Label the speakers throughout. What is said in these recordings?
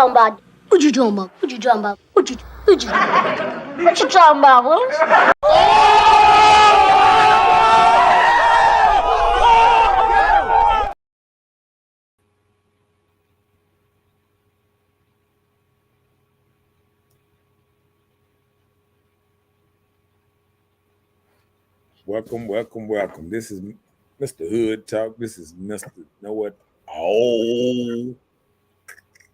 Speaker 1: talking about? What you talking about? What you talking about? What you talking about, Willis?
Speaker 2: Welcome. This is Mr. Hood Talk. This is Mr. Know What? Oh,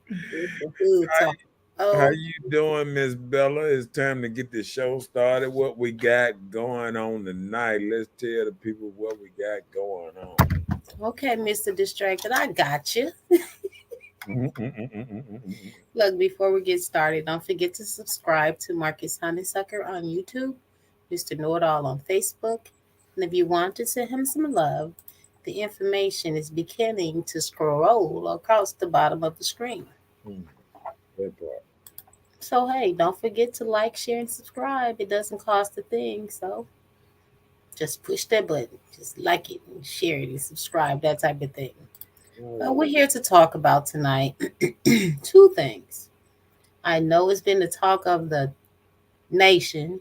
Speaker 3: Hood Talk.
Speaker 2: how you doing, Miss Bella? It's time to get the show started. What we got going on tonight? Let's tell the people what we got going on.
Speaker 3: Okay, Mr. Distracted, I got you. Look, before we get started, don't forget to subscribe to Marcus Honeysucker on YouTube, Mr. Know It All on Facebook, and if you want to send him some love, the information is beginning to scroll across the bottom of the screen.
Speaker 2: That part.
Speaker 3: So, hey, don't forget to like, share, and subscribe. It doesn't cost a thing, so just push that button. Just like it and share it and subscribe, that type of thing. We're here to talk about tonight two things. I know it's been the talk of the nation.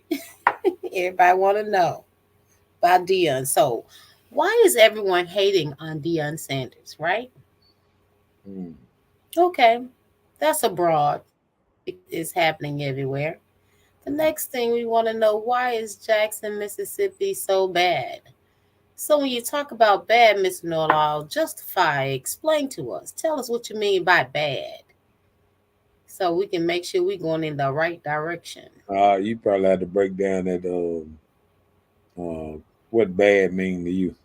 Speaker 3: Everybody want to know about Deion. So, why is everyone hating on Deion Sanders, right? Okay, that's abroad. It's happening everywhere. The next thing we want to know, why is Jackson, Mississippi so bad? So when you talk about bad, Mr. Know-it-all, justify, explain to us. Tell us what you mean by bad, so we can make sure we're going in the right direction.
Speaker 2: You probably have to break down that what bad mean to you,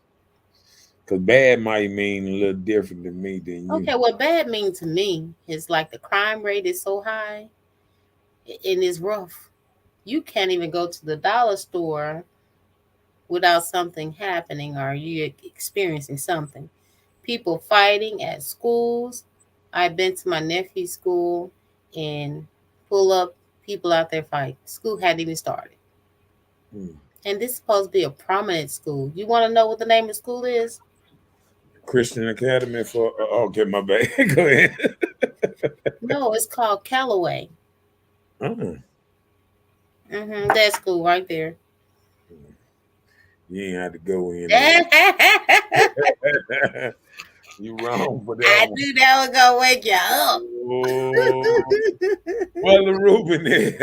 Speaker 2: because bad might mean a little different to me than you.
Speaker 3: Okay, what bad means to me is like the crime rate is so high and it's rough. You can't even go to the dollar store without something happening or you experiencing something. People fighting at schools. I've been to my nephew's school and pull up people out there fighting. School hadn't even started. And this is supposed to be a prominent school. You want to know what the name of the school is?
Speaker 2: Christian Academy for okay, my bad. Go ahead.
Speaker 3: No, it's called Callaway. That school right there.
Speaker 2: You ain't had to go in. You wrong for that.
Speaker 3: I knew that was gonna wake you up.
Speaker 2: Well, the Ruben is.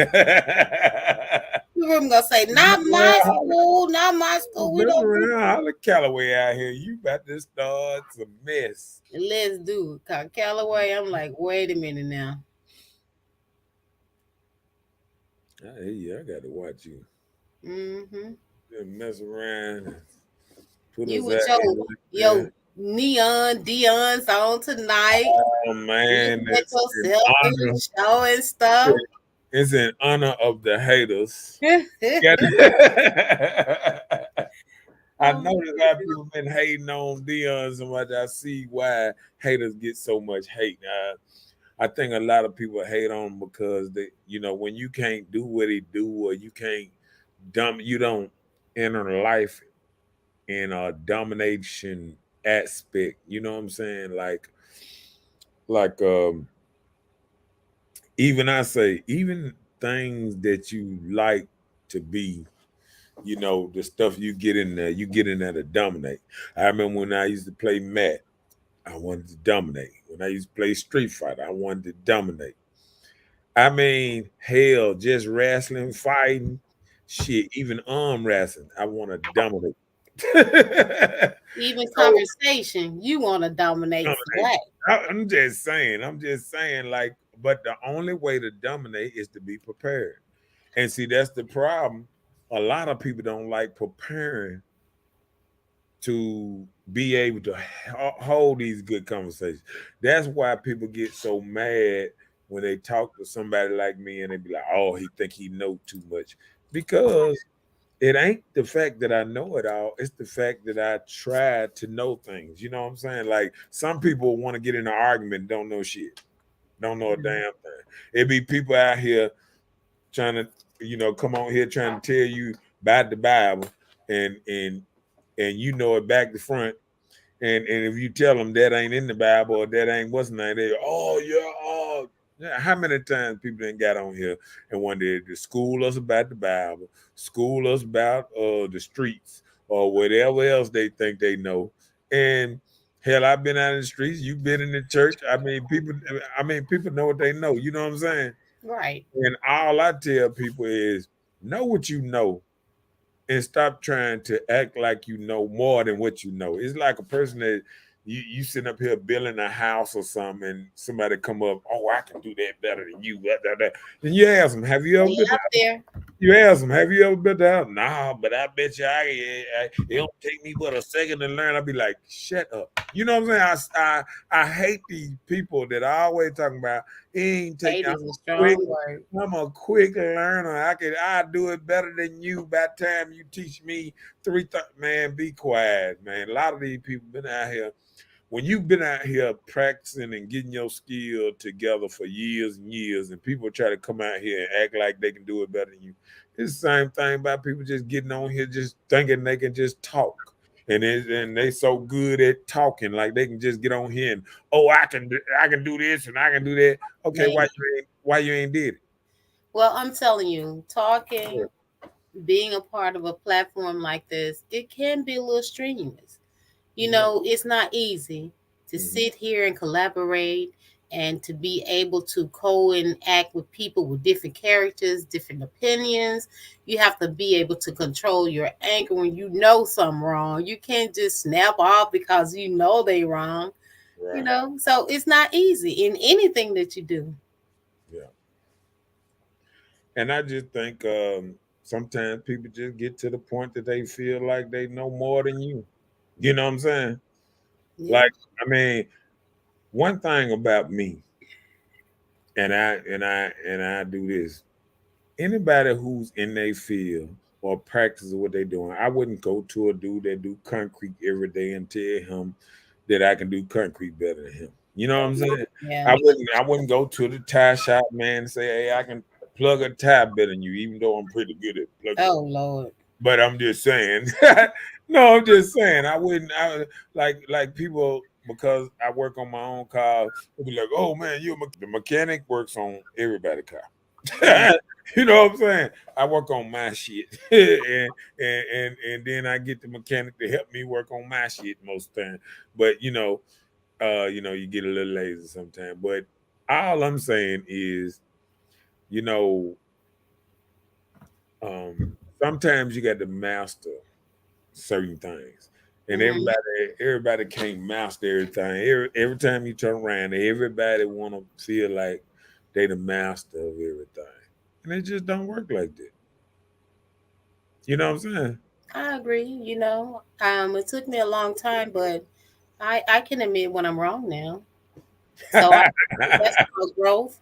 Speaker 3: I'm gonna say, not my school, not my school. We don't do
Speaker 2: Holla Callaway out here. You about to start some mess.
Speaker 3: Let's do it. Cause Callaway, I'm like, wait a minute now.
Speaker 2: Hey, I got to watch you. Just mess around. Put
Speaker 3: You
Speaker 2: us
Speaker 3: with your neon Deion's on tonight.
Speaker 2: Oh man,
Speaker 3: it's yourself show and stuff.
Speaker 2: It's in honor of the haters. I noticed how people have been hating on Deion so much. I see why haters get so much hate. I think a lot of people hate on him because they, when you can't do what he do, or you can't you don't enter life in a domination aspect. You know what I'm saying? Like even things that you like to be, the stuff you get in there to dominate. I remember when I used to play Matt, I wanted to dominate. When I used to play Street Fighter, I wanted to dominate. I mean, hell, just wrestling, fighting, shit, even arm wrestling, I want to dominate.
Speaker 3: Even conversation, you want to dominate.
Speaker 2: I'm just saying, like, but the only way to dominate is to be prepared. And see, that's the problem. A lot of people don't like preparing to be able to hold these good conversations. That's why people get so mad when they talk to somebody like me and they be like, oh, he think he know too much. Because it ain't the fact that I know it all. It's the fact that I tried to know things. You know what I'm saying? Like, some people want to get in an argument, don't know shit. Don't know a damn thing. It be people out here trying to, come on here trying to tell you about the Bible and you know it back to front. And if you tell them that ain't in the Bible or that ain't what's name, they Yeah, how many times people didn't got on here and wanted to school us about the Bible, school us about the streets or whatever else they think they know. And hell, I've been out in the streets, you've been in the church. I mean people know what they know. You know what I'm saying?
Speaker 3: Right.
Speaker 2: And all I tell people is know what you know and stop trying to act like you know more than what you know. It's like a person that you sitting up here building a house or something, and somebody come up, oh, I can do that better than you. Blah, blah, blah. Then you ask them, have you ever
Speaker 3: They
Speaker 2: been?
Speaker 3: out there.
Speaker 2: You ask them, have you ever been to house? Nah, but I bet you it don't take me but a second to learn. I'll be like, shut up. You know what I'm saying? I hate these people that are always talking about it ain't take.
Speaker 3: Hate is a
Speaker 2: Quick.
Speaker 3: strong word.
Speaker 2: I'm a quick learner. I do it better than you. By the time you teach me man, be quiet, man. A lot of these people been out here. When you've been out here practicing and getting your skill together for years and years, and people try to come out here and act like they can do it better than you, it's the same thing about people just getting on here, just thinking they can just talk. And they so good at talking, like they can just get on here and oh, I can do this and I can do that. Okay,
Speaker 3: Man.
Speaker 2: why you ain't did it?
Speaker 3: Well, I'm telling you,
Speaker 2: Yeah.
Speaker 3: talking, being a part of a platform like this, it can be a little strenuous. You
Speaker 2: Yeah.
Speaker 3: know, it's not easy to
Speaker 2: Mhm.
Speaker 3: sit here and collaborate and to be able to co and act with people with different characters, different opinions. You have to be able to control your anger when you know something wrong. You can't just snap off because you know they wrong, you
Speaker 2: Right.
Speaker 3: know. So it's not easy in anything that you do.
Speaker 2: Yeah. And I just think sometimes people just get to the point that they feel like they know more than you. You know what I'm saying?
Speaker 3: Yeah.
Speaker 2: Like, I mean, one thing about me, and I do this. Anybody who's in their field or practices what they're doing, I wouldn't go to a dude that do concrete every day and tell him that I can do concrete better than him. You know what I'm saying?
Speaker 3: Yeah.
Speaker 2: I wouldn't go to the tie shop man and say, hey, I can plug a tie better than you, even though I'm pretty good at plugging.
Speaker 3: Oh Lord.
Speaker 2: But I'm just saying. No, I'm just saying. I wouldn't. I like people because I work on my own car. They'll be like, "Oh man, the mechanic works on everybody's
Speaker 3: Right.
Speaker 2: car." You know what I'm saying? I work on my shit, and then I get the mechanic to help me work on my shit most time. But you get a little lazy sometimes. But all I'm saying is, you know, sometimes you got to master certain things. And
Speaker 3: Hmm.
Speaker 2: everybody can't master everything. Every time you turn around, everybody wanna feel like they the master of everything. And it just don't work like that. You know what I'm saying?
Speaker 3: I agree. You know, it took me a long time, but I can admit when I'm wrong now. So that's called growth.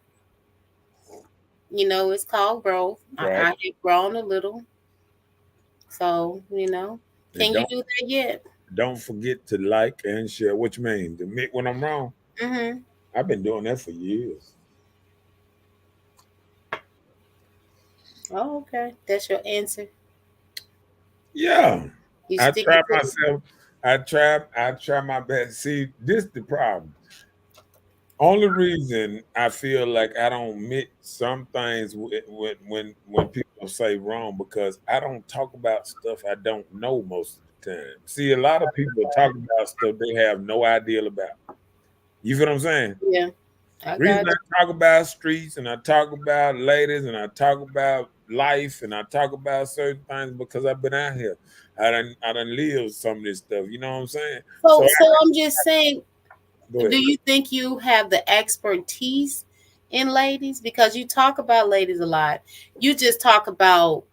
Speaker 3: You know, it's called growth. I
Speaker 2: Right.
Speaker 3: have grown a little. So, you know,
Speaker 2: And
Speaker 3: can you do that yet?
Speaker 2: don't forget to like and share. What you mean? To admit when I'm wrong.
Speaker 3: Mm-hmm.
Speaker 2: I've been doing that for years.
Speaker 3: Oh, okay. That's your answer.
Speaker 2: Yeah.
Speaker 3: You
Speaker 2: I
Speaker 3: stick
Speaker 2: try
Speaker 3: it to it.
Speaker 2: myself. I try my best. See, this the problem. Only reason I feel like I don't admit some things when people say wrong because I don't talk about stuff I don't know most of the time. See, a lot of people talk about stuff they have no idea about. You feel what I'm saying?
Speaker 3: Yeah, I
Speaker 2: Reason
Speaker 3: got
Speaker 2: I talk about streets and I talk about ladies and I talk about life and I talk about certain things because I've been out here. I done lived some of this stuff. You know what I'm saying?
Speaker 3: you.
Speaker 2: So
Speaker 3: So I'm just saying,
Speaker 2: go
Speaker 3: do
Speaker 2: ahead.
Speaker 3: you think you have the expertise in ladies? Because you talk about ladies a lot. You just talk about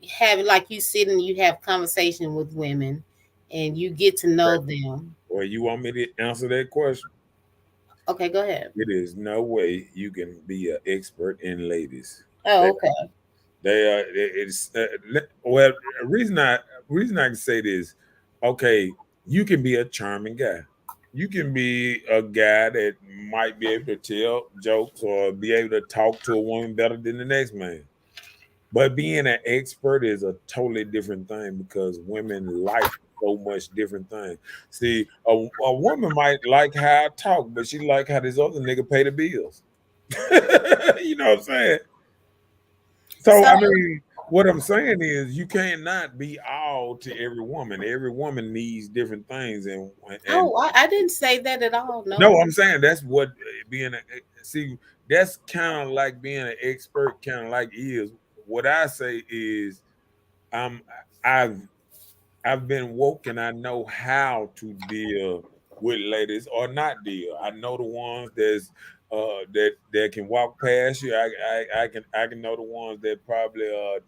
Speaker 3: having, like, you sit and you have conversation with women and you get to know them.
Speaker 2: Well, you want me to answer that question?
Speaker 3: Okay, go ahead.
Speaker 2: It is no way you can be an expert in ladies. They
Speaker 3: Oh, okay.
Speaker 2: they are it's well reason I can say this. Okay, you can be a charming guy. You can be a guy that might be able to tell jokes or be able to talk to a woman better than the next man. But being an expert is a totally different thing because women like so much different things. See, a woman might like how I talk, but she like how this other nigga pay the bills. You know what I'm saying? So
Speaker 3: So,
Speaker 2: I mean, what I'm saying is you cannot be all to every woman. Every woman needs different things, and
Speaker 3: oh, I didn't say that at all.
Speaker 2: no,
Speaker 3: No.
Speaker 2: I'm saying that's what being a see. That's kind of like being an expert. Kind of like is what I say is I'm I've I've been woke and I know how to deal with ladies or not deal. I know the ones that can walk past you. I can know the ones that probably are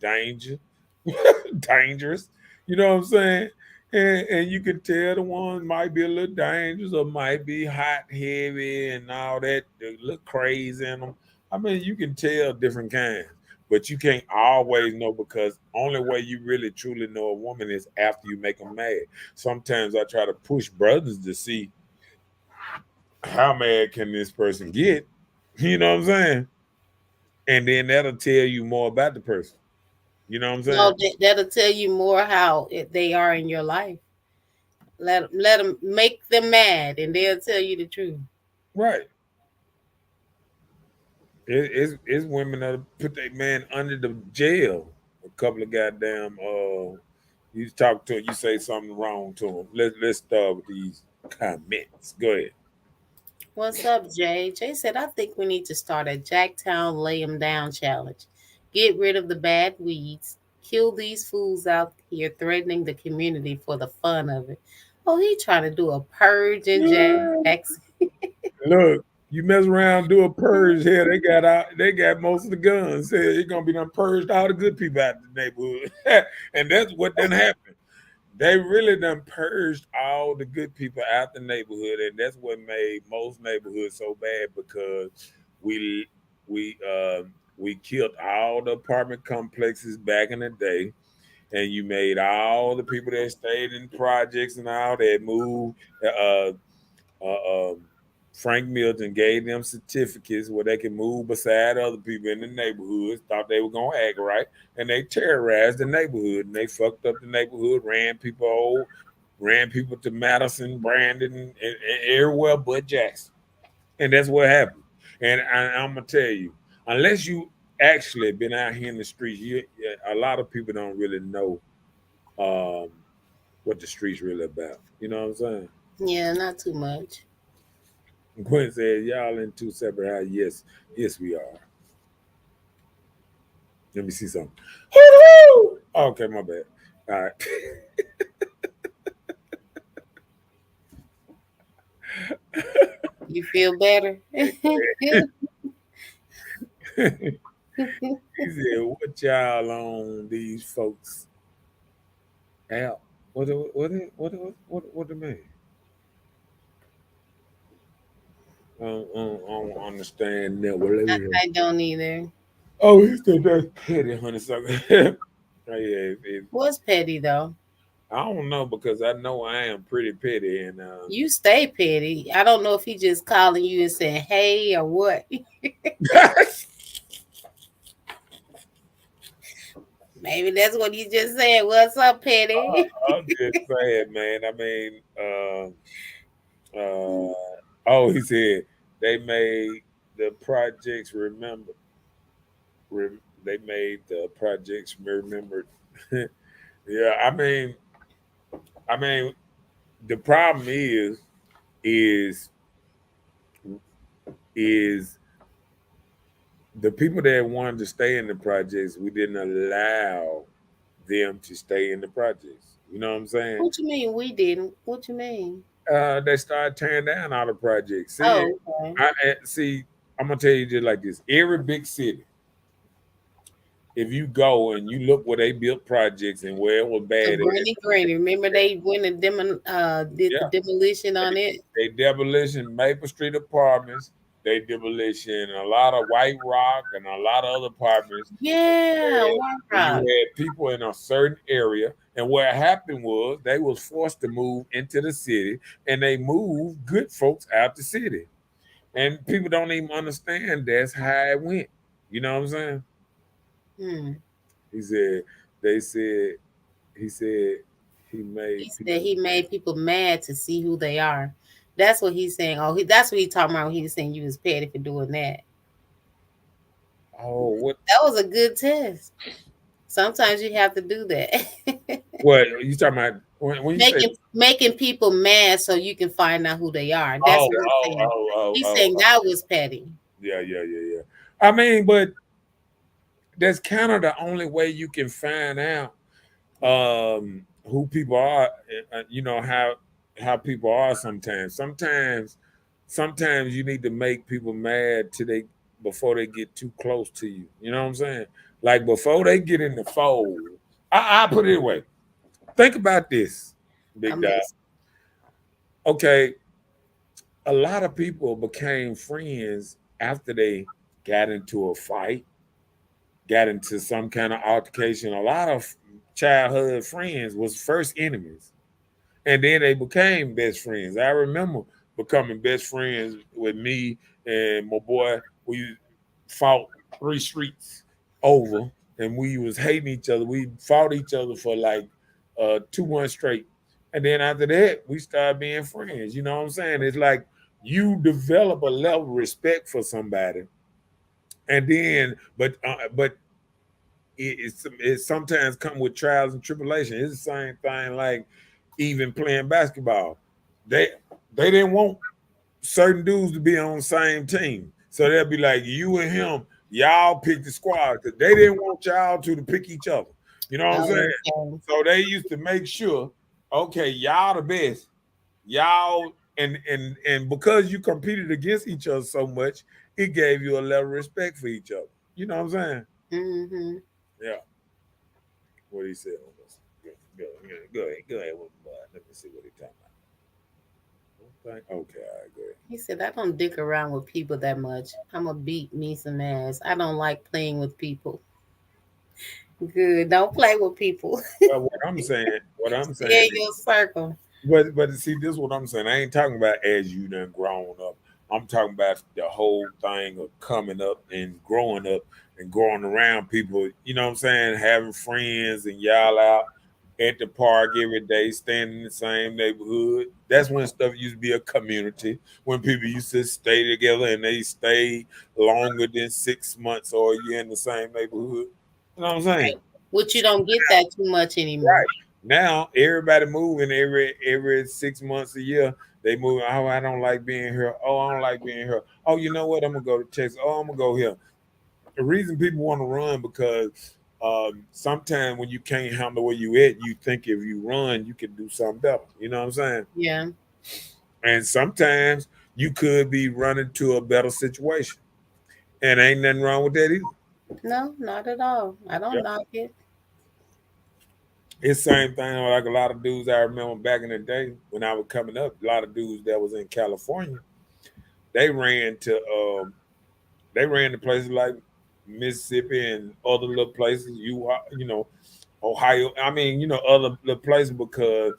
Speaker 2: dangerous. You know what I'm saying? And you can tell the ones might be a little dangerous or might be hot, heavy, and all that. They look crazy in them. I mean, you can tell different kinds, but you can't always know because only way you really truly know a woman is after you make them mad. Sometimes I try to push brothers to see how mad can this person get. You know what I'm saying? And then that'll tell you more about the person. You know what I'm saying?
Speaker 3: No, that'll tell you more how they are in your life. Let them make them mad, and they'll tell you the truth.
Speaker 2: Right. It's women that put their man under the jail. A couple of goddamn you talk to you say something wrong to them. Let's start with these comments. Go ahead.
Speaker 3: What's up, Jay? Jay said, I think we need to start a Jacktown lay 'em down challenge. Get rid of the bad weeds. Kill these fools out here threatening the community for the fun of it. Oh, he trying to do a purge in Jackson.
Speaker 2: Look, you mess around, do a purge here. They got most of the guns. Said it's gonna be done purged all the good people out the neighborhood. And that's what done happened. They really done purged all the good people out the neighborhood, and that's what made most neighborhoods so bad because we we we killed all the apartment complexes back in the day, and you made all the people that stayed in projects and all that move. Uh, um, Frank Milton gave them certificates where they could move beside other people in the neighborhoods, thought they were going to act right, and they terrorized the neighborhood and they fucked up the neighborhood, ran people to Madison, Brandon, and everywhere but Jackson. And that's what happened. And I'm going to tell you, unless you actually been out here in the streets, a lot of people don't really know um, what the streets really about. You know what I'm saying?
Speaker 3: Yeah, not too much.
Speaker 2: Gwen said, "Y'all in two separate houses." Yes, yes, we are. Let me see something. Okay, my bad. All right.
Speaker 3: You feel better?
Speaker 2: He said, "What y'all on these folks out? What the man? I don't understand that. What let me hear.
Speaker 3: I don't either.
Speaker 2: Oh, he said that's petty, honeysuckle. Oh, yeah,
Speaker 3: What's petty though?
Speaker 2: I don't know because I know I am pretty petty, and
Speaker 3: You stay petty. I don't know if he just calling you and saying hey or what. Maybe that's what he just said. What's up, petty?
Speaker 2: I'm just saying, man. I mean, oh, he said they made the projects remember. They made the projects remembered. Yeah, I mean, the problem is is the people that wanted to stay in the projects. We didn't allow them to stay in the projects. You know what I'm saying?
Speaker 3: What you mean we didn't? What you mean?
Speaker 2: They started tearing down all the projects.
Speaker 3: Oh, okay.
Speaker 2: See, I'm gonna tell you just like this: every big city, if you go and you look where they built projects and where it was
Speaker 3: So
Speaker 2: bad at,
Speaker 3: Bernie Green, remember they went and did the
Speaker 2: yeah,
Speaker 3: demolition on it?
Speaker 2: they demolition Maple Street apartments. They demolition a lot of White Rock and a lot of other apartments.
Speaker 3: Yeah,
Speaker 2: And
Speaker 3: White
Speaker 2: you
Speaker 3: Rock.
Speaker 2: had people in a certain area, and what happened was they was forced to move into the city, and they moved good folks out the city. And people don't even understand that's how it went. You know what I'm saying?
Speaker 3: Hmm.
Speaker 2: He said, they said, he said he
Speaker 3: He
Speaker 2: made
Speaker 3: said
Speaker 2: people
Speaker 3: he made people mad to see who they are. That's what he's saying. Oh, that's what he talking about when he was saying you was petty for doing that.
Speaker 2: Oh, what?
Speaker 3: That was a good test. Sometimes you have to do that.
Speaker 2: What you talking about? When you say,
Speaker 3: Making people mad so you can find out who they are. That's
Speaker 2: oh,
Speaker 3: what he's
Speaker 2: oh,
Speaker 3: saying.
Speaker 2: oh, oh,
Speaker 3: He's
Speaker 2: oh,
Speaker 3: saying
Speaker 2: oh.
Speaker 3: that was petty.
Speaker 2: Yeah, yeah, yeah, yeah. I mean, but that's kind of the only way you can find out who people are. You know how people are sometimes. Sometimes you need to make people mad till they before they get too close to you. You know what I'm saying? Like before they get in the fold. I put it away. Think about this, Big
Speaker 3: I'm
Speaker 2: Dog.
Speaker 3: listening.
Speaker 2: Okay, a lot of people became friends after they got into a fight, got into some kind of altercation. A lot of childhood friends was first enemies, and then they became best friends. I remember becoming best friends with me and my boy. We fought 3 streets over, and we was hating each other. We fought each other for like 2 months straight, and then after that, we started being friends. You know what I'm saying? It's like you develop a level of respect for somebody, and then but it sometimes come with trials and tribulations. It's the same thing like even playing basketball. They they didn't want certain dudes to be on the same team. So they'll be like, you and him, y'all pick the squad because they didn't want y'all to pick each other. You know what I'm saying?
Speaker 3: Okay.
Speaker 2: So they used to make sure, okay, y'all the best. Y'all and because you competed against each other so much, it gave you a level of respect for each other. You know what I'm saying?
Speaker 3: Mm-hmm.
Speaker 2: Yeah. What he said on this. Go ahead with the bud. Let me see what he talking about. Okay, all right, go ahead.
Speaker 3: He said, I don't dick around with people that much. I'm going to beat me some ass. I don't like playing with people. Good. Don't play with people.
Speaker 2: Well, what I'm saying
Speaker 3: Stay in your circle.
Speaker 2: but see, this is what I'm saying. I ain't talking about as you done grown up. I'm talking about the whole thing of coming up and growing around people. You know what I'm saying? Having friends and y'all out at the park every day, staying in the same neighborhood. That's when stuff used to be a community. When people used to stay together and they stayed longer than 6 months or a year in the same neighborhood. You know what I'm saying?
Speaker 3: Which you don't get that too much anymore.
Speaker 2: Right. Now everybody moving every 6 months a year. They move. Oh, I don't like being here. Oh, I don't like being here. Oh, you know what? I'm gonna go to Texas. Oh, I'm gonna go here. The reason people want to run because sometimes when you can't handle where you at, you think if you run, you can do something better. You know what I'm saying?
Speaker 3: Yeah.
Speaker 2: And sometimes you could be running to a better situation, and ain't nothing wrong with that either.
Speaker 3: No, not at all. I don't
Speaker 2: Yep.
Speaker 3: knock it.
Speaker 2: It's same thing like a lot of dudes I remember back in the day when I was coming up. A lot of dudes that was in California, they ran to places like Mississippi and other little places. You know Ohio. I mean other little places because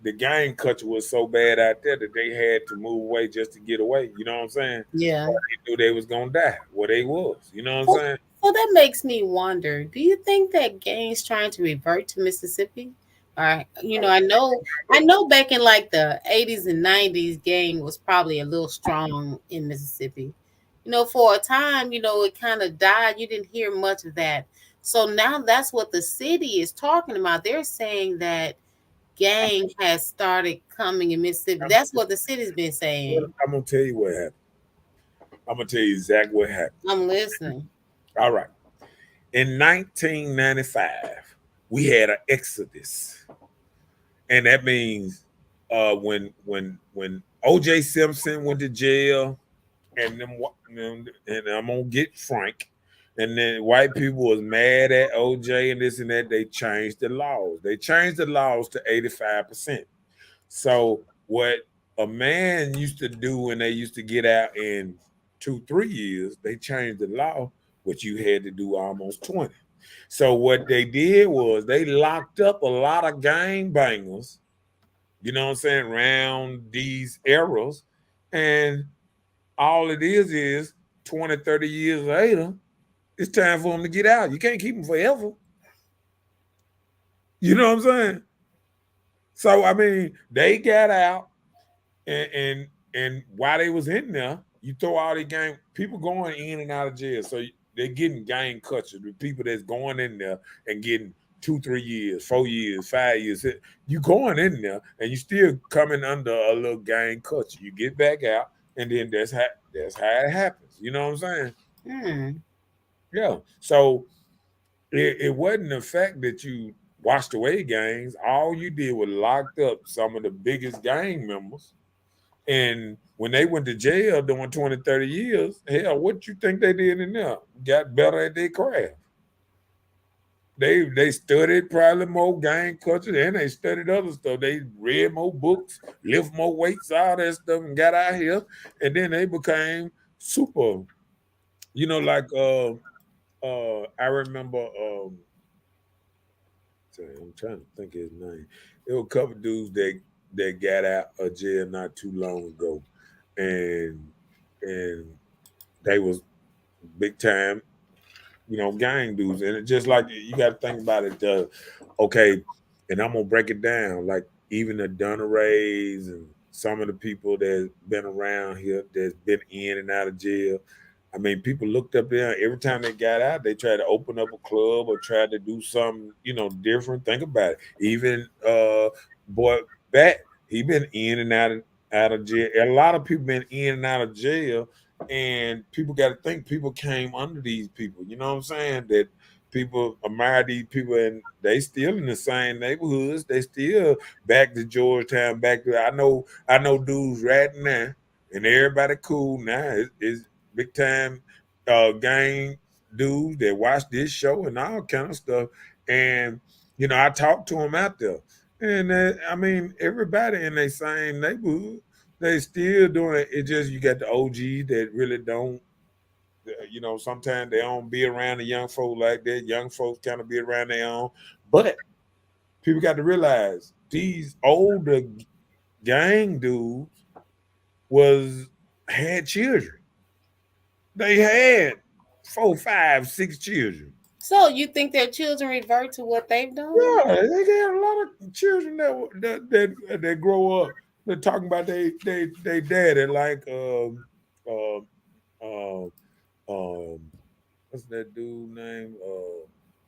Speaker 2: the gang culture was so bad out there that they had to move away just to get away. You know what I'm saying?
Speaker 3: Yeah.
Speaker 2: Or they knew they was gonna die where they was. You know what I'm
Speaker 3: Well,
Speaker 2: saying?
Speaker 3: well, that makes me wonder. Do you think that gang's trying to revert to Mississippi? Or I know back in like the 80s and 90s, gang was probably a little strong in Mississippi. For a time, it kind of died. You didn't hear much of that. So now that's what the city is talking about. They're saying that gang has started coming in Mississippi. That's what the city's been saying.
Speaker 2: I'm gonna tell you what happened. I'm gonna tell you exactly what happened.
Speaker 3: I'm listening.
Speaker 2: All right. In 1995, we had an exodus, and that means when O.J. Simpson went to jail, and and I'm gonna get frank, and then white people was mad at O.J. and this and that. They changed the laws. They changed the laws to 85%. So what a man used to do when they used to get out in 2 3 years, they changed the law, but you had to do almost 20. So what they did was they locked up a lot of gang bangers, you know what I'm saying, around these eras. And all it is 20, 30 years later, it's time for them to get out. You can't keep them forever. You know what I'm saying? So I mean, they got out and while they was in there, you throw all the gang people going in and out of jail. So they're getting gang culture. The people that's going in there and getting 2, 3 years, 4 years, 5 years. You going in there and you still coming under a little gang culture. You get back out, and then that's how it happens. You know what I'm saying?
Speaker 3: Mm.
Speaker 2: Yeah. So it wasn't the fact that you washed away gangs. All you did was locked up some of the biggest gang members. And when they went to jail doing 20, 30 years, hell, what you think they did in there? Got better at their craft. They studied probably more gang culture and they studied other stuff. They read more books, lift more weights, all that stuff, and got out here. And then they became super, like I remember I'm trying to think of his name. There were a couple dudes that got out of jail not too long ago. And they was big time, gang dudes. And it just like you got to think about it. Okay, and I'm gonna break it down. Like even the Dunarays and some of the people that's been around here that's been in and out of jail. I mean, people looked up there. Every time they got out, they tried to open up a club or tried to do something, different. Think about it. Even boy, Bat, he been in and out of jail. A lot of people been in and out of jail, and people got to think people came under these people. You know what I'm saying? That people admire these people, and they still in the same neighborhoods. They still back to Georgetown. Back to I know dudes right now, and everybody cool now. It's big time gang dudes that watch this show and all kind of stuff. And I talked to them out there, and I mean everybody in their same neighborhood. They still doing it. It just you got the OGs that really don't. Sometimes they don't be around the young folks like that. Young folks kind of be around their own. But people got to realize these older gang dudes had children. They had 4, 5, 6 children.
Speaker 3: So you think their children revert to what they've done?
Speaker 2: Yeah, they got a lot of children that grow up. They're talking about they daddy like um um what's that dude name?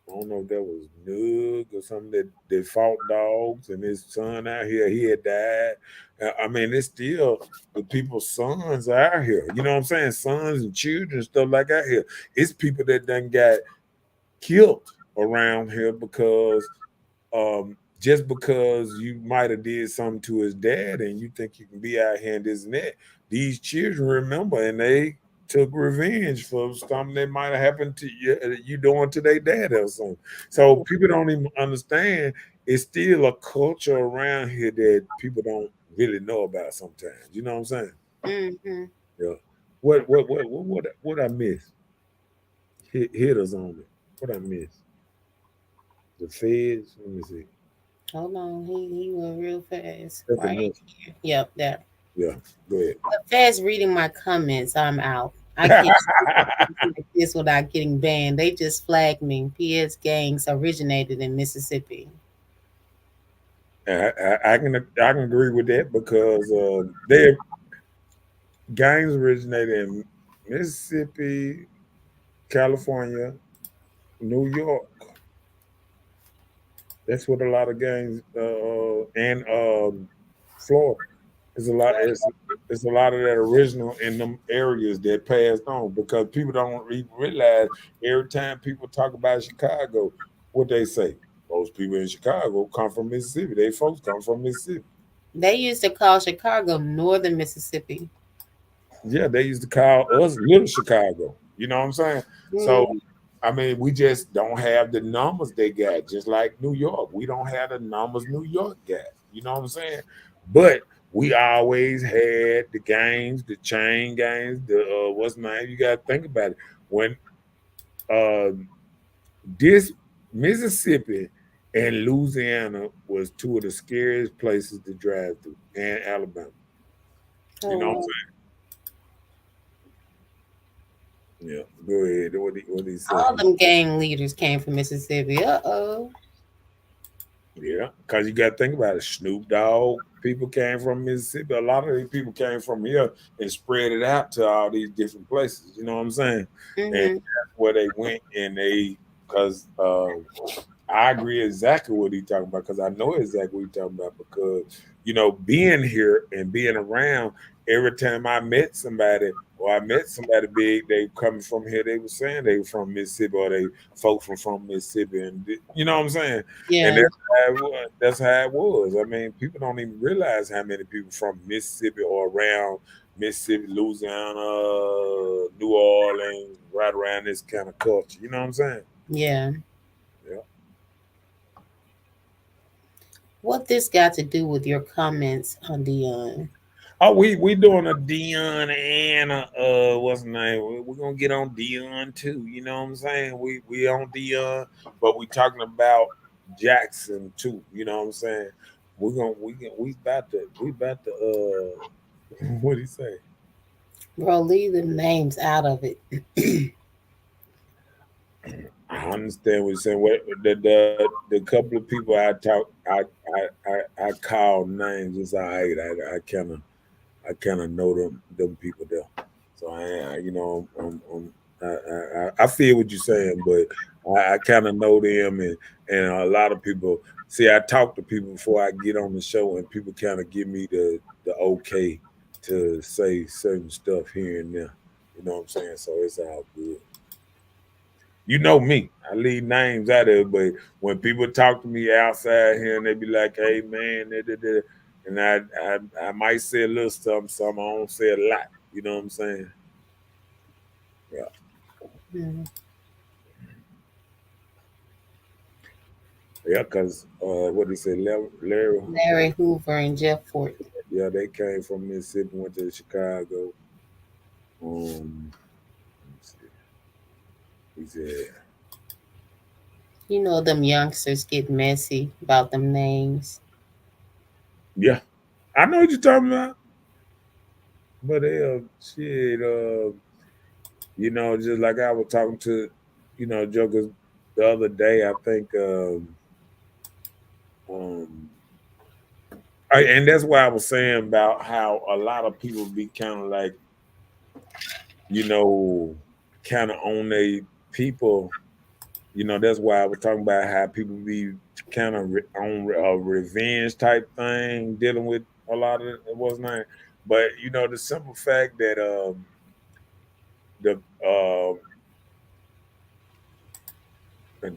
Speaker 2: I don't know if that was Nug or something that fought dogs, and his son out here, he had died. I mean, it's still the people's sons out here. You know what I'm saying? Sons and children, stuff like out here. It's people that done got killed around here because just because you might have did something to his dad and you think you can be out here and this and that, these children remember and they took revenge for something that might have happened to you doing to their dad or something. So people don't even understand. It's still a culture around here that people don't really know about sometimes. You know what I'm saying?
Speaker 3: Mm-hmm.
Speaker 2: Yeah. What I miss? Hit us on it. What I miss? The feds. Let me see.
Speaker 3: Hold on, he went real fast.
Speaker 2: That's
Speaker 3: Right
Speaker 2: enough.
Speaker 3: here. Yep, there.
Speaker 2: Yeah. Go ahead.
Speaker 3: The fast reading my comments. I'm out. I can't do this without getting banned. They just flagged me. PS gangs originated in Mississippi.
Speaker 2: I can agree with that because their gangs originated in Mississippi, California, New York. That's what a lot of gangs and Florida. It's a lot. It's a lot of that original in them areas that passed on because people don't even realize every time people talk about Chicago, what they say. Most people in Chicago come from Mississippi. They folks come from Mississippi.
Speaker 3: They used to call Chicago Northern Mississippi.
Speaker 2: Yeah, they used to call us Little Chicago. You know what I'm saying? So,
Speaker 3: Mm.
Speaker 2: I mean, we just don't have the numbers they got, just like New York. We don't have the numbers New York got. You know what I'm saying? But we always had the games, the chain games, the what's the name? You got to think about it. When uh, this Mississippi and Louisiana was two of the scariest places to drive through, and Alabama. You know what I'm
Speaker 3: Oh,
Speaker 2: saying? Yeah, go ahead. What he say?
Speaker 3: all them gang leaders came from Mississippi. Uh-oh.
Speaker 2: Yeah, because you got to think about it. Snoop Dogg, people came from Mississippi. A lot of these people came from here and spread it out to all these different places. You know what I'm saying? And
Speaker 3: Mm-hmm.
Speaker 2: where they went and they because I agree exactly what he talking about because I know exactly what he talking about because being here and being around every time I met somebody or I met somebody big, they coming from here. They were saying they were from Mississippi or they folks from Mississippi, and you know what I'm saying. And
Speaker 3: Yeah.
Speaker 2: that's how it was. That's how it was. I mean, people don't even realize how many people from Mississippi or around Mississippi, Louisiana, New Orleans, right around this kind of culture. You know what I'm saying?
Speaker 3: Yeah.
Speaker 2: Yeah.
Speaker 3: What this got to do with your comments on Dion?
Speaker 2: Oh, we doing a Dion and a what's the name? We're gonna get on Dion too. You know what I'm saying? We on Dion, but we talking about Jackson too. You know what I'm saying? We about to what do you say?
Speaker 3: Bro, leave the names out of it.
Speaker 2: I understand what you're saying. What the couple of people I call names. It's all right. I kind of know them people there. So I feel what you're saying, but I kind of know them, and a lot of people. See, I talk to people before I get on the show, and people kind of give me the okay to say certain stuff here and there. You know what I'm saying? So it's all good. You know me, I leave names out of it, but when people talk to me outside here and they be like, "Hey man," and I might say a little something, something. I don't say a lot. You know what I'm saying? Yeah,
Speaker 3: Mm.
Speaker 2: yeah. Cause what they say, Larry
Speaker 3: Larry Hoover and Jeff Fort.
Speaker 2: yeah, they came from Mississippi, went to Chicago. Let me see. He said,
Speaker 3: You know them youngsters get messy about them names.
Speaker 2: "Yeah, I know what you're talking about." But shit, just like I was talking to, jokers the other day. I think, um, and that's why I was saying about how a lot of people be kind of like, you know, kind of on they people. That's why I was talking about how people be kind of on a revenge type thing, dealing with a lot of it. What's name, but the simple fact that the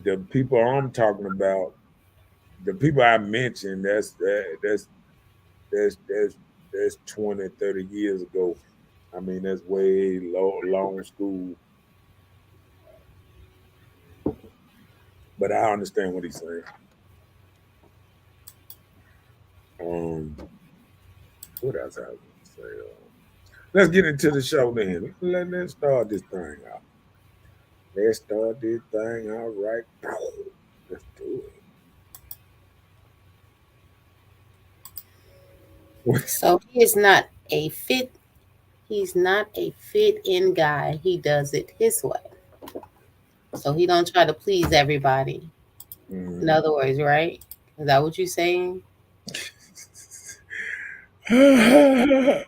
Speaker 2: the people I'm talking about, the people I mentioned, that's that's 20, 30 years ago. I mean, that's way long school. But I understand what he's saying. Um, what else I was going to say? Let's get into the show then. Let's start this thing out. Let's start this thing out right. Let's do it.
Speaker 3: So he's not a fit in guy. He does it his way. So he don't try to please everybody. In
Speaker 2: Mm.
Speaker 3: other words, right? Is that what you're saying?
Speaker 2: Hey,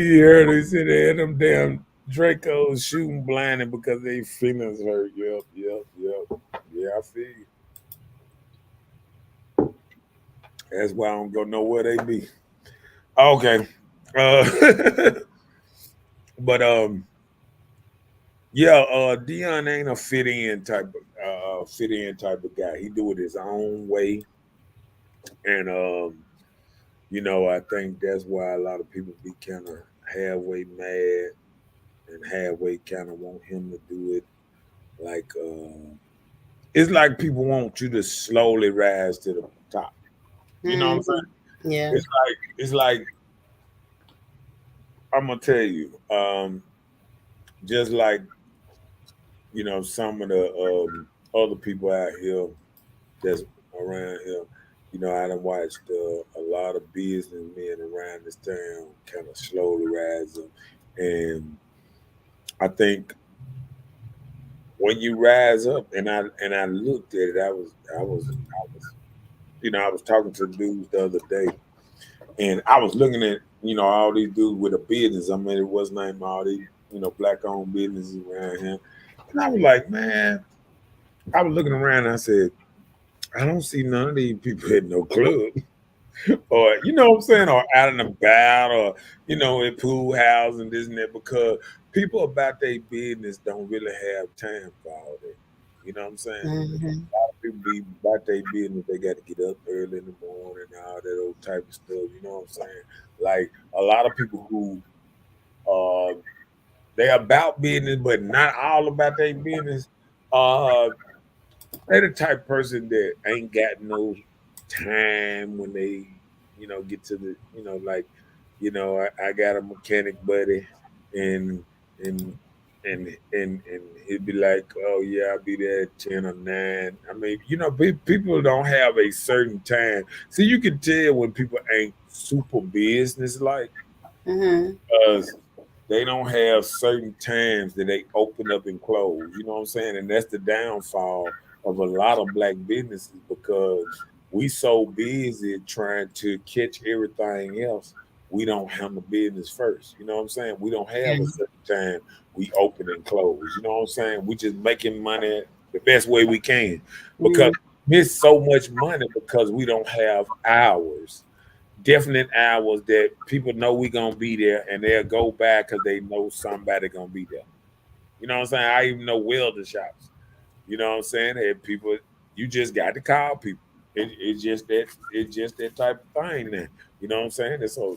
Speaker 2: you heard they said they had them damn Dracos shooting blinded because they feelings hurt. Yep, yep, yep. Yeah, I feel you. That's why I don't go know where they be. Okay. Uh but yeah, Dion ain't a fit in type of guy. He do it his own way. And I think that's why a lot of people be kind of halfway mad and halfway kind of want him to do it. Like it's like people want you to slowly rise to the top. You know what I'm
Speaker 3: Hmm.
Speaker 2: saying?
Speaker 3: Yeah.
Speaker 2: It's like I'm gonna tell you, just like some of the other people out here that's around here. I done watched a lot of businessmen around this town kind of slowly rise up, and I think when you rise up, and I looked at it, I was talking to dudes the other day, and I was looking at all these dudes with a business. I mean, it was named all these black owned businesses around here, And I was like, man, I was looking around and I said, I don't see none of these people at no club. Or you know what I'm saying, or out and about, or at pool house and this and that, because people about their business don't really have time for all that. You know what I'm saying?
Speaker 3: Mm-hmm.
Speaker 2: People be about their business, they got to get up early in the morning, all that old type of stuff. You know what I'm saying? Like a lot of people who uh they about business, but not all about their business. Uh, they the type of person that ain't got no time when they, get to the, like, I got a mechanic buddy, and and and he'd be like, oh yeah, I'll be there at 10 or 9. I mean, people don't have a certain time. See, you can tell when people ain't super business like,
Speaker 3: Mm-hmm.
Speaker 2: because they don't have certain times that they open up and close. You know what I'm saying? And that's the downfall of a lot of black businesses, because we so busy trying to catch everything else. We don't handle business first. You know what I'm saying? We don't have a certain time we open and close. You know what I'm saying? We just making money the best way we can, because
Speaker 3: Mm-hmm.
Speaker 2: we miss so much money because we don't have hours, definite hours that people know we gonna be there, and they'll go back because they know somebody gonna be there. You know what I'm saying? I even know welder shops. You know what I'm saying? And people, you just got to call people. It's just that type of thing now. You know what I'm saying? It's a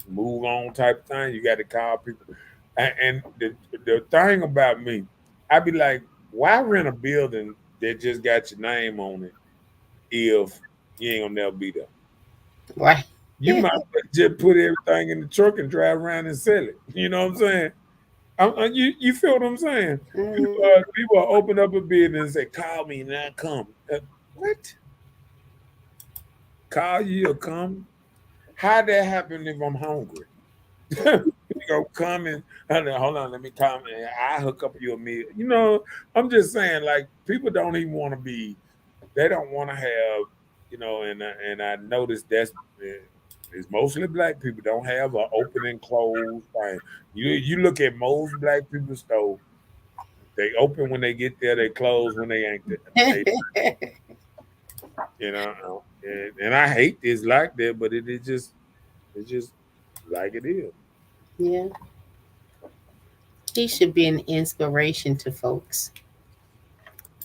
Speaker 2: move on type of thing. You got to call people. And the thing about me, I be like, why rent a building that just got your name on it if you ain't gonna never be there?
Speaker 3: Right.
Speaker 2: You might as well just put everything in the truck and drive around and sell it. You know what I'm saying? You feel what I'm saying?
Speaker 3: Mm-hmm.
Speaker 2: People open up a business and say, "Call me and I come." What? Call you or come? How that happen if I'm hungry? You go come and hold on, let me come and I hook up you a meal. I'm just saying, like, people don't even want to be. They don't want to have, and I noticed it's mostly black people don't have an open and close thing. You look at most black people's store, they open when they get there, they close when they ain't there. They, and I hate this like that, but it's just like it is.
Speaker 3: Yeah. He should be an inspiration to folks.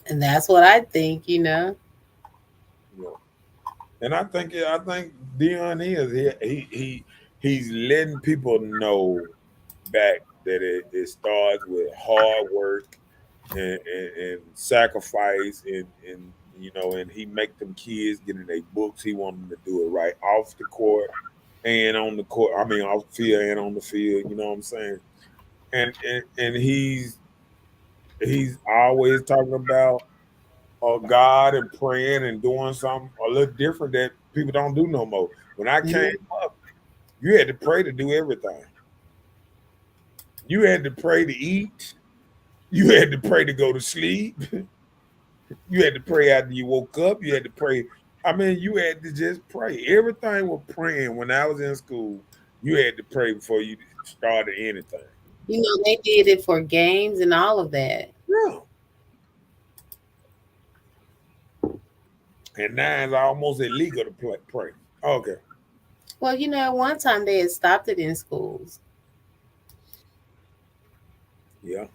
Speaker 3: And that's what I think.
Speaker 2: You know. And I think Deion is he's letting people know back that it starts with hard work and sacrifice, and he make them kids get in their books. He want them to do it right off the court and on the court. I mean, off the field and on the field. You know what I'm saying? And he's always talking about God and praying and doing something a little different that people don't do no more. When I came
Speaker 3: Mhm.
Speaker 2: up, you had to pray to do everything. You had to pray to eat. You had to pray to go to sleep. You had to pray after you woke up. You had to pray. I mean, you had to just pray. Everything was praying. When I was in school, you had to pray before you started anything.
Speaker 3: They did it for games and all of that.
Speaker 2: Yeah. And now it's almost illegal to pray. Okay.
Speaker 3: Well, at one time they had stopped it in schools.
Speaker 2: Yeah.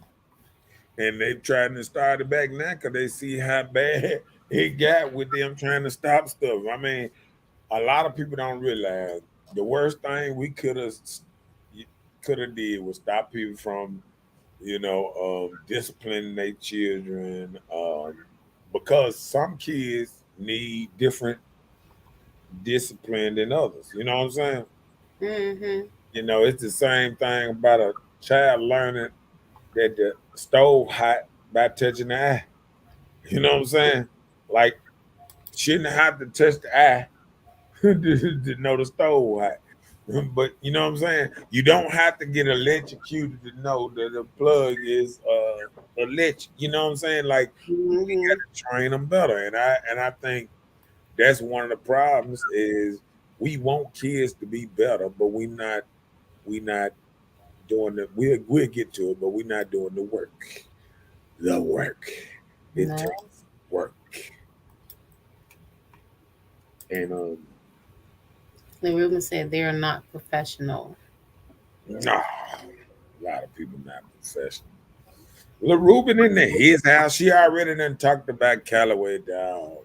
Speaker 2: And they trying to start it back now because they see how bad it got with them trying to stop stuff. I mean, a lot of people don't realize the worst thing we could have did was stop people from disciplining their children, because some kids need different discipline than others. You know what I'm saying?
Speaker 3: Mm-hmm.
Speaker 2: It's the same thing about a child learning that the stove hot by touching the eye. You know what I'm saying? Like, shouldn't have to touch the eye to know the stove hot. But you know what I'm saying? You don't have to get electrocuted to know that the plug is electric. You know what I'm saying? Like, we got
Speaker 3: Mm-hmm.
Speaker 2: to train them better. And I think that's one of the problems is we want kids to be better, but we not doing the we'll get to it, but we're not doing the work. the work. It
Speaker 3: No.
Speaker 2: takes work. And
Speaker 3: The Ruben said they're not professional.
Speaker 2: nah, a lot of people not professional. Lil Ruben in his house, she already done talked about Callaway dog.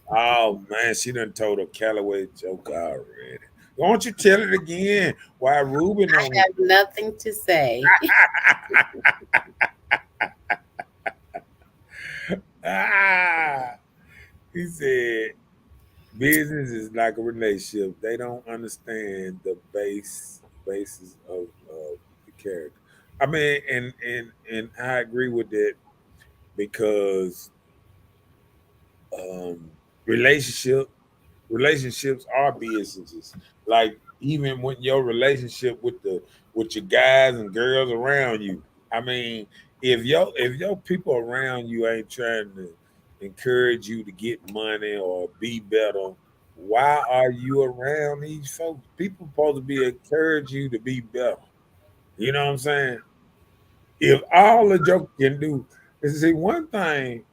Speaker 2: Oh man, she done told a Callaway joke already. Won't you tell it again? Why Ruben
Speaker 3: I
Speaker 2: on his
Speaker 3: have nothing to say.
Speaker 2: ah, he said business is like a relationship. They don't understand the basis of the character. I mean, and I agree with that because um, relationship relationships are businesses. Like even when your relationship with your guys and girls around you. I mean, if your people around you ain't trying to encourage you to get money or be better, why are you around these folks? People supposed to be encourage you to be better. You know what I'm saying? If all the joke can do is see one thing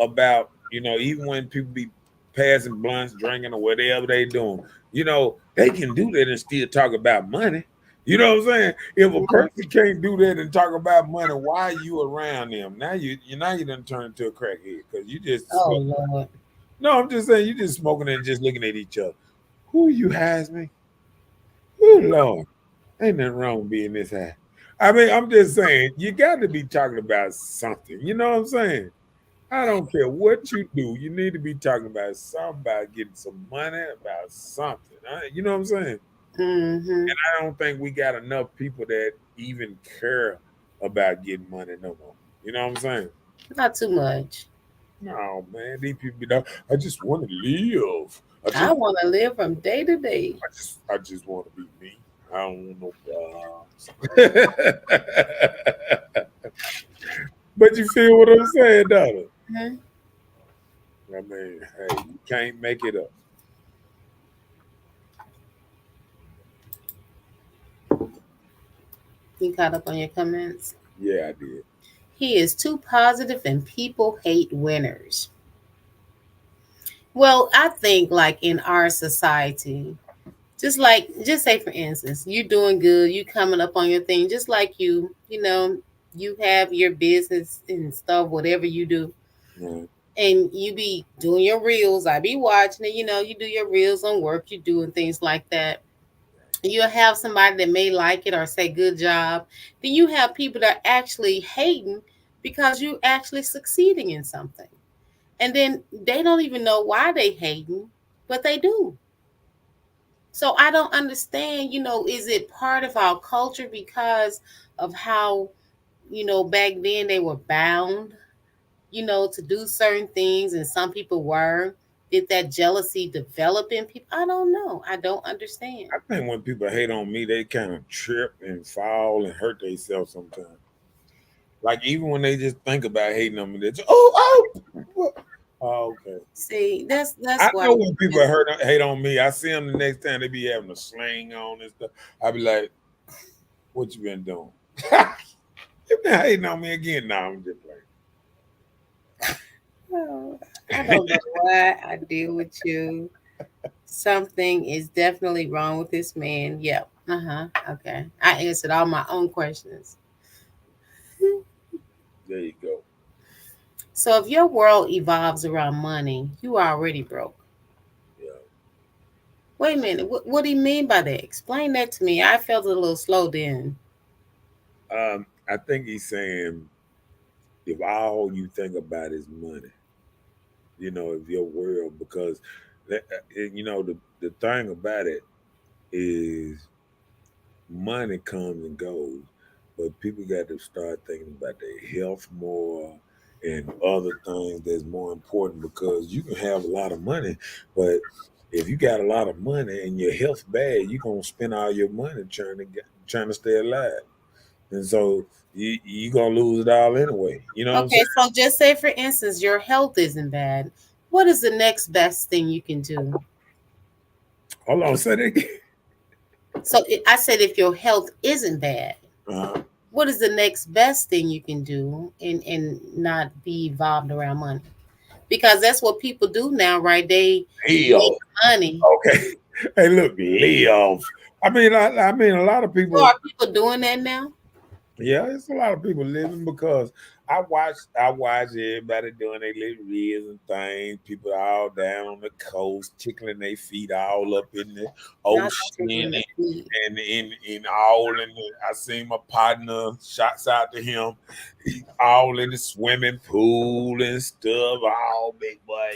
Speaker 2: about even when people be passing blunts, drinking or whatever they doing, they can do that and still talk about money. You know what I'm saying? If a person can't do that and talk about money, why are you around them? Now you done turn into a crackhead because you just
Speaker 3: Oh
Speaker 2: smoke.
Speaker 3: Lord.
Speaker 2: No, I'm just saying you just smoking and just looking at each other. Who you has me? Oh Lord, ain't nothing wrong with being this high. I mean, I'm just saying you got to be talking about something. You know what I'm saying? I don't care what you do. You need to be talking about something, about getting some money, about something. You know what I'm saying?
Speaker 3: Mm-hmm.
Speaker 2: I don't think we got enough people that even care about getting money no more. You know what I'm saying?
Speaker 3: Not too much.
Speaker 2: No, man. These people be like, I just want to live. I
Speaker 3: I
Speaker 2: just,
Speaker 3: want to live from day to day.
Speaker 2: I just want to be me. I don't want no problems. But you feel what I'm saying, Donna?
Speaker 3: Mhm.
Speaker 2: I mean, hey, you can't make it up.
Speaker 3: You caught up on your comments?
Speaker 2: Yeah, I did.
Speaker 3: He is too positive and people hate winners. Well, I think like in our society, just say for instance, you doing good, you coming up on your thing, just like you have your business and stuff, whatever you do,
Speaker 2: Mhm.
Speaker 3: and you be doing your reels. I be watching it, you do your reels on work you do and things like that. You'll have somebody that may like it or say good job. Then you have people that are actually hating because you actually succeeding in something. And then they don't even know why they hating, but they do. So I don't understand, is it part of our culture because of how, back then they were bound, to do certain things and some people were. Did that jealousy develop in people? I don't know. I don't understand.
Speaker 2: I think when people hate on me, they kind of trip and fall and hurt themselves sometimes. Like even when they just think about hating on me, they just, oh, okay.
Speaker 3: See, that's
Speaker 2: I
Speaker 3: why
Speaker 2: know when people hate on me, I see them the next time they be having a sling on and stuff. I be like, "What you been doing? You been hating on me again?" Nah, I'm just
Speaker 3: oh, I
Speaker 2: playing.
Speaker 3: don't know why I deal with you. Something is definitely wrong with this man. Yep. Uh-huh. Okay. I answered all my own questions.
Speaker 2: There you go.
Speaker 3: So if your world evolves around money, you are already broke.
Speaker 2: Yeah.
Speaker 3: Wait a minute. What do you mean by that? Explain that to me. I felt a little slow then.
Speaker 2: I think he's saying if all you think about is money, if your world, because the thing about it is money comes and goes, but people got to start thinking about their health more and other things that's more important because you can have a lot of money, but if you got a lot of money and your health bad, you're gonna spend all your money trying to stay alive. And so you gonna lose it all anyway. You know what I'm
Speaker 3: Okay,
Speaker 2: saying?
Speaker 3: so just say for instance your health isn't bad. What is the next best thing you can do?
Speaker 2: Hold on, say that again.
Speaker 3: So I said if your health isn't bad,
Speaker 2: Uh,
Speaker 3: what is the next best thing you can do and not be evolved around money? Because that's what people do now, right? They make
Speaker 2: Live.
Speaker 3: money.
Speaker 2: Okay. Hey, look, live. I mean, a lot of
Speaker 3: So
Speaker 2: people.
Speaker 3: are people doing that now?
Speaker 2: Yeah, it's a lot of people living because I watch everybody doing their little reels and things. People all down on the coast, tickling their feet all up in the
Speaker 3: Not
Speaker 2: ocean
Speaker 3: taking the feet.
Speaker 2: and in all in the. I seen my partner. Shouts out to him. He all in the swimming pool and stuff. All big boy,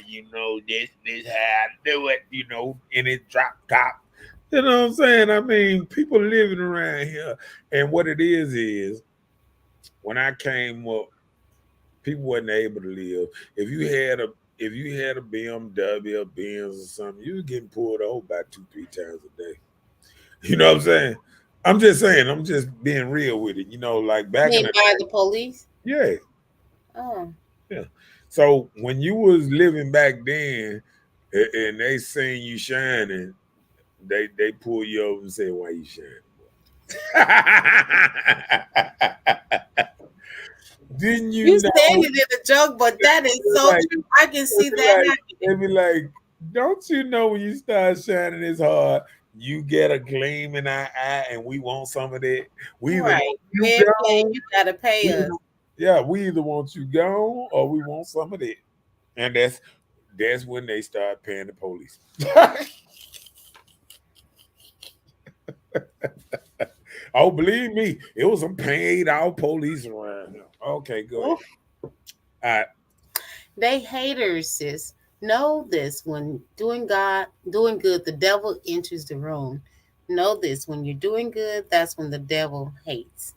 Speaker 2: this how I do it. In it drop top. You know what I'm saying? I mean, people living around here. And what it is when I came up, people wasn't able to live. If you had a BMW or Benz or something, you were getting pulled over about 2, 3 times a day. You know what I'm saying? I'm just saying, I'm just being real with it. Like back in
Speaker 3: Made
Speaker 2: the
Speaker 3: by the police?
Speaker 2: yeah,
Speaker 3: Oh.
Speaker 2: yeah. So when you was living back then and they seen you shining, they pull you over and say, "Why you shining?" Didn't you
Speaker 3: You
Speaker 2: know?
Speaker 3: saying it in a joke, but that is
Speaker 2: They're
Speaker 3: so
Speaker 2: like,
Speaker 3: true. I can see
Speaker 2: they're
Speaker 3: that
Speaker 2: like, they
Speaker 3: happening.
Speaker 2: be like, don't you know when you start shining this hard, you get a gleam in our eye, and we want some of that. We either
Speaker 3: Right.
Speaker 2: want you
Speaker 3: Red flag,
Speaker 2: gone,
Speaker 3: you gotta pay
Speaker 2: we
Speaker 3: us.
Speaker 2: either, yeah, we either want you gone or we want some of that, and that's when they start paying the police. Oh, believe me, it was some paid out police around here. Okay, go ahead.
Speaker 3: Oof.
Speaker 2: All right.
Speaker 3: They haters, sis. Know this: when doing good, the devil enters the room. Know this: when you're doing good, that's when the devil hates.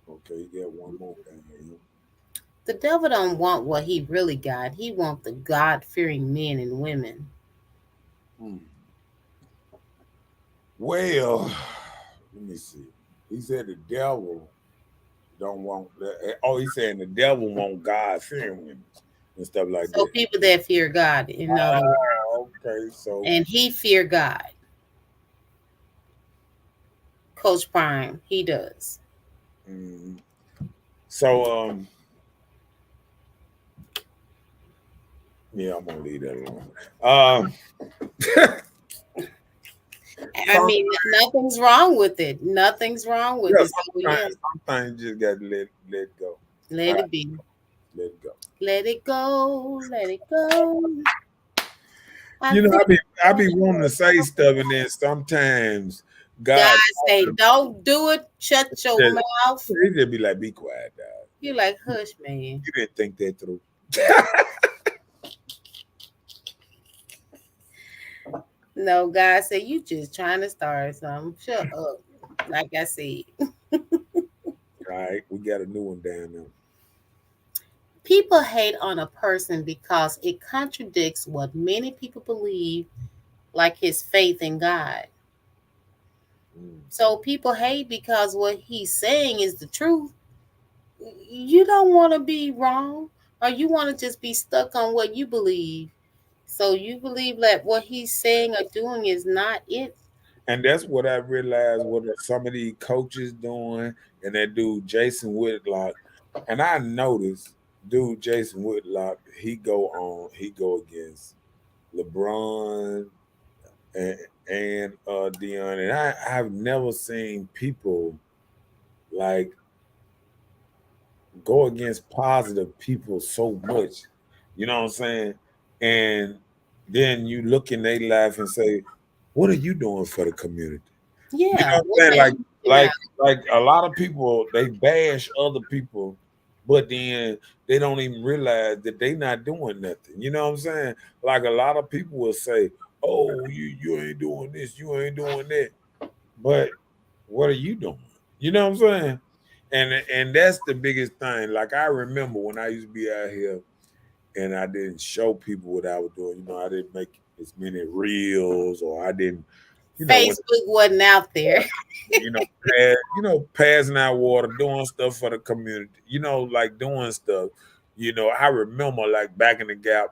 Speaker 2: Okay, you got one more down here.
Speaker 3: The devil don't want what he really got. He want the God-fearing men and women.
Speaker 2: Hmm. Well, let me see. He said the devil don't want that. Oh, he's saying the devil want God fearing women and stuff like
Speaker 3: So
Speaker 2: that.
Speaker 3: people that fear God, in other words,
Speaker 2: Okay, so
Speaker 3: and he fear God. Coach Prime, he does.
Speaker 2: mm, so yeah, I'm gonna leave that alone. Um,
Speaker 3: I
Speaker 2: some
Speaker 3: mean, nothing's wrong with it. Nothing's wrong with
Speaker 2: yeah,
Speaker 3: it. So yeah,
Speaker 2: sometimes you just got to let go. All
Speaker 3: let
Speaker 2: right,
Speaker 3: it be.
Speaker 2: let it go.
Speaker 3: Let it go. Let it go. I
Speaker 2: You know,
Speaker 3: think
Speaker 2: I be wanting to say stuff, and then sometimes
Speaker 3: God
Speaker 2: God
Speaker 3: say, "Don't do it. Shut your
Speaker 2: just,
Speaker 3: mouth."
Speaker 2: he just be like, "Be quiet, dog.
Speaker 3: You like, hush, man.
Speaker 2: You didn't think that through."
Speaker 3: No, God said, you just trying to start something. Shut up. Like I said,
Speaker 2: All right, we got a new one down there.
Speaker 3: people hate on a person because it contradicts what many people believe, like his faith in God.
Speaker 2: Mm.
Speaker 3: So people hate because what he's saying is the truth. You don't want to be wrong, or you want to just be stuck on what you believe. So you believe that what he's saying or doing is not it.
Speaker 2: And that's what I realized what are some of these coaches doing, and that dude Jason Whitlock. And I noticed, dude Jason Whitlock, he go against LeBron and Deion, and I've never seen people like go against positive people so much. You know what I'm saying? And then you look in their life and say, "What are you doing for the community?" You
Speaker 3: Yeah.
Speaker 2: know what
Speaker 3: What
Speaker 2: I'm saying?
Speaker 3: are
Speaker 2: Like,
Speaker 3: you doing
Speaker 2: like,
Speaker 3: out?
Speaker 2: like a lot of people they bash other people, but then they don't even realize that they not doing nothing. You know what I'm saying? Like a lot of people will say, "Oh, you ain't doing this, you ain't doing that," but what are you doing? You know what I'm saying? And that's the biggest thing. Like I remember when I used to be out here and I didn't show people what I was doing. I didn't make as many reels, or I didn't, when
Speaker 3: Facebook wasn't out there.
Speaker 2: passing out water, doing stuff for the community, like doing stuff. I remember like back in the gap,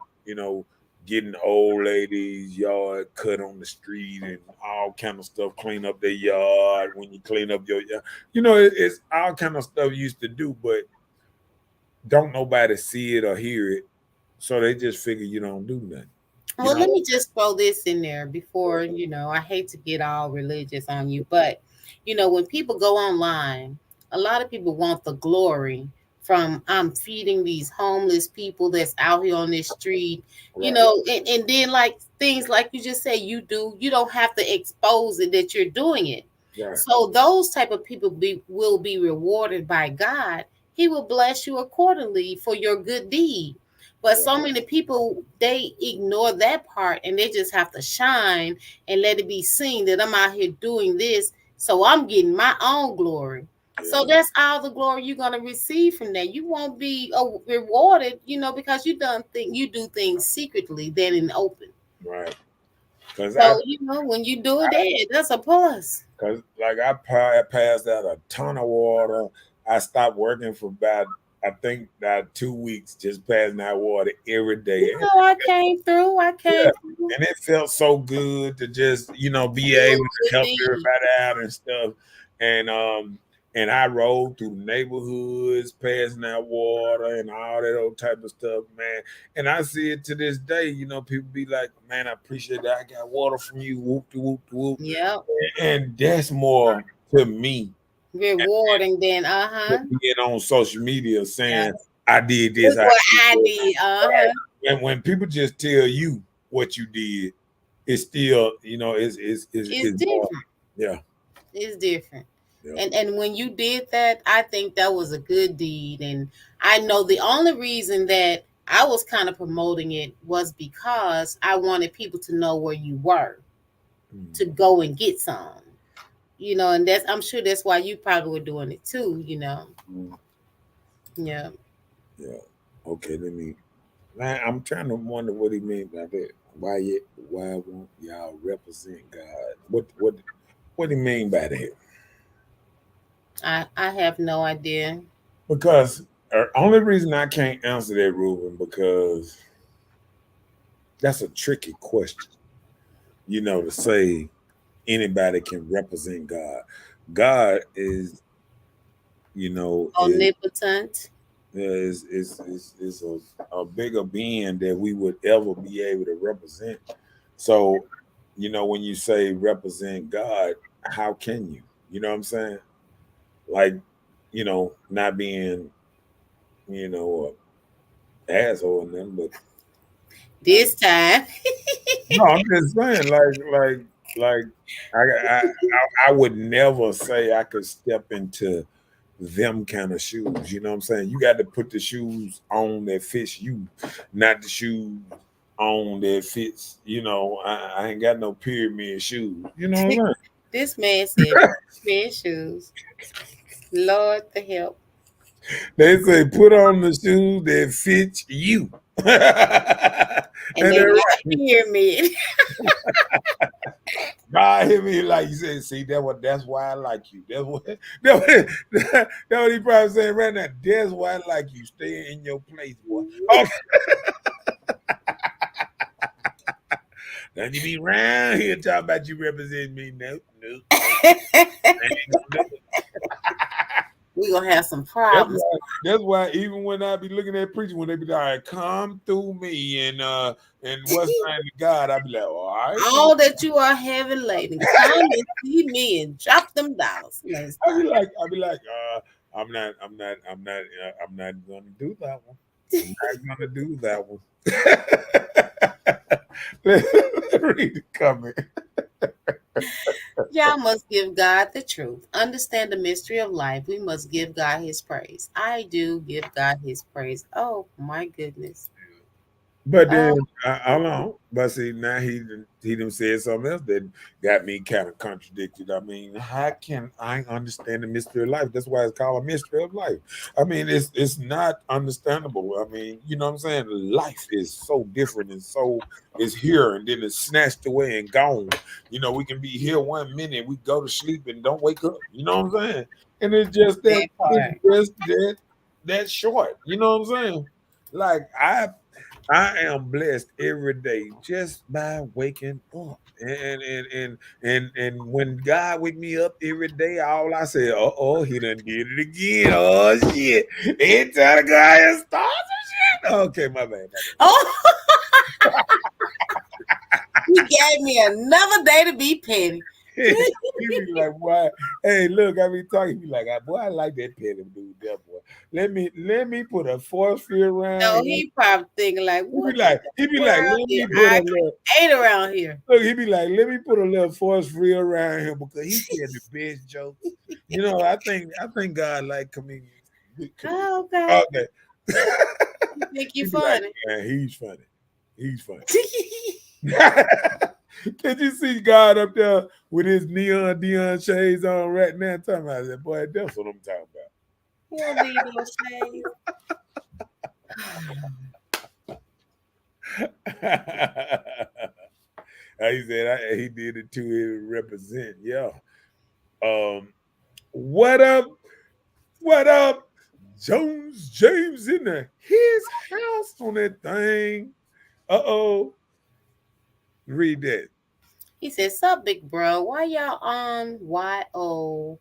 Speaker 2: getting old ladies' yard cut on the street and all kind of stuff, clean up their yard when you clean up your yard. It's all kind of stuff you used to do, but don't nobody see it or hear it. So they just figure you don't do nothing. You
Speaker 3: Well,
Speaker 2: know?
Speaker 3: let me just throw this in there before, I hate to get all religious on you, but when people go online, a lot of people want the glory from I'm feeding these homeless people that's out here on this street,
Speaker 2: Right.
Speaker 3: and then like things like you just say you don't have to expose it that you're doing it.
Speaker 2: Right.
Speaker 3: So those type of people will be rewarded by God. He will bless you accordingly for your good deed. But
Speaker 2: Right.
Speaker 3: so many people they ignore that part and they just have to shine and let it be seen that I'm out here doing this, so I'm getting my own glory. So
Speaker 2: Yeah.
Speaker 3: that's all the glory you're gonna receive from that. You won't be rewarded, because you do things secretly than in open.
Speaker 2: Right. Cause I
Speaker 3: So when you do it, that's a plus.
Speaker 2: Cause like passed out a ton of water. I stopped working for about I think about 2 weeks, just passing out water every day.
Speaker 3: I came through. I
Speaker 2: Yeah,
Speaker 3: came through.
Speaker 2: and it felt so good to just be
Speaker 3: Feel
Speaker 2: able to
Speaker 3: good
Speaker 2: help
Speaker 3: thing.
Speaker 2: everybody out and stuff. And I rode through neighborhoods, passing out water and all that old type of stuff, man. And I see it to this day. People be like, "Man, I appreciate that. I got water from you." Whoop de whoop de whoop.
Speaker 3: Yep.
Speaker 2: And that's more to me
Speaker 3: Rewarding then,
Speaker 2: than being on social media
Speaker 3: yeah.
Speaker 2: saying I did this.
Speaker 3: Look
Speaker 2: I
Speaker 3: what
Speaker 2: did
Speaker 3: I
Speaker 2: that.
Speaker 3: did.
Speaker 2: Right. And when people just tell you what you did, it's still,
Speaker 3: It's
Speaker 2: it's more.
Speaker 3: different.
Speaker 2: Yeah.
Speaker 3: It's different.
Speaker 2: Yeah.
Speaker 3: And when you did that, I think that was a good deed. And I know the only reason that I was kind of promoting it was because I wanted people to know where you were to go and get some. And that's I'm sure that's why you probably were doing it too.
Speaker 2: Mm.
Speaker 3: Yeah.
Speaker 2: Yeah. Okay, man, I'm trying to wonder what he mean by that. Why won't y'all represent God? What do you mean by that?
Speaker 3: I have no idea.
Speaker 2: Because the only reason I can't answer that, Ruben, because that's a tricky question. To say anybody can represent God. God is,
Speaker 3: Omnipotent.
Speaker 2: is a bigger being that we would ever be able to represent. So, when you say represent God, how can you? You know what I'm saying? Like, not being, an asshole and them, but
Speaker 3: This time.
Speaker 2: no, I'm just saying, like I would never say I could step into them kind of shoes. You know what I'm saying? You got to put the shoes on that fits you, not the shoes on that fits. I ain't got no pyramid shoes. You know what I'm
Speaker 3: This man said red shoes. Lord the help.
Speaker 2: saying? They say put on the shoes that fit you.
Speaker 3: And
Speaker 2: And
Speaker 3: they
Speaker 2: they're
Speaker 3: not
Speaker 2: right.
Speaker 3: pyramid.
Speaker 2: God hit me like you said. See that's why I like you. That's what he probably saying right now. That's why I like you. Stay in your place, boy. Okay. Don't you be around here talking about you represent me. No, no, no. I ain't gonna do it.
Speaker 3: We gonna have some
Speaker 2: That's
Speaker 3: problems.
Speaker 2: why. That's why. Even when I be looking at preaching, when they be like, "Come through me," and what's name to God, I be like, "All right."
Speaker 3: All that you are heavy laden, come and see me and drop them dollars. Let's
Speaker 2: I be
Speaker 3: start.
Speaker 2: like, I'm not gonna do that one. I'm not gonna do that one. Let read the comment.
Speaker 3: Y'all must give God the truth. Understand the mystery of life. We must give God his praise. I do give God his praise. Oh my goodness.
Speaker 2: But then,
Speaker 3: Oh,
Speaker 2: hold on. But see, now he done said something else that got me kind of contradicted. I mean, how can I understand the mystery of life? That's why it's called a mystery of life. I mean, it's not understandable. I mean, you know what I'm saying? Life is so different and so it's here and then it's snatched away and gone. We can be here 1 minute, we go to sleep and don't wake up. You know what I'm saying? And it's just that
Speaker 3: that
Speaker 2: it's
Speaker 3: part.
Speaker 2: just that short. You know what I'm saying? Like I am blessed every day just by waking up. And when God wake me up every day, all I say, oh, he done did it again. Oh shit. Ain't time to go out and start some shit. Okay, my bad, my
Speaker 3: Oh, you gave me another day to be petty.
Speaker 2: bad. He be like, boy, hey, look, I be talking. He be like, boy, I like that petty dude, that boy. Let me put a force field around
Speaker 3: No,
Speaker 2: him.
Speaker 3: he probably thinking like,
Speaker 2: He be
Speaker 3: what in
Speaker 2: like,
Speaker 3: the
Speaker 2: he be like,
Speaker 3: world
Speaker 2: let
Speaker 3: did
Speaker 2: me put a
Speaker 3: I
Speaker 2: little.
Speaker 3: create around here?
Speaker 2: Look, he be like, let me put a little force free around him because he tell the best jokes. I think God like comedians. Good comedians.
Speaker 3: Oh, okay.
Speaker 2: Okay.
Speaker 3: You think you
Speaker 2: He be like,
Speaker 3: funny?
Speaker 2: man, he's funny. He's funny. Can you see God up there with his neon Deion shades on right now? Talking about that, boy, that's what I'm talking
Speaker 3: You don't need no shade.
Speaker 2: about. He said he did it too. It represent, yeah. Um, what up? What up? Jones James in his house on that thing. Uh-oh. Read that.
Speaker 3: He said, "Sup, big bro? Why y'all on YO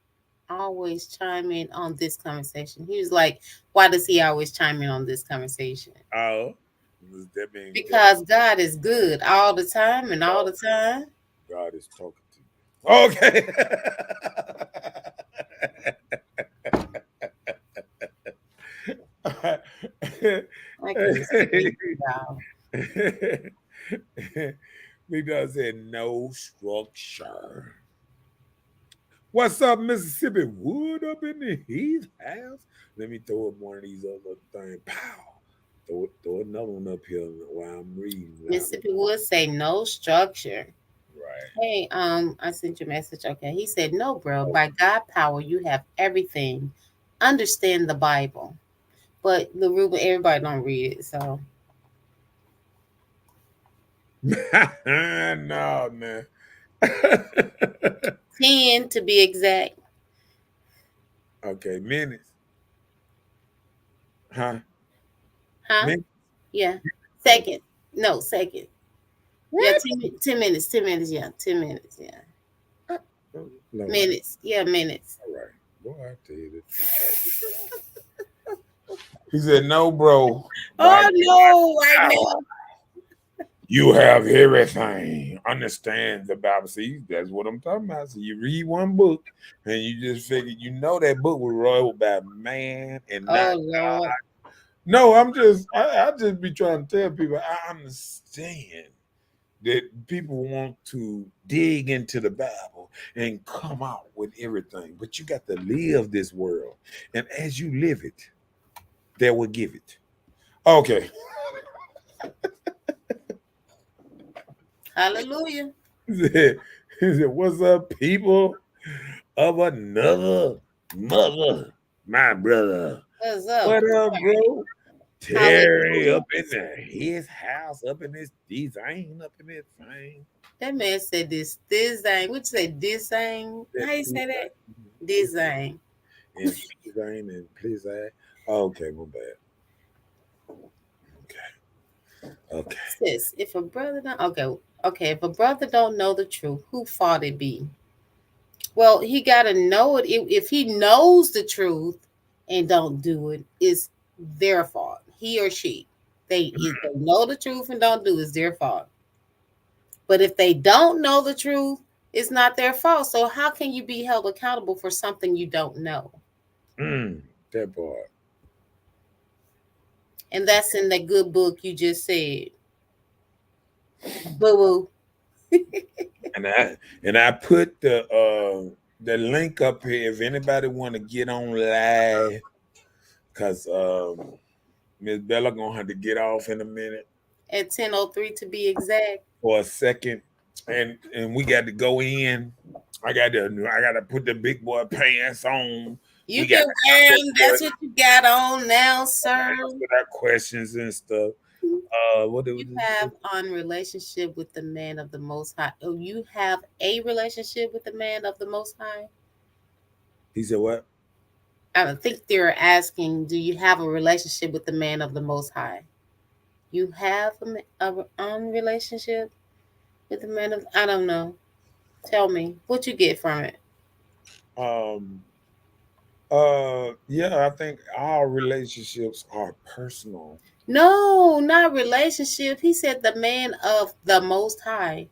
Speaker 3: always chime in on this conversation?" He was like, "Why does he always chime in on this conversation?"
Speaker 2: Oh. That means that
Speaker 3: Because God is good all the time and all
Speaker 2: God,
Speaker 3: the time.
Speaker 2: God is talking to you. Okay.
Speaker 3: I can't stand y'all.
Speaker 2: We done said no structure. What's up, Mississippi? Wood up in the Heath house. Let me throw up one of these other things. Pow. Throw another one up here while I'm reading.
Speaker 3: Mississippi would say no structure.
Speaker 2: Right.
Speaker 3: Hey, I sent you a message. Okay. He said, "No, bro. By God power, you have everything. Understand the Bible." But the Ruben, everybody don't read it. So
Speaker 2: No, man.
Speaker 3: 10 to be exact.
Speaker 2: Okay, minutes. Huh?
Speaker 3: Huh?
Speaker 2: Minutes?
Speaker 3: Yeah.
Speaker 2: Oh,
Speaker 3: Second. No, second. Yeah,
Speaker 2: what?
Speaker 3: 10 minutes. 10 minutes. Yeah. 10 minutes. Yeah.
Speaker 2: Oh, Lord.
Speaker 3: Minutes. Yeah, minutes.
Speaker 2: All right. Boy, I tell you the truth. He said, no, bro. By
Speaker 3: Oh, no, right
Speaker 2: power,
Speaker 3: now.
Speaker 2: you have everything. Understand the Bible. See, that's what I'm talking about. So you read one book and you just figure you know that book was wrote by man and not
Speaker 3: Oh, Lord.
Speaker 2: no, I just be trying to tell people I understand that people want to dig into the Bible and come out with everything, but you got to live this world. And as you live it, they will give it. Okay.
Speaker 3: Hallelujah.
Speaker 2: He said, what's up, people of another mother? My brother.
Speaker 3: What's up?
Speaker 2: What up, bro?
Speaker 3: How we
Speaker 2: Terry
Speaker 3: doing?
Speaker 2: up in there. His house, up in his design, up in his thing.
Speaker 3: That man said this thing. What you say? This thing?
Speaker 2: That
Speaker 3: How you say
Speaker 2: design.
Speaker 3: that? This thing.
Speaker 2: And design and please okay, my bad. Okay. Okay.
Speaker 3: Sis, if a brother don't okay, if a brother don't know the truth, who fault it be? Well, he gotta know it. If he knows the truth and don't do it, it's their fault. He or she. If they know the truth and don't do it, it's their fault. But if they don't know the truth, it's not their fault. So how can you be held accountable for something you don't know?
Speaker 2: That part.
Speaker 3: And that's in that good book you just said. Boo boo.
Speaker 2: And I put the link up here if anybody want to get on live, cause Miss Bella gonna have to get off in a minute
Speaker 3: At 10:03 to be exact.
Speaker 2: for a second, and we got to go in. I gotta put the big boy pants on.
Speaker 3: You
Speaker 2: We got
Speaker 3: can
Speaker 2: to
Speaker 3: wear them. That's what you got on now, sir.
Speaker 2: answer our questions and stuff. What do
Speaker 3: You
Speaker 2: we
Speaker 3: have
Speaker 2: do?
Speaker 3: on relationship with the man of the most high. Oh, you have a relationship with the man of the most high?
Speaker 2: He said what?
Speaker 3: I think they're asking, do you have a relationship with the man of the most high? You have a relationship with a man of, I don't know. Tell me what you get from it.
Speaker 2: Um, yeah, I think all relationships are personal.
Speaker 3: No, not relationship. He said the man of the Most High.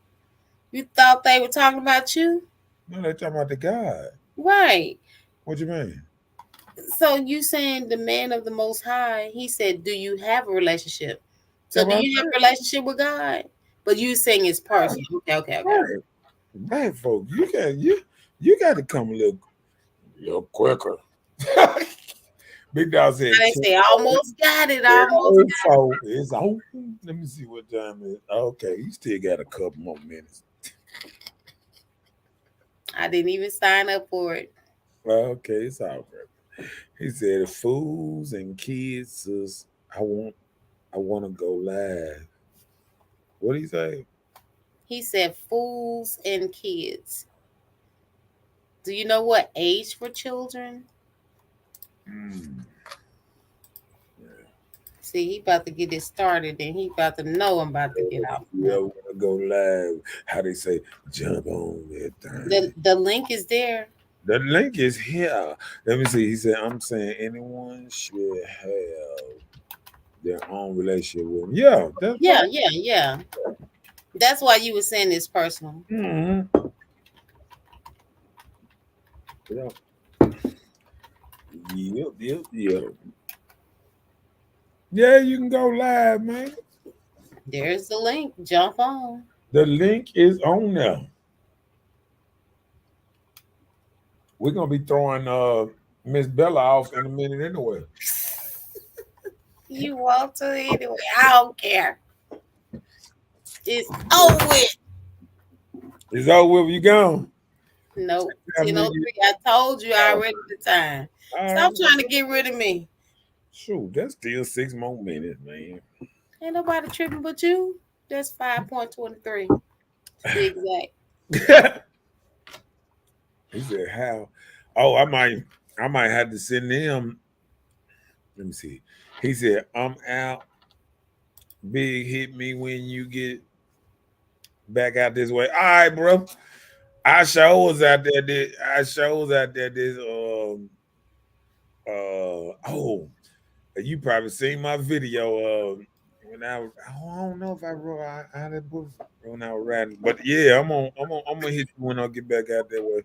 Speaker 3: You thought they were talking about you,
Speaker 2: No, they're talking about the God.
Speaker 3: right?
Speaker 2: What you mean?
Speaker 3: So you saying the man of the Most High? He said, "Do you have a relationship?" So
Speaker 2: That's
Speaker 3: do
Speaker 2: what I
Speaker 3: you have a
Speaker 2: said.
Speaker 3: relationship with God? But you saying it's personal. Okay, okay, okay.
Speaker 2: Right, right, folks. You got to come a little quicker. Big Dog said,
Speaker 3: And they say, "Almost got it, almost."
Speaker 2: "Oh, so it's open." Let me see what time it is. Okay, you still got a couple more minutes.
Speaker 3: I didn't even sign up for it.
Speaker 2: Okay, it's all right. He said, "Fools and kids, is, I want to go live." What do you say?
Speaker 3: He said, "Fools and kids." Do you know what age for children?
Speaker 2: Mm,
Speaker 3: See, he about to get it started, and he about to know I'm about to get off
Speaker 2: yeah,
Speaker 3: now.
Speaker 2: want to go live. How they say, jump on that thing.
Speaker 3: The link is there.
Speaker 2: The link is here. Let me see. He said, "I'm saying anyone should have their own relationship with him." Yeah, that's
Speaker 3: Yeah,
Speaker 2: right.
Speaker 3: yeah, yeah. That's why you were saying it's personal.
Speaker 2: Mm-hmm. Yep. Yep, yep, yep. Yeah, you can go live, man.
Speaker 3: There's the link. Jump on.
Speaker 2: The link is on there. We're gonna be throwing Miss Bella off in a minute anyway.
Speaker 3: You want to anyway. I don't care. It's over with.
Speaker 2: It's over with. You gone.
Speaker 3: Nope.
Speaker 2: I mean,
Speaker 3: 10:03. I told you already the time.
Speaker 2: all
Speaker 3: Stop
Speaker 2: right.
Speaker 3: trying to get rid of me.
Speaker 2: Shoot, that's still 6 more minutes, man.
Speaker 3: Ain't nobody tripping but you. That's 5.23 to be exact.
Speaker 2: He said, "How?" Oh, I might have to send them. Let me see. He said, "I'm out. Big hit me when you get back out this way." All right, bro. I sure was out there. I sure was out there. Oh, you probably seen my video. When I don't know if I wrote out that book when I was riding, but yeah, I'm gonna hit you when I get back out that way.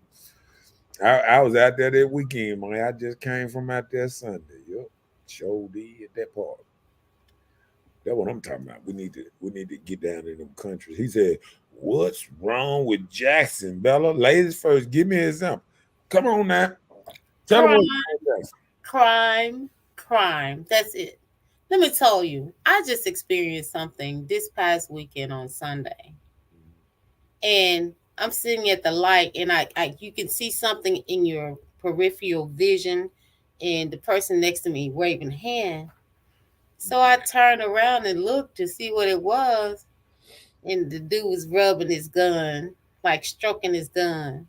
Speaker 2: I was out there that weekend, man. I just came from out there Sunday. Yup, sure did at that part. That's what I'm talking about. We need to get down in them countries. He said, "What's wrong with Jackson, Bella? Ladies first. Give me an example. Come on now. Tell them
Speaker 3: Crime,
Speaker 2: what's wrong with Jackson."
Speaker 3: crime, crime. That's it. Let me tell you, I just experienced something this past weekend on Sunday. And I'm sitting at the light, and I you can see something in your peripheral vision, and the person next to me waving a hand. So I turned around and looked to see what it was, and the dude was rubbing his gun, like stroking his gun.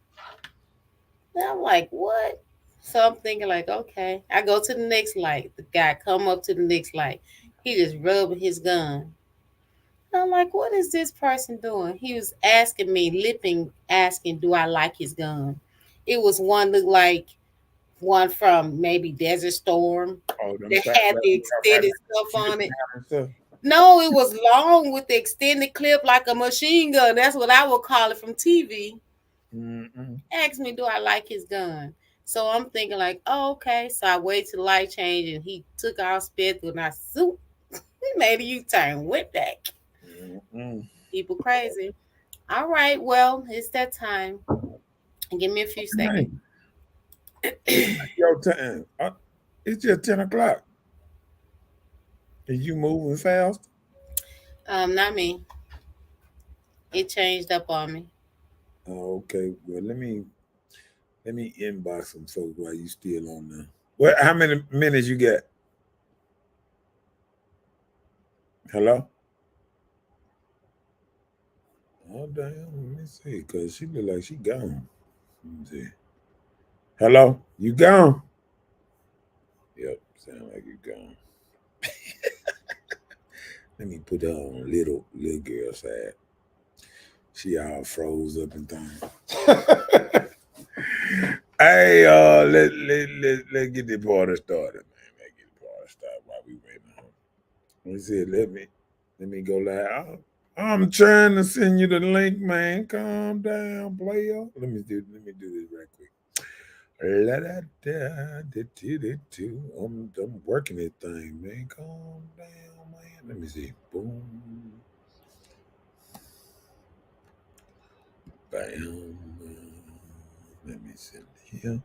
Speaker 3: And I'm like, what? So I'm thinking like, okay. I go to the next light. The guy come up to the next light. He just rubbing his gun. I'm like, what is this person doing? He was asking me, lipping, asking, do I like his gun? It was one looked like one from maybe Desert Storm
Speaker 2: Oh, them
Speaker 3: that
Speaker 2: fat
Speaker 3: had the
Speaker 2: right
Speaker 3: extended stuff
Speaker 2: clip
Speaker 3: on it.
Speaker 2: and stuff.
Speaker 3: No, it was long with the extended clip like a machine gun. That's what I would call it from TV.
Speaker 2: Mm-mm.
Speaker 3: Asked me, do I like his gun? So I'm thinking like, oh, okay. So I waited till the light change, and he took our spit through, and I zoop, he made a U-turn, went back.
Speaker 2: Mm-mm.
Speaker 3: People crazy. All right, well, it's that time. Give me a few seconds.
Speaker 2: Man, your time. It's just 10 o'clock. And you moving fast?
Speaker 3: Not me. It changed up on me.
Speaker 2: Oh, okay. Well, let me inbox some folks while you still on there. What? How many minutes you got? Hello? Oh damn. Let me see. Cause she look like she gone. Let me see. Hello? You gone? Yep. Sound like you gone. Let me put her on little girl side. She all froze up and things. Hey, let get the party started, man. Let's get the party started while we waiting on. He said, let me go live. I'm trying to send you the link, man. Calm down, player. Let me do this right quick. I'm working this thing, man. Calm down, man. Let me see. Boom. Bam. Let me send here.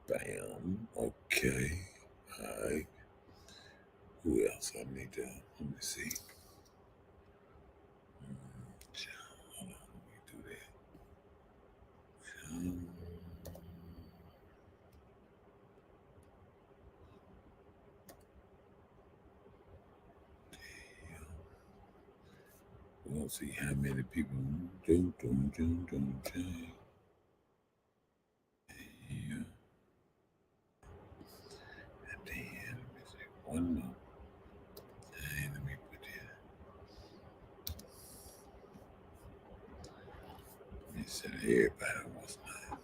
Speaker 2: Bam. Okay. All right. Who else I need to? Let me see. Hold on. Let me do that. Um, We'll see how many people Yeah. And then let me see one more. And let me put that. Let me set everybody was not.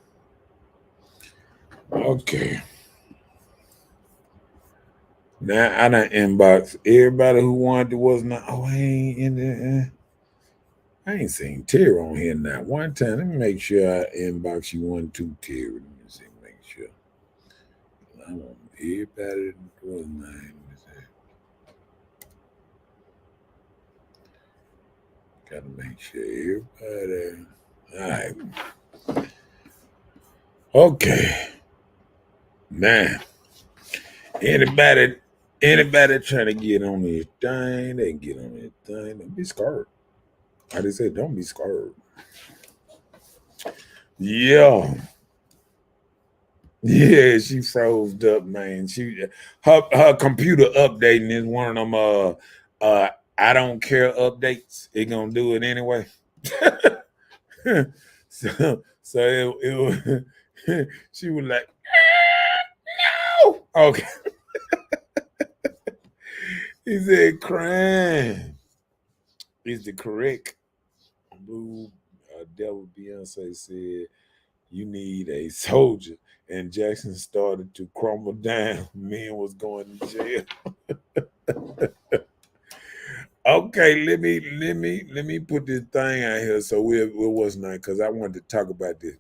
Speaker 2: Okay. Now I done inbox everybody who wanted to was not. Oh, I ain't in there. I ain't seen Terry on here now. One time, let me make sure I inbox you one too, Terry. Let me see, make sure. I want everybody was not. Let me see. Gotta make sure everybody. All right. Okay. Now, anybody, anybody trying to get on this thing, they can get on this thing. Don't be scared. I just said, don't be scared. Yeah. Yeah, she froze up, man. Her computer updating is one of them I don't care updates. It gonna do it anyway. So it was she was like, no. Okay. He said crime is the correct blue devil. Beyonce said you need a soldier. And Jackson started to crumble down. Men was going to jail. Okay, let me put this thing out here so we'll what's not because I wanted to talk about this.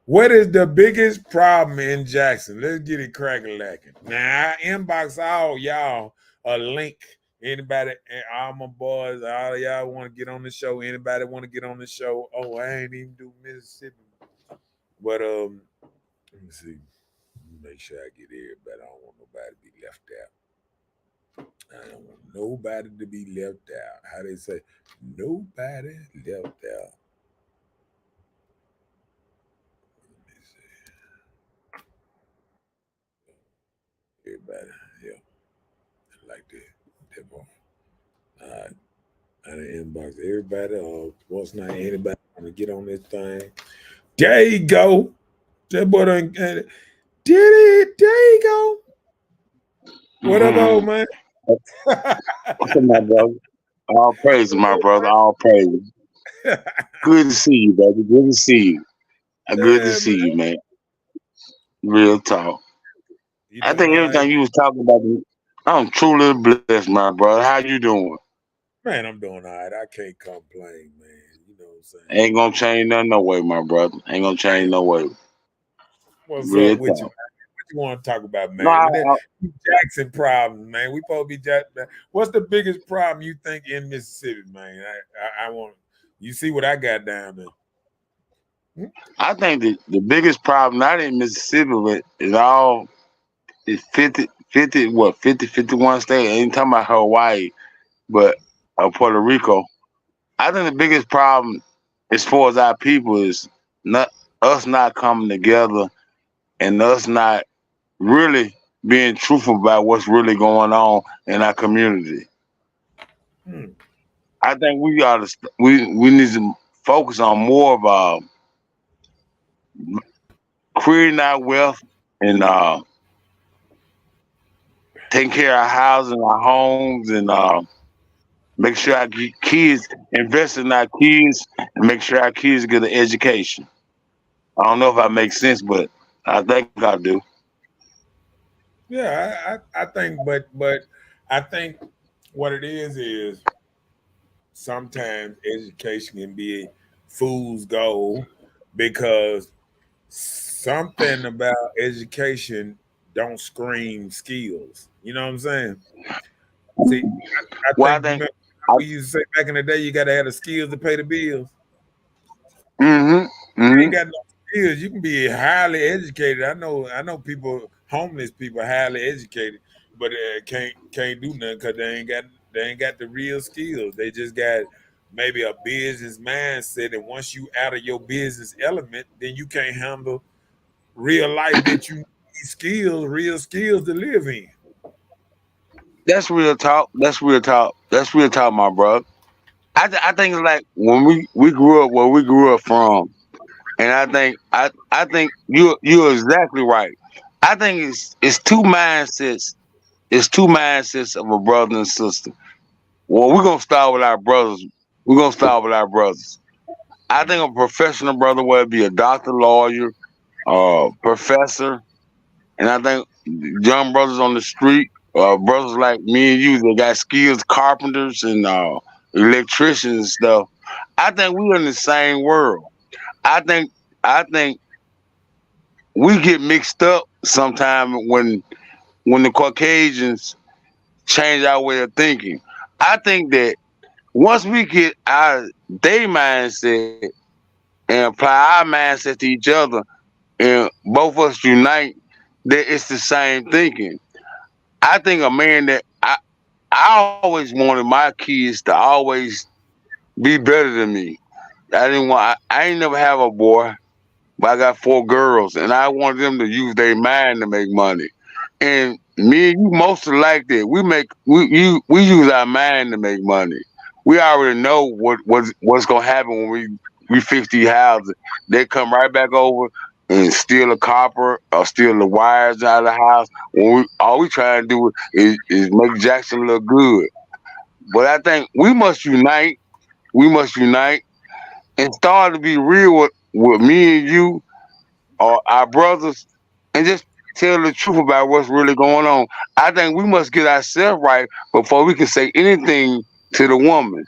Speaker 2: What is the biggest problem in Jackson? Let's get it cracking lacking. Now I inbox all y'all a link. Anybody, all my boys, all of y'all want to get on the show. Anybody want to get on the show? Oh, I ain't even do Mississippi. But let me see. Make sure I get everybody. I don't want nobody to be left out. I don't want nobody to be left out. How they say, nobody left out. Let me see. Everybody, yeah, like that. All right. I done inbox everybody. Once not anybody want to get on this thing. There you go. That boy done did it. There you go. What up, old
Speaker 4: Mm-hmm.
Speaker 2: man?
Speaker 4: What's up, my brother? All praise, my brother. All praise. Good to see you, baby. Good to see you. Good to
Speaker 2: Yeah, man.
Speaker 4: see you, man. Real talk.
Speaker 2: You
Speaker 4: I
Speaker 2: doing
Speaker 4: think
Speaker 2: all right?
Speaker 4: everything you was talking about, I'm truly blessed, my brother. How you doing?
Speaker 2: Man, I'm doing all right. I can't complain, man. You know what I'm saying?
Speaker 4: Ain't gonna change nothing, no way, my brother. Ain't gonna change no way.
Speaker 2: What's up
Speaker 4: Real
Speaker 2: with you,
Speaker 4: talk.
Speaker 2: man? What you want to talk about,
Speaker 4: No,
Speaker 2: man? Jackson problem, man. We supposed to be Jackson. What's the biggest problem you think in Mississippi, man? I want you see what I got down there.
Speaker 4: I think the biggest problem not in Mississippi, but is all is 50, what, 51 states. I ain't talking about Hawaii, but Puerto Rico. I think the biggest problem as far as our people is not us not coming together and us not really being truthful about what's really going on in our community.
Speaker 2: Hmm.
Speaker 4: I think we need to focus on more of creating our wealth and taking care of our housing, our homes, and Make sure our kids invest in our kids, and make sure our kids get an education. I don't know if I make sense, but I think I do.
Speaker 2: Yeah, I think, but I think what it is sometimes education can be a fool's goal because something about education don't scream skills. You know what I'm saying? See, I
Speaker 4: Well, I
Speaker 2: think you
Speaker 4: think.
Speaker 2: remember we used to say back in the day, you got to have the skills to pay the bills.
Speaker 4: Mm-hmm.
Speaker 2: You
Speaker 4: Mm-hmm.
Speaker 2: ain't got no skills. You can be highly educated. I know people, homeless people, highly educated, but can't do nothing because they ain't got the real skills. They just got maybe a business mindset, and once you out of your business element, then you can't handle real life. That you need skills, real skills to live in.
Speaker 4: That's real talk. That's real talk. That's real talk, my brother. I think it's like when we grew up where we grew up from, and I think you're exactly right. I think it's two mindsets. It's two mindsets of a brother and sister. Well, we're gonna start with our brothers. We're gonna start with our brothers. I think a professional brother, whether it be a doctor, lawyer, professor, and I think young brothers on the street, brothers like me and you, they got skills, carpenters and electricians and stuff. I think we're in the same world. I think I think we get mixed up sometime when the Caucasians change our way of thinking. I think that once we get our their mindset and apply our mindset to each other, and both of us unite, that it's the same thinking. I think a man that I always wanted my kids to always be better than me. I didn't want. I ain't never have a boy, but I got four girls, and I wanted them to use their mind to make money. And me and you mostly like that. We use our mind to make money. We already know what's gonna happen when we fix these houses. They come right back over and steal the copper or steal the wires out of the house. When all we trying to do is make Jackson look good. But I think we must unite. We must unite and start to be real with me and you or our brothers and just tell the truth about what's really going on. I think we must get ourselves right before we can say anything to the woman.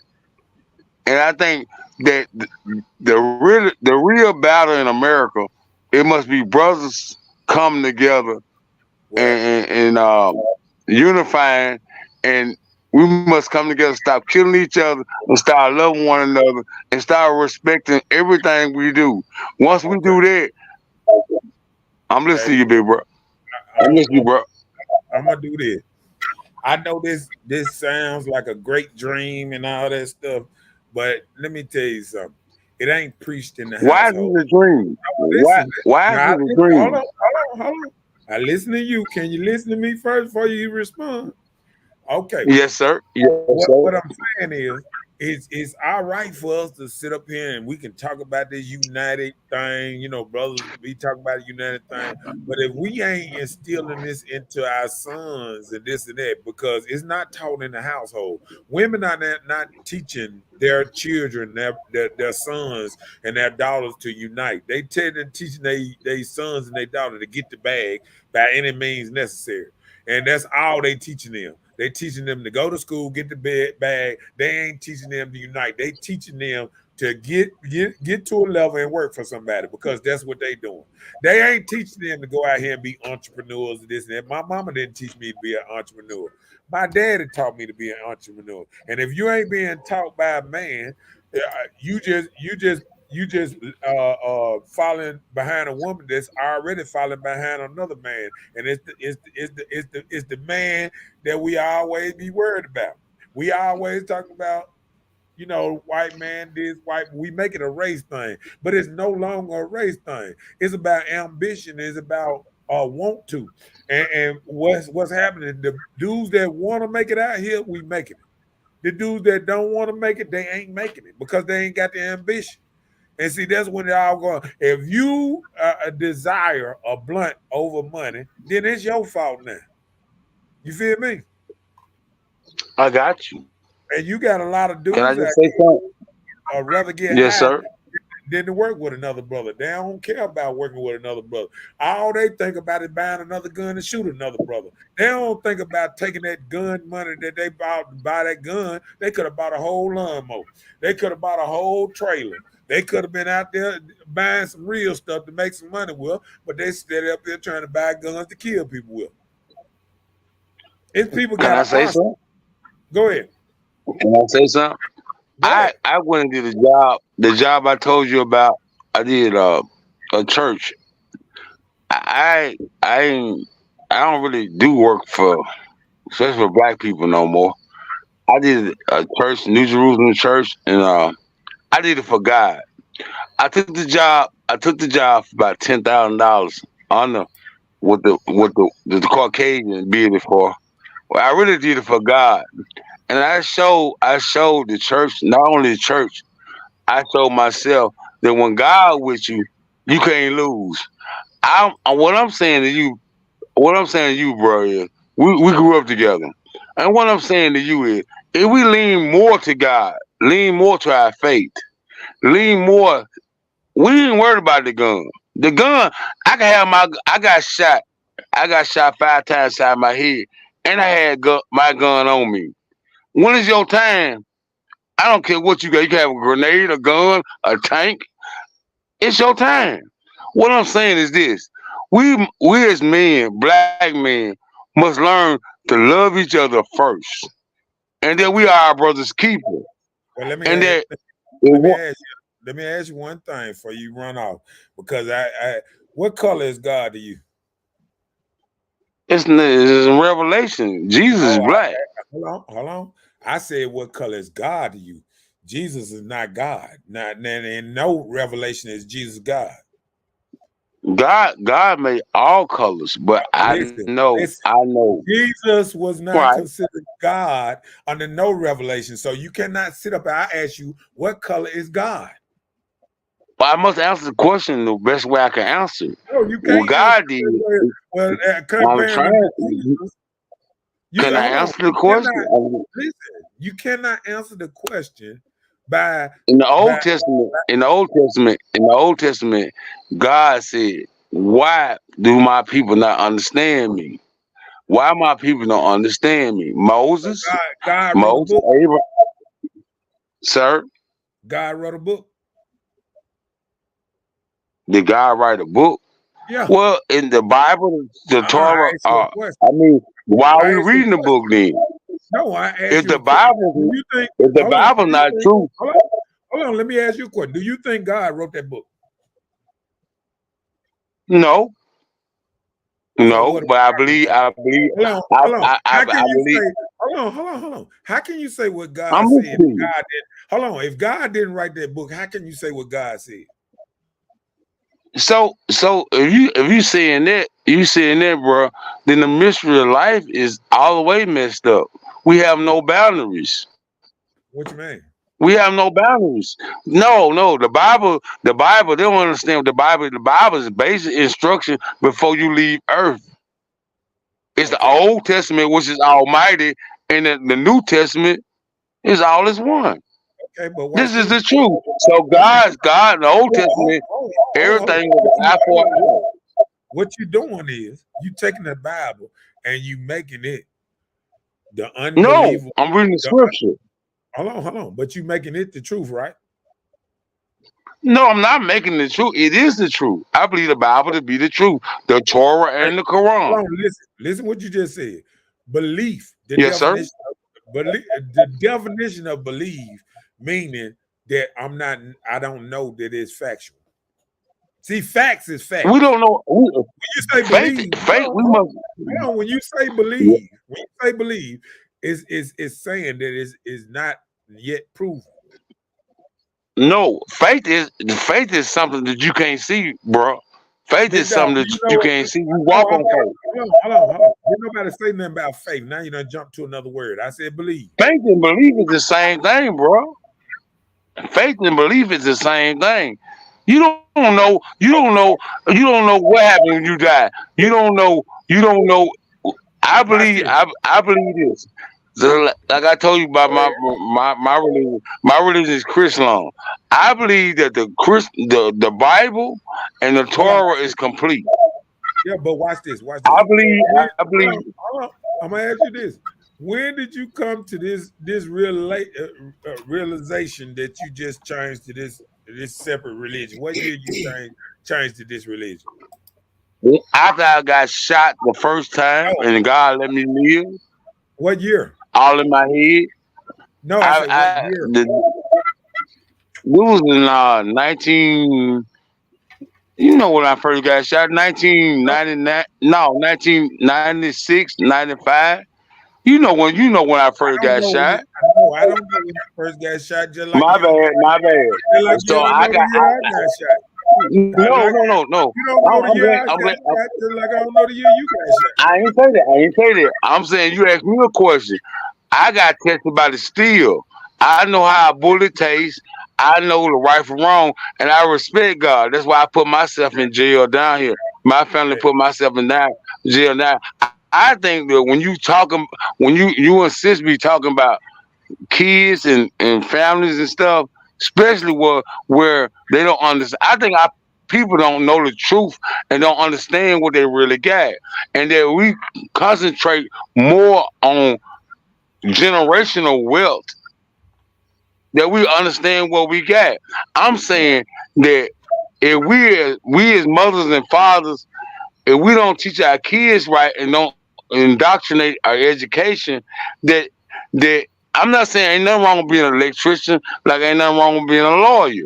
Speaker 4: And I think that the real battle in America, it must be brothers coming together
Speaker 2: Well,
Speaker 4: and unifying, and we must come together, stop killing each other, and start loving one another, and start respecting everything we do. Once we
Speaker 2: okay.
Speaker 4: do that, I'm listening
Speaker 2: Hey,
Speaker 4: to you, big bro. I'm
Speaker 2: I'm,
Speaker 4: listening to you,
Speaker 2: I'm,
Speaker 4: bro.
Speaker 2: I'm gonna do this. I know this sounds like a great dream and all that stuff, but let me tell you something. It ain't preached in the
Speaker 4: Why is
Speaker 2: household.
Speaker 4: it a dream? Why
Speaker 2: Listen,
Speaker 4: why is
Speaker 2: now,
Speaker 4: it a
Speaker 2: hold on,
Speaker 4: dream?
Speaker 2: hold on. I listen to you. Can you listen to me first before you respond? Okay.
Speaker 4: Yes, sir. Yes, sir.
Speaker 2: What I'm saying is, it's all right for us to sit up here and we can talk about this united thing, brothers be talking about a united thing. But if we ain't instilling this into our sons and this and that, because it's not taught in the household, women are not teaching their children, their sons and their daughters to unite. They tell them teaching their sons and their daughters to get the bag by any means necessary. And that's all they teaching them. They teaching them to go to school, get the bag. They ain't teaching them to unite. They teaching them to get to a level and work for somebody because that's what they doing. They ain't teaching them to go out here and be entrepreneurs and this and that. My mama didn't teach me to be an entrepreneur. My daddy taught me to be an entrepreneur. And if you ain't being taught by a man, uh, you just falling behind a woman that's already falling behind another man, and it's the man that we always be worried about. We always talk about, white man, this white. We make it a race thing, but it's no longer a race thing. It's about ambition. It's about want to, and what's happening. The dudes that want to make it out here, we making it. The dudes that don't want to make it, they ain't making it because they ain't got the ambition. And see, that's when they're all going. If you desire a blunt over money, then it's your fault now. You feel me?
Speaker 4: I got you.
Speaker 2: And you got a lot of
Speaker 4: Can I
Speaker 2: dudes
Speaker 4: just
Speaker 2: that
Speaker 4: say something?
Speaker 2: rather get
Speaker 4: Yes,
Speaker 2: high
Speaker 4: sir.
Speaker 2: than to work with another brother. They don't care about working with another brother. All they think about is buying another gun and shoot another brother. They don't think about taking that gun money that they bought to buy that gun. They could have bought a whole lawnmower. They could have bought a whole trailer. They could have been out there buying some real stuff to make some money with, but they steady up there trying to buy guns to kill people with. If people
Speaker 4: Can
Speaker 2: got
Speaker 4: I
Speaker 2: an
Speaker 4: say
Speaker 2: arsenal,
Speaker 4: something?
Speaker 2: go ahead.
Speaker 4: Can I say something?
Speaker 2: Go ahead.
Speaker 4: I went and did a job. The job I told you about. I did a church. I ain't I don't really do work for especially for black people no more. I did a church, New Jerusalem church, and I did it for God. I took the job. I took the job for about $10,000 on the the Caucasian did it for. Well, I really did it for God, and I showed the church, not only the church, I showed myself that when God with you, you can't lose. What I'm saying to you, what I'm saying to you, bro, is we grew up together, and what I'm saying to you is, if we lean more to God, lean more to our faith, lean more. We ain't worried about the gun. The gun, I can have my. I got shot. I got shot 5 times inside my head, and I had my gun on me. When is your time? I don't care what you got. You can have a grenade, a gun, a tank. It's your time. What I'm saying is this: we as men, black men, must learn to love each other first, and that we are
Speaker 2: Okay.
Speaker 4: our brother's keeper,
Speaker 2: Well,
Speaker 4: and that
Speaker 2: let me ask you. Let me ask you one thing before you run off, because what color is God to you?
Speaker 4: it's in Revelation. Jesus is
Speaker 2: Oh,
Speaker 4: black.
Speaker 2: hold on, hold on. I said, what color is God to you? Jesus is not God. Not and no revelation is Jesus God.
Speaker 4: God made all colors, but
Speaker 2: Listen, listen.
Speaker 4: I know,
Speaker 2: Jesus was not
Speaker 4: right?
Speaker 2: considered God under no revelation. So you cannot sit up and I ask you, what color is God?
Speaker 4: But I must answer the question the best way I can answer.
Speaker 2: No, you
Speaker 4: What
Speaker 2: can't answer
Speaker 4: God
Speaker 2: the
Speaker 4: did,
Speaker 2: best way. Well,
Speaker 4: I'm
Speaker 2: comparing him
Speaker 4: trying.
Speaker 2: to Jesus,
Speaker 4: Can I
Speaker 2: hold on.
Speaker 4: answer the
Speaker 2: You
Speaker 4: question?
Speaker 2: cannot listen. You cannot answer the question by
Speaker 4: In the
Speaker 2: by
Speaker 4: Old Testament, in the Old Testament, God said, "Why do my people not understand me? Why my people don't understand me?" Moses,
Speaker 2: God wrote a
Speaker 4: Moses,
Speaker 2: book.
Speaker 4: Abraham, sir,
Speaker 2: God wrote a book.
Speaker 4: did God write a book?
Speaker 2: Yeah.
Speaker 4: Well, in the Bible, the
Speaker 2: I
Speaker 4: Torah,
Speaker 2: asked you a question.
Speaker 4: I mean, why are
Speaker 2: I
Speaker 4: we
Speaker 2: asked you a
Speaker 4: reading the
Speaker 2: question.
Speaker 4: book then?
Speaker 2: No, I asked
Speaker 4: If
Speaker 2: you
Speaker 4: the
Speaker 2: a question. Do
Speaker 4: Bible,
Speaker 2: you think?
Speaker 4: if the
Speaker 2: Hold on. Do
Speaker 4: Bible
Speaker 2: you
Speaker 4: not
Speaker 2: think?
Speaker 4: true,
Speaker 2: Hold on. Let me ask you a question. Do you think God wrote that book?
Speaker 4: no,
Speaker 2: So
Speaker 4: no.
Speaker 2: what
Speaker 4: But
Speaker 2: are we talking about? Hold on. Hold on. How can
Speaker 4: I
Speaker 2: you
Speaker 4: believe.
Speaker 2: say? Hold on. Hold on. Hold on. How can you say what
Speaker 4: I'm
Speaker 2: God said? If
Speaker 4: listening.
Speaker 2: God did. Hold on. If God didn't write that book, how can you say what God said?
Speaker 4: So if you saying that, bro, then the mystery of life is all the way messed up. We have no boundaries.
Speaker 2: What you mean?
Speaker 4: We have no boundaries. No. The Bible. They don't understand what the Bible. The Bible is basic instruction before you leave Earth. It's the
Speaker 2: Okay.
Speaker 4: Old Testament, which is Almighty, and the New Testament is all is one.
Speaker 2: Okay. But watch
Speaker 4: This is
Speaker 2: this.
Speaker 4: the truth. So
Speaker 2: Hold on.
Speaker 4: God in the Old
Speaker 2: Hold on.
Speaker 4: Testament,
Speaker 2: Hold on.
Speaker 4: everything was an eye for an eye.
Speaker 2: What you doing is you taking the Bible and you making it the
Speaker 4: No,
Speaker 2: unbelievable.
Speaker 4: I'm reading the
Speaker 2: The,
Speaker 4: scripture.
Speaker 2: hold on. But you making it the truth, right?
Speaker 4: No, I'm not making the truth. It is the truth. I believe the Bible to be the truth, the Torah
Speaker 2: Hey,
Speaker 4: and the Quran.
Speaker 2: hold on. Listen. What you just said. Belief. The
Speaker 4: Yes, sir.
Speaker 2: definition. Belief. The definition of believe meaning that I'm not. I don't know that it's factual. See, facts is
Speaker 4: We
Speaker 2: facts.
Speaker 4: don't know.
Speaker 2: When you say
Speaker 4: Faith,
Speaker 2: believe,
Speaker 4: faith. We must.
Speaker 2: hold on.
Speaker 4: Yeah.
Speaker 2: When you say believe, is saying that is not yet proven.
Speaker 4: No, faith is something that you can't see, bro. Faith is
Speaker 2: Big dog,
Speaker 4: something
Speaker 2: do
Speaker 4: that
Speaker 2: you
Speaker 4: you
Speaker 2: know?
Speaker 4: can't see. You
Speaker 2: Hold
Speaker 4: walk
Speaker 2: on,
Speaker 4: on faith.
Speaker 2: hold on. Didn't nobody say nothing about faith. Now you done jump to another word. I said believe.
Speaker 4: Faith and belief is the same thing, bro. Faith and belief is the same thing. You don't know. You don't know. You don't know what happened when you die. You don't know. You don't know. I
Speaker 2: Watch
Speaker 4: believe.
Speaker 2: this.
Speaker 4: I believe this. So, like I told you about my religion. My religion is Chrislam. I believe that the Bible and the
Speaker 2: Hold on.
Speaker 4: Torah is complete.
Speaker 2: Yeah, but watch this. Watch
Speaker 4: I
Speaker 2: this.
Speaker 4: believe.
Speaker 2: When,
Speaker 4: I believe.
Speaker 2: hold on. I'm gonna ask you this: when did you come to this realization that you just changed to this separate religion? What year you changed to this religion?
Speaker 4: After I got shot the first time,
Speaker 2: No.
Speaker 4: and God let me live,
Speaker 2: What year?
Speaker 4: all in my head.
Speaker 2: No, I said what
Speaker 4: I
Speaker 2: year?
Speaker 4: the, it was in 19. You know when I first got shot,
Speaker 2: No,
Speaker 4: 1999. No, 1996, 95. You know when I
Speaker 2: I
Speaker 4: first
Speaker 2: don't
Speaker 4: got
Speaker 2: know when
Speaker 4: shot.
Speaker 2: you. I know I don't know when you first got shot. Just like
Speaker 4: My
Speaker 2: you don't
Speaker 4: bad,
Speaker 2: know.
Speaker 4: my bad.
Speaker 2: Just like you
Speaker 4: So
Speaker 2: don't
Speaker 4: I
Speaker 2: know
Speaker 4: got
Speaker 2: the year I got shot.
Speaker 4: no,
Speaker 2: Like
Speaker 4: no, no, no.
Speaker 2: you don't know the
Speaker 4: I'm
Speaker 2: year
Speaker 4: glad,
Speaker 2: I
Speaker 4: I'm
Speaker 2: got
Speaker 4: glad,
Speaker 2: shot. Just like I don't know the year you got shot.
Speaker 4: I ain't say that. I ain't say that. I'm saying you asked me a question. I got tested by the steel. I know how a bullet tastes. I know the right from wrong, and I respect God. That's why I put myself in jail down here. My family
Speaker 2: Yeah.
Speaker 4: put myself in jail now. I think that when you and sis be talking about kids and families and stuff, especially where they don't understand. I think our people don't know the truth and don't understand what they really got, and that we concentrate more on generational wealth that we understand what we got. I'm saying that if we as mothers and fathers, if we don't teach our kids right and don't indoctrinate our education, that that I'm not saying ain't nothing wrong with being an electrician, like ain't nothing wrong with being a lawyer.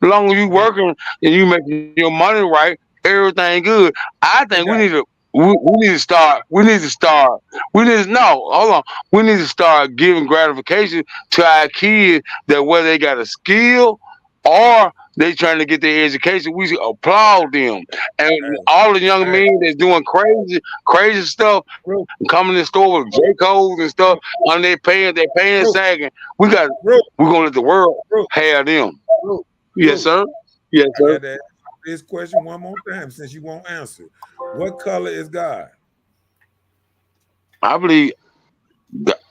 Speaker 4: As long as you
Speaker 2: Yeah.
Speaker 4: working and you making your money right, everything good. I think we
Speaker 2: It
Speaker 4: need
Speaker 2: got
Speaker 4: to we need to start. We need to start. We need to no. Hold on. We need to start giving gratification to our kids that whether they got a skill or they trying to get their education, we should applaud them. And
Speaker 2: hey,
Speaker 4: all the young
Speaker 2: hey,
Speaker 4: men that's doing crazy stuff,
Speaker 2: Ru,
Speaker 4: coming in the store with J codes and stuff on their pants
Speaker 2: Ru,
Speaker 4: sagging. We're gonna let the world
Speaker 2: Ru,
Speaker 4: have them.
Speaker 2: Ru,
Speaker 4: Yes,
Speaker 2: Ru.
Speaker 4: sir. Yes,
Speaker 2: I
Speaker 4: sir.
Speaker 2: got to ask you this question one more time since you won't answer. What color is God?
Speaker 4: I believe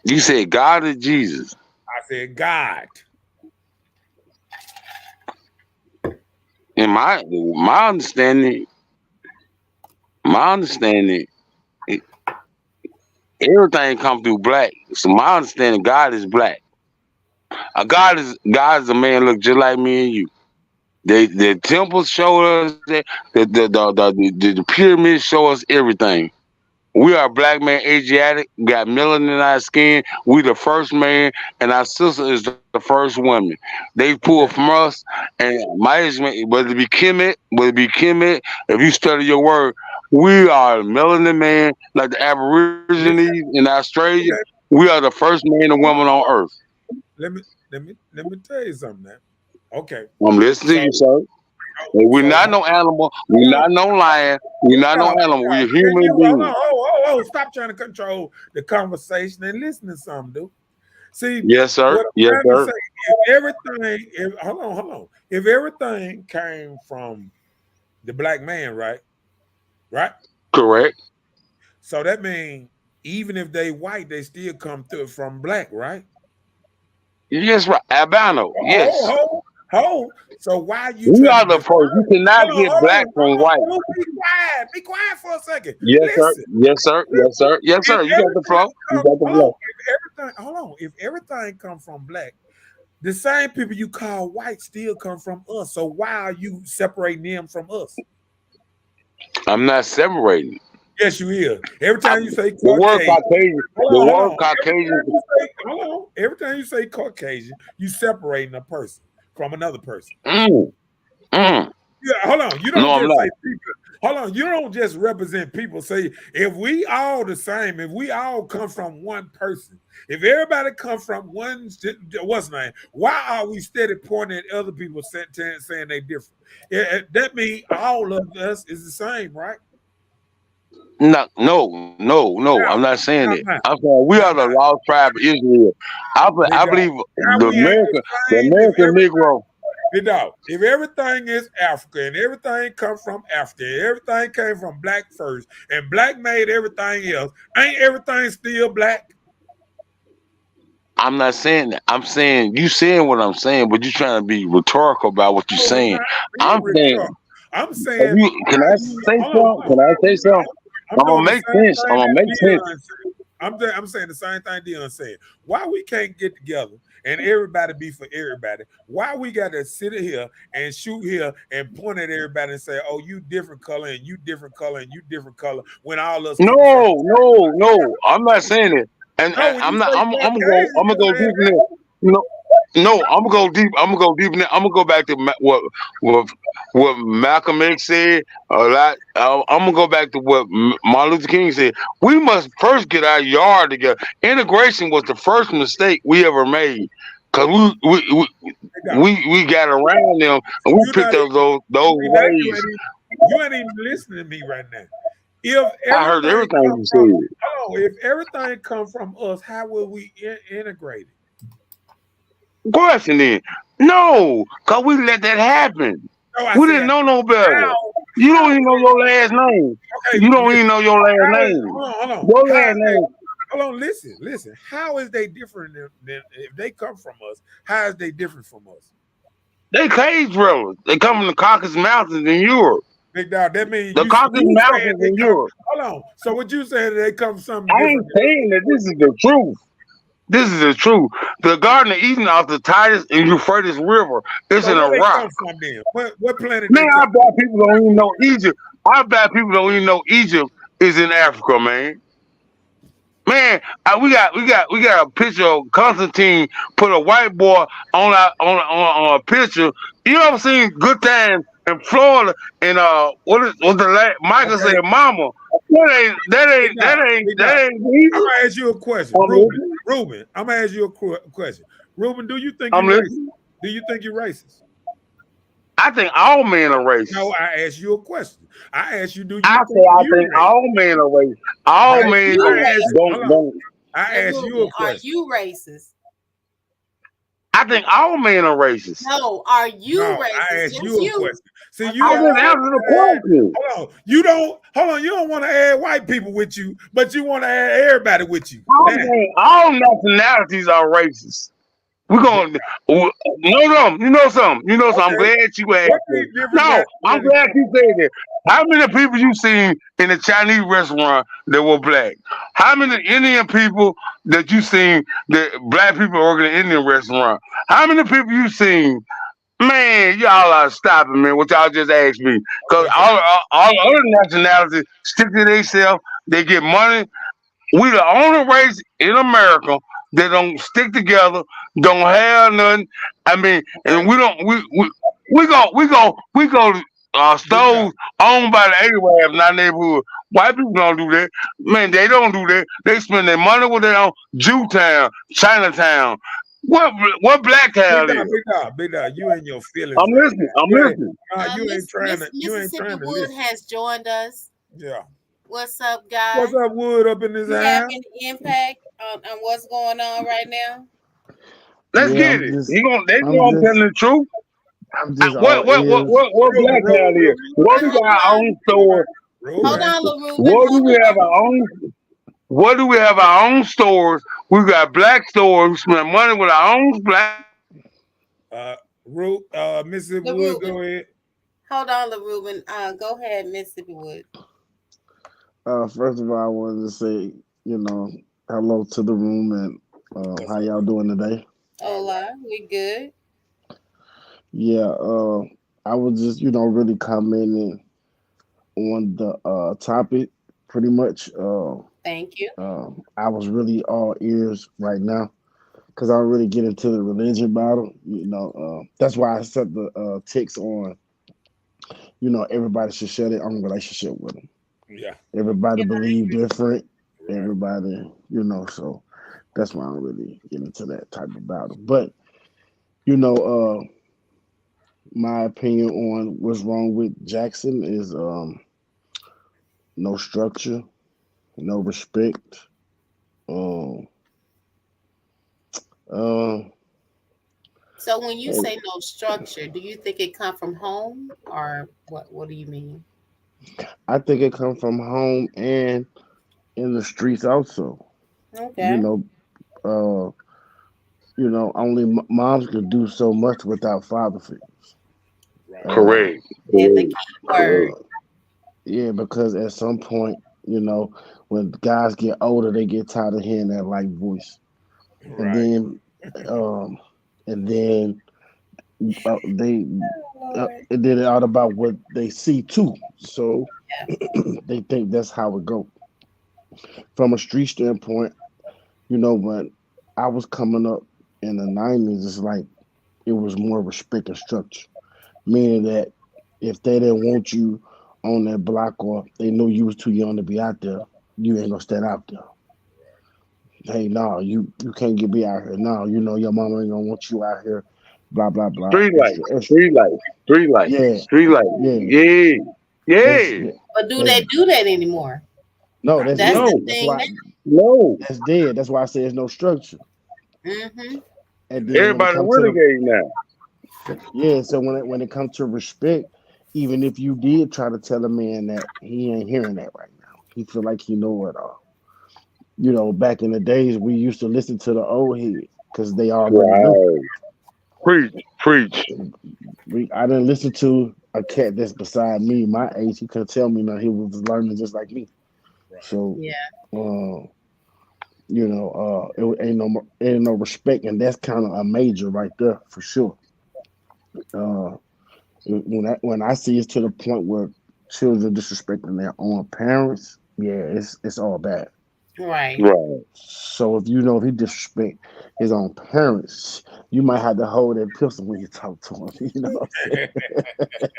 Speaker 4: you said God is Jesus.
Speaker 2: I said God.
Speaker 4: In my understanding, it- everything come through black. So my understanding, God is black. God is a man look just like me and you. The temples show us that the pyramids show us everything. We are black man Asiatic, got melanin in our skin. We the first man, and our sister is the first woman. They pulled
Speaker 2: Okay.
Speaker 4: from us, and my whether it be Kemet, if you study your word, we are melanin man, like the Aborigines
Speaker 2: Listen.
Speaker 4: in Australia.
Speaker 2: Okay.
Speaker 4: We are the first man and woman on earth.
Speaker 2: Let me let me tell you something now. Okay.
Speaker 4: I'm listening to
Speaker 2: So
Speaker 4: you, sir. And we're
Speaker 2: so
Speaker 4: not
Speaker 2: hold
Speaker 4: no animal. We're
Speaker 2: on.
Speaker 4: not no lion. We're not no animal. We're
Speaker 2: Can
Speaker 4: human
Speaker 2: you hold on?
Speaker 4: beings.
Speaker 2: Stop trying to control the conversation and listen to something, dude. See
Speaker 4: Yes, sir.
Speaker 2: what
Speaker 4: Yes,
Speaker 2: I'm trying to
Speaker 4: sir.
Speaker 2: say. If everything, if hold on. If everything came from the black man, right? Right?
Speaker 4: Correct.
Speaker 2: So that means even if they white, they still come through from black, right?
Speaker 4: Yes, right. Albino.
Speaker 2: Oh,
Speaker 4: Yes.
Speaker 2: So why are you
Speaker 4: We
Speaker 2: trying to
Speaker 4: are the
Speaker 2: define?
Speaker 4: first. You cannot get black from white.
Speaker 2: Hold on. Be quiet. Be quiet for a second.
Speaker 4: Yes, sir.
Speaker 2: Listen.
Speaker 4: Yes, sir. Yes, sir. Yes,
Speaker 2: If
Speaker 4: sir. You got the
Speaker 2: everything
Speaker 4: flow. You
Speaker 2: come,
Speaker 4: got the flow.
Speaker 2: if everything come from black, the same people you call white still come from us. So why are you separating them from us?
Speaker 4: I'm not separating.
Speaker 2: Yes, you is. Every
Speaker 4: I,
Speaker 2: time you say
Speaker 4: the word
Speaker 2: Caucasian,
Speaker 4: Caucasian. The
Speaker 2: hold
Speaker 4: word
Speaker 2: on.
Speaker 4: Caucasian.
Speaker 2: Every time you say Caucasian, you separating a person from another person.
Speaker 4: Mm, mm.
Speaker 2: Yeah, hold on. You don't
Speaker 4: No, I'm
Speaker 2: just say
Speaker 4: not.
Speaker 2: people. Hold on. You don't just represent people. Say if we all the same, if we all come from one person, if everybody come from one, what's the name? Why are we steady pointing at other people saying they different? That means all of us is the same, right?
Speaker 4: No, no, no, no. I'm
Speaker 2: Now,
Speaker 4: not saying that.
Speaker 2: now,
Speaker 4: I'm saying we are the
Speaker 2: now,
Speaker 4: lost tribe of Israel.
Speaker 2: big
Speaker 4: I
Speaker 2: dog.
Speaker 4: believe
Speaker 2: How we ain't the
Speaker 4: The
Speaker 2: same if
Speaker 4: American
Speaker 2: every
Speaker 4: Negro.
Speaker 2: big dog. If everything is Africa and everything come from Africa, and everything came from black first, and black made everything else, ain't everything still black?
Speaker 4: I'm not saying that. I'm saying you saying what I'm saying, but you're trying to be rhetorical about what you're
Speaker 2: No, I'm
Speaker 4: saying.
Speaker 2: not being
Speaker 4: I'm saying,
Speaker 2: rhetorical. I'm saying,
Speaker 4: can
Speaker 2: why
Speaker 4: I
Speaker 2: you,
Speaker 4: say
Speaker 2: hold on,
Speaker 4: something?
Speaker 2: hold on.
Speaker 4: Can I say something?
Speaker 2: I'm
Speaker 4: I'm gonna
Speaker 2: doing the
Speaker 4: make
Speaker 2: same
Speaker 4: sense. I'm
Speaker 2: thing
Speaker 4: gonna
Speaker 2: that
Speaker 4: make sense.
Speaker 2: Deion said. I'm saying the same thing Deion said. Why we can't get together and everybody be for everybody? Why we got to sit here and shoot here and point at everybody and say, "Oh, you different color and you different color and you different color," when all us get the same?
Speaker 4: No. I'm not saying it. And
Speaker 2: No, when you
Speaker 4: I'm
Speaker 2: say
Speaker 4: not.
Speaker 2: Caucasian,
Speaker 4: I'm gonna
Speaker 2: you're
Speaker 4: go
Speaker 2: saying
Speaker 4: deep in there. No, no. I'm gonna go deep. I'm gonna go deep in there. I'm gonna go back to what Malcolm X said a lot. I'm gonna go back to what Martin Luther King said. We must first get our yard together. Integration was the first mistake we ever made. Cause
Speaker 2: that.
Speaker 4: we got around them and we
Speaker 2: You're
Speaker 4: picked
Speaker 2: not
Speaker 4: up those
Speaker 2: see that
Speaker 4: ways.
Speaker 2: you ain't even listening to me right now. If
Speaker 4: I heard
Speaker 2: everything
Speaker 4: everything
Speaker 2: come
Speaker 4: you
Speaker 2: from
Speaker 4: said.
Speaker 2: hold on, if everything come from us, how will we integrate it?
Speaker 4: Question then. No, cause we let that happen.
Speaker 2: No, I
Speaker 4: We
Speaker 2: said
Speaker 4: didn't know no better. You
Speaker 2: how
Speaker 4: don't even know your last name.
Speaker 2: okay,
Speaker 4: You don't
Speaker 2: listen,
Speaker 4: even know your last
Speaker 2: how is
Speaker 4: name.
Speaker 2: hold on.
Speaker 4: Your
Speaker 2: How
Speaker 4: last
Speaker 2: is they
Speaker 4: name.
Speaker 2: hold on, listen. How is they different than if they come from us? How is they different from us?
Speaker 4: They cage dwellers. They come from the Caucasus Mountains in Europe.
Speaker 2: Big dog, that means
Speaker 4: The Caucasus
Speaker 2: you saying
Speaker 4: Mountains
Speaker 2: they
Speaker 4: in
Speaker 2: come
Speaker 4: Europe.
Speaker 2: hold on. So what you saying they come from something
Speaker 4: I ain't
Speaker 2: different than us?
Speaker 4: saying that this is the truth. This is the truth. The Garden of Eden off the Titus and Euphrates River is
Speaker 2: So
Speaker 4: in
Speaker 2: where they
Speaker 4: Iraq.
Speaker 2: come from then? What planet
Speaker 4: Man,
Speaker 2: they
Speaker 4: I
Speaker 2: come?
Speaker 4: bet people don't even know Egypt. I bet people don't even know Egypt is in Africa, man. Man, we got a picture of Constantine put a white boy on a picture. You ever seen Good Times in Florida? And what the Michael said,
Speaker 2: Okay,
Speaker 4: Mama,
Speaker 2: big dog, big
Speaker 4: that
Speaker 2: dog.
Speaker 4: ain't
Speaker 2: I'm
Speaker 4: Jesus.
Speaker 2: gonna ask you a question,
Speaker 4: I'm
Speaker 2: Ruben.
Speaker 4: listening.
Speaker 2: Ruben, I'm gonna ask you a question. Ruben, do you think
Speaker 4: I'm
Speaker 2: you're racist?
Speaker 4: listening.
Speaker 2: Do you think you're racist?
Speaker 4: I think all men are
Speaker 2: No,
Speaker 4: racist.
Speaker 2: I asked you a question. I asked you, do you
Speaker 4: I say
Speaker 2: think
Speaker 4: I
Speaker 2: you
Speaker 4: think
Speaker 2: racist?
Speaker 4: all men are racist. All
Speaker 2: Right?
Speaker 3: Are
Speaker 4: men
Speaker 3: you
Speaker 2: I asked you, hold on.
Speaker 4: don't.
Speaker 2: I asked you
Speaker 3: Ruben,
Speaker 2: a
Speaker 3: are
Speaker 2: question.
Speaker 3: you racist?
Speaker 4: I think all men are racist.
Speaker 3: No, are you
Speaker 2: No, I
Speaker 3: racist?
Speaker 2: asked
Speaker 3: Just
Speaker 2: you a
Speaker 3: you.
Speaker 2: question. See,
Speaker 3: I'm
Speaker 2: you
Speaker 4: I
Speaker 3: not
Speaker 4: just
Speaker 2: always
Speaker 3: asking.
Speaker 4: answered the
Speaker 2: want to add,
Speaker 4: question.
Speaker 2: hold on, you don't want to add white people with you, but you want to add everybody with you.
Speaker 4: I'm
Speaker 2: Now,
Speaker 4: saying all nationalities are racist. We're
Speaker 2: big
Speaker 4: going to no, no. You know something. You know something. I'm
Speaker 2: okay.
Speaker 4: glad you asked
Speaker 2: What
Speaker 4: that.
Speaker 2: these different
Speaker 4: No, I'm
Speaker 2: nationalities
Speaker 4: glad
Speaker 2: come
Speaker 4: you said that. How many people you seen in a Chinese restaurant that were black? How many Indian people that you seen that black people working in an Indian restaurant? How many people you seen? Man, y'all are stopping me. What y'all just asked me? Cause
Speaker 2: from? Okay.
Speaker 4: all other nationalities stick to themselves. They get money. We the only race in America that don't stick together, don't have nothing. I mean,
Speaker 2: Okay.
Speaker 4: and we don't we go
Speaker 2: Big dog.
Speaker 4: stores owned by the Arabs in our neighborhood. White people don't do that. Man, they don't do that. They spend their money with their own Jewtown, Chinatown. What Black
Speaker 2: Big
Speaker 4: Town
Speaker 2: dog,
Speaker 4: is?
Speaker 2: big dog, you in your feelings
Speaker 4: I'm
Speaker 2: right
Speaker 4: listening.
Speaker 2: now.
Speaker 4: I'm
Speaker 2: Go ahead.
Speaker 4: listening.
Speaker 2: You ain't trying to. You ain't
Speaker 3: Mississippi
Speaker 2: trying to
Speaker 3: Wood
Speaker 2: listen.
Speaker 3: has joined us.
Speaker 2: Yeah.
Speaker 3: What's up,
Speaker 2: What's
Speaker 3: guy?
Speaker 2: up, Wood, up in this
Speaker 3: You have
Speaker 2: house?
Speaker 3: any impact on what's going on right now?
Speaker 4: Let's
Speaker 5: Yeah,
Speaker 4: get it. They
Speaker 5: I'm
Speaker 4: know I'm telling
Speaker 5: just,
Speaker 4: the truth.
Speaker 5: I'm just all ears.
Speaker 4: What
Speaker 2: Ruben,
Speaker 4: Black
Speaker 2: Ruben,
Speaker 4: Town is?
Speaker 2: Ruben,
Speaker 4: What we
Speaker 3: Hold
Speaker 4: got our
Speaker 3: on.
Speaker 4: own store?
Speaker 3: Hold
Speaker 2: Ruben.
Speaker 3: on, LaRuben.
Speaker 4: What do
Speaker 3: Hold
Speaker 4: we have
Speaker 3: on.
Speaker 4: our own? What do we have our own stores? We got black stores. We spend money with our own black.
Speaker 2: Uh, Mississippi Wood,
Speaker 3: LaRuben.
Speaker 2: go ahead.
Speaker 3: Hold on, LaRuben. Go ahead, Mississippi Wood.
Speaker 5: First of all, I wanted to say, you know, hello to the room and
Speaker 2: What's
Speaker 5: how
Speaker 2: up?
Speaker 5: y'all doing today?
Speaker 2: All right.
Speaker 3: Hola, we good.
Speaker 5: Yeah, I was just, really commenting on the topic pretty much.
Speaker 3: Thank you.
Speaker 5: I was really all ears right now because I don't really get into the religion battle. That's why I set the text on, everybody should share their own relationship with them.
Speaker 2: Yeah.
Speaker 5: Everybody
Speaker 3: And
Speaker 5: believe different.
Speaker 2: Right.
Speaker 5: Everybody, so that's why I don't really get into that type of battle. But you know, my opinion on what's wrong with Jackson is no structure, no respect. Um, uh,
Speaker 3: so when you
Speaker 5: and
Speaker 3: say no structure, do you think it come from home or what? What do you mean?
Speaker 5: I think it comes from home and in the streets also. You
Speaker 3: Okay.
Speaker 5: know, uh, only moms could do so much without father figures.
Speaker 2: Right.
Speaker 5: Uh,
Speaker 4: Correct.
Speaker 3: And the
Speaker 4: Correct.
Speaker 3: key word.
Speaker 5: yeah, because at some point, when guys get older, they get tired of hearing that light voice, and
Speaker 2: Right.
Speaker 5: then, um, and then they,
Speaker 3: Lord.
Speaker 5: and then it's all about what they see too. So
Speaker 3: Yeah.
Speaker 5: they think that's how it go. From a street standpoint, when I was coming up in the '90s, it's like it was more respect and structure, meaning that if they didn't want you on that block or they knew you was too young to be out there, you ain't gonna stand out there. Hey, no, you can't get me out here. No, your mama ain't gonna want you out here. Blah blah blah.
Speaker 4: Street life.
Speaker 5: Extra, extra.
Speaker 4: Street life. Street life.
Speaker 5: Yeah,
Speaker 4: Street life.
Speaker 5: yeah.
Speaker 4: Yeah.
Speaker 5: That's
Speaker 4: Yeah.
Speaker 5: that,
Speaker 3: But do
Speaker 5: that's
Speaker 3: they do that anymore?
Speaker 5: no,
Speaker 2: Not
Speaker 5: that's
Speaker 3: That's
Speaker 2: really.
Speaker 3: the
Speaker 5: dead.
Speaker 4: No.
Speaker 5: That's
Speaker 3: thing
Speaker 5: why
Speaker 3: now.
Speaker 4: No.
Speaker 5: that's dead. That's why I say there's no structure.
Speaker 3: Mm-hmm.
Speaker 5: And
Speaker 2: And
Speaker 5: then when it
Speaker 4: Everybody
Speaker 5: comes to the
Speaker 4: renegade now.
Speaker 5: yeah, so when it comes to respect, even if you did try to tell a man that he ain't hearing that right now, he feel like he know it all. Back in the days, we used to listen to the old heads because they already knew.
Speaker 4: Right. Preach. Preach.
Speaker 5: I didn't listen to a cat that's beside me, my age. He couldn't tell me nothing. He was learning just like me.
Speaker 2: right.
Speaker 5: So,
Speaker 3: Yeah.
Speaker 5: uh, it ain't no respect, and that's kind of a major right there for sure. Uh, when I see it's to the point where children disrespecting their own parents, yeah, it's all bad.
Speaker 3: Right.
Speaker 4: Right.
Speaker 5: So if he disrespect his own parents, you might have to hold that pistol when you talk to him. You know what I'm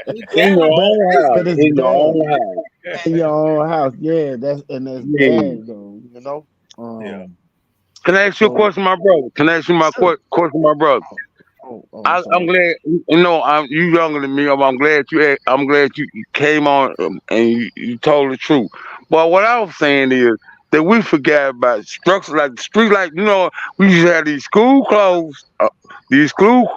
Speaker 3: You
Speaker 4: In your
Speaker 3: better.
Speaker 4: own
Speaker 5: saying?
Speaker 4: house.
Speaker 5: But it's
Speaker 4: In your
Speaker 5: bad
Speaker 4: own house.
Speaker 5: in your own house. Yeah, that's
Speaker 4: Yeah.
Speaker 5: bad though.
Speaker 2: Yeah.
Speaker 4: Can I ask you a
Speaker 5: So
Speaker 4: question, my brother? Can I ask you my
Speaker 5: sure.
Speaker 4: question, my brother?
Speaker 5: I'm
Speaker 4: I'm
Speaker 5: sorry.
Speaker 4: glad. You younger than me. I'm glad I'm glad you came on and you told the truth. But what I was saying is that we forgot about structure like the street. Like we used to have these school clothes. These school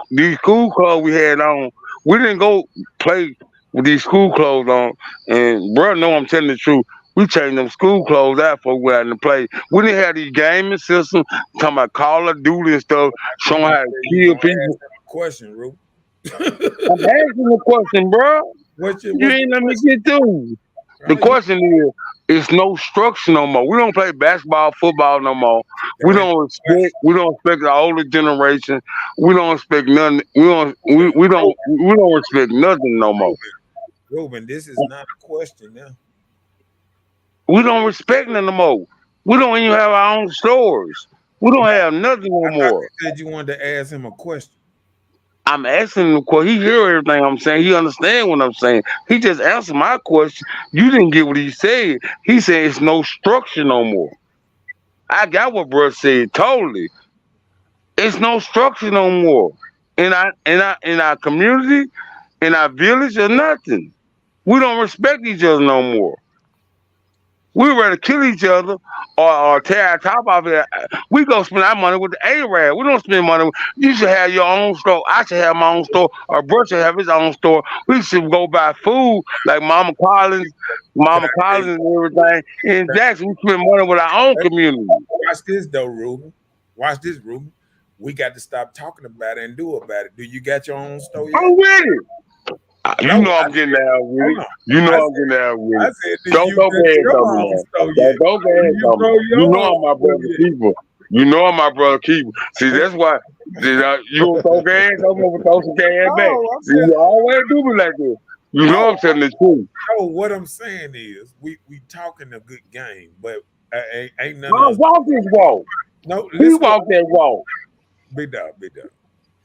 Speaker 4: clothes we had on. We didn't go play with these school clothes on. And bro, no, I'm telling the truth. We changed them school clothes out for we had to play. We didn't have these gaming systems talking about Call of Duty and stuff,
Speaker 2: I
Speaker 4: showing
Speaker 2: thought
Speaker 4: how
Speaker 2: you
Speaker 4: to
Speaker 2: said you
Speaker 4: kill
Speaker 2: gonna ask
Speaker 4: people.
Speaker 2: him a question, Ru.
Speaker 4: I'm asking the question, bro. You
Speaker 2: What's the
Speaker 4: ain't let me
Speaker 2: question?
Speaker 4: get through. The
Speaker 2: Oh, you
Speaker 4: question is, it's no structure no more. We don't play basketball, football no more.
Speaker 2: that ain't the question.
Speaker 4: We don't respect the older generation. We don't respect nothing. We don't respect nothing no more.
Speaker 2: Ruben, Ruben, this is not a question now.
Speaker 4: We don't respect nothing no more. We don't even have our own stores. We don't have nothing no
Speaker 2: I thought
Speaker 4: more.
Speaker 2: you said you wanted to ask him a question.
Speaker 4: I'm asking him the question. He hear everything I'm saying. He understand what I'm saying. He just answered my question. You didn't get what he said. He said it's no structure no more. I got what bro said totally. It's no structure no more in our community, in our village, or nothing. We don't respect each other no more. We rather kill each other or tear our top off it. We go spend our money with the A-Rad. We don't spend money. You should have your own store. I should have my own store. Or bro should have his own store. We should go buy food like
Speaker 2: Can I
Speaker 4: Mama
Speaker 2: tell you?
Speaker 4: Collins and everything. In
Speaker 2: Can
Speaker 4: Jackson, we spend money with our own community.
Speaker 2: Watch this though, Ruben. Watch this, Ruben. We got to stop talking about it and do about it. Do you got your own store yet?
Speaker 4: I'm with it. You
Speaker 2: No,
Speaker 4: know I'm getting down with
Speaker 2: hold
Speaker 4: it.
Speaker 2: on.
Speaker 4: You know
Speaker 2: I
Speaker 4: I'm
Speaker 2: said,
Speaker 4: getting down with
Speaker 2: I
Speaker 4: it.
Speaker 2: said, do
Speaker 4: Don't
Speaker 2: you
Speaker 4: go
Speaker 2: got
Speaker 4: bad
Speaker 2: your
Speaker 4: on me
Speaker 2: own
Speaker 4: now.
Speaker 2: store yet?
Speaker 4: Don't go
Speaker 2: Do
Speaker 4: bad
Speaker 2: you
Speaker 4: on me.
Speaker 2: grow
Speaker 4: You
Speaker 2: your
Speaker 4: know
Speaker 2: own
Speaker 4: I'm my
Speaker 2: food
Speaker 4: brother
Speaker 2: yet?
Speaker 4: keeper. You know I'm my brother keeper. See, that's why you gonna throw gas, I'm gonna throw some gas back.
Speaker 2: No, I'm
Speaker 4: See,
Speaker 2: just
Speaker 4: you always do me like this. You know
Speaker 2: no,
Speaker 4: I'm telling the truth.
Speaker 2: no. What I'm saying is, we talking a good game, but ain't none of
Speaker 4: I
Speaker 2: us.
Speaker 4: walk this walk.
Speaker 2: No,
Speaker 4: He
Speaker 2: listen,
Speaker 4: walked that walk.
Speaker 2: big dog, big dog.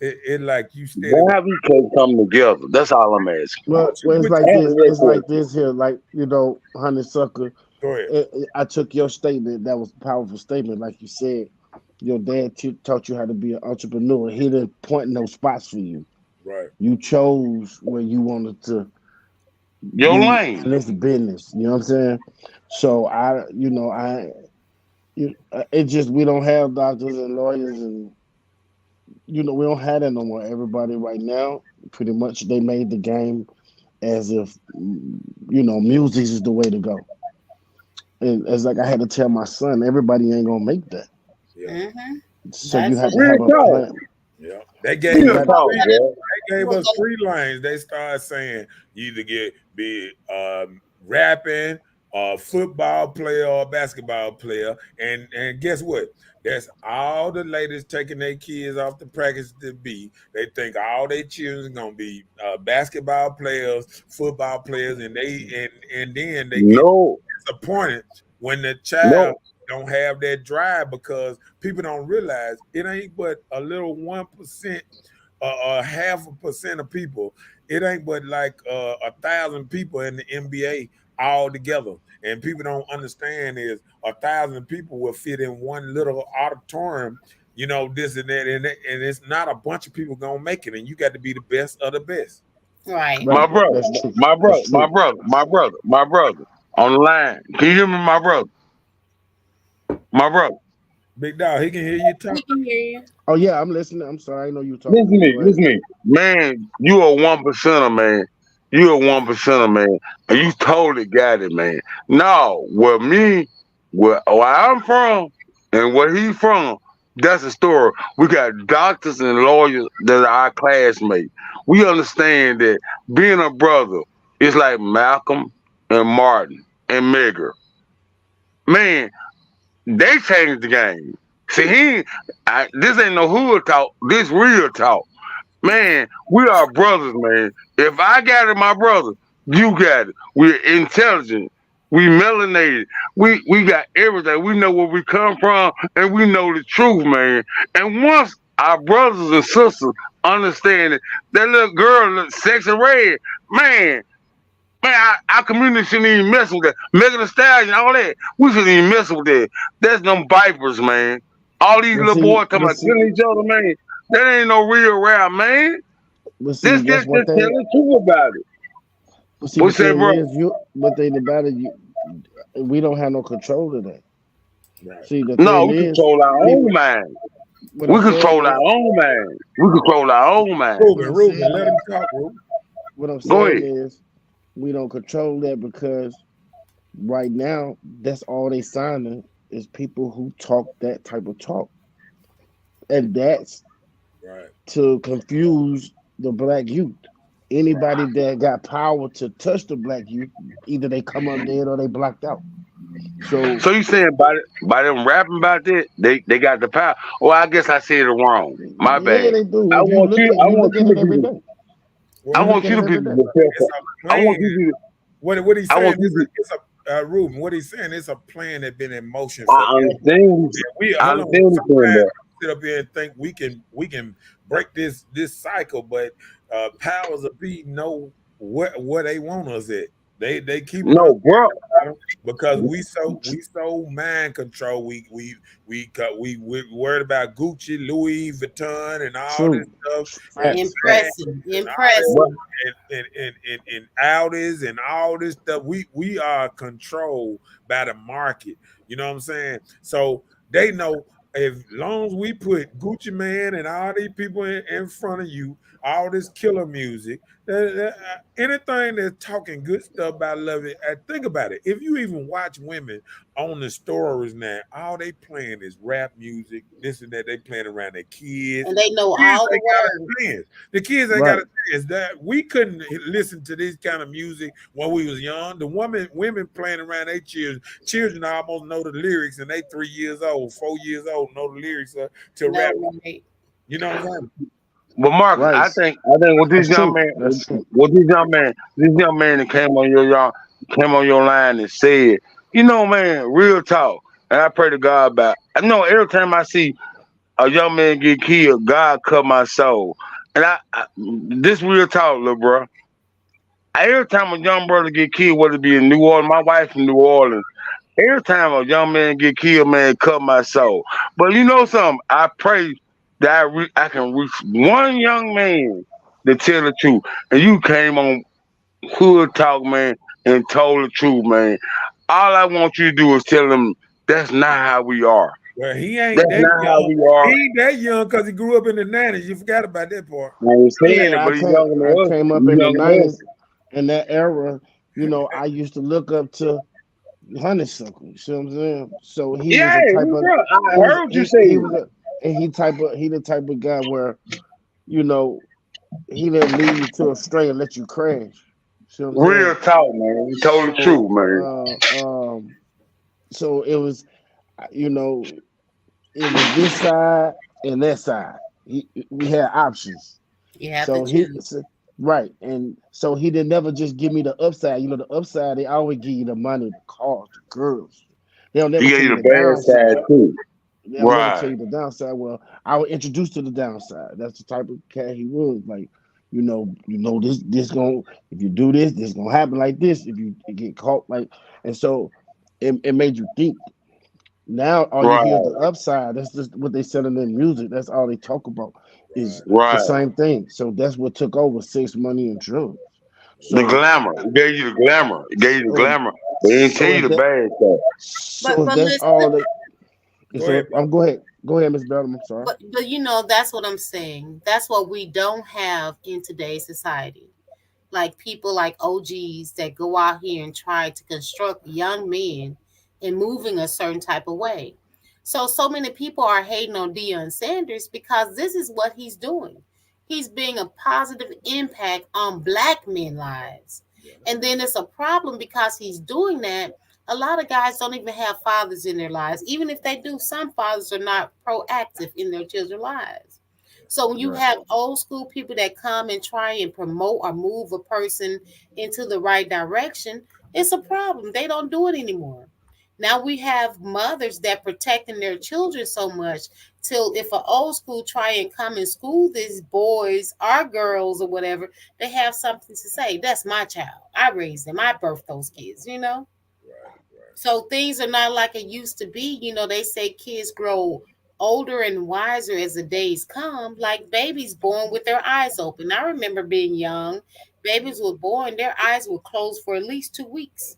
Speaker 2: It like you steady.
Speaker 4: Why we can't come together? That's all I'm asking.
Speaker 2: Why
Speaker 5: Well,
Speaker 2: don't you
Speaker 5: well, it's
Speaker 2: put
Speaker 5: like
Speaker 2: your
Speaker 4: Answer
Speaker 5: this.
Speaker 4: that
Speaker 5: It's like
Speaker 4: question.
Speaker 5: this here. Like honeysucker.
Speaker 2: go ahead?
Speaker 5: I took your statement. That was a powerful statement. Like you said, your dad taught you how to be an entrepreneur. He didn't point no spots for you.
Speaker 2: Right.
Speaker 5: You chose where you wanted to
Speaker 4: Your
Speaker 5: be
Speaker 4: lane.
Speaker 5: in this business. You know what I'm saying? So it just we don't have doctors and lawyers, and we don't have that no more. Everybody right now, pretty much, they made the game as if music is the way to go. And it's like I had to tell my son, everybody ain't gonna make that.
Speaker 2: Yeah.
Speaker 3: Mm-hmm.
Speaker 5: So you
Speaker 3: That's
Speaker 5: have
Speaker 3: it.
Speaker 5: to have
Speaker 4: Real
Speaker 5: a
Speaker 4: talk.
Speaker 5: plan.
Speaker 2: Yeah, they
Speaker 5: You
Speaker 2: gave us
Speaker 4: Real
Speaker 5: got
Speaker 4: talk,
Speaker 2: free.
Speaker 4: bro.
Speaker 2: They gave us free lanes. They started saying you either be rapping, a football player or a basketball player, and guess what? That's all the ladies taking their kids off the practice to be. They think all their children gonna be basketball players, football players, and then they get
Speaker 4: No,
Speaker 2: disappointed when the child
Speaker 4: no,
Speaker 2: don't have that drive because people don't realize it ain't but a little 1%, half a percent of people. It ain't but like 1,000 people in the NBA all together, and people don't understand is 1,000 people will fit in one little auditorium. You know this and that, and it's not a bunch of people gonna make it, and you got to be the best of the best.
Speaker 3: Right.
Speaker 5: right.
Speaker 4: my brother,
Speaker 5: That's true.
Speaker 4: my
Speaker 5: That's
Speaker 4: brother, my
Speaker 5: true.
Speaker 4: brother, my brother, my brother on the line. Can you hear me, my brother? My brother.
Speaker 2: Big dog, he can hear you
Speaker 3: We
Speaker 2: talk.
Speaker 3: can hear you.
Speaker 5: Oh yeah, I'm listening. I'm sorry, I know you
Speaker 4: Listen
Speaker 5: talking.
Speaker 4: to me,
Speaker 5: Go ahead.
Speaker 4: listen to me. Man, you a 1%er, man. You a 1%er, man. And you totally got it, man. No, where I'm from and where he from, that's a story. We got doctors and lawyers that are our classmates. We understand that being a brother is like Malcolm and Martin and Megger. Man, they changed the game. See, this ain't no hood talk. This real talk. Man, we are brothers, man. If I got it, my brother, you got it. We're intelligent. We melanated. We got everything. We know where we come from, and we know the truth, man. And once our brothers and sisters understand it, that little girl, look sexy red, man, our community shouldn't even mess with that. Megan Thee Stallion, all that. We shouldn't even mess with that. That's them vipers, man. All these
Speaker 5: But
Speaker 4: little
Speaker 5: see,
Speaker 4: boys talking
Speaker 5: but
Speaker 4: about
Speaker 5: see,
Speaker 4: killing each other, man. That ain't no real rap, man.
Speaker 5: but see,
Speaker 4: This
Speaker 5: that's
Speaker 4: just
Speaker 5: one
Speaker 4: just tell
Speaker 5: thing.
Speaker 4: the truth about it.
Speaker 5: But see, the
Speaker 4: What you say,
Speaker 5: thing
Speaker 4: bro?
Speaker 5: is, you. But thing about it, we don't have no control of that.
Speaker 2: Right.
Speaker 5: See, the
Speaker 4: No,
Speaker 5: thing
Speaker 4: we
Speaker 5: is,
Speaker 4: control our
Speaker 5: people.
Speaker 4: own mind.
Speaker 5: What
Speaker 4: We
Speaker 5: I'm saying
Speaker 4: control our
Speaker 5: is,
Speaker 4: own mind. We control our own mind.
Speaker 5: what I'm
Speaker 2: Ruben,
Speaker 5: saying
Speaker 2: let him
Speaker 5: is,
Speaker 2: talk, Ruben.
Speaker 5: what I'm
Speaker 4: Go
Speaker 5: saying
Speaker 4: ahead.
Speaker 5: is, we don't control that because right now, that's all they signing is people who talk that type of talk, and that's
Speaker 2: Right.
Speaker 5: to confuse the black youth. Anybody that got power to touch the black youth, either they come up dead or they blocked out. So
Speaker 4: So you saying by them rapping about that, they got the power? Well, I guess I said it wrong. My
Speaker 5: yeah,
Speaker 4: bad.
Speaker 5: they do.
Speaker 4: I
Speaker 5: If you
Speaker 4: want
Speaker 5: look
Speaker 4: you.
Speaker 5: at
Speaker 4: I
Speaker 5: you
Speaker 4: want
Speaker 5: look
Speaker 4: you
Speaker 5: at
Speaker 4: to
Speaker 5: it
Speaker 4: be.
Speaker 5: every day.
Speaker 4: I
Speaker 5: You
Speaker 2: Well,
Speaker 5: look
Speaker 4: want
Speaker 5: at
Speaker 4: you
Speaker 5: it
Speaker 4: to be
Speaker 5: every
Speaker 4: the
Speaker 5: day.
Speaker 2: it's
Speaker 4: professor.
Speaker 2: a
Speaker 4: I want
Speaker 2: plan.
Speaker 4: you to.
Speaker 2: What he's
Speaker 4: I
Speaker 2: saying
Speaker 4: want you
Speaker 2: is
Speaker 4: to.
Speaker 2: it's a Ruben. What he's saying is a plan that's been in motion
Speaker 4: I
Speaker 2: forever.
Speaker 4: understand.
Speaker 2: And we
Speaker 4: I
Speaker 2: hold on.
Speaker 4: understand what you're saying,
Speaker 2: Sometimes
Speaker 4: but
Speaker 2: we sit up here and think we can break this cycle, but powers of be know where they want us at. They keep running
Speaker 4: no, bro.
Speaker 2: because we so mind control. We worried about Gucci, Louis Vuitton, and all this
Speaker 5: True.
Speaker 2: stuff, and
Speaker 5: Facts.
Speaker 2: bags
Speaker 3: Impressive.
Speaker 2: and all that,
Speaker 3: Impressive.
Speaker 4: But
Speaker 2: and Audis and all this stuff. We are controlled by the market. You know what I'm saying? So they know as long as we put Gucci Man and all these people in front of you, all this killer music, anything that's talking good stuff about love it. Think about it. If you even watch women on the stories now, all they playing is rap music, this and that. They playing around their kids.
Speaker 3: And they know
Speaker 2: Kids
Speaker 3: all the
Speaker 2: ain't got a
Speaker 3: words.
Speaker 2: chance. The kids ain't got
Speaker 5: Right.
Speaker 2: a chance. That we couldn't listen to this kind of music when we was young. The women playing around their children almost know the lyrics, and they 3 years old, 4 years old, know the lyrics to rap.
Speaker 3: No, right.
Speaker 2: You know what I'm saying?
Speaker 4: Marcus,
Speaker 5: Right.
Speaker 4: I think with this
Speaker 5: That's
Speaker 4: young
Speaker 5: true.
Speaker 4: man,
Speaker 5: That's true.
Speaker 4: this young man that came on your line and said, you know, man, real talk. And I pray to God about. I know every time I see a young man get killed, God cut my soul. And this real talk, little bro. Every time a young brother get killed, whether it be in New Orleans, my wife from New Orleans. Every time a young man get killed, man, cut my soul. But you know something? I pray that I can reach one young man to tell the truth. And you came on Hood Talk, man, and told the truth, man. All I want you to do is tell them that's not how we are.
Speaker 2: Well, he ain't
Speaker 4: That's
Speaker 2: that
Speaker 4: not how
Speaker 2: young.
Speaker 4: we
Speaker 2: He
Speaker 4: are.
Speaker 2: ain't that young because he grew up in the 90s. You forgot about that part.
Speaker 4: I ain't saying it,
Speaker 5: Yeah,
Speaker 4: but he's younger
Speaker 5: I
Speaker 4: than us.
Speaker 5: came up
Speaker 4: He's
Speaker 5: in the
Speaker 4: younger than us.
Speaker 5: '90s in that era. I used to look up to Honeysuckle. You see what I'm saying? So he was
Speaker 4: Yeah,
Speaker 5: a type of
Speaker 4: bro. I
Speaker 5: he was
Speaker 4: heard you
Speaker 5: he
Speaker 4: say
Speaker 5: he
Speaker 4: it.
Speaker 5: was a and he the type of guy where, you know, he didn't lead you to a string and let you crash. See what I'm
Speaker 4: Real
Speaker 5: saying?
Speaker 4: talk, man. You told the
Speaker 5: So
Speaker 4: truth, man.
Speaker 5: so it was, you know, it was this side and that side. We had options.
Speaker 3: You have to
Speaker 5: So
Speaker 3: choose.
Speaker 5: right, and so he didn't never just give me the upside. You know, the upside they always give you the money, the cars, the girls. They don't
Speaker 4: He
Speaker 5: never
Speaker 4: gave
Speaker 5: tell
Speaker 4: you
Speaker 5: you
Speaker 4: the
Speaker 5: the
Speaker 4: bad side
Speaker 5: downside.
Speaker 4: too.
Speaker 5: They don't never tell
Speaker 4: Right.
Speaker 5: you the downside. Well, I was introduced to the downside. That's the type of cat he was. Like, this going if you do this gonna happen like this. If you get caught like, and so it made you think. Now all you hear is the
Speaker 4: Right.
Speaker 5: upside. That's just what they said in their music. That's all they talk about is the
Speaker 4: Right.
Speaker 5: same thing. So that's what took over: sex, money, and drugs.
Speaker 4: The
Speaker 5: So,
Speaker 4: glamour. It gave you the glamour. It gave you the
Speaker 5: so,
Speaker 4: glamour. But it didn't tell
Speaker 5: so
Speaker 4: you
Speaker 5: if
Speaker 4: the
Speaker 5: that,
Speaker 4: bad stuff.
Speaker 5: so if
Speaker 3: But
Speaker 5: that's
Speaker 3: listen,
Speaker 5: all that,
Speaker 2: Go ahead.
Speaker 5: so I'm go ahead, Miss Bellum. I'm sorry.
Speaker 3: but you know, that's what I'm saying. That's what we don't have in today's society. Like people like OGs that go out here and try to construct young men and moving a certain type of way. So many people are hating on Deion Sanders because this is what he's doing. He's being a positive impact on black men lives.
Speaker 2: Yeah.
Speaker 3: And then it's a problem because he's doing that. A lot of guys don't even have fathers in their lives. Even if they do, some fathers are not proactive in their children's lives. So when you
Speaker 5: Right.
Speaker 3: have old school people that come and try and promote or move a person into the right direction, it's a problem. They don't do it anymore. Now we have mothers that protecting their children so much till if an old school try and come and school these boys or girls or whatever, they have something to say. That's my child. I raised them. I birthed those kids, you know?
Speaker 2: Right, right.
Speaker 3: So things are not like it used to be. You know, they say kids grow older and wiser as the days come, like babies born with their eyes open. I remember being young. Babies were born, their eyes were closed for at least 2 weeks.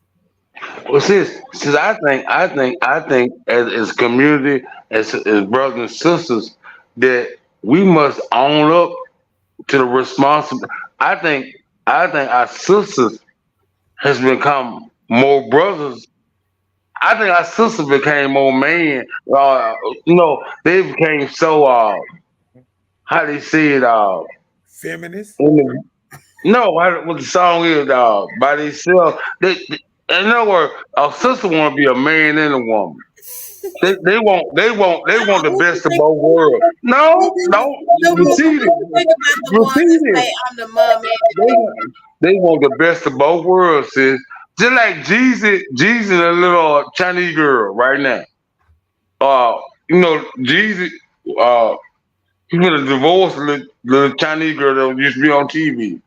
Speaker 4: Well, since I think as a community, as brothers and sisters, that we must own up to the responsibility. I think I think our sisters has become more brothers. I think our sisters became more man. They became so how they say it
Speaker 2: Feminist.
Speaker 4: in the, no, what the song is by themselves. In other words, a sister want to be a man and a woman. They want the
Speaker 3: What you
Speaker 4: best of
Speaker 3: think?
Speaker 4: both worlds.
Speaker 3: What
Speaker 4: No,
Speaker 3: do
Speaker 4: no,
Speaker 3: what
Speaker 4: repeat
Speaker 3: do you think
Speaker 4: it.
Speaker 3: about the ones
Speaker 4: Repeat
Speaker 3: that
Speaker 4: it.
Speaker 3: say I'm the mom and the
Speaker 4: They
Speaker 3: daddy?
Speaker 4: want, they want the best of both worlds, sis. Just like Jesus and a little Chinese girl right now. Uh, Jesus. Uh, he would have divorced the Chinese girl that used to be on TV.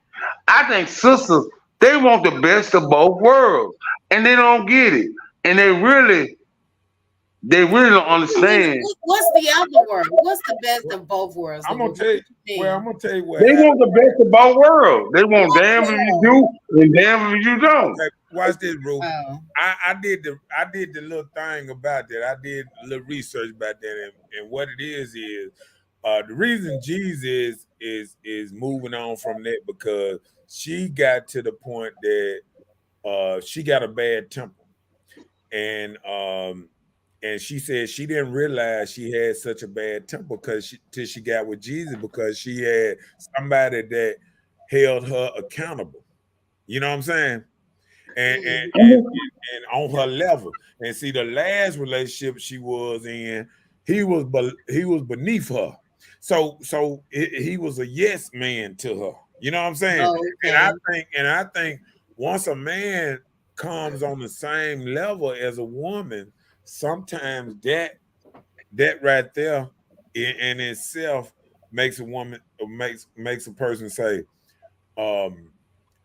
Speaker 4: I think sisters they want the best of both worlds, and they don't get it, and they really don't understand.
Speaker 3: What's the other word? What's the best of both worlds,
Speaker 2: I'm gonna
Speaker 3: Louis?
Speaker 2: tell
Speaker 3: What
Speaker 2: you.
Speaker 3: do you
Speaker 2: Well, I'm
Speaker 3: mean?
Speaker 2: gonna tell you what
Speaker 4: They
Speaker 2: happened.
Speaker 4: want the best of both worlds. They want
Speaker 3: What
Speaker 4: damn if you
Speaker 3: world?
Speaker 4: do and damn if you don't.
Speaker 2: Okay, watch this, bro.
Speaker 3: Oh,
Speaker 2: I did the little thing about that. I did a little research about that, and what it is the reason Jesus is moving on from that because she got to the point that she got a bad temper, and she said she didn't realize she had such a bad temper till she got with Jesus because she had somebody that held her accountable. You know what I'm saying? and and
Speaker 3: mm,
Speaker 2: and, and on her level. And see, the last relationship she was in, he was beneath her. So he was a yes man to her. You know what I'm saying?
Speaker 3: oh,
Speaker 2: And I
Speaker 3: okay.
Speaker 2: think and I think once a man comes on the same level as a woman, sometimes that right there in itself makes a woman makes a person say, um,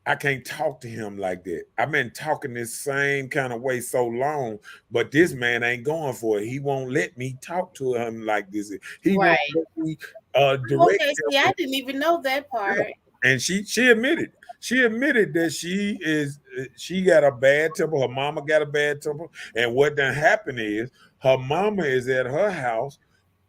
Speaker 2: I can't talk to him like that. I've been talking this same kind of way so long, but this man ain't going for it. He won't let me talk to him like this. He won't
Speaker 3: Right.
Speaker 2: let me direct
Speaker 3: Okay. See, I
Speaker 2: him.
Speaker 3: didn't even know that
Speaker 2: Yeah.
Speaker 3: part.
Speaker 2: And she admitted that she got a bad temper. Her mama got a bad temper, and what done happened is her mama is at her house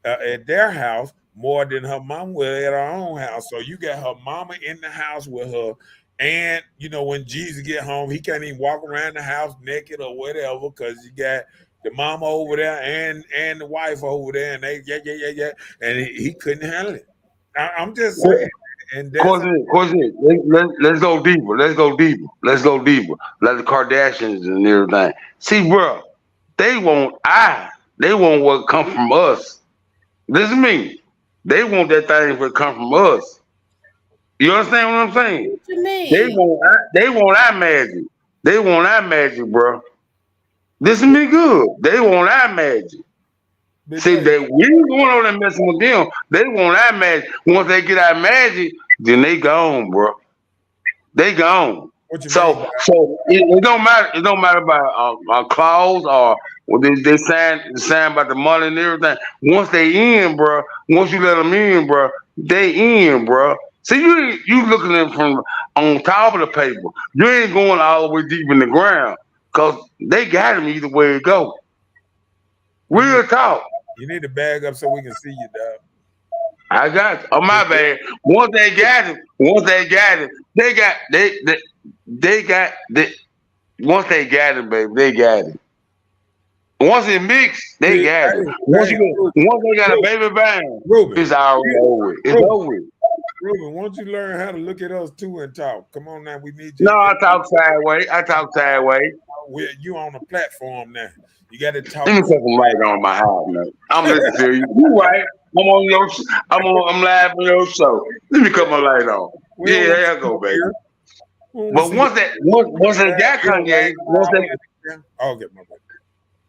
Speaker 2: at their house more than her mom will at her own house. So you got her mama in the house with her. And when Jesus get home, he can't even walk around the house naked or whatever because you got the mama over there and the wife over there, and they and he couldn't handle it. I'm just saying, and that's
Speaker 4: Let's go deeper. Let's go deeper. Let's go deeper. Like the Kardashians and everything. See, bro, they want they want what come from us. Listen to me. They want that thing to come from us. You understand what I'm saying?
Speaker 3: What you
Speaker 4: They
Speaker 3: mean?
Speaker 4: want they want our magic. They want our magic, bro. Listen to me good. They want our magic. See,
Speaker 2: because
Speaker 4: they we ain't going over there messing with them. They want our magic. Once they get our magic, then they gone, bro. They gone.
Speaker 2: what you mean by
Speaker 4: So it don't matter. It don't matter about clause or what they sign about the money and everything. Once they in, bro. Once you let them in, bro, they in, bro. See, you looking at it from on top of the paper. You ain't going all the way deep in the ground, cause they got him either way it go.
Speaker 2: you need
Speaker 4: Real talk.
Speaker 2: you need to bag up so we can see you, dog.
Speaker 4: I got you. Oh my bad. Once they got him, they got they once they got him, baby, they got him. Once it mixed, they
Speaker 2: Hey,
Speaker 4: got it.
Speaker 2: hey,
Speaker 4: Once they got a
Speaker 2: Ruben,
Speaker 4: baby bang,
Speaker 2: Ruben,
Speaker 4: it's already over with. It's
Speaker 2: Ruben,
Speaker 4: over with.
Speaker 2: Ruben, won't you learn how to look at us too and talk? Come on now, we need
Speaker 4: No,
Speaker 2: you.
Speaker 4: I talk sideways. I talk sideways.
Speaker 2: You on a platform now. You got to talk.
Speaker 4: Let me take some light on my house, man. I'm listening to you. You right. I'm on your. I'm live on your show. Let me cut my light on.
Speaker 2: We
Speaker 4: Yeah,
Speaker 2: don't want
Speaker 4: there
Speaker 2: to
Speaker 4: you
Speaker 2: see
Speaker 4: go,
Speaker 2: you
Speaker 4: baby.
Speaker 2: here. We want to
Speaker 4: But
Speaker 2: see
Speaker 4: once they got Kanye, once they
Speaker 2: okay, my bad.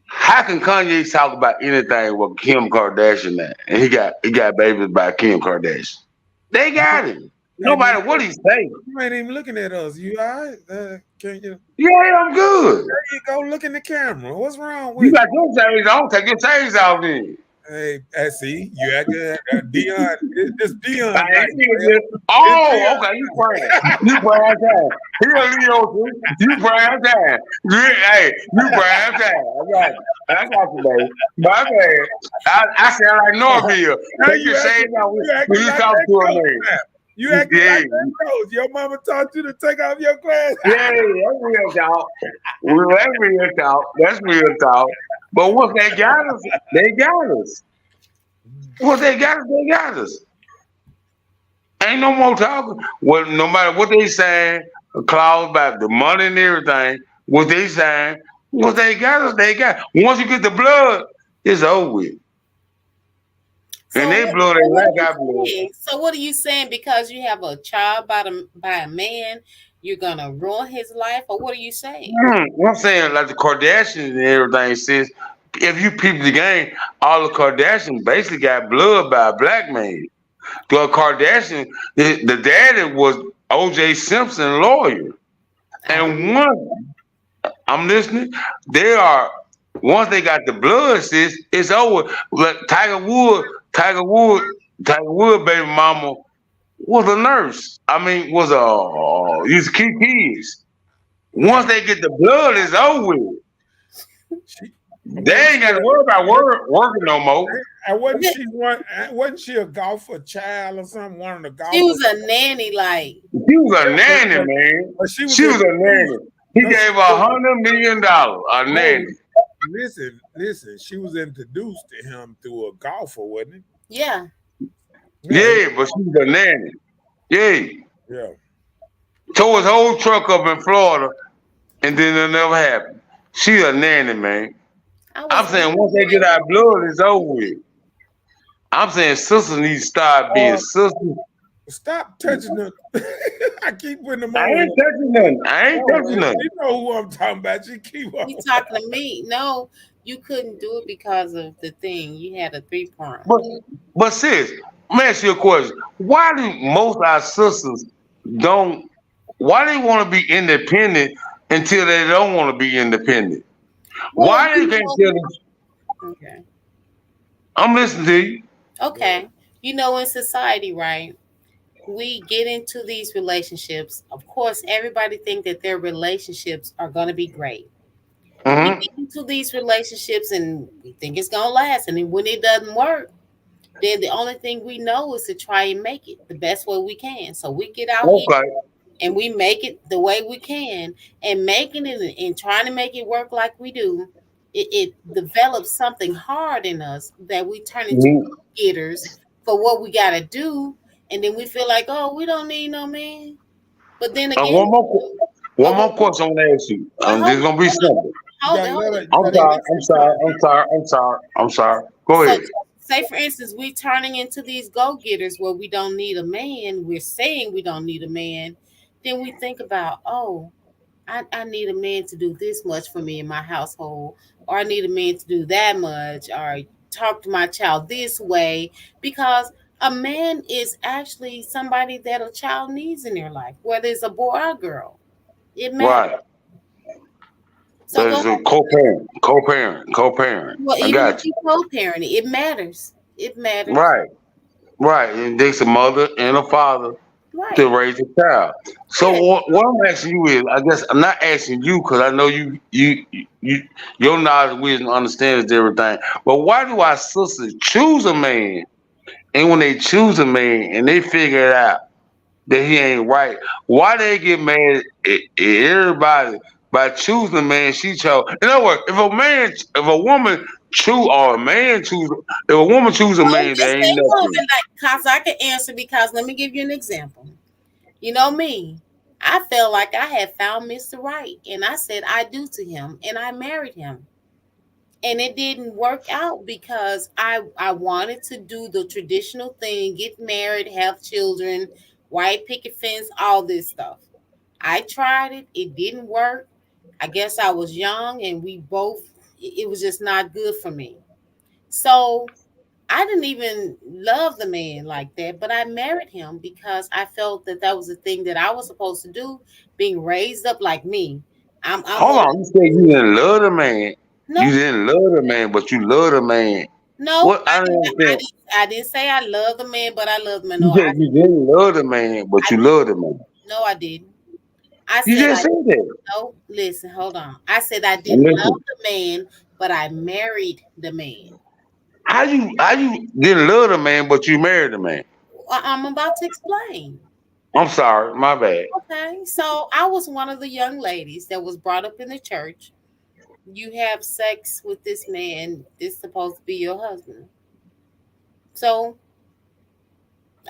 Speaker 4: how can Kanye talk about anything with Kim Kardashian now? And he got babies by Kim Kardashian. They got him. No
Speaker 2: Hey man,
Speaker 4: matter what he say.
Speaker 2: you ain't even looking at us. You all right? Can you?
Speaker 4: Yeah, I'm good.
Speaker 2: There you go. Look in the camera. What's wrong
Speaker 4: You
Speaker 2: with
Speaker 4: got your chains on. Take your chains off then.
Speaker 2: you? Hey, see, you acting Deion. This
Speaker 4: I
Speaker 2: Deion night,
Speaker 4: ain't even
Speaker 2: man.
Speaker 4: just,
Speaker 2: It's
Speaker 4: oh, okay, you praying.
Speaker 2: Deion.
Speaker 4: You praying time. He a Leo too. You praying time. Hey, you praying time. I got you, baby. My bad. I sound like Norville.
Speaker 2: Now
Speaker 4: Take your shades off
Speaker 2: you
Speaker 4: when
Speaker 2: acting
Speaker 4: you
Speaker 2: like
Speaker 4: talk
Speaker 2: that
Speaker 4: to a
Speaker 2: coach
Speaker 4: man.
Speaker 2: now. You acting
Speaker 4: Yeah,
Speaker 2: like that coach. Your mama taught you to take off your clothes.
Speaker 4: yeah, that's real talk. That's real talk. That's real talk. But once they got us, they got us. Once they got us. Ain't no more talking. Well, no matter what they saying, a clause about the money and everything, what they saying, what they got us, they got. Once you get the blood, it's over with. And
Speaker 3: So
Speaker 4: they
Speaker 3: what?
Speaker 4: blood
Speaker 3: So
Speaker 4: ain't
Speaker 3: what are
Speaker 4: like
Speaker 3: you
Speaker 4: our blood.
Speaker 3: saying? So what are you saying? Because you have a child by a man, you're gonna ruin his life, or what are you saying?
Speaker 4: I'm saying like the Kardashians and everything says, if you peep the game, all the Kardashians basically got blood by a black man. The Kardashian, the daddy was O.J. Simpson lawyer.
Speaker 3: Oh,
Speaker 4: And I'm listening. They are once they got the blood, sis, it's over. Like Tiger Wood, baby mama was a nurse. I mean, was used to keep kids. Once
Speaker 2: Wow.
Speaker 4: they get the blood, it's over with.
Speaker 2: She,
Speaker 4: They
Speaker 2: wasn't
Speaker 4: ain't
Speaker 2: she
Speaker 4: got to worry about working no more.
Speaker 2: wasn't she a golfer child or something? One of the
Speaker 3: she
Speaker 2: golfers.
Speaker 3: was a nanny, like
Speaker 4: She was a
Speaker 2: Yeah,
Speaker 4: nanny, man.
Speaker 2: but she was
Speaker 4: She was a
Speaker 2: introduced.
Speaker 4: nanny. He
Speaker 2: No,
Speaker 4: gave her $100 million. A
Speaker 2: no,
Speaker 4: nanny.
Speaker 2: listen. She was introduced to him through a golfer, wasn't it?
Speaker 3: yeah.
Speaker 2: Yeah,
Speaker 4: Yeah, but she was a nanny. Yeah.
Speaker 2: yeah.
Speaker 4: Tore his whole truck up in Florida, and then it never happened. She a nanny, man.
Speaker 3: I
Speaker 4: I'm
Speaker 3: was
Speaker 4: saying once they get our blood, it's over with. I'm saying sisters need to start being
Speaker 2: Uh,
Speaker 4: sisters.
Speaker 2: Stop touching them. I keep putting them
Speaker 4: I
Speaker 2: on
Speaker 4: ain't
Speaker 2: here.
Speaker 4: touching nothing. I ain't
Speaker 2: No,
Speaker 4: touching nothing.
Speaker 2: you know who I'm talking about. You keep
Speaker 3: you
Speaker 2: on.
Speaker 3: talking to me. No, you couldn't do it because of the thing. You had a three prong.
Speaker 4: But sis, let me ask you a question. Why do most of our sisters don't why they want to be independent until they don't want to be independent?
Speaker 3: Well,
Speaker 4: Why they can't tell them
Speaker 3: okay.
Speaker 4: I'm listening to you?
Speaker 3: Okay. In society, right? We get into these relationships. Of course, everybody think that their relationships are going to be great. We
Speaker 4: Mm-hmm.
Speaker 3: get into these relationships and we think it's going to last. And then when it doesn't work, then the only thing we know is to try and make it the best way we can. So we get out here
Speaker 4: Okay.
Speaker 3: and we make it the way we can, and making it and trying to make it work like we do. it develops something hard in us that we turn into
Speaker 4: Mhm.
Speaker 3: go-getters for what we gotta do, and then we feel like, oh, we don't need no man. But then
Speaker 4: Uh,
Speaker 3: again,
Speaker 4: one more,
Speaker 3: oh,
Speaker 4: one more question I want to ask you.
Speaker 3: well,
Speaker 4: This is gonna be simple.
Speaker 2: You
Speaker 3: hold
Speaker 2: gotta
Speaker 3: it, hold
Speaker 2: let her.
Speaker 3: it.
Speaker 2: You
Speaker 4: I'm
Speaker 2: gotta
Speaker 3: Let
Speaker 2: let.
Speaker 4: sorry.
Speaker 3: me
Speaker 4: I'm
Speaker 3: finish.
Speaker 4: sorry. I'm sorry. I'm sorry. I'm sorry. Go
Speaker 3: So,
Speaker 4: ahead.
Speaker 3: say for instance, we turning into these go-getters where we don't need a man. We're saying we don't need a man. Then we think about, oh, I need a man to do this much for me in my household, or I need a man to do that much, or talk to my child this way, because a man is actually somebody that a child needs in their life, whether it's a boy or a girl. It matters.
Speaker 4: Right.
Speaker 3: So go
Speaker 4: There's a
Speaker 3: ahead.
Speaker 4: co-parent. Co-parent. Co-parent.
Speaker 3: Well,
Speaker 4: I
Speaker 3: even if
Speaker 4: got you.
Speaker 3: you co-parenting, it matters. It matters.
Speaker 4: Right. Right. It takes a mother and a father to
Speaker 3: Right.
Speaker 4: raise a child. So
Speaker 3: Yes.
Speaker 4: what I'm asking you is, I guess I'm not asking you because I know you your knowledge, wisdom, understands everything. But why do our sisters choose a man, and when they choose a man and they figure it out that he ain't right, why they get mad at everybody by choosing a man she chose? In other words, if a woman choose or a man choose, if a woman choose a
Speaker 3: Well,
Speaker 4: man,
Speaker 3: just
Speaker 4: there ain't
Speaker 3: stay
Speaker 4: nothing.
Speaker 3: moving, like, cause I can answer. Because let me give you an example. You know me. I felt like I had found Mr. Right, and I said I do to him, and I married him. And it didn't work out because I wanted to do the traditional thing, get married, have children, white picket fence, all this stuff. I tried it, it didn't work. I guess I was young, and we both, it was just not good for me. So I didn't even love the man like that, but I married him because I felt that that was the thing that I was supposed to do, being raised up like me. I'm
Speaker 4: Hold
Speaker 3: one.
Speaker 4: on, you said you didn't love the man. You
Speaker 3: No,
Speaker 4: didn't love the man, but you love the man.
Speaker 3: no,
Speaker 4: What? I don't understand.
Speaker 3: I didn't say I love the man, but I love the man.
Speaker 4: You
Speaker 3: No,
Speaker 4: said you didn't love the man, but
Speaker 3: I
Speaker 4: you love the man.
Speaker 3: no, I didn't. I
Speaker 4: You
Speaker 3: said
Speaker 4: just
Speaker 3: I
Speaker 4: said that.
Speaker 3: no. Listen, hold on. I said I
Speaker 4: And
Speaker 3: didn't love
Speaker 4: listen,
Speaker 3: the man, but I married the man.
Speaker 4: how you didn't love the man, but you married the man?
Speaker 3: I'm about to explain.
Speaker 4: I'm sorry, my bad.
Speaker 3: Okay, so I was one of the young ladies that was brought up in the church. You have sex with this man, this supposed to be your husband. So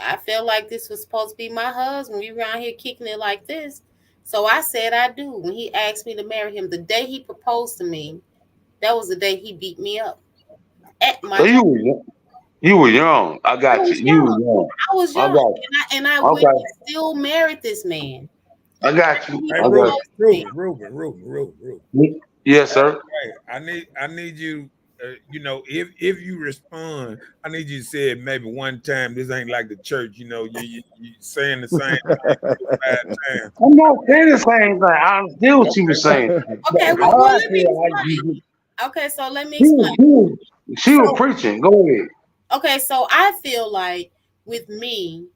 Speaker 3: I felt like this was supposed to be my husband. We around here kicking it like this. So I said I do. When he asked me to marry him, the day he proposed to me, that was the day he beat me up at my
Speaker 4: So
Speaker 3: job.
Speaker 4: you were young. I
Speaker 3: I
Speaker 4: got you.
Speaker 3: was
Speaker 4: You
Speaker 3: young.
Speaker 4: were young.
Speaker 3: I was
Speaker 4: I
Speaker 3: young,
Speaker 4: got you.
Speaker 3: and I went
Speaker 4: Okay.
Speaker 3: and still married this man.
Speaker 4: I got you.
Speaker 3: He
Speaker 2: Hey,
Speaker 4: I got
Speaker 2: Ruben,
Speaker 3: proposed to me.
Speaker 2: Ruben, Ruben, Ruben, Ruben, Ruben.
Speaker 4: you. Yes,
Speaker 2: Hey,
Speaker 4: sir.
Speaker 2: I need you. If you respond, I need you to say it maybe one time. This ain't like the church. You saying the same thing 5 times.
Speaker 4: I'm not saying the same thing. I understand what you were saying. But
Speaker 3: Okay, well,
Speaker 4: how I
Speaker 3: let me
Speaker 4: feel like
Speaker 3: explain. Okay, so let me
Speaker 4: she
Speaker 3: explain.
Speaker 4: was, she was, she was
Speaker 3: So
Speaker 4: preaching. Go ahead.
Speaker 3: okay, so I feel like with me,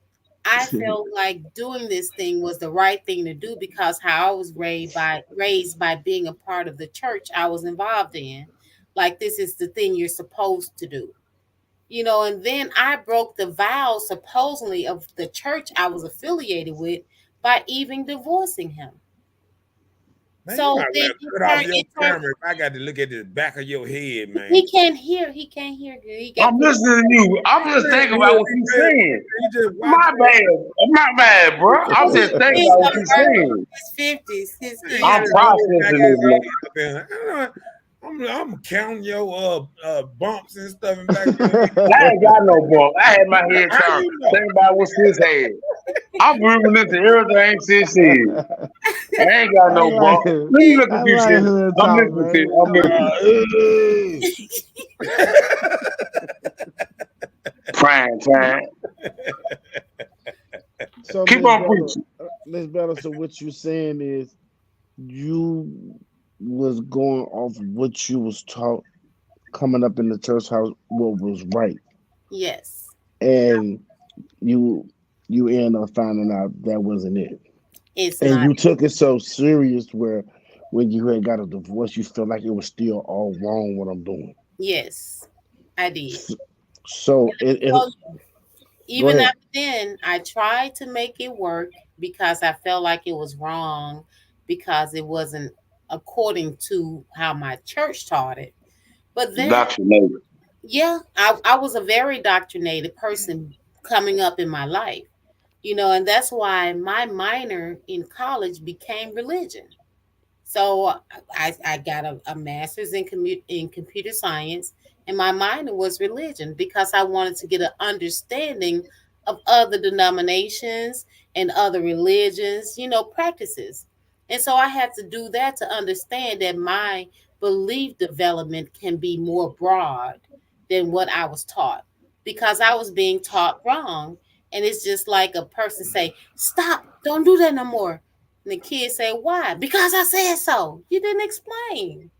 Speaker 3: I felt like doing this thing was the right thing to do because how I was raised by being a part of the church I was involved in. Like this is the thing you're supposed to do. And then I broke the vow supposedly of the church I was affiliated with by even divorcing him.
Speaker 2: Man, you
Speaker 3: So
Speaker 2: might
Speaker 3: then
Speaker 2: well cut off your
Speaker 3: it turned
Speaker 2: camera if I got to look at the back of your head, man.
Speaker 3: he can't hear good. He got
Speaker 4: I'm
Speaker 3: put
Speaker 4: listening to you. I'm
Speaker 2: You
Speaker 4: just thinking about what you're saying.
Speaker 2: just watch
Speaker 4: My
Speaker 2: your.
Speaker 4: bad. My bad, bro. I'm just thinking
Speaker 3: he's
Speaker 4: about what
Speaker 3: up
Speaker 4: you're
Speaker 3: right
Speaker 4: saying.
Speaker 3: his 50s. His
Speaker 2: Man, you
Speaker 3: ears
Speaker 4: I'm
Speaker 3: are
Speaker 2: just looking back
Speaker 4: processing
Speaker 2: at
Speaker 4: this,
Speaker 2: me
Speaker 4: man.
Speaker 2: up there. I'm counting your bumps and stuff in back of your
Speaker 4: I ain't got no bump. I had my
Speaker 2: head.
Speaker 4: head
Speaker 2: How
Speaker 4: turned.
Speaker 2: you know?
Speaker 4: Think about what sis had. I'm reminiscing everything sis said. I ain't got
Speaker 5: I
Speaker 4: no
Speaker 5: like
Speaker 4: bump. Let me look
Speaker 5: I
Speaker 4: at you,
Speaker 5: like
Speaker 4: sis.
Speaker 5: hood
Speaker 4: I'm
Speaker 5: talk,
Speaker 4: listening, sis.
Speaker 5: man.
Speaker 4: I'm listening.
Speaker 2: Ooh.
Speaker 4: Prime time.
Speaker 5: So
Speaker 4: Keep
Speaker 5: Miss
Speaker 4: on
Speaker 5: Bella,
Speaker 4: preaching.
Speaker 5: So what you're saying is you was going off what you was taught coming up in the church house, what was right,
Speaker 3: yes.
Speaker 5: and you you end up finding out that wasn't it,
Speaker 3: It's
Speaker 5: and
Speaker 3: not.
Speaker 5: you took it so serious where when you had got a divorce, you felt like it was still all wrong what I'm doing.
Speaker 3: Yes, I did.
Speaker 5: S- So it
Speaker 3: So
Speaker 5: go
Speaker 3: even
Speaker 5: ahead.
Speaker 3: after then, I tried to make it work because I felt like it was wrong because it wasn't according to how my church taught it. But then,
Speaker 4: Indoctrinated.
Speaker 3: yeah, I was a very indoctrinated person coming up in my life, and that's why my minor in college became religion. So I got a master's in computer science, and my minor was religion because I wanted to get an understanding of other denominations and other religions, practices. And so I had to do that to understand that my belief development can be more broad than what I was taught because I was being taught wrong. And it's just like a person say, "Stop, don't do that no more." And the kids say, "Why?" "Because I said so." You didn't explain.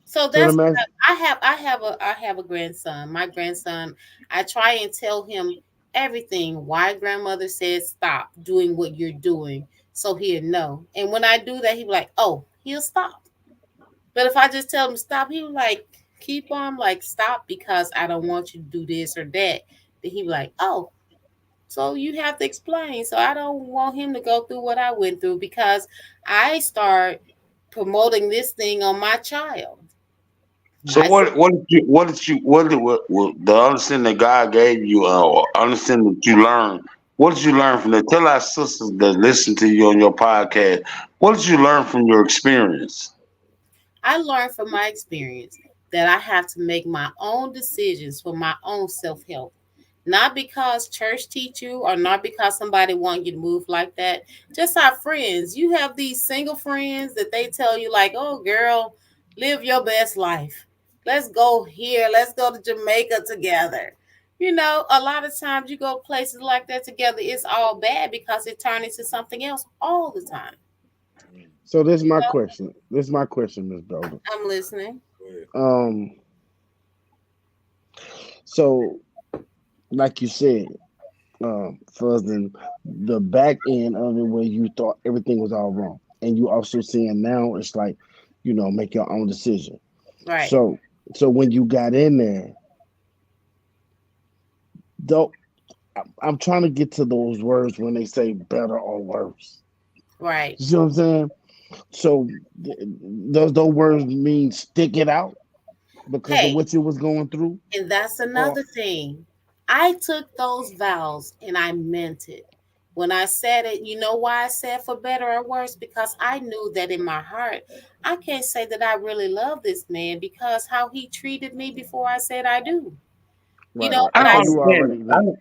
Speaker 3: So
Speaker 5: So the
Speaker 3: that's
Speaker 5: mass.
Speaker 3: I have a grandson. My grandson, I try and tell him everything. Why grandmother said stop doing what you're doing, so he'll know. And when I do that, he'll be like, "Oh," he'll stop. But if I just tell him stop, he'll like keep on like stop because I don't want you to do this or that. Then he'll be like, "Oh, so you have to explain." So I don't want him to go through what I went through because I start promoting this thing on my child.
Speaker 4: So
Speaker 3: I said,
Speaker 4: what the understanding that God gave you, or understanding that you learned? What did you learn from that? Tell our sisters that listen to you on your podcast. What did you learn from your experience?
Speaker 3: I learned from my experience that I have to make my own decisions for my own self help. Not because church teach you or not because somebody want you to move like that. Just our friends. You have these single friends that they tell you like, "Oh girl, live your best life. Let's go here. Let's go to Jamaica together." A lot of times you go places like that together, it's all bad because it turns into something else all the time.
Speaker 5: So this is my question. This is my question, Miss Belden.
Speaker 3: I'm listening.
Speaker 2: Go ahead.
Speaker 5: Um. So, like you said, further than the back end of it, where you thought everything was all wrong, and you also seeing now it's like, make your own decision.
Speaker 3: Right.
Speaker 5: So, so when you got in there, though, I'm trying to get to those words when they say better or worse.
Speaker 3: Right.
Speaker 5: You see what I'm saying? So those words mean stick it out because of
Speaker 3: Hey,
Speaker 5: what you was going through.
Speaker 3: and that's
Speaker 5: Or
Speaker 3: another thing. I took those vows and I meant it. When I said it, you know why I said for better or worse? Because I knew that in my heart, I can't say that I really love this man because how he treated me before I said I do.
Speaker 5: right, right.
Speaker 4: I
Speaker 3: But
Speaker 5: So
Speaker 4: don't
Speaker 3: I
Speaker 5: you
Speaker 4: understand
Speaker 5: already
Speaker 4: it.
Speaker 5: knew.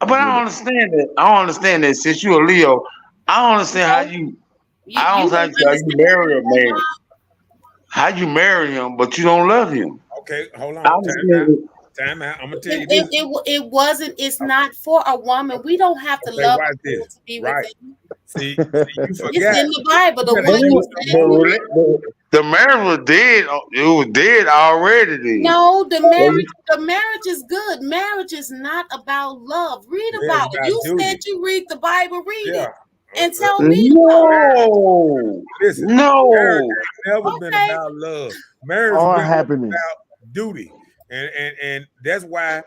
Speaker 4: But I don't
Speaker 5: You
Speaker 4: understand that. I don't understand that since you're a Leo, I don't understand how
Speaker 3: know,
Speaker 4: you. I
Speaker 3: you
Speaker 4: don't
Speaker 3: don't
Speaker 4: understand how you
Speaker 3: understand.
Speaker 4: marry a man. How you marry him, but you don't love him.
Speaker 2: Okay, hold
Speaker 4: I
Speaker 2: on. Time out.
Speaker 4: understand.
Speaker 2: Time out. I'm gonna tell
Speaker 3: It,
Speaker 2: you
Speaker 3: it,
Speaker 2: this.
Speaker 3: it, it wasn't, it's
Speaker 2: Oh,
Speaker 3: not for a woman. We don't have to
Speaker 2: okay,
Speaker 3: love
Speaker 2: watch
Speaker 3: a man
Speaker 2: this.
Speaker 3: to be with
Speaker 2: Right.
Speaker 3: him.
Speaker 2: See, you
Speaker 3: It's
Speaker 2: forgot.
Speaker 3: in the Bible.
Speaker 2: You
Speaker 3: The
Speaker 2: gotta
Speaker 4: But
Speaker 3: one
Speaker 2: do
Speaker 3: you
Speaker 2: it.
Speaker 3: said you
Speaker 4: the marriage was dead. It was dead already. Then.
Speaker 3: No,
Speaker 4: So you,
Speaker 3: the marriage is good. Marriage is not about love. Read
Speaker 2: Yeah,
Speaker 3: about
Speaker 2: it's
Speaker 3: it.
Speaker 2: about
Speaker 3: You said
Speaker 2: duty.
Speaker 3: you read the Bible, read
Speaker 2: Yeah.
Speaker 3: it. And tell me about it.
Speaker 2: Marriage.
Speaker 4: no,
Speaker 2: Listen, marriage
Speaker 4: no.
Speaker 2: ain't never been
Speaker 3: Okay.
Speaker 2: about love. Marriage
Speaker 5: All
Speaker 2: been
Speaker 5: happiness.
Speaker 2: about duty, and that's why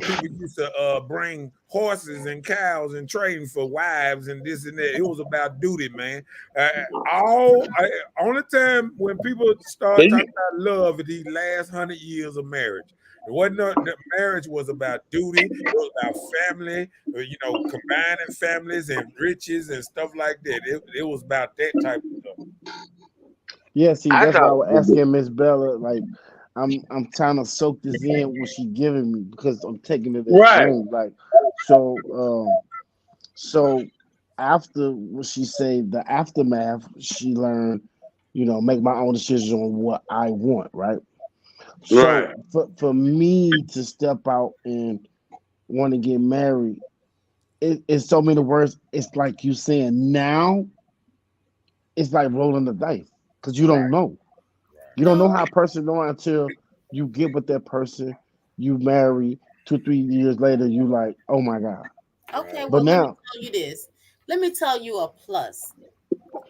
Speaker 2: people used to bring horses and cows and trading for wives and this and that. It was about duty, man. Only time when people start talking about love is these last 100 years of marriage. It wasn't the marriage was about duty. It was about family. Combining families and riches and stuff like that. It was about that type of stuff.
Speaker 5: Yeah, see,
Speaker 4: I
Speaker 5: that's why I
Speaker 4: thought.
Speaker 5: was asking Miss Bella. Like, I'm trying to soak this in what she giving me because I'm taking it as
Speaker 4: Right.
Speaker 5: game. Like, so, so after what she say, the aftermath, she learned, make my own decisions on what I want. Right.
Speaker 4: Right.
Speaker 5: So for me to step out and want to get married, it's so many words. It's like you saying now. It's like rolling the dice because you
Speaker 2: Right,
Speaker 5: don't know. You don't know
Speaker 3: No.
Speaker 5: how a person know until you get with that person, you marry 2, 3 years later, you like, oh my God.
Speaker 3: Okay,
Speaker 2: right.
Speaker 5: But
Speaker 3: well, let me
Speaker 5: now,
Speaker 3: tell you this. Let me tell you a plus.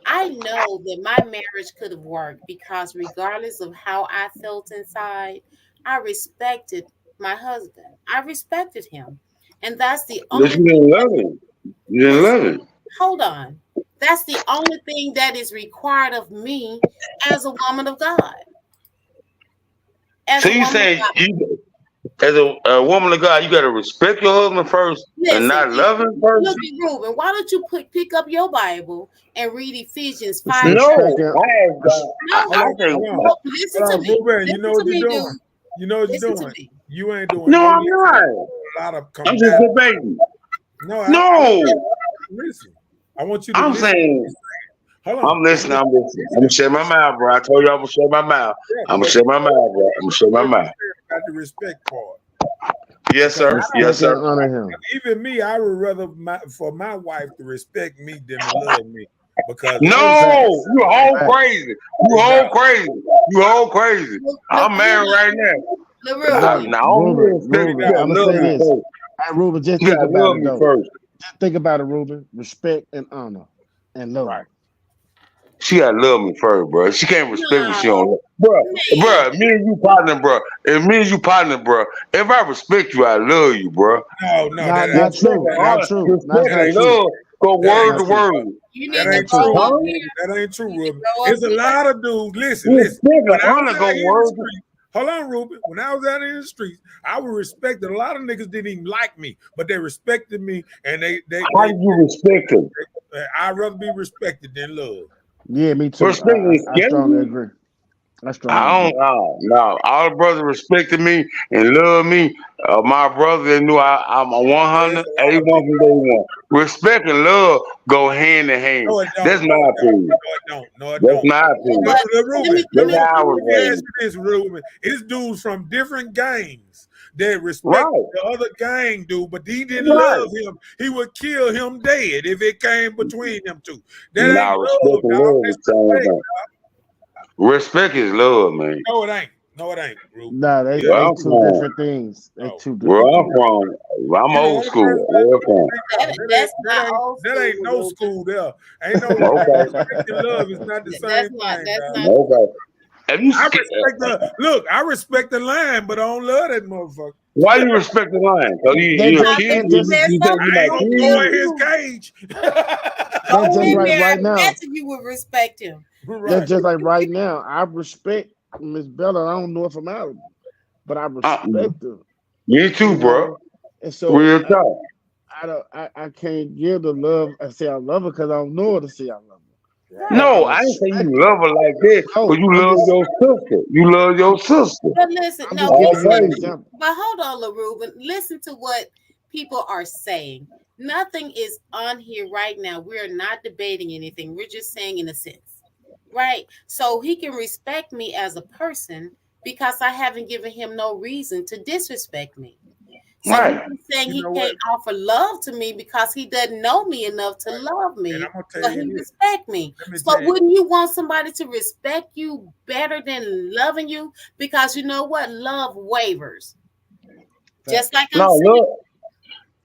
Speaker 3: I know that my marriage could have worked because regardless of how I felt inside, I respected my husband. I respected him. And that's the
Speaker 4: But
Speaker 3: only
Speaker 4: you
Speaker 3: thing
Speaker 4: didn't
Speaker 3: that
Speaker 4: love him. You didn't
Speaker 3: listen,
Speaker 4: love him.
Speaker 3: hold on. That's the only thing that is required of me as a woman of God. As
Speaker 4: So
Speaker 3: a
Speaker 4: you
Speaker 3: woman,
Speaker 4: saying you, as a woman of God, you got to respect your husband first and
Speaker 3: listen,
Speaker 4: not love him first?
Speaker 3: look at Ruben. Why don't you pick up your Bible and read Ephesians
Speaker 5: It's
Speaker 3: 5?
Speaker 4: No,
Speaker 5: respecting.
Speaker 4: I have God.
Speaker 3: No,
Speaker 2: Hold
Speaker 4: I
Speaker 2: on,
Speaker 4: think
Speaker 2: hold on,
Speaker 3: no, listen
Speaker 2: hold
Speaker 3: to
Speaker 2: on,
Speaker 3: me.
Speaker 2: Ruben. You know
Speaker 3: Listen
Speaker 2: what
Speaker 3: to
Speaker 2: you're
Speaker 3: me,
Speaker 2: doing.
Speaker 3: dude.
Speaker 2: You know what you're
Speaker 3: Listen to
Speaker 2: doing.
Speaker 3: me.
Speaker 2: You ain't doing
Speaker 4: no,
Speaker 2: no
Speaker 4: I'm
Speaker 2: listening.
Speaker 4: not.
Speaker 2: A lot of
Speaker 4: I'm just
Speaker 2: combative.
Speaker 4: debating.
Speaker 2: No, I want you
Speaker 4: No,
Speaker 2: to listen. I want you to
Speaker 4: I'm
Speaker 2: listen.
Speaker 4: saying
Speaker 2: Hold on.
Speaker 4: I'm listening. I'm listening. I'm gonna shut my mouth, bro. I told you I'm gonna shut my mouth. I'm gonna
Speaker 2: But
Speaker 4: shut my mouth, bro. I'm gonna shut my
Speaker 2: what you
Speaker 4: mouth.
Speaker 2: said about the respect part.
Speaker 4: Yes,
Speaker 2: Because
Speaker 4: sir.
Speaker 2: I don't,
Speaker 4: Yes,
Speaker 5: Respect and
Speaker 4: sir.
Speaker 5: honor him.
Speaker 2: even me, I would rather for my wife to respect me than to love me. Because
Speaker 4: No,
Speaker 5: Facts.
Speaker 4: you whole
Speaker 5: Facts.
Speaker 4: crazy. You whole
Speaker 2: exactly.
Speaker 4: crazy. You whole crazy.
Speaker 3: Look,
Speaker 4: I'm married right now.
Speaker 3: Ruben.
Speaker 4: Now, I don't
Speaker 5: Ruben,
Speaker 4: respect. You
Speaker 5: Ruben,
Speaker 2: Exactly.
Speaker 5: I'm
Speaker 4: gotta
Speaker 5: gonna
Speaker 4: love
Speaker 5: say
Speaker 4: me
Speaker 5: this.
Speaker 4: first.
Speaker 5: Hey, Ruben, just
Speaker 4: You
Speaker 5: think
Speaker 4: gotta
Speaker 5: about
Speaker 4: love
Speaker 5: it
Speaker 4: me
Speaker 5: though.
Speaker 4: first.
Speaker 5: Just think about it, Ruben. Respect and honor and
Speaker 2: Right.
Speaker 5: love.
Speaker 4: She gotta love me first, bro. She can't respect me. She don't
Speaker 3: No,
Speaker 4: love, bro.
Speaker 3: man.
Speaker 4: Bro, me and you partner, bro. If me and you partner, bro. If I respect you, I love you, bro.
Speaker 2: No,
Speaker 5: Not
Speaker 2: that ain't
Speaker 5: not
Speaker 4: Respect
Speaker 5: true.
Speaker 4: and
Speaker 2: that ain't
Speaker 5: Not
Speaker 4: honor,
Speaker 5: true.
Speaker 4: respect
Speaker 2: that
Speaker 5: Not
Speaker 4: and
Speaker 2: ain't
Speaker 5: true.
Speaker 2: true.
Speaker 4: love go
Speaker 2: That
Speaker 4: word
Speaker 2: ain't
Speaker 5: Not
Speaker 4: to
Speaker 2: true.
Speaker 5: true.
Speaker 4: word.
Speaker 3: You
Speaker 2: That
Speaker 3: need to
Speaker 2: ain't
Speaker 3: grow
Speaker 2: true.
Speaker 3: up
Speaker 4: Huh?
Speaker 3: here.
Speaker 2: That ain't true,
Speaker 3: You need to
Speaker 2: Ruben.
Speaker 3: grow up
Speaker 2: There's a
Speaker 3: here.
Speaker 2: lot of dudes. Listen.
Speaker 4: Respect and
Speaker 2: When I was
Speaker 4: honor
Speaker 2: out
Speaker 4: go
Speaker 2: here in the
Speaker 4: word.
Speaker 2: street, hold on, Ruben. When I was out here in the streets, I would respect that a lot of niggas didn't even like me, but they respected me, and
Speaker 4: How do you respect him?
Speaker 2: I'd rather be respected than love.
Speaker 5: Yeah, me too.
Speaker 4: Respect is
Speaker 5: I strongly
Speaker 4: scaring.
Speaker 5: agree. I strongly
Speaker 4: I
Speaker 5: agree.
Speaker 4: don't no. All the brothers respected me and loved me. My brother they knew I'm a
Speaker 2: There's
Speaker 4: 100,
Speaker 2: a lot
Speaker 4: 81
Speaker 2: of people.
Speaker 4: from day one. Respect and love go hand in hand.
Speaker 2: No, it don't.
Speaker 4: That's
Speaker 2: No,
Speaker 4: my
Speaker 2: it don't.
Speaker 4: opinion.
Speaker 2: No, it don't. No, it
Speaker 4: That's
Speaker 2: don't.
Speaker 4: my
Speaker 3: You know
Speaker 4: opinion.
Speaker 3: what? Let
Speaker 2: Ruben,
Speaker 3: me let
Speaker 4: That's
Speaker 3: me
Speaker 2: Ruben,
Speaker 4: how I
Speaker 2: let me ask
Speaker 4: was
Speaker 2: you this, Ruben. It's dudes from different gangs that
Speaker 4: raised.
Speaker 2: respect
Speaker 4: Right.
Speaker 2: the other gang dude, but he didn't
Speaker 4: Right.
Speaker 2: love him. He would kill him dead if it came between them two. That ain't
Speaker 4: Now respect
Speaker 2: love,
Speaker 4: and
Speaker 2: dog.
Speaker 4: love
Speaker 2: That's
Speaker 4: is the same
Speaker 2: respect.
Speaker 4: thing. Respect is love, man.
Speaker 2: No, it ain't. No, it ain't, Ruben.
Speaker 5: Nah,
Speaker 2: Yeah,
Speaker 4: Where
Speaker 5: they
Speaker 4: I'm
Speaker 5: two
Speaker 4: from,
Speaker 5: different things. They
Speaker 2: no.
Speaker 5: two
Speaker 4: where
Speaker 5: different
Speaker 4: I'm
Speaker 5: things.
Speaker 4: from, I'm
Speaker 2: You the
Speaker 4: old
Speaker 2: only person
Speaker 4: school. Where I'm from.
Speaker 3: that's not old
Speaker 2: that
Speaker 3: school,
Speaker 2: ain't no
Speaker 3: Ruben.
Speaker 2: school there. Ain't no
Speaker 4: Okay.
Speaker 2: respect and love is not the
Speaker 3: That's
Speaker 2: same
Speaker 3: not
Speaker 2: thing,
Speaker 3: that's
Speaker 2: dog.
Speaker 3: not
Speaker 4: Okay. Have you
Speaker 2: I
Speaker 4: scared?
Speaker 2: respect the look. I respect the line, but I don't love that motherfucker.
Speaker 4: Why you respect the line? So
Speaker 5: that
Speaker 4: you a
Speaker 5: just
Speaker 3: because
Speaker 4: kid?
Speaker 5: that
Speaker 3: if
Speaker 5: just
Speaker 3: there's
Speaker 4: You think
Speaker 3: some
Speaker 4: you
Speaker 2: I
Speaker 4: my
Speaker 2: ain't
Speaker 3: people
Speaker 2: gonna
Speaker 4: kid?
Speaker 2: go
Speaker 3: will
Speaker 2: in his
Speaker 3: too.
Speaker 2: cage.
Speaker 5: that's
Speaker 3: Go
Speaker 5: just
Speaker 3: in
Speaker 5: like
Speaker 3: there. I
Speaker 5: right now.
Speaker 3: bet you would respect him.
Speaker 5: That's
Speaker 2: Right.
Speaker 5: just like right now. I respect Miss Bella. I don't know if I'm out, but I
Speaker 4: Uh,
Speaker 5: respect her.
Speaker 4: me too,
Speaker 5: You
Speaker 4: bro.
Speaker 5: know, and so
Speaker 4: Real talk.
Speaker 5: I don't. I can't give the love. I say I love her because I don't know her to say I love her.
Speaker 2: Right.
Speaker 5: But
Speaker 3: Right.
Speaker 5: I
Speaker 4: No, I ain't say
Speaker 5: respect
Speaker 4: you
Speaker 5: her.
Speaker 4: love her like that, but
Speaker 5: No,
Speaker 4: you
Speaker 5: I'm
Speaker 4: love
Speaker 5: just
Speaker 4: your sister. You love your sister.
Speaker 3: But listen,
Speaker 5: I'm
Speaker 3: no,
Speaker 5: just
Speaker 3: but
Speaker 4: All
Speaker 5: giving you an
Speaker 3: listen,
Speaker 4: crazy.
Speaker 5: example.
Speaker 3: but hold on, LaRuben. Listen to what people are saying. Nothing is on here right now. We're not debating anything. We're just saying in a sense. Right? So he can respect me as a person because I haven't given him no reason to disrespect me. So
Speaker 4: Right.
Speaker 3: he's saying
Speaker 2: You
Speaker 3: he
Speaker 2: know what?
Speaker 3: can't offer love to me because he doesn't know me enough to
Speaker 2: Right.
Speaker 3: love
Speaker 2: And
Speaker 3: me,
Speaker 2: I'm gonna tell
Speaker 3: but
Speaker 2: you
Speaker 3: he
Speaker 2: this.
Speaker 3: respect me.
Speaker 2: Let me
Speaker 3: So
Speaker 2: tell you.
Speaker 3: wouldn't you want somebody to respect you better than loving you? Because you know what? Love wavers. Just
Speaker 5: Facts.
Speaker 3: like I'm
Speaker 4: No,
Speaker 3: saying,
Speaker 4: look,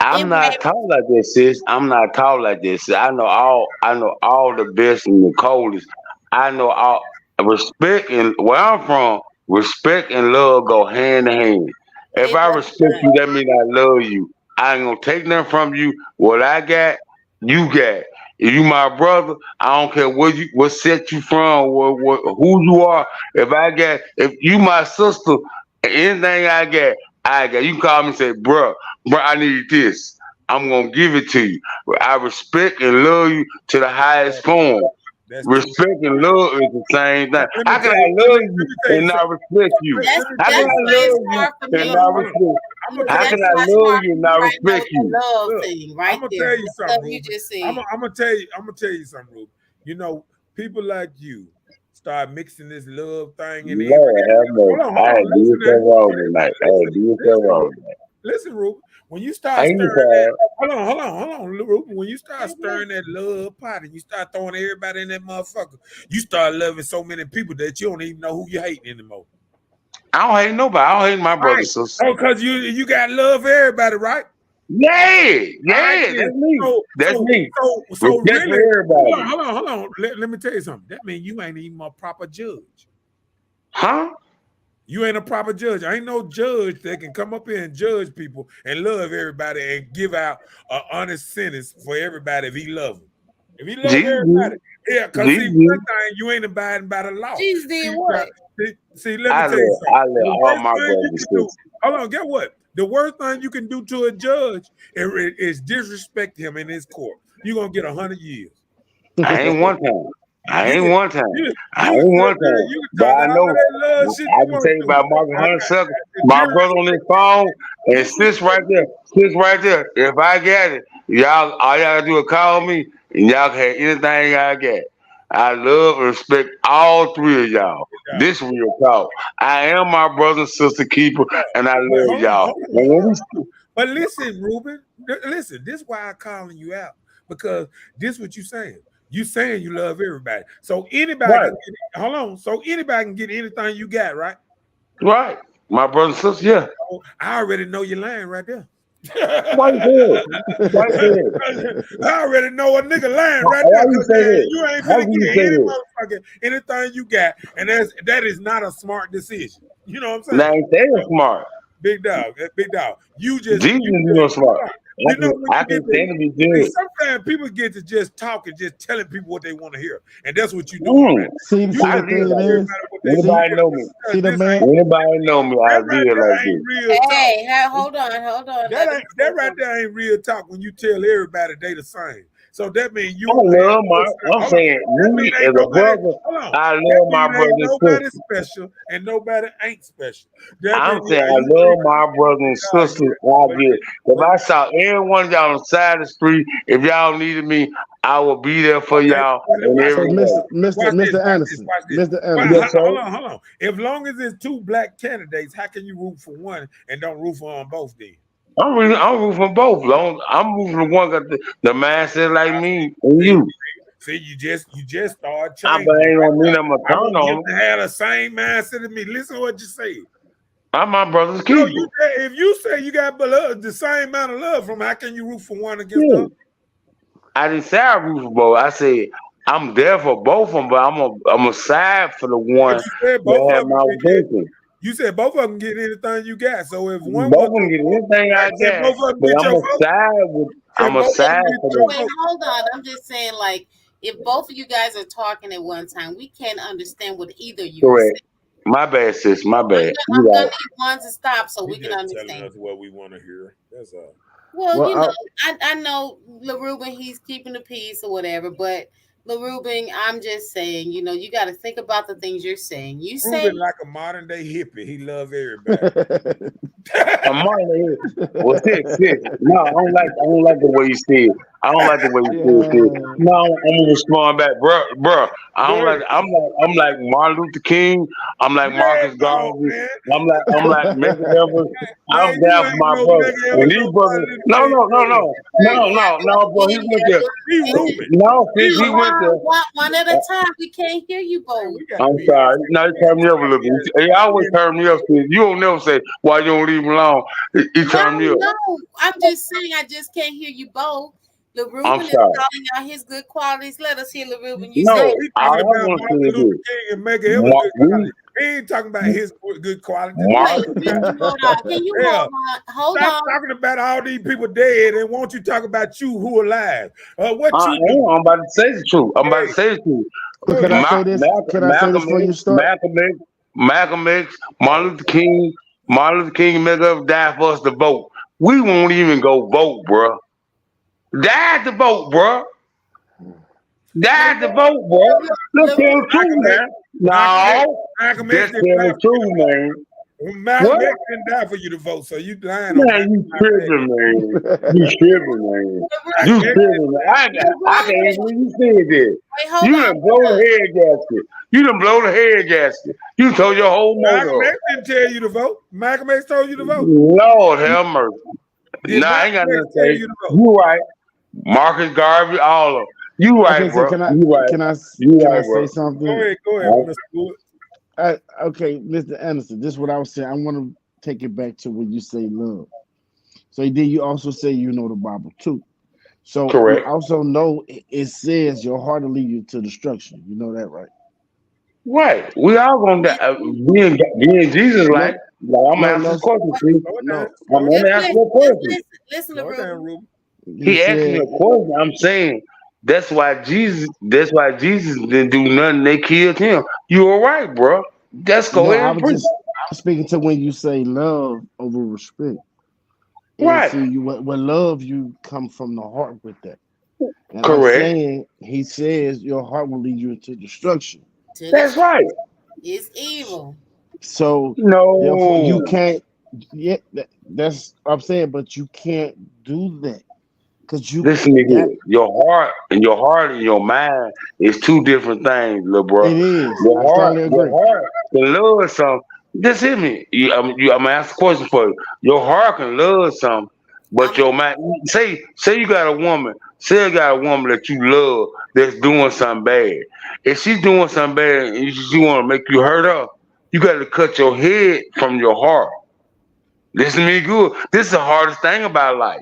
Speaker 4: I'm
Speaker 3: it
Speaker 4: not
Speaker 3: wavers.
Speaker 4: tall like this, sis. I'm not tall like this. I know all the best and the coldest. I know all respect and where I'm from, respect and love go hand in hand. If
Speaker 3: It
Speaker 4: I
Speaker 3: does
Speaker 4: respect
Speaker 3: not.
Speaker 4: you, that means I love you. I ain't gonna take nothing from you. What I got, you got. If you my brother, I don't care what set you from, who you are. If you my sister, anything I got. You can call me and say, bruh, I need this. I'm gonna give it to you. I respect and love you to the highest form.
Speaker 2: That's true.
Speaker 4: Respect and love is the same thing.
Speaker 2: Let me
Speaker 4: How can
Speaker 2: tell
Speaker 4: I
Speaker 2: you.
Speaker 4: love
Speaker 2: Let
Speaker 4: you
Speaker 2: me tell you
Speaker 4: and
Speaker 2: something.
Speaker 4: not respect you?
Speaker 3: That's
Speaker 2: Let me
Speaker 4: How
Speaker 2: tell
Speaker 4: can
Speaker 2: you
Speaker 3: that's
Speaker 4: I
Speaker 3: why
Speaker 2: something.
Speaker 3: it's
Speaker 4: love you
Speaker 3: hard for
Speaker 4: and
Speaker 3: me.
Speaker 2: Hold on,
Speaker 4: not
Speaker 2: hold on.
Speaker 4: respect?
Speaker 2: I'm gonna
Speaker 4: How
Speaker 2: tell
Speaker 3: That's
Speaker 2: you
Speaker 4: can I
Speaker 3: why
Speaker 2: something.
Speaker 3: it's
Speaker 4: love
Speaker 3: hard
Speaker 4: you
Speaker 3: for
Speaker 4: and
Speaker 3: me
Speaker 4: not
Speaker 3: right now
Speaker 4: respect
Speaker 3: with
Speaker 4: you?
Speaker 3: that love
Speaker 2: Look,
Speaker 3: thing
Speaker 2: I'm
Speaker 3: right
Speaker 2: gonna
Speaker 3: there.
Speaker 2: tell you
Speaker 3: That
Speaker 2: something,
Speaker 3: stuff you
Speaker 2: Ruben.
Speaker 3: just
Speaker 2: I'm
Speaker 3: said.
Speaker 2: gonna tell you. I'm gonna tell you something, Ruben. You know, people like you start mixing this love thing in every.
Speaker 4: Lord have mercy.
Speaker 2: Hold
Speaker 4: I
Speaker 2: on.
Speaker 4: had
Speaker 2: Listen,
Speaker 4: did
Speaker 2: now.
Speaker 4: so wrong tonight. I had did so
Speaker 2: Listen,
Speaker 4: wrong
Speaker 2: Ruben.
Speaker 4: tonight.
Speaker 2: Listen, Ruben. When you
Speaker 4: I
Speaker 2: start
Speaker 4: ain't
Speaker 2: stirring that,
Speaker 4: proud.
Speaker 2: hold on, Ruben. When you start stirring that love pot and you start throwing everybody in that motherfucker, you start loving so many people that you don't even know who you hating anymore.
Speaker 4: I don't hate nobody. I don't hate my
Speaker 2: Right.
Speaker 4: brother, sister.
Speaker 2: Oh, because you got love for everybody, right?
Speaker 4: Yeah,
Speaker 2: All right
Speaker 4: yeah,
Speaker 2: then.
Speaker 4: that's me.
Speaker 2: So
Speaker 4: That's
Speaker 2: so
Speaker 4: me.
Speaker 2: so
Speaker 4: Respect for
Speaker 2: really,
Speaker 4: everybody.
Speaker 2: hold on. Let me tell you something. That means you ain't even a proper judge.
Speaker 4: Huh?
Speaker 2: You ain't a proper judge. I ain't no judge that can come up here and judge people and love everybody and give out an honest sentence for everybody if he love them. If he love
Speaker 4: Jesus,
Speaker 2: everybody, yeah, because see, one
Speaker 4: Jesus.
Speaker 2: thing, you ain't abiding by the law.
Speaker 3: Jesus did what?
Speaker 2: See, let me tell you
Speaker 4: I
Speaker 2: something.
Speaker 4: love
Speaker 2: The
Speaker 4: all
Speaker 2: worst
Speaker 4: my
Speaker 2: thing you
Speaker 4: brothers and
Speaker 2: can do,
Speaker 4: sisters.
Speaker 2: hold on, get what? The worst thing you can do to a judge is disrespect him in his court. You're gonna get 100 years.
Speaker 4: I ain't one time. I
Speaker 2: You
Speaker 4: ain't
Speaker 2: can
Speaker 4: one time.
Speaker 2: you
Speaker 4: I
Speaker 2: you
Speaker 4: ain't
Speaker 2: can sit
Speaker 4: one
Speaker 2: up there,
Speaker 4: time.
Speaker 2: you can
Speaker 4: But
Speaker 2: talk
Speaker 4: I
Speaker 2: all
Speaker 4: know
Speaker 2: that love shit
Speaker 4: I
Speaker 2: you
Speaker 4: can
Speaker 2: want
Speaker 4: tell
Speaker 2: to
Speaker 4: you
Speaker 2: do.
Speaker 4: about Marcus Honeysuckle.
Speaker 2: The
Speaker 4: My
Speaker 2: jury,
Speaker 4: brother on this phone and sis right there. Sis right there. If I get it, y'all all y'all gotta do is call me and y'all can have anything I get. I love and respect all three of y'all.
Speaker 2: yeah.
Speaker 4: This real talk. I am my brother and sister keeper and I
Speaker 2: But
Speaker 4: love
Speaker 2: hold on,
Speaker 4: y'all.
Speaker 2: hold on,
Speaker 4: And
Speaker 2: hold
Speaker 4: when
Speaker 2: on,
Speaker 4: we
Speaker 2: hold on. But listen, Ruben, listen, this is why I'm calling you out because this what you saying. You saying you love everybody. So anybody
Speaker 4: right,
Speaker 2: can get hold on. So anybody can get anything you got, right?
Speaker 4: right. My brother and sister, yeah.
Speaker 2: Oh, I already know your line right there.
Speaker 4: Why you say that? Why you say that?
Speaker 2: I already know a nigga lying right
Speaker 4: Why
Speaker 2: there
Speaker 4: you
Speaker 2: because
Speaker 4: say that?
Speaker 2: you ain't
Speaker 4: How
Speaker 2: finna
Speaker 4: can you
Speaker 2: get
Speaker 4: say
Speaker 2: any
Speaker 4: that?
Speaker 2: motherfucker anything you got, and that is not a smart decision. You know what I'm
Speaker 4: Now
Speaker 2: saying?
Speaker 4: ain't that smart?
Speaker 2: Big dog, big dog.
Speaker 4: Jesus
Speaker 2: You
Speaker 4: is
Speaker 2: just
Speaker 4: no smart.
Speaker 2: hold on. You know when
Speaker 4: I
Speaker 2: you
Speaker 4: can
Speaker 2: get
Speaker 4: stand to be
Speaker 2: see,
Speaker 4: good.
Speaker 2: sometimes people get to just talking, just telling people what they want to hear, and that's what you're doing right
Speaker 4: Mm,
Speaker 2: now. You
Speaker 5: see
Speaker 4: I
Speaker 5: the
Speaker 2: just
Speaker 4: did
Speaker 5: thing
Speaker 2: telling
Speaker 4: like this.
Speaker 5: is,
Speaker 2: everybody what they want
Speaker 5: see
Speaker 2: to
Speaker 4: Anybody
Speaker 2: hear.
Speaker 4: know me?
Speaker 5: see the
Speaker 2: This ain't
Speaker 5: man.
Speaker 4: Anybody know me? I
Speaker 2: that right
Speaker 4: did
Speaker 2: there
Speaker 4: like
Speaker 2: ain't
Speaker 4: this.
Speaker 2: real talk.
Speaker 3: Hey, hold on, hold on. Let him say
Speaker 2: That right
Speaker 3: something.
Speaker 2: there ain't real talk when you tell everybody they the same. So that means you
Speaker 4: I
Speaker 2: only have
Speaker 4: love
Speaker 2: your
Speaker 4: my.
Speaker 2: side.
Speaker 4: I'm
Speaker 2: Hold on.
Speaker 4: saying
Speaker 2: That means
Speaker 4: me as
Speaker 2: ain't
Speaker 4: a
Speaker 2: nobody.
Speaker 4: brother.
Speaker 2: Hold on.
Speaker 4: I
Speaker 2: That
Speaker 4: love my
Speaker 2: means
Speaker 4: brother
Speaker 2: ain't
Speaker 4: and
Speaker 2: nobody
Speaker 4: sister.
Speaker 2: special and nobody ain't special. That
Speaker 4: I'm
Speaker 2: means
Speaker 4: saying I
Speaker 2: you
Speaker 4: love
Speaker 2: think
Speaker 4: my brother and
Speaker 2: oh
Speaker 4: sister.
Speaker 2: yeah.
Speaker 4: I
Speaker 2: But
Speaker 4: get.
Speaker 2: yeah.
Speaker 4: If
Speaker 2: But
Speaker 4: I saw every one of y'all on the side of the street, if y'all needed me, I will be there for
Speaker 2: okay,
Speaker 4: y'all
Speaker 2: well,
Speaker 4: in
Speaker 2: watch
Speaker 5: So
Speaker 4: every
Speaker 2: this.
Speaker 4: way.
Speaker 2: Watch this.
Speaker 5: Mr.
Speaker 2: Watch this.
Speaker 5: Anderson,
Speaker 2: Watch this.
Speaker 5: Mr.
Speaker 2: Well,
Speaker 4: Yes,
Speaker 5: Anderson.
Speaker 4: sir.
Speaker 2: hold on. If long as it's two black candidates, how can you root for one and don't root for on both then?
Speaker 4: I'm rooting for both. I'm rooting for one got the mindset like
Speaker 2: I
Speaker 4: me and
Speaker 2: see.
Speaker 4: you.
Speaker 2: See, you just started
Speaker 4: I
Speaker 2: changing
Speaker 4: but
Speaker 2: it
Speaker 4: ain't
Speaker 2: right
Speaker 4: gonna mean I'm gonna
Speaker 2: now. I
Speaker 4: turn
Speaker 2: want him
Speaker 4: on
Speaker 2: to
Speaker 4: them.
Speaker 2: have the same mindset as me. Listen to what you said.
Speaker 4: I'm my brother's
Speaker 2: No,
Speaker 4: keeper.
Speaker 2: if you say you got the same amount of love from, how can you root for one against the
Speaker 4: Yeah.
Speaker 2: other?
Speaker 4: I didn't say I root for both. I said I'm there for both of them, but I'm a side for the
Speaker 2: But
Speaker 4: one
Speaker 2: you said both
Speaker 4: that
Speaker 2: of
Speaker 4: have
Speaker 2: them
Speaker 4: my
Speaker 2: can get.
Speaker 4: attention.
Speaker 2: You said both of them get anything you got. So if one
Speaker 4: Both
Speaker 2: was
Speaker 4: of them
Speaker 2: to
Speaker 4: get
Speaker 2: vote,
Speaker 4: anything I
Speaker 2: can
Speaker 4: got,
Speaker 2: both of them
Speaker 4: but
Speaker 2: get your vote? Can
Speaker 4: I'm a
Speaker 2: both of them
Speaker 4: side
Speaker 2: get
Speaker 4: for
Speaker 2: your
Speaker 4: them.
Speaker 3: Wait,
Speaker 2: vote?
Speaker 3: hold on. I'm just saying, like, if both of you guys are talking at one time, we can't understand what either of you are saying.
Speaker 4: Correct. My bad, sis. My
Speaker 3: I'm
Speaker 4: bad.
Speaker 3: gonna,
Speaker 4: You
Speaker 3: I'm gonna
Speaker 4: right.
Speaker 3: need one to stop so
Speaker 2: He
Speaker 3: we can
Speaker 2: just telling
Speaker 3: understand.
Speaker 2: us what we want to hear. That's all.
Speaker 3: Well,
Speaker 5: Well,
Speaker 3: I know LaRuben, he's keeping the peace or whatever, but LaRuben, I'm just saying, you got to think about the things you're saying. You say,
Speaker 2: Ruben like a modern day hippie. He love everybody.
Speaker 4: I'm on here. Well, sis. No, I don't like the way you said it. I don't like the way you said it.
Speaker 5: yeah.
Speaker 4: No, I'm gonna respond back, bro. I
Speaker 2: Go
Speaker 4: don't
Speaker 2: ahead.
Speaker 4: like. I'm like Martin Luther King. I'm like
Speaker 2: Man,
Speaker 4: Marcus
Speaker 2: no,
Speaker 4: Garvey.
Speaker 2: man.
Speaker 4: I'm like Medgar Evers.
Speaker 2: Man,
Speaker 4: I'm
Speaker 2: you
Speaker 4: down for
Speaker 2: ain't
Speaker 4: my
Speaker 2: no
Speaker 4: brother.
Speaker 2: mega ever
Speaker 4: And these brothers,
Speaker 2: nobody in the king.
Speaker 3: hey,
Speaker 4: bro. He went there.
Speaker 2: Be Ruben.
Speaker 4: No,
Speaker 2: Be
Speaker 4: sis, he
Speaker 2: Ruben.
Speaker 4: went there.
Speaker 3: one at a time. We can't hear you
Speaker 2: Man,
Speaker 3: both.
Speaker 2: we gotta
Speaker 4: I'm
Speaker 2: be
Speaker 4: sorry. Now you turn me up a little bit. He always turn me up. Sis. You don't never say why you don't leave him alone. He
Speaker 3: No,
Speaker 4: turned me up.
Speaker 3: no. I'm just saying, I just can't hear you both.
Speaker 4: I'm
Speaker 3: LaRuben is
Speaker 4: sorry.
Speaker 3: calling out his good qualities. Let us hear LaRuben. You
Speaker 2: No,
Speaker 3: say,
Speaker 4: No,
Speaker 2: he talking
Speaker 4: all I
Speaker 2: about
Speaker 4: want to
Speaker 2: Martin
Speaker 4: say is
Speaker 2: Luther
Speaker 4: this.
Speaker 2: King and Mega Ever good
Speaker 4: We
Speaker 2: quality. He ain't talking about his good qualities. What
Speaker 3: wait,
Speaker 2: you
Speaker 4: Mark.
Speaker 2: talking
Speaker 3: can
Speaker 2: about?
Speaker 3: you hold on? Can you
Speaker 2: Hell,
Speaker 3: hold on? Hold
Speaker 2: stop
Speaker 3: on.
Speaker 2: talking about all these people dead and won't you talk about you who alive? What
Speaker 4: I
Speaker 2: you do?
Speaker 4: am. I'm about to say the truth. I'm about to
Speaker 2: Hey,
Speaker 4: say the truth.
Speaker 5: So
Speaker 2: go
Speaker 5: can
Speaker 2: ahead.
Speaker 5: I say this? Can I say this
Speaker 4: Malcolm
Speaker 5: before you
Speaker 4: X,
Speaker 5: start?
Speaker 4: Malcolm X,
Speaker 2: Oh,
Speaker 4: Martin Luther King, and Medgar died for us to vote. We won't even go vote, bruh. Died to vote, bruh. Died to vote, bruh. Let's tell the truth,
Speaker 2: Malcolm X,
Speaker 4: man.
Speaker 2: Malcolm X,
Speaker 4: No,
Speaker 2: Malcolm X
Speaker 4: just
Speaker 2: didn't
Speaker 4: tell
Speaker 2: die
Speaker 4: the
Speaker 2: for you to
Speaker 4: truth,
Speaker 2: vote.
Speaker 4: man.
Speaker 2: Malcolm
Speaker 4: What?
Speaker 2: X didn't die for you to vote, so you lying on
Speaker 4: Man,
Speaker 2: Malcolm
Speaker 4: you
Speaker 2: X.
Speaker 4: tripping, man. You tripping, man.
Speaker 2: Malcolm
Speaker 4: You
Speaker 2: X
Speaker 4: tripping, man. I can't even believe you said that.
Speaker 3: Wait, hold
Speaker 4: You
Speaker 3: on.
Speaker 4: done blow the head gasket. You done blow the head gasket. You told your whole
Speaker 2: Malcolm
Speaker 4: mother up.
Speaker 2: X didn't tell you to vote. Malcolm X told you to vote.
Speaker 4: Lord have mercy.
Speaker 2: Did
Speaker 4: Nah, I ain't got
Speaker 2: Malcolm X
Speaker 4: nothing to
Speaker 2: tell
Speaker 4: say.
Speaker 2: you to vote?
Speaker 4: You right. Marcus Garvey, all of them. You
Speaker 5: Okay,
Speaker 4: right,
Speaker 5: so
Speaker 4: bro. You right. You
Speaker 5: can I
Speaker 4: right,
Speaker 5: say
Speaker 4: bro.
Speaker 5: something?
Speaker 2: Go ahead, Mr. Wood.
Speaker 5: Okay, Mr. Anderson, this is what I was saying. I want to take it back to when you say love. So then you also say you know the Bible too. So we
Speaker 4: Correct.
Speaker 5: also know it says your heart will lead you to destruction. You know that, right?
Speaker 4: Right. We all gonna die. Being Jesus like.
Speaker 5: No,
Speaker 4: Like I'm
Speaker 5: no,
Speaker 4: asking
Speaker 5: no,
Speaker 4: this question, see.
Speaker 2: Slow it down.
Speaker 5: no.
Speaker 2: Slow it
Speaker 4: I'm
Speaker 3: Just
Speaker 2: down.
Speaker 4: asking
Speaker 3: listen,
Speaker 4: a question.
Speaker 3: listen,
Speaker 2: Slow it down,
Speaker 3: LaRuben.
Speaker 2: Ruben.
Speaker 5: He
Speaker 4: He asked me
Speaker 5: said,
Speaker 4: a question. I'm saying, That's why Jesus. That's why Jesus didn't do nothing. They killed him. You all right, bro? Let's go
Speaker 5: No,
Speaker 4: ahead and preach.
Speaker 5: I was speaking to when you say love over respect. And
Speaker 4: Right.
Speaker 5: see, you with love, you come from the heart with that. And I'm
Speaker 4: Correct.
Speaker 5: saying, he says your heart will lead you into destruction.
Speaker 3: To the
Speaker 4: That's right.
Speaker 3: it's evil.
Speaker 5: So therefore, you
Speaker 4: No.
Speaker 5: can't. Yeah, that's what I'm saying. But you can't do that because you
Speaker 4: Listen to
Speaker 5: that
Speaker 4: here. Your heart and your mind is two different things, little bro.
Speaker 5: it is. I strongly
Speaker 4: Your
Speaker 5: agree.
Speaker 4: heart can love something. Just hit me. I'm gonna ask a question for you. Your heart can love something, but
Speaker 3: I'm
Speaker 4: your mind. Say you got a woman. Say you got a woman that you love that's doing something bad. If she's doing something bad and she want to make you hurt her, you got to cut your head from your heart. Listen to me good. This is the hardest thing about life.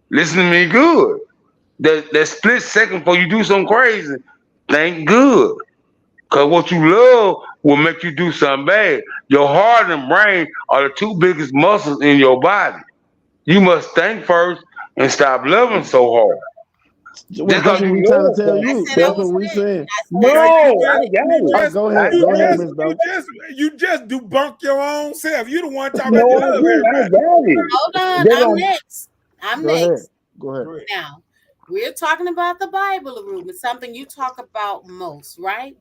Speaker 4: Listen to me good. That split second before you do something crazy, think good. Cause what you love will make you do something bad. Your heart and brain are the two biggest muscles in your body. You must think first and stop loving so hard.
Speaker 5: Well,
Speaker 4: Just
Speaker 5: that's
Speaker 4: cause
Speaker 5: what
Speaker 4: you
Speaker 5: we trying to
Speaker 4: love
Speaker 5: tell
Speaker 3: I
Speaker 4: something.
Speaker 5: you.
Speaker 3: said I
Speaker 5: That's what
Speaker 3: was
Speaker 5: we
Speaker 3: next.
Speaker 5: saying.
Speaker 3: I said
Speaker 2: Okay,
Speaker 3: I was
Speaker 4: No, I got it.
Speaker 5: Go ahead,
Speaker 4: I,
Speaker 5: Miss Bell.
Speaker 2: you just debunk your own self. You the one talking about
Speaker 4: no,
Speaker 2: you
Speaker 4: I
Speaker 2: love
Speaker 4: didn't. I
Speaker 2: everybody.
Speaker 4: got it.
Speaker 3: hold on.
Speaker 4: They
Speaker 3: I'm
Speaker 4: don't.
Speaker 3: next. I'm
Speaker 5: Go ahead.
Speaker 3: next.
Speaker 5: Go ahead.
Speaker 2: Go ahead.
Speaker 3: Now, we're talking about the Bible, Ruben, something you talk about most, right?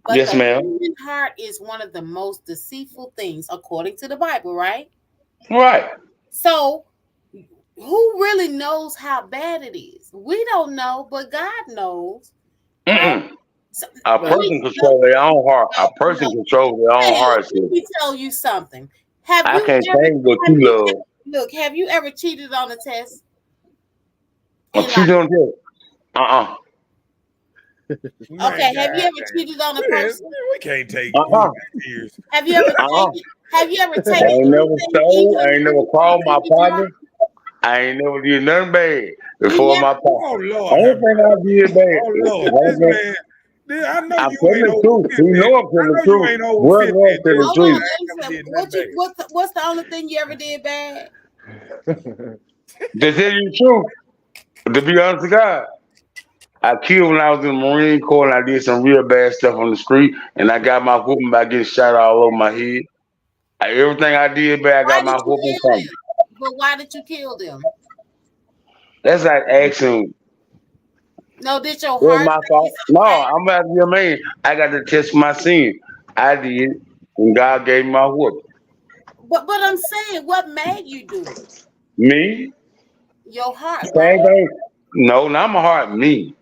Speaker 3: But
Speaker 4: Yes,
Speaker 3: the
Speaker 4: ma'am.
Speaker 3: human heart is one of the most deceitful things, according to the Bible, right?
Speaker 4: Right.
Speaker 3: So, who really knows how bad it is? We don't know, but God knows, right?
Speaker 4: Mm-mm.
Speaker 3: So,
Speaker 4: A
Speaker 3: let me
Speaker 4: person control their own heart. A person
Speaker 3: no,
Speaker 4: controls their own
Speaker 3: man,
Speaker 4: heart.
Speaker 3: let me tell you something. Have
Speaker 4: I
Speaker 3: you
Speaker 4: can't
Speaker 3: ever
Speaker 4: change what
Speaker 3: have
Speaker 4: you
Speaker 3: you
Speaker 4: love.
Speaker 3: look, have you ever cheated on a test in
Speaker 4: What you
Speaker 3: life?
Speaker 4: don't do? Uh-uh.
Speaker 2: Man,
Speaker 3: Okay, have you
Speaker 2: God
Speaker 3: ever
Speaker 2: damn.
Speaker 3: cheated on a
Speaker 2: Man,
Speaker 3: person?
Speaker 2: we can't take
Speaker 4: Uh-uh.
Speaker 2: serious.
Speaker 3: Have you ever
Speaker 4: Uh-uh. I
Speaker 3: taken
Speaker 4: ain't never
Speaker 3: anything
Speaker 4: stole. I ain't never called my
Speaker 3: in your life?
Speaker 4: partner. I ain't never did nothing bad
Speaker 3: You
Speaker 4: before
Speaker 3: never
Speaker 4: my partner.
Speaker 2: Oh Lord, have
Speaker 4: Only thing I did bad.
Speaker 2: oh Lord, this
Speaker 4: Only thing,
Speaker 2: man. I know
Speaker 4: I'm
Speaker 2: you
Speaker 4: telling
Speaker 2: ain't
Speaker 4: the
Speaker 2: over
Speaker 4: truth.
Speaker 2: 50.
Speaker 4: You know I'm
Speaker 2: I
Speaker 4: telling the
Speaker 2: know you
Speaker 4: truth.
Speaker 2: ain't over
Speaker 4: Blood
Speaker 2: 50
Speaker 4: love
Speaker 2: and
Speaker 4: telling the
Speaker 2: just
Speaker 3: hold
Speaker 2: said
Speaker 3: on,
Speaker 4: truth.
Speaker 2: I
Speaker 3: let
Speaker 2: ain't
Speaker 3: me
Speaker 2: never
Speaker 3: say
Speaker 2: did nothing bad.
Speaker 3: what's the only thing you ever did bad?
Speaker 4: To tell you the truth, to be honest with God, I killed when I was in the Marine Corps and I did some real bad stuff on the street and I got my whooping by getting shot all over my head. Everything I did bad, I
Speaker 3: Why
Speaker 4: got
Speaker 3: did
Speaker 4: my
Speaker 3: you
Speaker 4: whooping
Speaker 3: kill
Speaker 4: from it.
Speaker 3: them? But why did you kill them?
Speaker 4: That's like asking,
Speaker 3: No, did your
Speaker 4: what's
Speaker 3: heart
Speaker 4: my
Speaker 3: say
Speaker 4: fault? No,
Speaker 3: something?
Speaker 4: I'm about to be a man. I got to test my sin. I did, and God gave me my whooping.
Speaker 3: But I'm saying, what made you do it?
Speaker 4: Me,
Speaker 3: Your heart,
Speaker 4: same
Speaker 3: right?
Speaker 4: thing. No, not my heart. Me,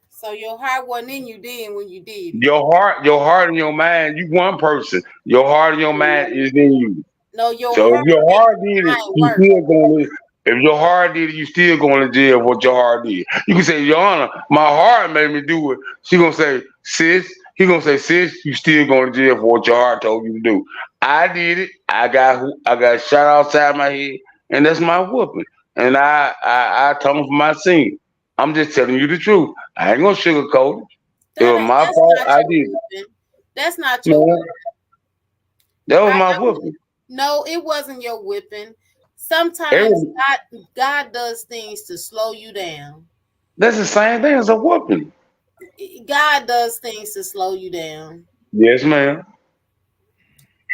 Speaker 3: So your heart wasn't in you then when you did it.
Speaker 4: your heart and your mind. You one person. Your heart and your mind is in you.
Speaker 3: No, your
Speaker 4: So if
Speaker 3: heart
Speaker 4: your
Speaker 3: and
Speaker 4: heart did
Speaker 3: your
Speaker 4: it,
Speaker 3: mind
Speaker 4: you
Speaker 3: work.
Speaker 4: still going to. If your heart did it, you still going to jail. For what your heart did. You can say, Your Honor, my heart made me do it. She gonna say, Sis. He gonna say, Sis, you still going to jail for what your heart told you to do. I did it. I got shot outside my head, and that's my whooping. And I atoned for my sin. I'm just telling you the truth. I ain't gonna sugarcoat it. It was my
Speaker 3: That's
Speaker 4: fault.
Speaker 3: not
Speaker 4: I
Speaker 3: your
Speaker 4: did it.
Speaker 3: weapon. That's not your
Speaker 4: Man,
Speaker 3: weapon.
Speaker 4: that was my whooping.
Speaker 3: No, it wasn't your whipping. Sometimes
Speaker 4: Every,
Speaker 3: God does things to slow you down.
Speaker 4: that's the same thing as a whooping.
Speaker 3: God does things to slow you down.
Speaker 4: Yes, ma'am.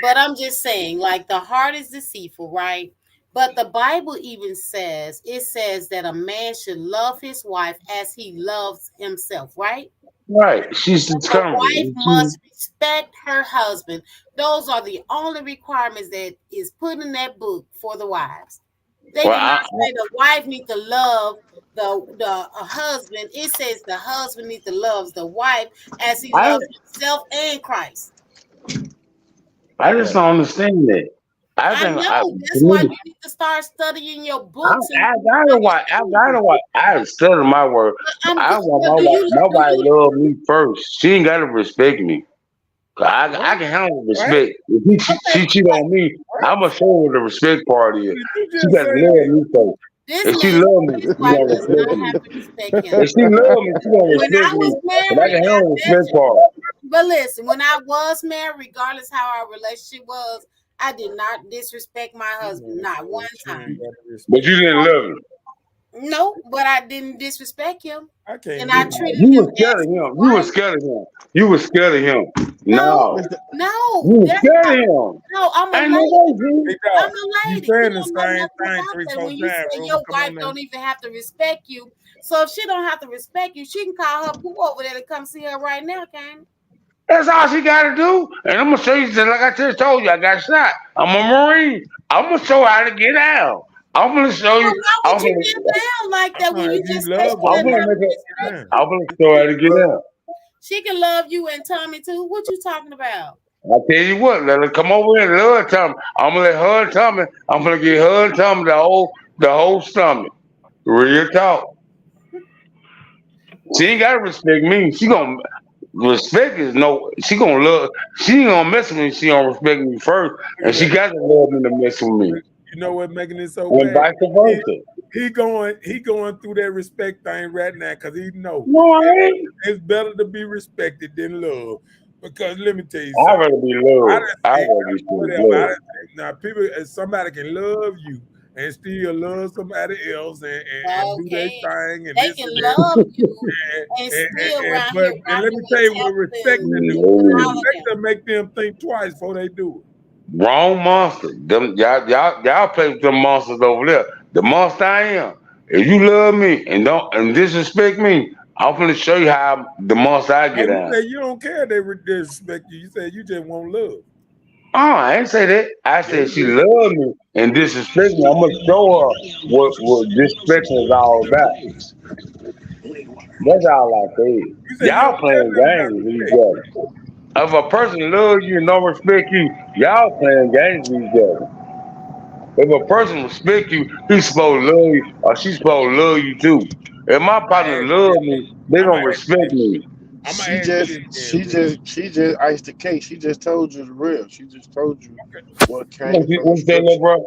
Speaker 3: But I'm just saying, like the heart is deceitful, right? But the Bible even says, it says that a man should love his wife as he loves himself, right?
Speaker 4: Right. She's
Speaker 3: The wife
Speaker 4: determined.
Speaker 3: must respect her husband. Those are the only requirements that is put in that book for the wives. They
Speaker 4: Well,
Speaker 3: did not say the wife need to love the husband. It says the husband needs to love the wife as he
Speaker 4: I,
Speaker 3: loves himself and Christ.
Speaker 4: I just don't understand that. I
Speaker 3: I
Speaker 4: think
Speaker 3: know.
Speaker 4: to
Speaker 3: That's why
Speaker 4: me,
Speaker 3: you need to start studying your books and
Speaker 4: I gotta watch. I gotta
Speaker 3: understanding.
Speaker 4: watch. I study my word. But
Speaker 3: I'm
Speaker 4: I
Speaker 3: good.
Speaker 4: want
Speaker 3: But
Speaker 4: my wife love me first. She ain't gotta respect me. 'Cause I
Speaker 2: What?
Speaker 4: can handle
Speaker 2: What?
Speaker 4: respect. If
Speaker 3: okay?
Speaker 4: she cheat on me,
Speaker 2: What?
Speaker 4: I'ma show her the respect part is.
Speaker 2: Did you
Speaker 4: She
Speaker 2: just
Speaker 4: gotta
Speaker 2: say
Speaker 4: love
Speaker 2: that?
Speaker 4: me first.
Speaker 3: This
Speaker 4: If she
Speaker 3: man
Speaker 4: love
Speaker 3: said
Speaker 4: me,
Speaker 3: his
Speaker 4: she
Speaker 3: wife
Speaker 4: gonna
Speaker 3: does
Speaker 4: respect
Speaker 3: not
Speaker 4: me.
Speaker 3: have to respect him.
Speaker 4: If she love me, she gonna
Speaker 3: When
Speaker 4: respect
Speaker 3: I
Speaker 4: me.
Speaker 3: was
Speaker 4: But I
Speaker 3: married,
Speaker 4: can
Speaker 3: I
Speaker 4: handle the
Speaker 3: bet
Speaker 4: respect
Speaker 3: you.
Speaker 4: part.
Speaker 3: But listen, when I was married, regardless how our relationship was, I did not disrespect my husband, not one
Speaker 2: She
Speaker 3: time.
Speaker 2: ain't got to
Speaker 4: But
Speaker 2: respect.
Speaker 4: you didn't love me.
Speaker 3: No, but I didn't disrespect him,
Speaker 2: I can't
Speaker 3: and I
Speaker 2: do
Speaker 3: treated
Speaker 4: You
Speaker 3: him
Speaker 4: was scared
Speaker 3: as
Speaker 4: of
Speaker 3: his
Speaker 4: him. You was
Speaker 3: wife.
Speaker 4: scared of him. You was scared of him.
Speaker 3: No,
Speaker 4: No.
Speaker 5: Mr.
Speaker 3: no,
Speaker 4: You was
Speaker 3: that's
Speaker 4: scared
Speaker 3: not.
Speaker 4: of him.
Speaker 3: No, I'm a
Speaker 4: Ain't no
Speaker 3: lady.
Speaker 4: way,
Speaker 2: Hey
Speaker 4: G.
Speaker 3: I'm
Speaker 2: dog,
Speaker 3: a
Speaker 2: you
Speaker 3: lady. You
Speaker 2: saying the
Speaker 3: don't know
Speaker 2: same
Speaker 3: nothing
Speaker 2: thing
Speaker 3: about
Speaker 2: three,
Speaker 3: that.
Speaker 2: four
Speaker 3: When you
Speaker 2: times,
Speaker 3: say
Speaker 2: Ruben.
Speaker 3: your
Speaker 2: Come
Speaker 3: wife
Speaker 2: on now.
Speaker 3: don't even have to respect you, so if she don't have to respect you, she can call her poo over there to come see her right now, can?
Speaker 4: That's all she got to do. And I'm gonna show you. Like I just told you, I got shot. I'm a Marine. I'm gonna show her how to get out. I'm gonna show
Speaker 3: Well,
Speaker 4: you.
Speaker 3: why
Speaker 4: I'm
Speaker 3: would you
Speaker 4: gonna.
Speaker 3: get down like that when
Speaker 2: If
Speaker 3: you
Speaker 2: you
Speaker 3: just said
Speaker 2: love
Speaker 3: she
Speaker 2: a
Speaker 4: I'm
Speaker 3: doesn't
Speaker 4: gonna
Speaker 3: have
Speaker 2: woman,
Speaker 3: to
Speaker 4: make her.
Speaker 2: you
Speaker 3: respect
Speaker 2: can.
Speaker 3: you?
Speaker 4: I'm gonna show her how to get out.
Speaker 3: She can love you and Tommy too. What you talking about?
Speaker 4: I tell you what, let her come over here and love Tommy. I'm gonna let her and Tommy. I'm gonna get her and Tommy the whole stomach. Real talk. She ain't gotta respect me. She gonna respect is no. She gonna love. She ain't gonna mess with me. She gonna respect me first,
Speaker 2: Look
Speaker 4: and
Speaker 2: at
Speaker 4: she
Speaker 2: that.
Speaker 4: got to love me to mess with me,
Speaker 2: You know what making it so
Speaker 4: and
Speaker 2: bad?
Speaker 4: vice
Speaker 2: He,
Speaker 4: versa.
Speaker 2: he going through that respect thing right now because he know
Speaker 4: No, I ain't.
Speaker 2: it's better to be respected than love. Because let me tell you
Speaker 4: I'd
Speaker 2: something.
Speaker 4: rather be
Speaker 2: I
Speaker 4: loved.
Speaker 2: done
Speaker 4: I'd
Speaker 2: seen
Speaker 4: rather be
Speaker 2: whatever. I
Speaker 4: loved.
Speaker 2: done seen, now people, somebody can love you and still love somebody else and do their
Speaker 3: Okay,
Speaker 2: thing and
Speaker 3: they
Speaker 2: this
Speaker 3: can
Speaker 2: and that.
Speaker 3: love you and
Speaker 2: And,
Speaker 3: still
Speaker 2: and
Speaker 3: around
Speaker 2: but
Speaker 3: here
Speaker 2: and let
Speaker 3: rocking
Speaker 2: me
Speaker 3: with
Speaker 2: tell you what respect
Speaker 3: Templeton
Speaker 2: to do.
Speaker 3: and
Speaker 4: No.
Speaker 3: all of
Speaker 2: Respect
Speaker 3: them.
Speaker 2: to make them think twice before they do
Speaker 4: Wrong monster. Them y'all play with them monsters over there. The monster I am. If you love me and don't and disrespect me, I'm gonna show you how the monster I
Speaker 2: it.
Speaker 4: get
Speaker 2: Oh, you
Speaker 4: out.
Speaker 2: say you don't care they disrespect you. You say you just want love.
Speaker 4: Oh, I ain't say that. I
Speaker 2: Yeah,
Speaker 4: said
Speaker 2: you
Speaker 4: she
Speaker 2: did.
Speaker 4: loved me and disrespect me. I'm gonna show her what disrespect is all about. That's all I said.
Speaker 2: You say you
Speaker 4: Y'all
Speaker 2: don't care
Speaker 4: playing
Speaker 2: nothing about
Speaker 4: games with each
Speaker 2: respect.
Speaker 4: other. If a person loves you and don't respect you, y'all playing games with each other. If a person respect you, he's supposed to love you, or she's supposed to love you too. If my partner
Speaker 2: Ask you
Speaker 4: love
Speaker 2: this.
Speaker 4: me, they
Speaker 2: I'm gonna
Speaker 4: gonna
Speaker 2: ask you
Speaker 4: respect
Speaker 2: this.
Speaker 4: me.
Speaker 2: I'm gonna
Speaker 5: She
Speaker 2: ask you
Speaker 5: just
Speaker 2: this, then,
Speaker 5: she
Speaker 2: Ruben.
Speaker 5: just she just iced the cake. She just told you the real. She just told you what came
Speaker 4: What you
Speaker 5: from the
Speaker 4: what you say, little
Speaker 5: scripture.
Speaker 4: bro?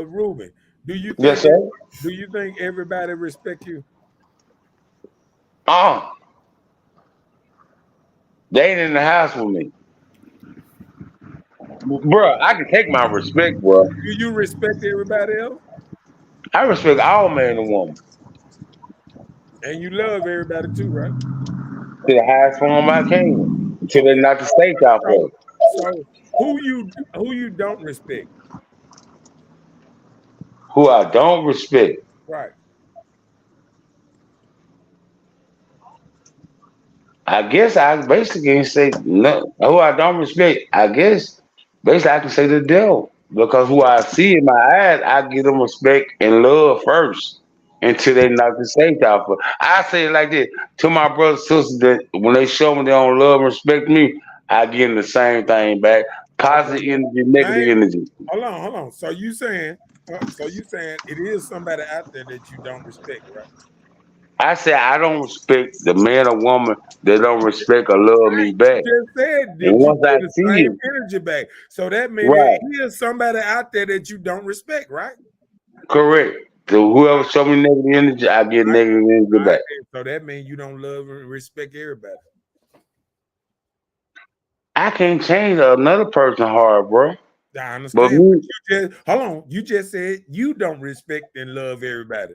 Speaker 2: Ruben. Do you
Speaker 4: Yes,
Speaker 2: think
Speaker 4: sir.
Speaker 2: everybody respect you?
Speaker 4: Uh, they ain't in the house with me, bro. I can take my respect, bro.
Speaker 2: Do you respect everybody else?
Speaker 4: I respect all man and woman
Speaker 2: And you love everybody too, right?
Speaker 4: to the highest form I can, until they
Speaker 2: Okay.
Speaker 4: knock the state off
Speaker 2: So,
Speaker 4: of it.
Speaker 2: so who you don't respect?
Speaker 4: Who I don't respect.
Speaker 2: Right.
Speaker 4: I guess I basically can say no. Who I don't respect, I guess basically I can say the devil because who I see in my eyes, I give them respect and love first until they knock the saint off. Of. I say it like this to my brothers and sisters that when they show me they don't love and respect me, I give them the same thing back:
Speaker 2: Okay.
Speaker 4: positive energy, negative
Speaker 2: I ain't,
Speaker 4: energy.
Speaker 2: hold on. So you saying it is somebody out there that you don't respect, right?
Speaker 4: I say I don't respect the man or woman that don't respect or love me
Speaker 2: You
Speaker 4: back.
Speaker 2: just said
Speaker 4: And
Speaker 2: that you
Speaker 4: once I
Speaker 2: get the
Speaker 4: see
Speaker 2: same
Speaker 4: it,
Speaker 2: energy back. So that means it
Speaker 4: right.
Speaker 2: is somebody out there that you don't respect, right?
Speaker 4: Correct. So whoever show me negative energy, I get
Speaker 2: Right.
Speaker 4: negative energy
Speaker 2: All right.
Speaker 4: back.
Speaker 2: So that means you don't love and respect everybody.
Speaker 4: I can't change another person's heart, bro.
Speaker 2: I
Speaker 4: But
Speaker 2: understand, but
Speaker 4: me,
Speaker 2: you just hold on. You just said you don't respect and love everybody,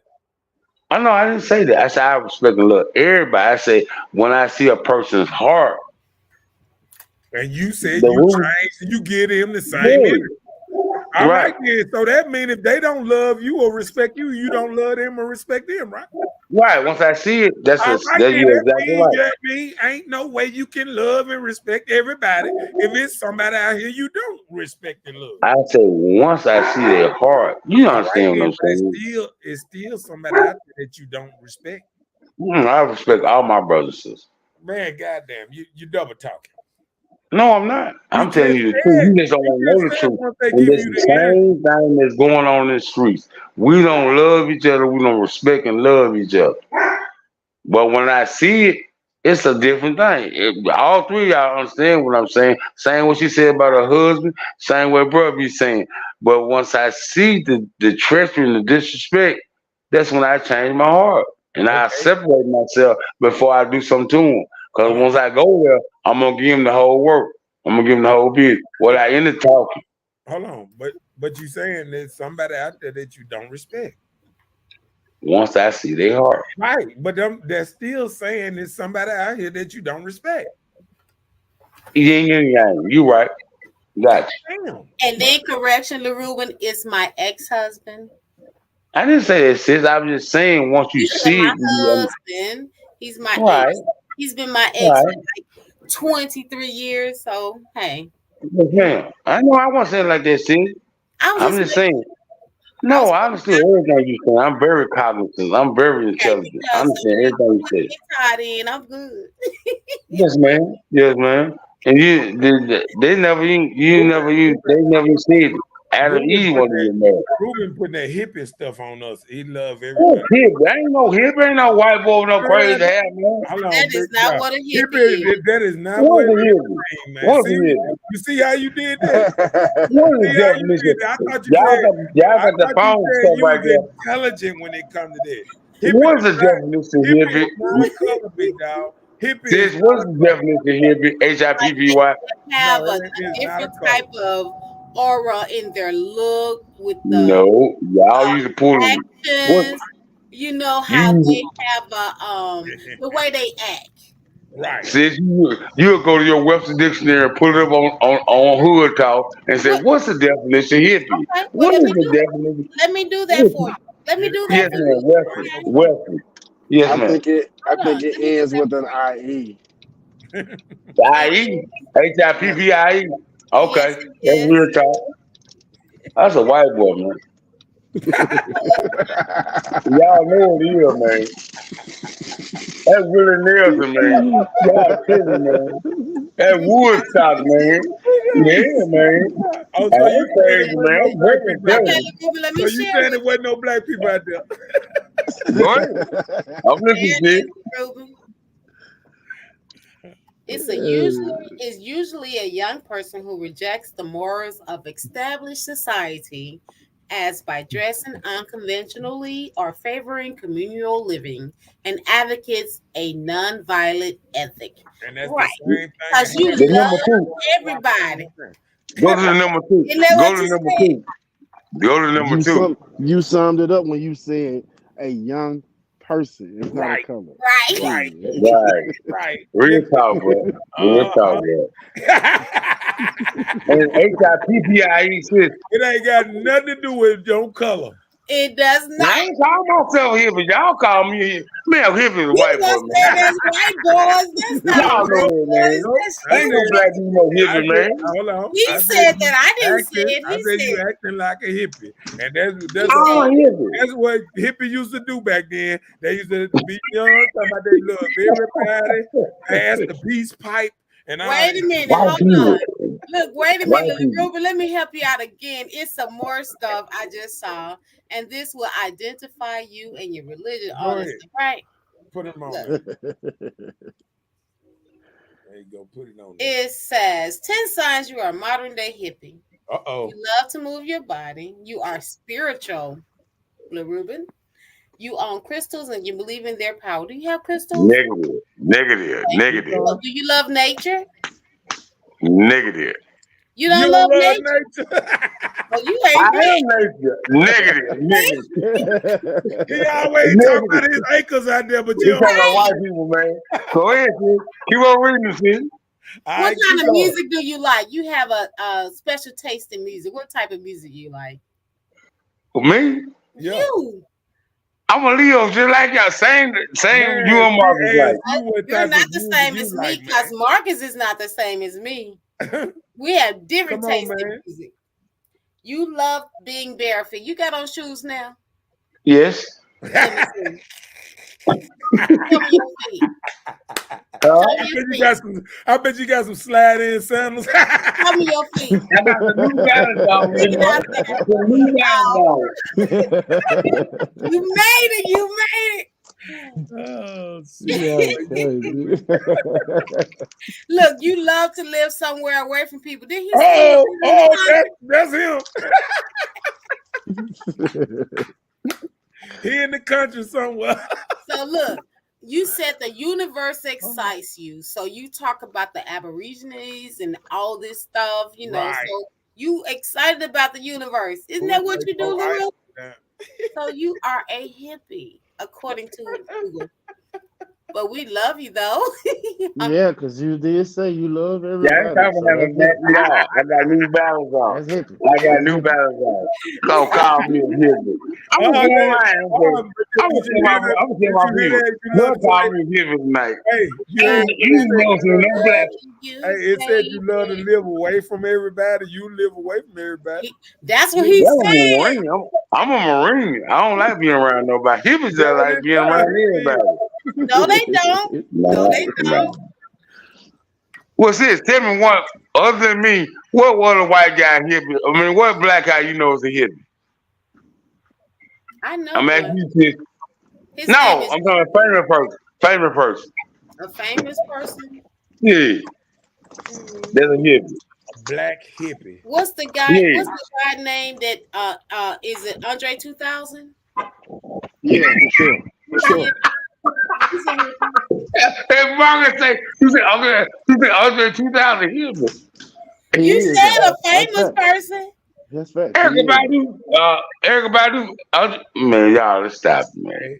Speaker 4: I know I didn't say that. I said I respect and love everybody. I say when I see a person's heart,
Speaker 2: and you said
Speaker 4: the
Speaker 2: you
Speaker 4: root,
Speaker 2: change and you give them the same
Speaker 4: yeah,
Speaker 2: energy. All
Speaker 4: right,
Speaker 2: right, then. So that means if they don't love you or respect you, you don't love them or respect them, right?
Speaker 4: right. Once I see it,
Speaker 2: All right,
Speaker 4: that
Speaker 2: then
Speaker 4: you're
Speaker 2: that
Speaker 4: exactly
Speaker 2: means
Speaker 4: right.
Speaker 2: ain't no way you can love and respect everybody if it's somebody out here you don't respect and love.
Speaker 4: I say once I see their heart, you
Speaker 2: All right,
Speaker 4: understand what
Speaker 2: then,
Speaker 4: I'm
Speaker 2: but it's
Speaker 4: saying?
Speaker 2: still it's still somebody out there that you don't respect.
Speaker 4: I respect all my brothers and sisters.
Speaker 2: Man, goddamn, you double talking.
Speaker 4: No, I'm not.
Speaker 2: You
Speaker 4: I'm
Speaker 2: just
Speaker 4: telling you the truth.
Speaker 2: said
Speaker 4: You just don't
Speaker 2: you
Speaker 4: want to
Speaker 2: just
Speaker 4: know the
Speaker 2: said
Speaker 4: truth.
Speaker 2: once they
Speaker 4: And
Speaker 2: give
Speaker 4: that's
Speaker 2: you
Speaker 4: the
Speaker 2: the energy.
Speaker 4: same thing that's going on in the streets. We don't love each other. We don't respect and love each other. But when I see it, it's a different thing. All three of y'all understand what I'm saying. Same what she said about her husband, same what brother be saying. But once I see the treachery and the disrespect, that's when I change my heart. And I
Speaker 2: Okay,
Speaker 4: separate myself before I do something to them. Because
Speaker 2: hold on,
Speaker 4: once I go there, I'm going to give them the whole work. I'm going to give them the whole business. Without any talking.
Speaker 2: hold on. But But you saying there's somebody out there that you don't respect.
Speaker 4: Once I see they heart.
Speaker 2: Right. But they're still saying there's somebody out here that you don't respect.
Speaker 4: Yeah. You right. Got you.
Speaker 2: Damn.
Speaker 3: And then correction, LaRuben, it's my ex-husband.
Speaker 4: I didn't say that, sis. I was just saying once you
Speaker 3: You said
Speaker 4: see
Speaker 3: my
Speaker 4: it, you
Speaker 3: husband. He's my
Speaker 4: right,
Speaker 3: ex. He's been my ex for
Speaker 4: right.
Speaker 3: like 23 years. So hey,
Speaker 4: Yes, ma'am. I know I wasn't saying like that, sis.
Speaker 3: I was
Speaker 4: I'm
Speaker 3: just
Speaker 4: just
Speaker 3: making,
Speaker 4: saying.
Speaker 3: I was
Speaker 4: No, I understood everything you said. I'm very cognizant. I'm very
Speaker 3: okay
Speaker 4: intelligent. I
Speaker 3: because
Speaker 4: understand everything you said.
Speaker 3: get tied in. I'm good.
Speaker 4: Yes, ma'am. Yes, ma'am. And they never even, they never even said it. Adam
Speaker 2: Ruben
Speaker 4: Eve
Speaker 2: put
Speaker 4: wasn't
Speaker 2: that
Speaker 4: even there.
Speaker 2: Ruben putting that hippie stuff on us. He love
Speaker 4: Who's
Speaker 2: everybody.
Speaker 4: hippie? Ain't no hippie. Ain't no white boy with no crazy hair, man.
Speaker 2: Hold on,
Speaker 3: That
Speaker 2: big
Speaker 3: is not
Speaker 2: guy.
Speaker 3: what a hippie is.
Speaker 2: Hippie, that is not
Speaker 4: What's
Speaker 2: what
Speaker 4: a
Speaker 2: hippie
Speaker 4: hippie?
Speaker 2: mean, man.
Speaker 4: What's a
Speaker 2: See,
Speaker 4: hippie?
Speaker 2: you see how you did that?
Speaker 4: What is
Speaker 2: See
Speaker 4: the
Speaker 2: how you did
Speaker 4: definition?
Speaker 2: that?
Speaker 4: Y'all
Speaker 2: I
Speaker 4: got the
Speaker 2: thought you
Speaker 4: phone
Speaker 2: said
Speaker 4: stuff
Speaker 2: you
Speaker 4: right
Speaker 2: was
Speaker 4: there.
Speaker 2: intelligent when it come to that.
Speaker 4: What's the definition of
Speaker 2: Hippie is not
Speaker 4: hippie?
Speaker 2: a color, big dog. Hippie is
Speaker 4: Sis,
Speaker 2: not
Speaker 4: what's
Speaker 2: a
Speaker 4: the
Speaker 2: color.
Speaker 4: definition of hippie?
Speaker 3: Like
Speaker 4: Hippy?
Speaker 3: they
Speaker 2: No,
Speaker 3: have a
Speaker 2: it's not a
Speaker 3: different
Speaker 2: color.
Speaker 3: type of aura in their look with the
Speaker 4: No, y'all
Speaker 3: uh,
Speaker 4: used to pull them. What
Speaker 3: actions. You know how they
Speaker 4: you
Speaker 3: have the way they act.
Speaker 2: Right.
Speaker 4: sis, you'll go to your Webster dictionary and pull it up on Hood Talk and say,
Speaker 3: What?
Speaker 4: what's the definition of hippie?
Speaker 3: Okay, well
Speaker 4: What is the definition?
Speaker 3: let me do that for
Speaker 4: Hippie?
Speaker 3: you. Let me
Speaker 2: It,
Speaker 3: do that
Speaker 4: Yes,
Speaker 3: for
Speaker 4: ma'am.
Speaker 3: you.
Speaker 4: Webster.
Speaker 3: Okay,
Speaker 4: Webster. Yes,
Speaker 5: I
Speaker 4: ma'am.
Speaker 5: think it. I
Speaker 3: hold on.
Speaker 5: think it
Speaker 3: Let me do
Speaker 5: ends
Speaker 3: that
Speaker 5: with an
Speaker 3: for
Speaker 5: IE.
Speaker 3: you.
Speaker 4: IE. HIPPIE. Okay.
Speaker 3: Yes,
Speaker 4: That's
Speaker 3: yes.
Speaker 4: real talk. That's a white boy, man. Y'all know what it is, man. That's Willie Nelson, man. Y'all tripping, man. That Woodstock, man. Yeah, man.
Speaker 2: oh,
Speaker 4: I
Speaker 2: so you
Speaker 4: ain't
Speaker 2: saying it
Speaker 4: crazy,
Speaker 2: wasn't
Speaker 4: man.
Speaker 2: no
Speaker 4: I'm
Speaker 2: black
Speaker 4: very
Speaker 2: people out
Speaker 3: Okay,
Speaker 2: there?
Speaker 4: intelligent.
Speaker 3: let
Speaker 2: So
Speaker 3: me
Speaker 2: you
Speaker 3: share
Speaker 2: saying
Speaker 3: with
Speaker 2: it wasn't no black people out there?
Speaker 4: Go ahead. I'm listening,
Speaker 3: there
Speaker 4: sis.
Speaker 3: it is, Ruben. It's usually a young person who rejects the morals of established society as by dressing unconventionally or favoring communal living and advocates a non-violent ethic.
Speaker 2: And that's the
Speaker 3: Right.
Speaker 2: same thing that
Speaker 3: Because you
Speaker 4: The
Speaker 2: happened.
Speaker 4: number
Speaker 3: love
Speaker 4: two.
Speaker 3: everybody.
Speaker 4: Go to the number two.
Speaker 3: Isn't that
Speaker 4: Go
Speaker 3: what
Speaker 4: to
Speaker 3: you
Speaker 4: number
Speaker 3: said?
Speaker 4: two. Go to number two.
Speaker 5: You summed it up when you said a young person. It's not a
Speaker 2: Right,
Speaker 5: color.
Speaker 3: Right.
Speaker 2: right,
Speaker 5: Period.
Speaker 4: Right.
Speaker 2: right.
Speaker 4: Real talk, bro. Real talk,
Speaker 2: Uh-huh.
Speaker 4: bro. And HIPPIE, sis.
Speaker 2: It ain't got nothing to do with your color.
Speaker 3: It does
Speaker 4: Now, I
Speaker 3: not.
Speaker 4: ain't call myself hippie. Y'all call me hippie. Man, hippie is a
Speaker 3: You
Speaker 4: white boy,
Speaker 3: just
Speaker 4: man.
Speaker 3: said that's white boys. That's not
Speaker 2: No,
Speaker 4: Y'all know
Speaker 2: no,
Speaker 4: that, man.
Speaker 3: boys.
Speaker 4: No,
Speaker 3: That's
Speaker 2: I
Speaker 4: ain't
Speaker 3: you.
Speaker 4: no
Speaker 2: said,
Speaker 4: black people no
Speaker 2: I
Speaker 4: hippie,
Speaker 2: said,
Speaker 4: man.
Speaker 2: hold on.
Speaker 3: He
Speaker 2: I said
Speaker 3: said
Speaker 2: you
Speaker 3: that. I didn't say
Speaker 2: acting.
Speaker 3: it.
Speaker 2: I
Speaker 3: He
Speaker 2: said you
Speaker 3: said.
Speaker 2: acting like a hippie, and
Speaker 3: He
Speaker 2: that's
Speaker 4: I'm
Speaker 2: what
Speaker 3: said.
Speaker 4: a hippie.
Speaker 2: that's what hippie used to do back then. They used to be young, talking about they love everybody, pass the peace pipe, and all
Speaker 3: Wait
Speaker 2: that
Speaker 3: a minute.
Speaker 4: White
Speaker 3: Hold
Speaker 4: people.
Speaker 3: on. Look. Wait a
Speaker 4: White
Speaker 3: minute,
Speaker 4: people.
Speaker 3: Ruben. Let me help you out again. It's some more stuff I just saw, and this will identify you and your religion.
Speaker 2: Go ahead,
Speaker 3: Honestly, right?
Speaker 2: put him on
Speaker 3: Look.
Speaker 2: there. There you go, put it on there.
Speaker 3: It says 10 signs you are a modern day hippie.
Speaker 2: Uh-oh.
Speaker 3: You love to move your body. You are spiritual, Blue Ruben. You own crystals and you believe in their power. Do you have crystals?
Speaker 4: Negative. Negative.
Speaker 2: Keep
Speaker 4: Negative.
Speaker 2: going.
Speaker 3: Do you love nature?
Speaker 4: Negative.
Speaker 3: You
Speaker 2: You
Speaker 3: don't
Speaker 2: don't
Speaker 3: love
Speaker 2: love
Speaker 3: nature?
Speaker 2: nature.
Speaker 3: Well, you
Speaker 4: I
Speaker 3: ain't rich.
Speaker 4: am nature. Negative. Negative.
Speaker 2: He always talk
Speaker 4: Negative.
Speaker 2: about his acres out there, but you
Speaker 4: We
Speaker 2: don't
Speaker 4: talking about
Speaker 2: know.
Speaker 4: white people, man. Go ahead, sis. Keep on reading, sis.
Speaker 2: All
Speaker 3: What
Speaker 2: right, keep
Speaker 3: kind of
Speaker 2: going.
Speaker 3: music do you like? You have a special taste in music. What type of music you like?
Speaker 4: For me,
Speaker 2: Yeah.
Speaker 3: You.
Speaker 4: I'm a Leo just like y'all. Same you
Speaker 2: Man,
Speaker 4: and
Speaker 2: she
Speaker 4: Marcus like.
Speaker 2: asked you what
Speaker 3: You're
Speaker 2: type
Speaker 3: not
Speaker 2: of
Speaker 3: the
Speaker 2: music
Speaker 3: same
Speaker 2: you
Speaker 3: as me
Speaker 2: like,
Speaker 3: because Marcus is not the same as me.
Speaker 2: man.
Speaker 3: We have different
Speaker 2: Come on,
Speaker 3: tastes in
Speaker 2: man.
Speaker 3: music. You love being barefoot. You got on shoes now?
Speaker 4: Yes.
Speaker 3: Let me see. Show me your feet.
Speaker 4: Huh?
Speaker 3: Show me your feet.
Speaker 2: I bet you got some slide in sandals.
Speaker 3: Show me your feet.
Speaker 4: I got the new balance on,
Speaker 3: Take
Speaker 4: you
Speaker 3: it out
Speaker 4: know.
Speaker 3: there.
Speaker 4: The new balance
Speaker 3: Oh,
Speaker 4: on.
Speaker 3: you made it. You made it.
Speaker 2: Oh
Speaker 5: Yeah,
Speaker 2: shit.
Speaker 5: crazy.
Speaker 3: Look, you love to live somewhere away from people. Did he say he
Speaker 2: Oh,
Speaker 3: lives in the
Speaker 2: oh,
Speaker 3: country?
Speaker 2: that's him. He in the country somewhere.
Speaker 3: So look, you said the universe excites you. So you talk about the Aborigines and all this stuff,
Speaker 2: Right.
Speaker 3: So You excited about the universe. Isn't that what you do, Lil? So you are a hippie, according to Google. But we love you though.
Speaker 5: Yeah, because you did say you love
Speaker 4: Yeah, I
Speaker 5: everybody.
Speaker 4: ain't
Speaker 5: So
Speaker 4: talking
Speaker 5: that's
Speaker 4: about
Speaker 5: hippie.
Speaker 4: that. I got New Balance on.
Speaker 5: That's hippie.
Speaker 4: I got
Speaker 5: That's
Speaker 4: New
Speaker 5: hippie.
Speaker 4: Balance on. Don't call me a hippie. I'm gonna go online. I'm gonna tell my people. Don't call me a hippie tonight.
Speaker 2: Hey,
Speaker 4: You ain't never seen no black.
Speaker 2: Hey, it said you love to live away from everybody. You live away from everybody.
Speaker 3: That's what he
Speaker 4: I'm a
Speaker 3: said.
Speaker 4: Marine. I'm a Marine. I don't like being around nobody. Hippies just like being around everybody.
Speaker 3: No, they don't. No, they don't.
Speaker 4: What's this? Tell me one other than me. What was a white guy hippie? I mean, what black guy you know is a hippie?
Speaker 3: I know
Speaker 4: I'm asking
Speaker 3: one.
Speaker 4: you this.
Speaker 3: His
Speaker 4: No,
Speaker 3: name is
Speaker 4: I'm talking famous person. Famous person.
Speaker 3: a famous person.
Speaker 4: Yeah, that's a hippie.
Speaker 2: Black hippie.
Speaker 3: What's the guy?
Speaker 4: Yeah.
Speaker 3: What's the guy name that? Is it Andre 2000?
Speaker 5: Yeah, for sure. For sure.
Speaker 3: He's a hippie.
Speaker 4: Hey, Margaret say you said okay. You said Andre 2000 hippie.
Speaker 5: He
Speaker 3: You
Speaker 5: is.
Speaker 3: said a
Speaker 5: That's
Speaker 3: famous
Speaker 5: fact.
Speaker 3: person.
Speaker 5: That's fact.
Speaker 4: Erica Badu. Man, y'all, let's stop, man.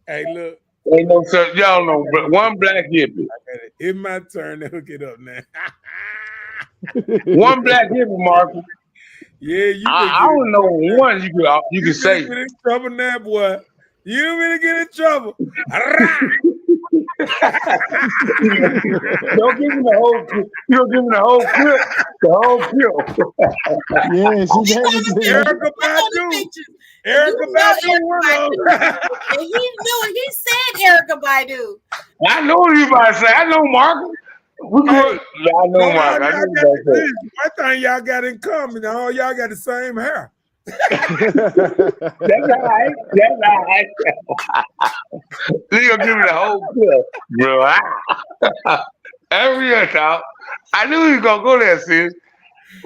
Speaker 2: Hey, look.
Speaker 4: Ain't no such, y'all know, but one black hippie.
Speaker 2: It's my turn to hook it up now.
Speaker 4: One black hippie, Marcus.
Speaker 2: Yeah, you
Speaker 4: I don't know one you can say.
Speaker 2: You in trouble now, boy. You really get in trouble.
Speaker 4: Don't give me the whole clip. You don't give me the whole clip. The whole clip.
Speaker 5: Yeah, she gave it to you.
Speaker 2: Erica Badu. Erica Badu.
Speaker 3: And he knew it. He said Erica Badu.
Speaker 4: I know what you about to say. I know Marcus. We could. I know Marcus. I know what you about to say.
Speaker 2: One thing y'all got in common, all y'all got the same hair.
Speaker 4: That's all right. That's all right. You gonna give me the whole clip, bro. Every year, talk. I knew he was gonna go there, sis.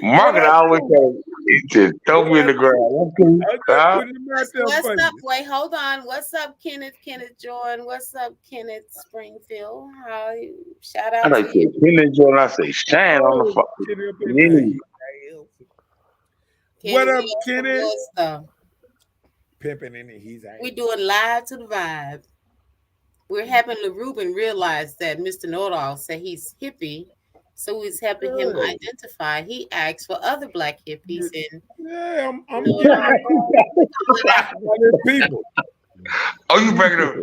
Speaker 4: Market always just throw me in the ground.
Speaker 3: What's up? Wait, hold on. What's up, Kenneth? Kenneth Jordan. What's up, Kenneth Springfield? How you? Shout out to you.
Speaker 4: Kenneth Jordan. I say shine on the fucking.
Speaker 2: What up, Kenneth?
Speaker 3: Pimping in it. We doing live to the vibe. We're helping LaRuben realize that Mr. Know-It-All said he's hippie. So he's helping him identify. He asked for other black hippies and
Speaker 2: I'm people.
Speaker 4: Oh, you break it up.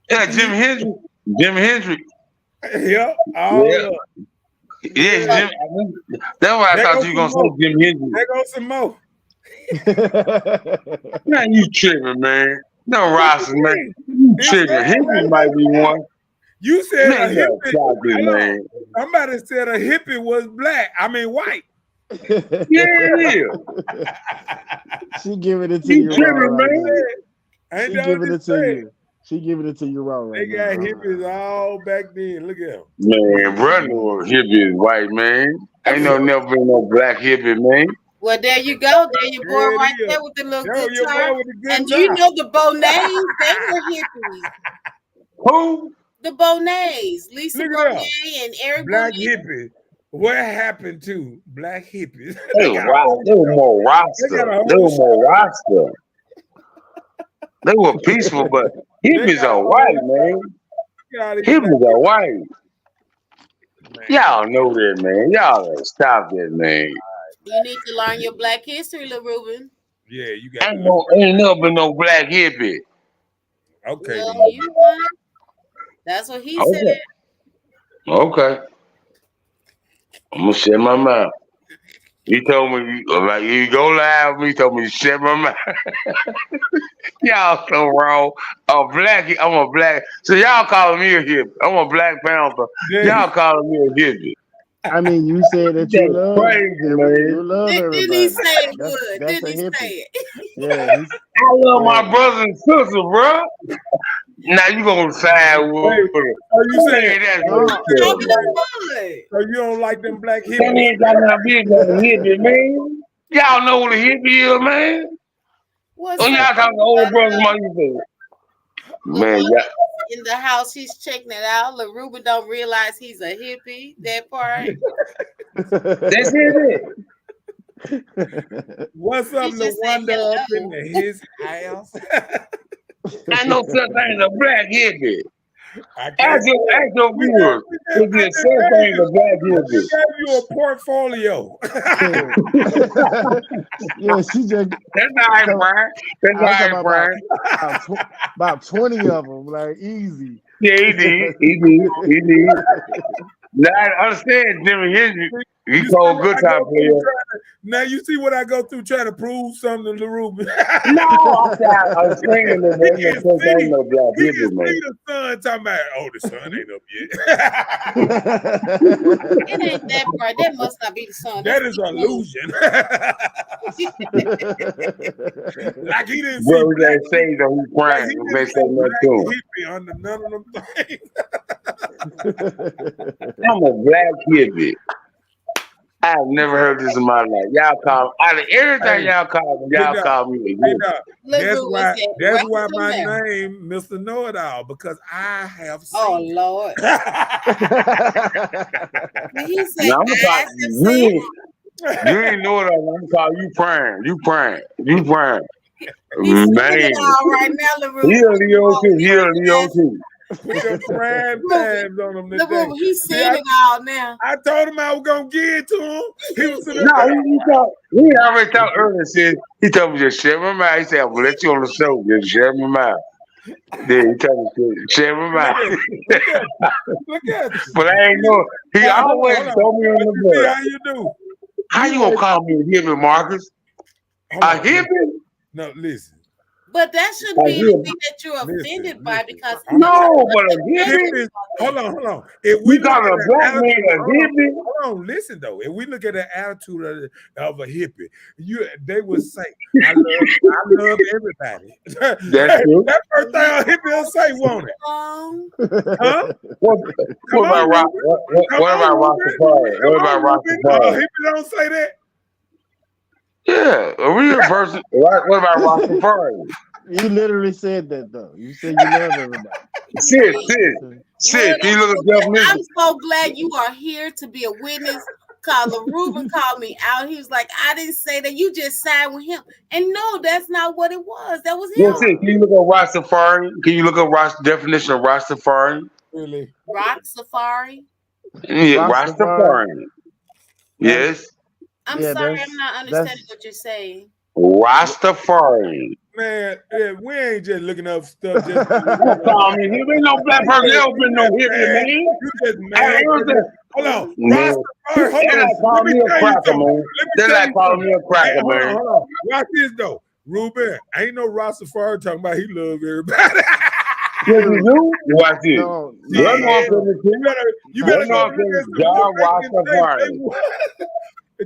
Speaker 4: Yeah, Jimi Hendrix. Jimi Hendrix.
Speaker 2: Yeah.
Speaker 4: Yeah, Jim. That's why I thought you were gonna say Jimi Hendrix.
Speaker 2: There goes some more.
Speaker 4: Man, you tripping, man. No Ross, man. You tripping. Hendrix might be one.
Speaker 2: You said
Speaker 4: man,
Speaker 2: a hippie. Man. Somebody said a hippie was black. I mean white.
Speaker 4: Yeah.
Speaker 5: She giving it to you.
Speaker 4: Tripping, man.
Speaker 2: Ain't
Speaker 5: she giving it to you. She giving it to you wrong right
Speaker 2: now. They got hippies all back then. Look at them.
Speaker 4: Man, brother, hippie is white, man. Ain't never been no black hippie, man.
Speaker 3: Well, there you go. There you boy right there with the little guitar. And you know the Bonets, they were hippies.
Speaker 4: Who?
Speaker 3: The Bonets. Lisa Bonet and Eric
Speaker 2: Black hippies. What happened to black hippies?
Speaker 4: They were more roster. They were peaceful, but hippies are white, man. Hippies are white. Y'all know that, man. Y'all gotta stop that, man.
Speaker 3: You need to learn your black history, LaRuben.
Speaker 2: Yeah, you got.
Speaker 4: Ain't never been no black hippie.
Speaker 2: Okay.
Speaker 3: Well, you won. That's what he said.
Speaker 4: Okay. I'm gonna shut my mouth. He told me, like, you go live. He told me to shut my mouth. Y'all so wrong. I'm a black. So y'all calling me a hippie. I'm a Black Panther. Y'all calling me a hippie.
Speaker 5: I mean, you said that you love.
Speaker 4: Crazy, man.
Speaker 5: You love everybody.
Speaker 3: Didn't he say it good? Didn't he say it?
Speaker 5: Yeah.
Speaker 4: I love my brothers and sisters, bro. Now you gonna side with it.
Speaker 2: So you saying
Speaker 4: that's
Speaker 2: so you don't like them black hippies?
Speaker 4: That ain't got nothing big on the hippie, man. Y'all know what a hippie is, man. When y'all talking to old brothers, man,
Speaker 3: in the house, he's checking it out. LaRuben don't realize he's a hippie. That part.
Speaker 4: That's it.
Speaker 2: What's up,
Speaker 3: You just say
Speaker 2: Lawanda up
Speaker 3: hello.
Speaker 2: in his house?
Speaker 4: I know such thing as a black hippie.
Speaker 2: I can't
Speaker 4: Ask your
Speaker 2: we
Speaker 4: viewers.
Speaker 2: I
Speaker 4: Is there such thing as a black hippie?
Speaker 2: gave you a portfolio.
Speaker 5: Yeah, she just.
Speaker 4: That's all right,
Speaker 5: So,
Speaker 4: Brian. That's
Speaker 5: I
Speaker 4: all
Speaker 5: was
Speaker 4: right,
Speaker 5: talking
Speaker 4: Brian.
Speaker 5: about 20 of them, like easy.
Speaker 4: Yeah, he did. Now I understand Jimmy Henry. He
Speaker 2: You see
Speaker 4: called
Speaker 2: what
Speaker 4: good
Speaker 2: I
Speaker 4: time
Speaker 2: go through
Speaker 4: player.
Speaker 2: now you see what I go through trying to prove something to LaRuben.
Speaker 4: No, I'm saying that
Speaker 2: He
Speaker 4: man,
Speaker 2: can
Speaker 4: because I ain't
Speaker 2: see,
Speaker 4: no black
Speaker 2: he
Speaker 4: hippie,
Speaker 2: can
Speaker 4: man.
Speaker 2: see the sun talking about, oh, the sun ain't up yet.
Speaker 3: It ain't that bright. That must not be the sun.
Speaker 2: That
Speaker 3: That's
Speaker 2: is
Speaker 3: the moon.
Speaker 2: illusion. Like he didn't see
Speaker 4: Bro, we
Speaker 2: black
Speaker 4: gotta say though, he's
Speaker 2: like he
Speaker 4: crying.
Speaker 2: didn't
Speaker 4: They say
Speaker 2: see
Speaker 4: that
Speaker 2: black
Speaker 4: too.
Speaker 2: hippie under none of them things.
Speaker 4: I'm a black hippie. I've never heard this in my life. Y'all call out of everything
Speaker 2: Hey,
Speaker 4: y'all call me,
Speaker 2: big
Speaker 4: y'all
Speaker 2: dog,
Speaker 4: call me a
Speaker 2: big
Speaker 4: hippie.
Speaker 2: dog.
Speaker 3: LaRue said,
Speaker 2: That's
Speaker 3: right
Speaker 2: why
Speaker 3: from
Speaker 2: my
Speaker 3: there.
Speaker 2: name, Mr. Know It All, because I have
Speaker 3: Oh
Speaker 2: seen
Speaker 3: Lord.
Speaker 2: it.
Speaker 3: When he said
Speaker 4: Now I'm gonna call
Speaker 3: eyes have seen,
Speaker 4: you ain't know it all. I'm gonna call you praying. You praying.
Speaker 3: he's seeing it
Speaker 4: Man.
Speaker 3: all right now, LaRue.
Speaker 4: He a Leo too. He a Leo too.
Speaker 2: Put them prime times on them today.
Speaker 3: LaRue, he's
Speaker 2: See,
Speaker 3: seeing it all now.
Speaker 2: I told him I was gonna give it to him. He was sitting
Speaker 4: No,
Speaker 2: there.
Speaker 4: he already talked earlier. Said he told me just share my mind. He said, "I'm gonna let you on the show. Just share my mind." Then he told me to share my mind.
Speaker 2: Look at you.
Speaker 4: But I ain't know. He always
Speaker 2: Hold on.
Speaker 4: told me on
Speaker 2: Let
Speaker 4: the
Speaker 2: me see
Speaker 4: book.
Speaker 2: how you do.
Speaker 4: How you gonna call me a hippie, Marcus?
Speaker 2: Hold
Speaker 4: A
Speaker 2: on.
Speaker 4: hippie?
Speaker 2: No, listen.
Speaker 3: But that
Speaker 4: A
Speaker 3: shouldn't be
Speaker 4: hippie?
Speaker 3: anything that you're offended by because
Speaker 2: I'm
Speaker 4: No, but a
Speaker 2: If
Speaker 4: hippie?
Speaker 2: it's, hold on. If we
Speaker 4: You
Speaker 2: look
Speaker 4: call
Speaker 2: at
Speaker 4: a
Speaker 2: the
Speaker 4: black man
Speaker 2: attitude,
Speaker 4: a hippie?
Speaker 2: hold on, listen though. If we look at the attitude of a hippie, they would say, I love everybody.
Speaker 4: That's true.
Speaker 2: That first thing a hippie will say, won't it? Huh?
Speaker 4: What about rock? What about Rastafari? What about
Speaker 2: A
Speaker 4: Rastafari?
Speaker 2: hippie don't say that.
Speaker 4: Yeah, a real person. What about Rastafari?
Speaker 5: You literally said that though. You said you love everybody.
Speaker 4: Sid.
Speaker 3: Word,
Speaker 4: Can you look at definition?
Speaker 3: I'm so glad you are here to be a witness. Cause Ruben called me out. He was like, I didn't say that. You just side with him. And no, that's not what it was. That was
Speaker 4: Yes,
Speaker 3: him.
Speaker 4: can you look at Rastafari? Can you look at definition of Rastafari?
Speaker 2: Really?
Speaker 3: Rock Safari.
Speaker 4: Yeah,
Speaker 5: Rastafari.
Speaker 4: Rastafari. Yes,
Speaker 3: I'm
Speaker 5: Yeah,
Speaker 3: sorry, I'm not understanding
Speaker 5: that's
Speaker 3: what you're saying.
Speaker 4: Rastafari.
Speaker 2: Man, we ain't just looking up stuff just
Speaker 4: Don't call me. There ain't no black person ever been no hippie, man.
Speaker 2: You just
Speaker 4: I
Speaker 2: mad.
Speaker 4: heard that.
Speaker 2: Hold on.
Speaker 4: Man,
Speaker 2: Rastafari, hold
Speaker 4: they're
Speaker 2: on.
Speaker 4: like
Speaker 2: Let
Speaker 4: calling
Speaker 2: me
Speaker 4: me a
Speaker 2: tell you
Speaker 4: cracker,
Speaker 2: something.
Speaker 4: man. They're like calling me a cracker,
Speaker 2: Hold
Speaker 4: man.
Speaker 2: on. Watch this though. Ruben, ain't no Rastafari talking about he love everybody.
Speaker 4: Yes, you do? Watch this.
Speaker 5: no,
Speaker 2: Yeah,
Speaker 4: You know I'm finna
Speaker 2: you
Speaker 4: tell
Speaker 2: better
Speaker 4: you.
Speaker 2: go
Speaker 4: I'm
Speaker 2: look at
Speaker 4: finna
Speaker 2: some
Speaker 4: John
Speaker 2: Jamaican
Speaker 4: Rastafari.
Speaker 2: things.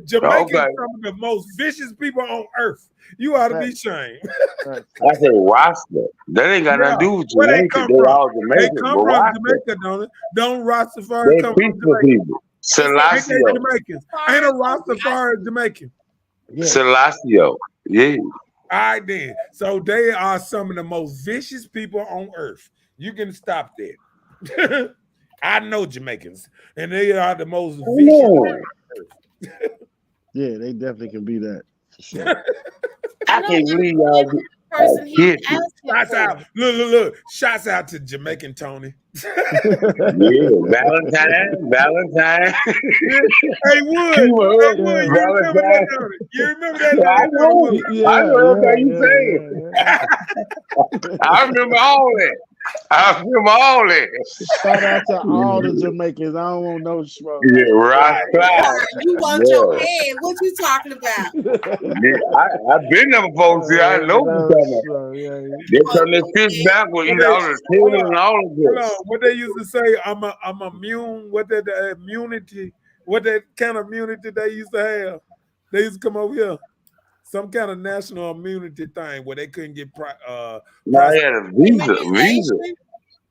Speaker 2: Jamaicans
Speaker 4: Okay.
Speaker 2: some of the most vicious people on earth. You ought to be ashamed.
Speaker 5: right.
Speaker 4: I said Rasta. That ain't got nothing to do with
Speaker 2: Where they
Speaker 4: Jamaica.
Speaker 2: come
Speaker 4: They
Speaker 2: from?
Speaker 4: all
Speaker 2: They
Speaker 4: Jamaican.
Speaker 2: come
Speaker 4: But
Speaker 2: from
Speaker 4: Rasta,
Speaker 2: Jamaica, don't it? Don't Rastafari
Speaker 4: they
Speaker 2: come from
Speaker 4: peaceful
Speaker 2: Jamaica?
Speaker 4: people.
Speaker 2: Ain't they
Speaker 4: Selassie.
Speaker 2: Jamaicans? Ain't a Rastafari Jamaican?
Speaker 5: Yeah.
Speaker 4: Selassie. Yeah.
Speaker 2: All right, then. So they are some of the most vicious people on earth. You can stop that. I know Jamaicans, and they are the most vicious
Speaker 4: Oh,
Speaker 2: on earth.
Speaker 5: Yeah, they definitely can be that. For sure.
Speaker 4: I can't believe y'all do.
Speaker 3: Person he
Speaker 4: Hit me.
Speaker 3: asked him
Speaker 2: Shots
Speaker 3: for.
Speaker 2: out. Look. Shots out to Jamaican Tony.
Speaker 4: Yeah, Valentine.
Speaker 2: Hey, Wood.
Speaker 4: Keep
Speaker 2: Hey,
Speaker 4: up,
Speaker 2: Wood, you remember that,
Speaker 4: Valentine.
Speaker 2: don't you? You remember that,
Speaker 4: Yeah, I
Speaker 2: don't
Speaker 4: know.
Speaker 2: Wood?
Speaker 4: I know everything you saying. I remember all that.
Speaker 5: Shout out to all the Jamaicans. I don't want no smoke.
Speaker 4: Yeah, Ross Clyde.
Speaker 3: You want your head. What you talking about?
Speaker 4: Yeah, I've been there before. See, I know what you're talking about. They turn their fish backward, eat all the tail and all of
Speaker 2: Hold
Speaker 4: this.
Speaker 2: on. What they used to say, I'm immune. What that immunity? What that kind of immunity they used to have? They used to come over here. Some kind of national immunity thing where they couldn't get
Speaker 4: No, they had a visa.
Speaker 3: Immunization.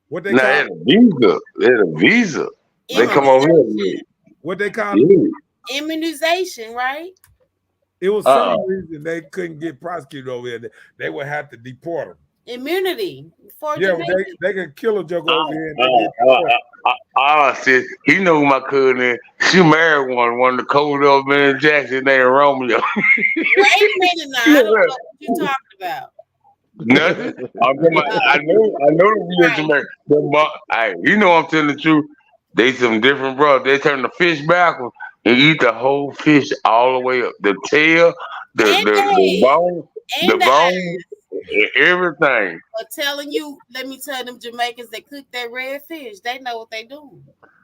Speaker 2: what they
Speaker 4: No, they
Speaker 2: call
Speaker 4: had a visa. They had a visa. They come over here.
Speaker 2: what they call
Speaker 4: Yeah.
Speaker 3: Immunization, right?
Speaker 2: it was some reason they couldn't get prosecuted over here. They would have to deport them.
Speaker 3: immunity for
Speaker 2: Yeah,
Speaker 3: Jamaican.
Speaker 2: they can kill a joke over here. And
Speaker 4: Sis, he know who my cousin is. She married one of the cold old man Jackson named Romeo.
Speaker 3: Wait a minute now. I don't know what you're talking about.
Speaker 4: Nothing. I'm talking about, I know the real Jamaican. Hey, you know I'm telling the truth. They some different brothers. They turn the fish backwards and eat the whole fish all the way up. The tail, the
Speaker 3: And
Speaker 4: the, the
Speaker 3: and the
Speaker 4: bone, everything.
Speaker 3: But telling you, let me tell them Jamaicans that cook that red fish, they know what they doing.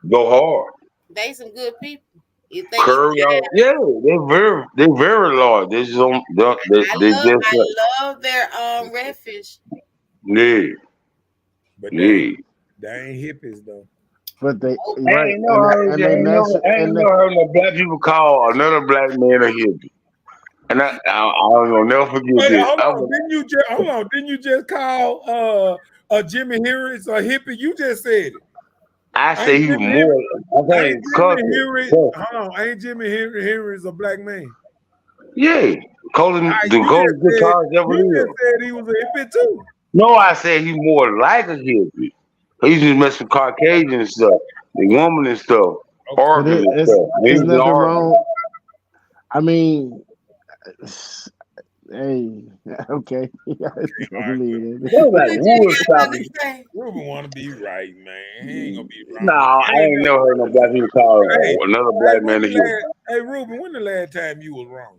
Speaker 4: Go hard.
Speaker 3: They some good people. If they
Speaker 4: Curry
Speaker 3: eat
Speaker 4: out. Yeah, they're very large. They just don't
Speaker 3: I love their red fish.
Speaker 4: yeah.
Speaker 2: But
Speaker 4: Yeah.
Speaker 2: they ain't hippies though.
Speaker 5: But they
Speaker 3: Oh,
Speaker 4: I
Speaker 5: right,
Speaker 4: ain't never heard no black people call another black man a hippie. And I'll never forget
Speaker 2: Wait,
Speaker 4: this.
Speaker 2: hold on. Didn't you just call Jimmy Harris a hippie? You just said it.
Speaker 4: I say he was more.
Speaker 2: Ain't Jimmy Harris a black man?
Speaker 4: Yeah. Call him the golden guitar ever
Speaker 2: You
Speaker 4: is.
Speaker 2: just said he was a hippie too.
Speaker 4: No, I said he more like a hippie. He used to mess with Caucasian and stuff, the woman and stuff, arguing and stuff.
Speaker 5: There's nothing wrong. I mean, hey, okay.
Speaker 2: Ruben want to be right, man. He ain't gonna be right.
Speaker 4: No, I ain't never heard no black people call another black man a hippie.
Speaker 2: Hey, Ruben, when the last time you was wrong?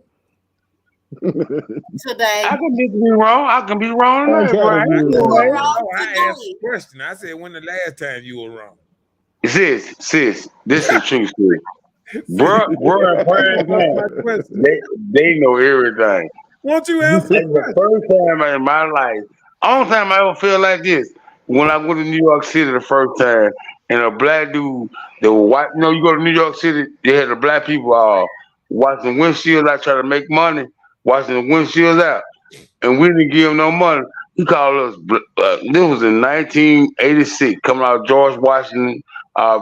Speaker 3: Today.
Speaker 4: I can be wrong. I can be wrong.
Speaker 2: I asked a question. I said, when the last time you were wrong?
Speaker 4: Sis, this is true, sis. Bro, they know everything.
Speaker 2: Won't you answer?
Speaker 4: It's the first time in my life. Only time I ever feel like this when I went to New York City the first time, and a black dude, the white. You know, you go to New York City, they had the black people watching windshields out, trying to make money, watching the windshields out, and we didn't give him no money. He called us. This was in 1986, coming out of George Washington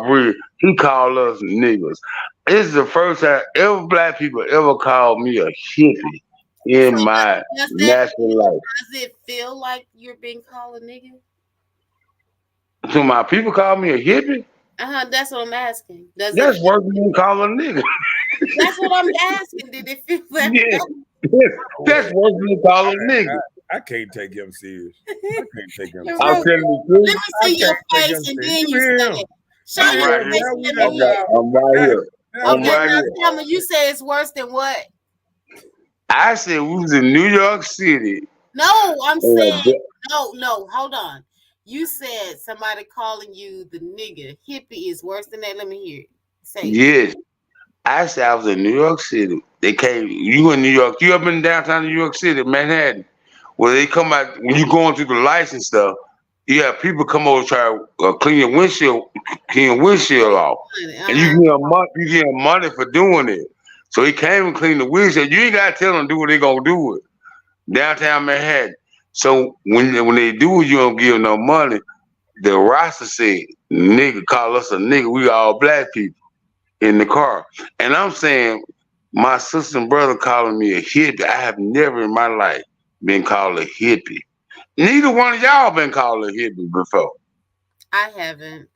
Speaker 4: Bridge. He called us niggas. This is the first time ever black people ever called me a hippie in my national life.
Speaker 3: Does it feel like you're being called a nigga?
Speaker 4: So my people call me a hippie?
Speaker 3: That's what I'm asking.
Speaker 4: That's worse than calling a nigga.
Speaker 3: That's what I'm asking. Did it feel like
Speaker 4: that's worse than calling a nigga.
Speaker 2: I can't take him serious. I can't take him serious.
Speaker 4: I'm telling you the truth.
Speaker 3: Let me see your face and then you say it. Show your face and then you
Speaker 4: I'm right here.
Speaker 3: Okay, now tell me, you say it's worse than what?
Speaker 4: I said we was in New York City.
Speaker 3: No, I'm saying no, hold on. You said somebody calling you the nigga hippie is worse than that. Let me hear it. Say
Speaker 4: yes. I said I was in New York City. They came. You in New York? You ever been downtown New York City, Manhattan? Where they come out when you going through the lights and stuff. You have people come over try to clean your windshield off, and you get money for doing it. So he came and cleaned the windshield. You ain't gotta tell them to do what they gonna do it. Downtown Manhattan. So when they do it, you don't give them no money. The roster said, "Nigga, call us a nigga. We all black people in the car." And I'm saying, my sister and brother calling me a hippie. I have never in my life been called a hippie. Neither one of y'all been called a hippie before.
Speaker 3: I haven't.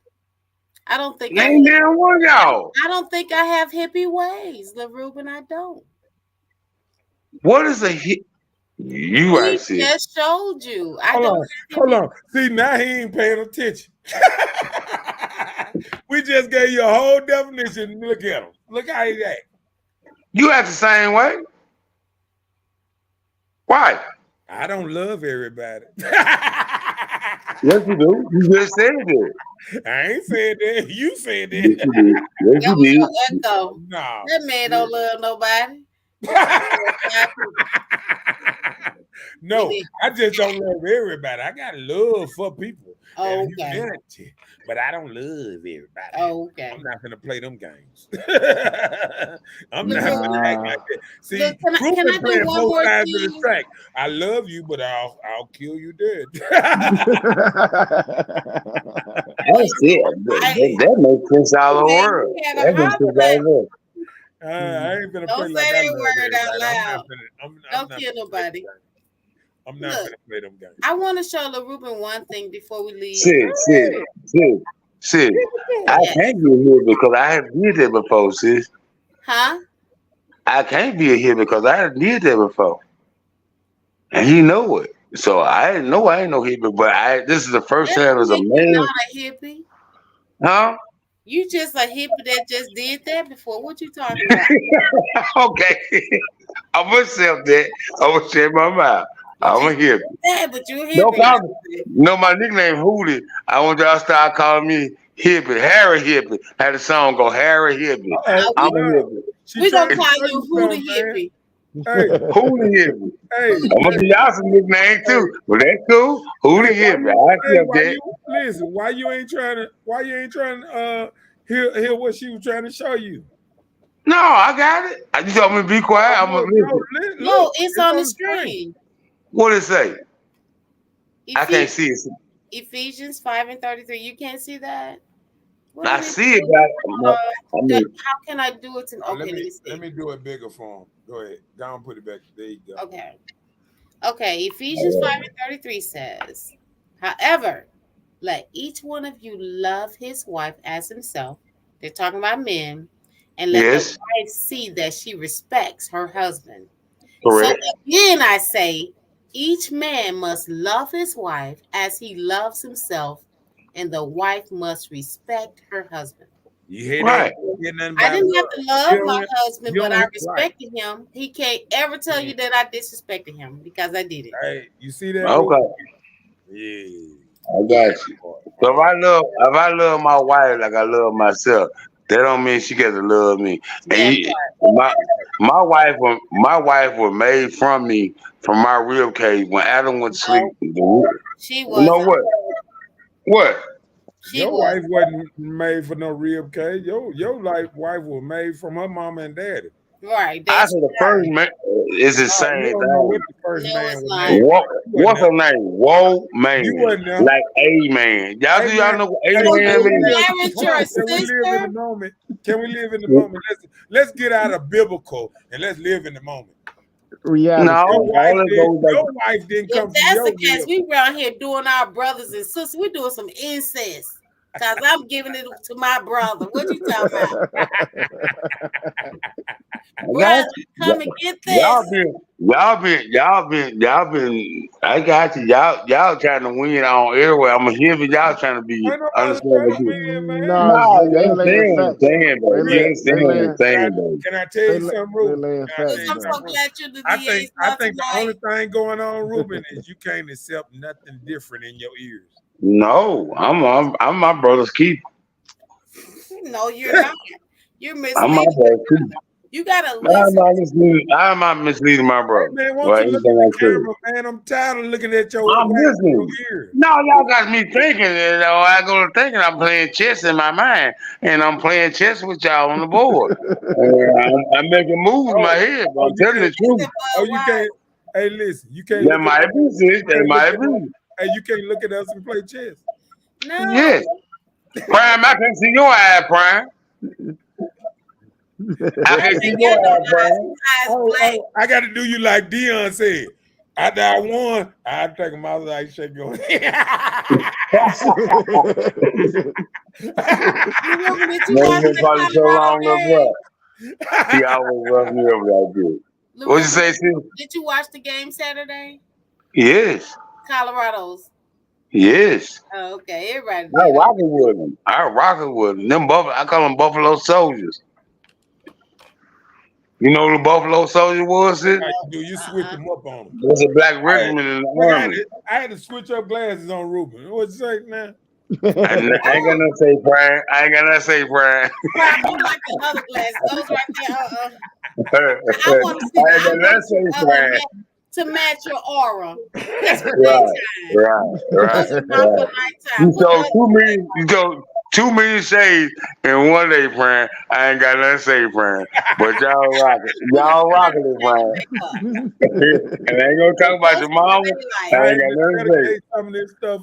Speaker 3: I don't think
Speaker 4: ain't there one of y'all.
Speaker 3: I don't think I have hippie ways, LaRuben. I don't.
Speaker 4: What is a hippie? You right, sis.
Speaker 3: Just showed you.
Speaker 2: Hold on. See, now he ain't paying attention. We just gave you a whole definition. Look at him. Look how he act.
Speaker 4: You act the same way. Why?
Speaker 2: I don't love everybody.
Speaker 4: Yes, you do. You just said it.
Speaker 2: I ain't said that. You said that.
Speaker 4: Yes, you did.
Speaker 3: No. That man don't love nobody.
Speaker 2: No, I just don't love everybody. I got love for people. And humanity, but I don't love everybody.
Speaker 3: Okay.
Speaker 2: I'm not gonna play them games. I'm not gonna act like that. See,
Speaker 3: can I do one more
Speaker 2: sides of the track. I love you, but I'll kill you dead.
Speaker 4: That's it. That makes sense all the world. That makes sense all the world.
Speaker 2: I ain't gonna
Speaker 3: don't
Speaker 2: play
Speaker 3: say
Speaker 2: like
Speaker 3: that word out loud. Don't kill nobody.
Speaker 2: I'm not gonna play them games.
Speaker 3: I want to show LaRuben one thing before we leave.
Speaker 4: Sid. I can't be here because I have did that before, sis.
Speaker 3: Huh?
Speaker 4: I can't be here because I have did that before. And he know it. So I didn't know I ain't no hippie, but this is the first time as a
Speaker 3: You're
Speaker 4: man.
Speaker 3: not a hippie.
Speaker 4: Huh?
Speaker 3: You just a hippie that just did that before. What you talking about?
Speaker 4: Okay. I'm gonna accept that. I'm gonna shut my mouth. I'm a hippie.
Speaker 3: Yeah, but you a
Speaker 4: No
Speaker 3: hippie.
Speaker 4: problem. No, my nickname Hootie. I want y'all to start calling me Hippie. Harry Hippie. Had a song go Harry Hippie. I'm a hippie.
Speaker 3: We're gonna
Speaker 2: trying to
Speaker 3: call
Speaker 2: tell
Speaker 3: you
Speaker 2: you
Speaker 3: Hootie
Speaker 2: something, man.
Speaker 3: Hippie.
Speaker 2: Hey,
Speaker 4: Hootie Hippie.
Speaker 2: hey,
Speaker 4: I'm gonna give y'all some nicknames too. But that's cool. Hootie Hippie. I accept that.
Speaker 2: Listen, why you ain't trying to hear what she was trying to show you?
Speaker 4: No, I got it. You told me to be quiet. I'm gonna listen.
Speaker 3: No, it's on the screen.
Speaker 4: What it say? I can't see it.
Speaker 3: Ephesians 5:33. You can't see that?
Speaker 4: I see it, but
Speaker 3: how can I do it? Okay,
Speaker 2: let me do it bigger for him. Go ahead. Go and put it back. There you go.
Speaker 3: Okay. Ephesians 5:33 says, however, let each one of you love his wife as himself. They're talking about men. And let the wife see that she respects her husband.
Speaker 4: Correct.
Speaker 3: So again, I say, each man must love his wife as he loves himself, and the wife must respect her husband.
Speaker 2: You hear that?
Speaker 3: I didn't have to love my husband, but I respected him. He can't ever tell you that I disrespected him because I did it.
Speaker 2: Hey, you see that?
Speaker 4: Okay.
Speaker 2: Yeah.
Speaker 4: I got you. So if I love my wife like I love myself, that don't mean she got to love me. And my wife was made from me, from my rib cage when Adam went to sleep.
Speaker 3: She was.
Speaker 4: You know what? What?
Speaker 2: Your wife wasn't made for no rib cage. Your wife was made from her mama and daddy.
Speaker 3: Right.
Speaker 4: I said the first man is the same thing.
Speaker 2: What the first man was
Speaker 4: what's her name? Whoa man. Like a man. Y'all know what a man means?
Speaker 2: Can we live in the moment? Let's get out of biblical and let's live in the moment.
Speaker 5: Reality.
Speaker 4: No,
Speaker 2: your wife didn't come.
Speaker 3: If that's the case, we around here doing our brothers and sisters. We're doing some incest. Because I'm giving it to my brother. What you talking about? Brother, come and get this.
Speaker 4: Y'all been. I got you. Y'all trying to win on everywhere. I'm here, but y'all trying to be understanding.
Speaker 5: No, they laying facts.
Speaker 2: Can I tell you something, Ruben?
Speaker 3: I'm so glad you're the DA.
Speaker 2: I think the only thing going on, Ruben, is you can't accept nothing different in your ears.
Speaker 4: No, I'm my brother's keeper.
Speaker 3: No, you're not. You're misleading.
Speaker 4: I'm my brother's keeper.
Speaker 3: You gotta listen.
Speaker 4: I'm not misleading my brother.
Speaker 2: Man, won't you look at the camera, man? I'm tired of looking at your
Speaker 4: ears. No, y'all got me thinking. I go to thinking I'm playing chess in my mind, and I'm playing chess with y'all on the board. I'm making moves in my head. But I'm telling the truth.
Speaker 2: You can't. Hey, listen, you can't.
Speaker 4: That might be, sis. That might be.
Speaker 2: Hey, you can't look at us and play chess.
Speaker 3: No.
Speaker 4: Yes. Prime, I can see your eye, Prime. I can see your eye, Prime.
Speaker 2: I got to do you like Deion said. After I won, I take him out like shake your head.
Speaker 4: He always runs me over that good. What'd you say, Steve?
Speaker 3: Did you watch the game Saturday?
Speaker 4: Yes.
Speaker 3: Colorado's.
Speaker 4: Yes.
Speaker 3: Oh, okay, everybody.
Speaker 4: I rock it with them. I call them Buffalo Soldiers. You know who the Buffalo Soldier was?
Speaker 2: You switch them up on them.
Speaker 4: There's a black regiment in the army.
Speaker 2: I had to switch up glasses on Ruben. What'd you say now?
Speaker 4: I ain't got nothing to say, Brian.
Speaker 3: Brian, you like the other glasses. Those right there. I want to see to match your aura. That's for
Speaker 4: right. You 2 million shades in one day, Prime. I ain't got nothing to say, Prime. But y'all rock it. Y'all rocking it, Prime. And I ain't gonna talk about your mama. I
Speaker 2: I
Speaker 4: ain't got
Speaker 2: just
Speaker 4: nothing to say.
Speaker 2: dedicate some of this stuff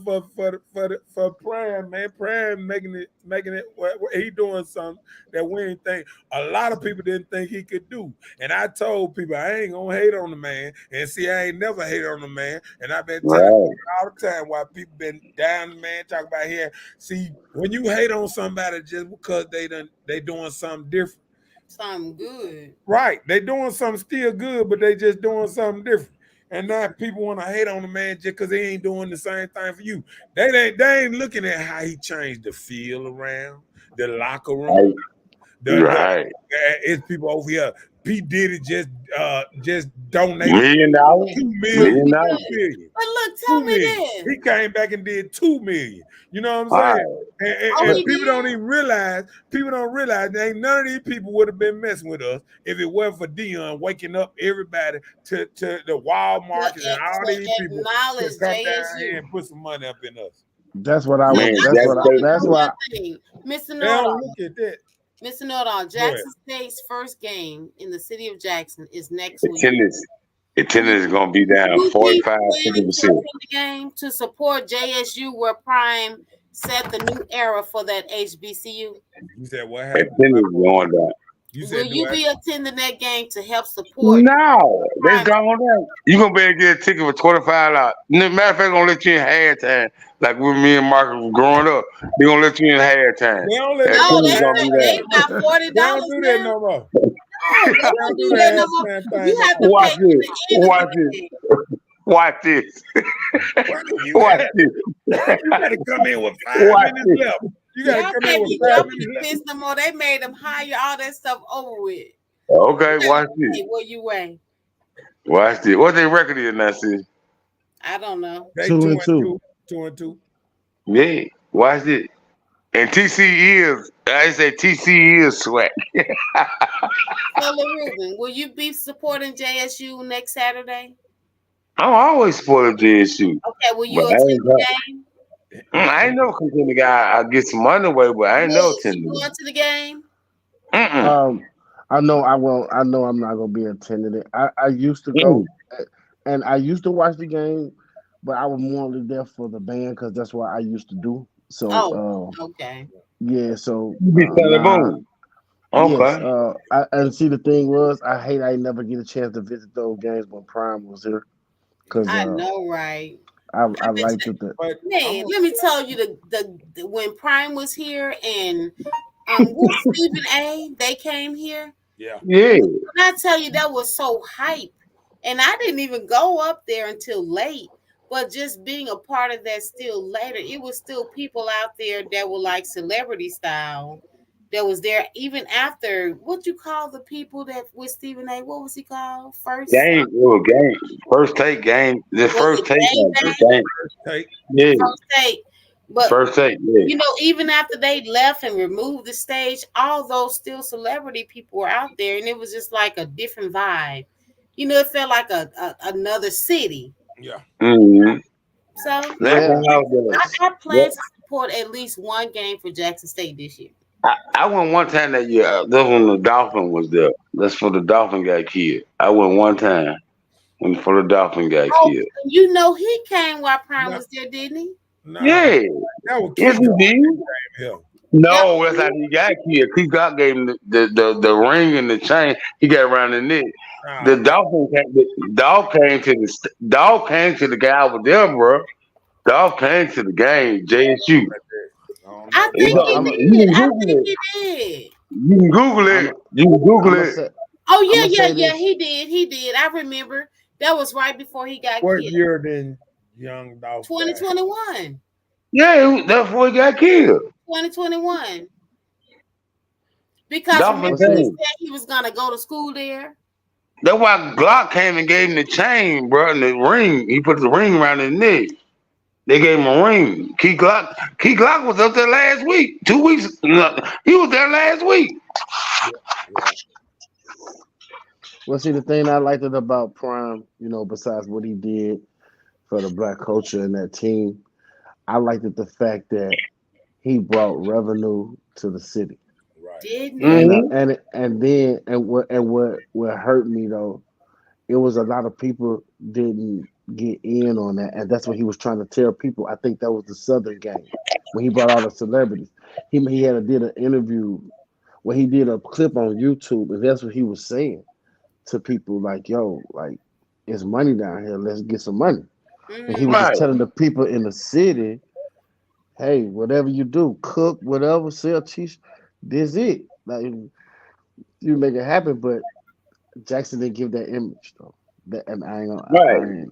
Speaker 2: for Prime, man. Prime making it. He doing something that we ain't think. A lot of people didn't think he could do. And I told people I ain't gonna hate on the man. And see, I ain't never hated on the man. And I've been telling
Speaker 4: Right.
Speaker 2: people all the time why people been down the man, talk about here. See, when you hate on somebody just because they doing something different.
Speaker 3: Something good.
Speaker 2: Right. They doing something still good, but they just doing something different. And now people want to hate on the man just because he ain't doing the same thing for you. They ain't looking at how he changed the field around, the locker room.
Speaker 4: Right.
Speaker 2: It's people over here. P. Diddy just donated
Speaker 4: $1
Speaker 2: $2 million.
Speaker 4: million. $1 million.
Speaker 3: But look, tell
Speaker 2: 2
Speaker 3: me
Speaker 2: million.
Speaker 3: this.
Speaker 2: He came back and did 2 million. You know what I'm
Speaker 4: All right.
Speaker 2: saying?
Speaker 3: Oh,
Speaker 2: And
Speaker 3: he
Speaker 2: people
Speaker 3: did?
Speaker 2: don't even realize. People don't realize that ain't none of these people would have been messing with us if it wasn't for Deion waking up everybody to the Walmart and all these
Speaker 3: To
Speaker 2: people
Speaker 3: acknowledge
Speaker 2: to come down here
Speaker 3: JSU.
Speaker 2: and put some money up in us.
Speaker 5: That's what I
Speaker 3: Look,
Speaker 5: was.
Speaker 4: Man,
Speaker 3: I
Speaker 5: That's
Speaker 3: just
Speaker 5: what.
Speaker 3: want to
Speaker 5: That's
Speaker 3: know
Speaker 5: why.
Speaker 3: one thing. Mr.
Speaker 2: They don't
Speaker 3: Nordall,
Speaker 2: look at that.
Speaker 3: Mr. Nordall,
Speaker 2: Go ahead.
Speaker 3: Jackson State's first game in the city of Jackson is next week.
Speaker 4: Attendance is gonna be down
Speaker 3: You be
Speaker 4: 45,
Speaker 3: planning to
Speaker 4: 50%.
Speaker 3: attend the game to support JSU, where Prime set the new era for that HBCU.
Speaker 2: You said what happened?
Speaker 4: Attendance is going down.
Speaker 2: You
Speaker 3: Will
Speaker 2: said
Speaker 3: you
Speaker 2: do
Speaker 3: be attending that game to help support?
Speaker 4: No, that's
Speaker 3: Prime?
Speaker 4: gone down. You gonna be able to get a ticket for $25. Matter of fact, gonna let you in halftime. Like when me and Marcus was growing up, they gonna let you in halftime.
Speaker 2: They don't let
Speaker 4: And
Speaker 2: us
Speaker 3: No,
Speaker 2: in
Speaker 4: attendance
Speaker 3: they
Speaker 4: gonna be
Speaker 3: they
Speaker 4: down.
Speaker 3: got $40
Speaker 2: They don't do that
Speaker 3: now.
Speaker 2: no more.
Speaker 3: No, they
Speaker 2: They
Speaker 3: don't
Speaker 2: don't do
Speaker 3: do that no
Speaker 2: that
Speaker 3: more.
Speaker 2: halftime thing
Speaker 3: You
Speaker 2: no
Speaker 3: have
Speaker 2: more.
Speaker 3: to
Speaker 4: Watch
Speaker 3: pay
Speaker 4: this.
Speaker 3: at the end of
Speaker 4: Watch
Speaker 3: the
Speaker 4: this.
Speaker 3: game.
Speaker 4: Watch this.
Speaker 2: You
Speaker 4: Watch
Speaker 2: gotta,
Speaker 4: this.
Speaker 2: you gotta come in with 5
Speaker 4: Watch
Speaker 2: minutes
Speaker 4: this.
Speaker 2: left. You gotta
Speaker 3: Y'all
Speaker 2: come in
Speaker 3: can't
Speaker 2: with
Speaker 3: be
Speaker 2: 5
Speaker 3: jumping
Speaker 2: minutes
Speaker 3: the
Speaker 2: left.
Speaker 3: fence no more. They made them hire all that stuff over with.
Speaker 4: Okay, watch this.
Speaker 3: Hey, what you weigh?
Speaker 4: Watch this. What their record is now, sis?
Speaker 3: I don't know.
Speaker 2: They
Speaker 5: 2-2.
Speaker 2: 2-2.
Speaker 4: Yeah. Watch this. And I say TC is swag.
Speaker 3: So, LaRuben, will you be supporting JSU next Saturday?
Speaker 4: I'm always supporting JSU.
Speaker 3: Okay, will
Speaker 4: But
Speaker 3: you attend the game?
Speaker 4: I ain't no contender guy. I get some money away, but I ain't no
Speaker 3: Will you
Speaker 4: attending.
Speaker 3: going to the game?
Speaker 5: I know I won't. I know I'm not gonna be attending it. I used to go, and I used to watch the game, but I was more there for the band because that's what I used to do.
Speaker 3: Oh,
Speaker 5: So,
Speaker 3: okay.
Speaker 5: yeah. So,
Speaker 4: You be selling
Speaker 5: nah.
Speaker 4: boom.
Speaker 5: Yes.
Speaker 4: Okay.
Speaker 5: And see, the thing was, I never get a chance to visit those games when Prime was here because
Speaker 3: I know, right?
Speaker 5: I
Speaker 3: I bet
Speaker 5: liked
Speaker 3: you,
Speaker 5: it.
Speaker 2: But
Speaker 3: man, let me tell you the when Prime was here and with Stephen A, they came here.
Speaker 2: yeah.
Speaker 4: Yeah.
Speaker 3: When I tell you that was so hype, and I didn't even go up there until late. But just being a part of that still later, it was still people out there that were like celebrity style. That was there even after what you call the people that with Stephen A. What was he called?
Speaker 4: Game. First take game. The
Speaker 3: Was
Speaker 4: first
Speaker 3: it
Speaker 4: take
Speaker 3: Gang Bang?
Speaker 4: game.
Speaker 2: Take
Speaker 4: Yeah.
Speaker 3: First take. But
Speaker 4: First take. Yeah.
Speaker 3: even after they left and removed the stage, all those still celebrity people were out there, and it was just like a different vibe. It felt like another city.
Speaker 2: yeah.
Speaker 4: Mm-hmm.
Speaker 3: So
Speaker 4: That's
Speaker 5: Well,
Speaker 4: how it was.
Speaker 3: I plan to support at least one game for Jackson State this year.
Speaker 4: I went one time that year. That's when the Dolphin was there. That's for the Dolphin got killed. I went one time when for the Dolphin got
Speaker 3: Oh,
Speaker 4: killed.
Speaker 3: he came while Prime
Speaker 2: No,
Speaker 3: was there, didn't he?
Speaker 2: no.
Speaker 4: Yeah.
Speaker 2: That was
Speaker 4: Yes,
Speaker 2: Key
Speaker 4: he
Speaker 2: Glock
Speaker 4: did.
Speaker 2: here.
Speaker 3: That
Speaker 4: No, that's how he got killed. He got gave him the ring and the chain. He got around the neck. The
Speaker 2: Nah,
Speaker 4: Dolphin came, the dog came to dog came to the guy over there, bro. Dog came to the game. JSU.
Speaker 2: I don't
Speaker 3: I
Speaker 2: know.
Speaker 3: think
Speaker 5: well,
Speaker 3: he
Speaker 4: You
Speaker 3: did.
Speaker 4: can
Speaker 3: I
Speaker 4: Google
Speaker 3: think
Speaker 4: it.
Speaker 3: he did.
Speaker 4: You can Google
Speaker 5: I'm
Speaker 4: it. You can Google
Speaker 5: I'm gonna
Speaker 4: it.
Speaker 5: say
Speaker 3: Oh
Speaker 5: I'm
Speaker 3: yeah,
Speaker 5: gonna
Speaker 3: yeah,
Speaker 5: say
Speaker 3: yeah.
Speaker 5: this.
Speaker 3: He did. He did. I remember. That was right before he got
Speaker 2: What
Speaker 3: killed.
Speaker 2: year then young Dolph died?
Speaker 3: 2021.
Speaker 4: Yeah, that's before he got killed.
Speaker 3: 2021. Because
Speaker 4: Dolphin
Speaker 3: remember he
Speaker 4: came.
Speaker 3: said he was gonna go to school there.
Speaker 4: That's why Glock came and gave him the chain, bro, and the ring. He put the ring around his neck. They gave him a ring. Key Glock was up there last week. 2 weeks. No, he was there last week.
Speaker 2: Yeah, yeah.
Speaker 5: Well, see, the thing I liked it about Prime, besides what he did for the black culture and that team, I liked it the fact that he brought revenue to the city.
Speaker 2: Right.
Speaker 3: Didn't
Speaker 5: And
Speaker 3: he?
Speaker 5: what hurt me though, it was a lot of people didn't get in on that, and that's what he was trying to tell people. I think that was the Southern game when he brought all the celebrities. He did an interview where he did a clip on YouTube, and that's what he was saying to people like, "Yo, like it's money down here. Let's get some money." And he was just
Speaker 4: Right.
Speaker 5: telling the people in the city, "Hey, whatever you do, cook, whatever, sell cheese, this it. Like you make it happen." But Jackson didn't give that image though. That, and I ain't gonna.
Speaker 4: Right.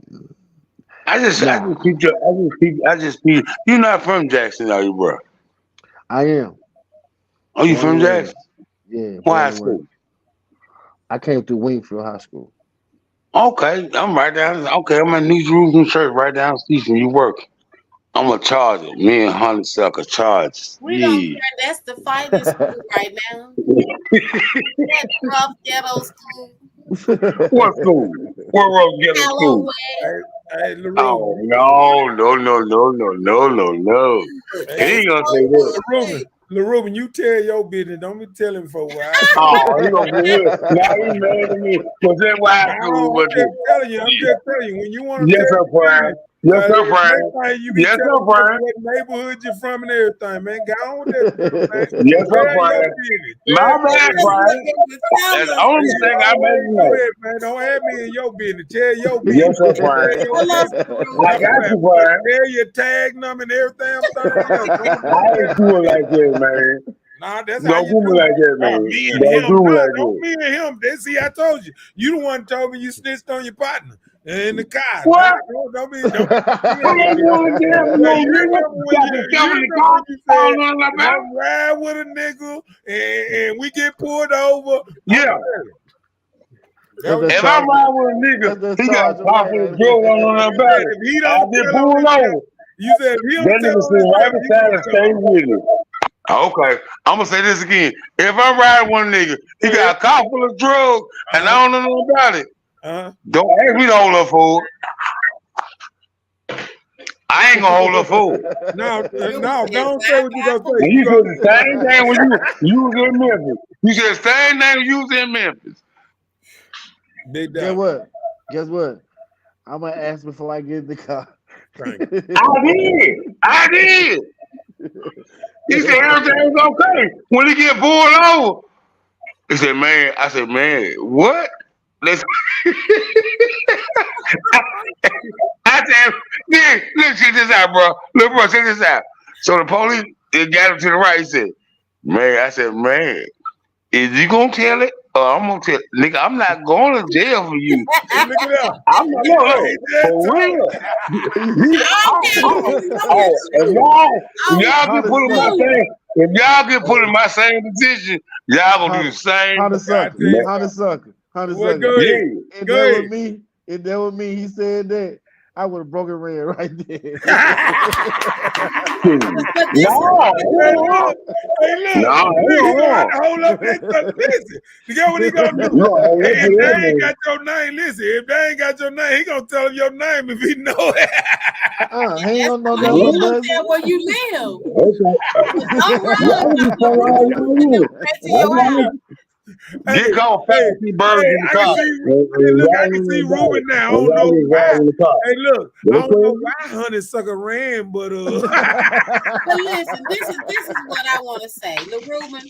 Speaker 4: I just
Speaker 5: Nah,
Speaker 4: keep your, I just keep. You're not from Jackson, are you, bro?
Speaker 5: I am
Speaker 4: Are you
Speaker 5: born
Speaker 4: from
Speaker 5: and raised.
Speaker 4: Jackson?
Speaker 5: Yeah,
Speaker 4: What
Speaker 5: born
Speaker 4: high
Speaker 5: and raised.
Speaker 4: school?
Speaker 5: I came through Wingfield High School.
Speaker 4: Okay, I'm right down. Okay, I'm at New Jerusalem Church, right down the street from you work. I'm a Charger. Me and Honeysuckle Chargers.
Speaker 3: We don't
Speaker 4: Yeah.
Speaker 3: care. That's the fighting school right now. That rough ghetto school.
Speaker 4: What school? What road ghetto school?
Speaker 3: Callaway.
Speaker 2: Hey, LaRue.
Speaker 4: Oh no.
Speaker 3: Look,
Speaker 4: He
Speaker 2: Hey,
Speaker 3: they
Speaker 4: ain't gonna
Speaker 3: so
Speaker 4: say that.
Speaker 2: LaRue. LaRue, when you tell your business, don't be telling for where I go.
Speaker 4: Oh, he gonna be here. Now he mad at me. Was that why I school
Speaker 2: No,
Speaker 4: was it?
Speaker 2: I'm just telling you. When you want to
Speaker 4: Yes,
Speaker 2: tell
Speaker 4: sir,
Speaker 2: your
Speaker 4: Brian.
Speaker 2: business,
Speaker 4: Yes, sir,
Speaker 2: next
Speaker 4: Brian.
Speaker 2: time you be
Speaker 4: Yes, sir,
Speaker 2: telling us
Speaker 4: Brian.
Speaker 2: what neighborhood you're from and everything, man. Go on with that stuff, man.
Speaker 4: Yes, sir,
Speaker 2: Tell your
Speaker 4: Brian.
Speaker 2: business.
Speaker 4: My
Speaker 2: Tell your
Speaker 4: bad,
Speaker 3: That's
Speaker 2: business.
Speaker 3: what
Speaker 4: Brian.
Speaker 3: they would tell
Speaker 4: That's the
Speaker 3: us.
Speaker 4: only
Speaker 2: You
Speaker 4: thing I made
Speaker 2: always
Speaker 4: you
Speaker 2: do
Speaker 4: know.
Speaker 2: that, man. Don't have me in your business. Tell your
Speaker 4: Yes,
Speaker 2: business.
Speaker 4: sir,
Speaker 2: Man.
Speaker 4: Brian.
Speaker 2: Tell your
Speaker 3: Tell us,
Speaker 2: business.
Speaker 4: I
Speaker 3: Ruben.
Speaker 4: got you,
Speaker 2: But
Speaker 4: Brian.
Speaker 2: tell your tag number and everything. Don't
Speaker 4: I
Speaker 2: do
Speaker 4: ain't
Speaker 2: that.
Speaker 4: do it like that, man.
Speaker 2: Nah, that's how
Speaker 4: Don't
Speaker 2: you
Speaker 4: do me
Speaker 2: do it.
Speaker 4: like that,
Speaker 2: Oh,
Speaker 4: man.
Speaker 2: me and
Speaker 4: Don't
Speaker 2: him.
Speaker 4: do me
Speaker 2: Nah,
Speaker 4: like
Speaker 2: don't
Speaker 4: that.
Speaker 2: me and him. See, I told you. You the one told me you snitched on your partner in the car. Nah,
Speaker 4: What?
Speaker 2: don't be
Speaker 4: What they doing there?
Speaker 2: Now,
Speaker 4: No,
Speaker 2: you
Speaker 4: nigga.
Speaker 2: remember when
Speaker 4: Got
Speaker 2: you
Speaker 4: the stuff in the
Speaker 2: remember
Speaker 4: car.
Speaker 2: when you
Speaker 4: I
Speaker 2: said
Speaker 4: don't know nothing
Speaker 2: if
Speaker 4: about
Speaker 2: I'm riding with a nigga and we get pulled over, I'm
Speaker 4: Yeah.
Speaker 2: telling you. That
Speaker 5: That's
Speaker 2: was
Speaker 5: the
Speaker 4: If
Speaker 2: you.
Speaker 4: I'm
Speaker 5: charge.
Speaker 4: riding with a nigga,
Speaker 5: That's the
Speaker 4: he got
Speaker 5: charge
Speaker 4: a
Speaker 5: of
Speaker 4: car
Speaker 5: life.
Speaker 4: full of drugs. I don't know
Speaker 2: You
Speaker 4: nothing about
Speaker 2: said
Speaker 4: it.
Speaker 2: if he
Speaker 4: I
Speaker 2: don't
Speaker 4: get
Speaker 2: tell on
Speaker 4: pulled
Speaker 2: himself,
Speaker 4: over.
Speaker 2: you said if he
Speaker 4: That
Speaker 2: don't tell
Speaker 4: nigga
Speaker 2: on
Speaker 4: sit right
Speaker 2: himself, he
Speaker 4: beside
Speaker 2: gonna
Speaker 4: and
Speaker 2: tell
Speaker 4: stay
Speaker 2: on.
Speaker 4: with me. Okay, I'm gonna say this again. If I'm riding with a nigga, he
Speaker 2: Go ahead.
Speaker 4: got a car full of drugs, and I don't know nothing about it. Don't ask me to hold up for it. I ain't gonna hold up for it.
Speaker 2: No,
Speaker 3: Ruben
Speaker 2: no,
Speaker 3: said,
Speaker 2: don't say
Speaker 3: "Why
Speaker 2: what you
Speaker 3: got
Speaker 2: gonna say.
Speaker 4: And
Speaker 2: You
Speaker 4: you
Speaker 2: gonna
Speaker 4: said the same thing when you was in Memphis. You said the same thing when you was in Memphis.
Speaker 2: big
Speaker 5: Guess
Speaker 2: dog.
Speaker 5: what? Guess what? I'm gonna ask before I get in the car.
Speaker 2: Thank you.
Speaker 4: I did. He said everything's okay. When he get pulled over, he said, man, I said, man, what? Let's I said, man, look, check this out, bro. Look, bro, check this out. So the police, they got him to the right. He said, man, I said, man, is you gonna tell it? Or I'm gonna tell it. Nigga, I'm not going to jail for you.
Speaker 2: Hey, look at that.
Speaker 4: I'm not,
Speaker 2: Look at that.
Speaker 4: no,
Speaker 2: He just
Speaker 4: for
Speaker 2: told
Speaker 4: real.
Speaker 3: okay,
Speaker 4: Oh, if y'all get put in my
Speaker 5: Honeysuckle,
Speaker 4: same, if y'all get put in my same position, y'all gonna do the same.
Speaker 2: I
Speaker 5: honeysuckle,
Speaker 2: tell you
Speaker 5: honeysuckle,
Speaker 2: Well,
Speaker 5: honeysuckle.
Speaker 2: go ahead.
Speaker 4: Yeah.
Speaker 5: If
Speaker 2: Go
Speaker 5: that
Speaker 2: ahead.
Speaker 5: was me, if that was me, he said that, I would have broken red right there.
Speaker 3: but this
Speaker 4: No,
Speaker 2: Hey, look.
Speaker 4: no,
Speaker 2: He gonna have
Speaker 4: no.
Speaker 2: to hold up that stuff. Listen, you know what he gonna do?
Speaker 4: You gonna hold up
Speaker 2: If
Speaker 4: to
Speaker 2: they
Speaker 4: that
Speaker 2: ain't
Speaker 4: man.
Speaker 2: got your name, listen. If they ain't got your name, he gonna tell him your name if he know it.
Speaker 5: He ain't gonna know
Speaker 3: why
Speaker 5: nothing
Speaker 3: he
Speaker 5: but
Speaker 3: gonna
Speaker 5: buzzing.
Speaker 3: tell where you live.
Speaker 4: Okay.
Speaker 3: But don't run
Speaker 4: Y'all
Speaker 3: no
Speaker 4: just say all
Speaker 3: Ruben
Speaker 4: y'all
Speaker 3: sending them
Speaker 4: want.
Speaker 3: straight to your house.
Speaker 4: Get
Speaker 2: Hey,
Speaker 4: caught
Speaker 2: hey,
Speaker 4: fancy birds in the
Speaker 2: I can
Speaker 4: car.
Speaker 2: see.
Speaker 4: And
Speaker 2: Hey, look, I
Speaker 4: y'all
Speaker 2: can
Speaker 4: ain't
Speaker 2: see
Speaker 4: about
Speaker 2: Ruben
Speaker 4: it.
Speaker 2: now. I
Speaker 4: And
Speaker 2: don't
Speaker 4: y'all
Speaker 2: know
Speaker 4: just
Speaker 2: why.
Speaker 4: ride in the car.
Speaker 2: Hey, look, I don't know
Speaker 4: Okay?
Speaker 2: why Honeysucker ran, but
Speaker 3: But listen, this is what I want to say. LaRuben,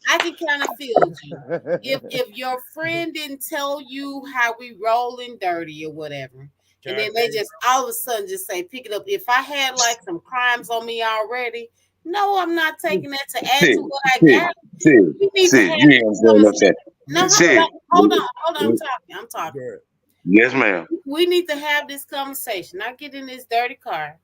Speaker 3: I can kind of feel you. If your friend didn't tell you how we rolling dirty or whatever, and then they just all of a sudden just say pick it up. If I had like some crimes on me already, no, I'm not taking that to add
Speaker 4: Sid,
Speaker 3: to what I got. We need to have
Speaker 4: you ain't
Speaker 3: this
Speaker 4: understand what I'm
Speaker 3: conversation.
Speaker 4: saying.
Speaker 3: No,
Speaker 4: Sid.
Speaker 3: hold on. I'm talking.
Speaker 4: Yes, ma'am.
Speaker 3: We need to have this conversation. I get in this dirty car.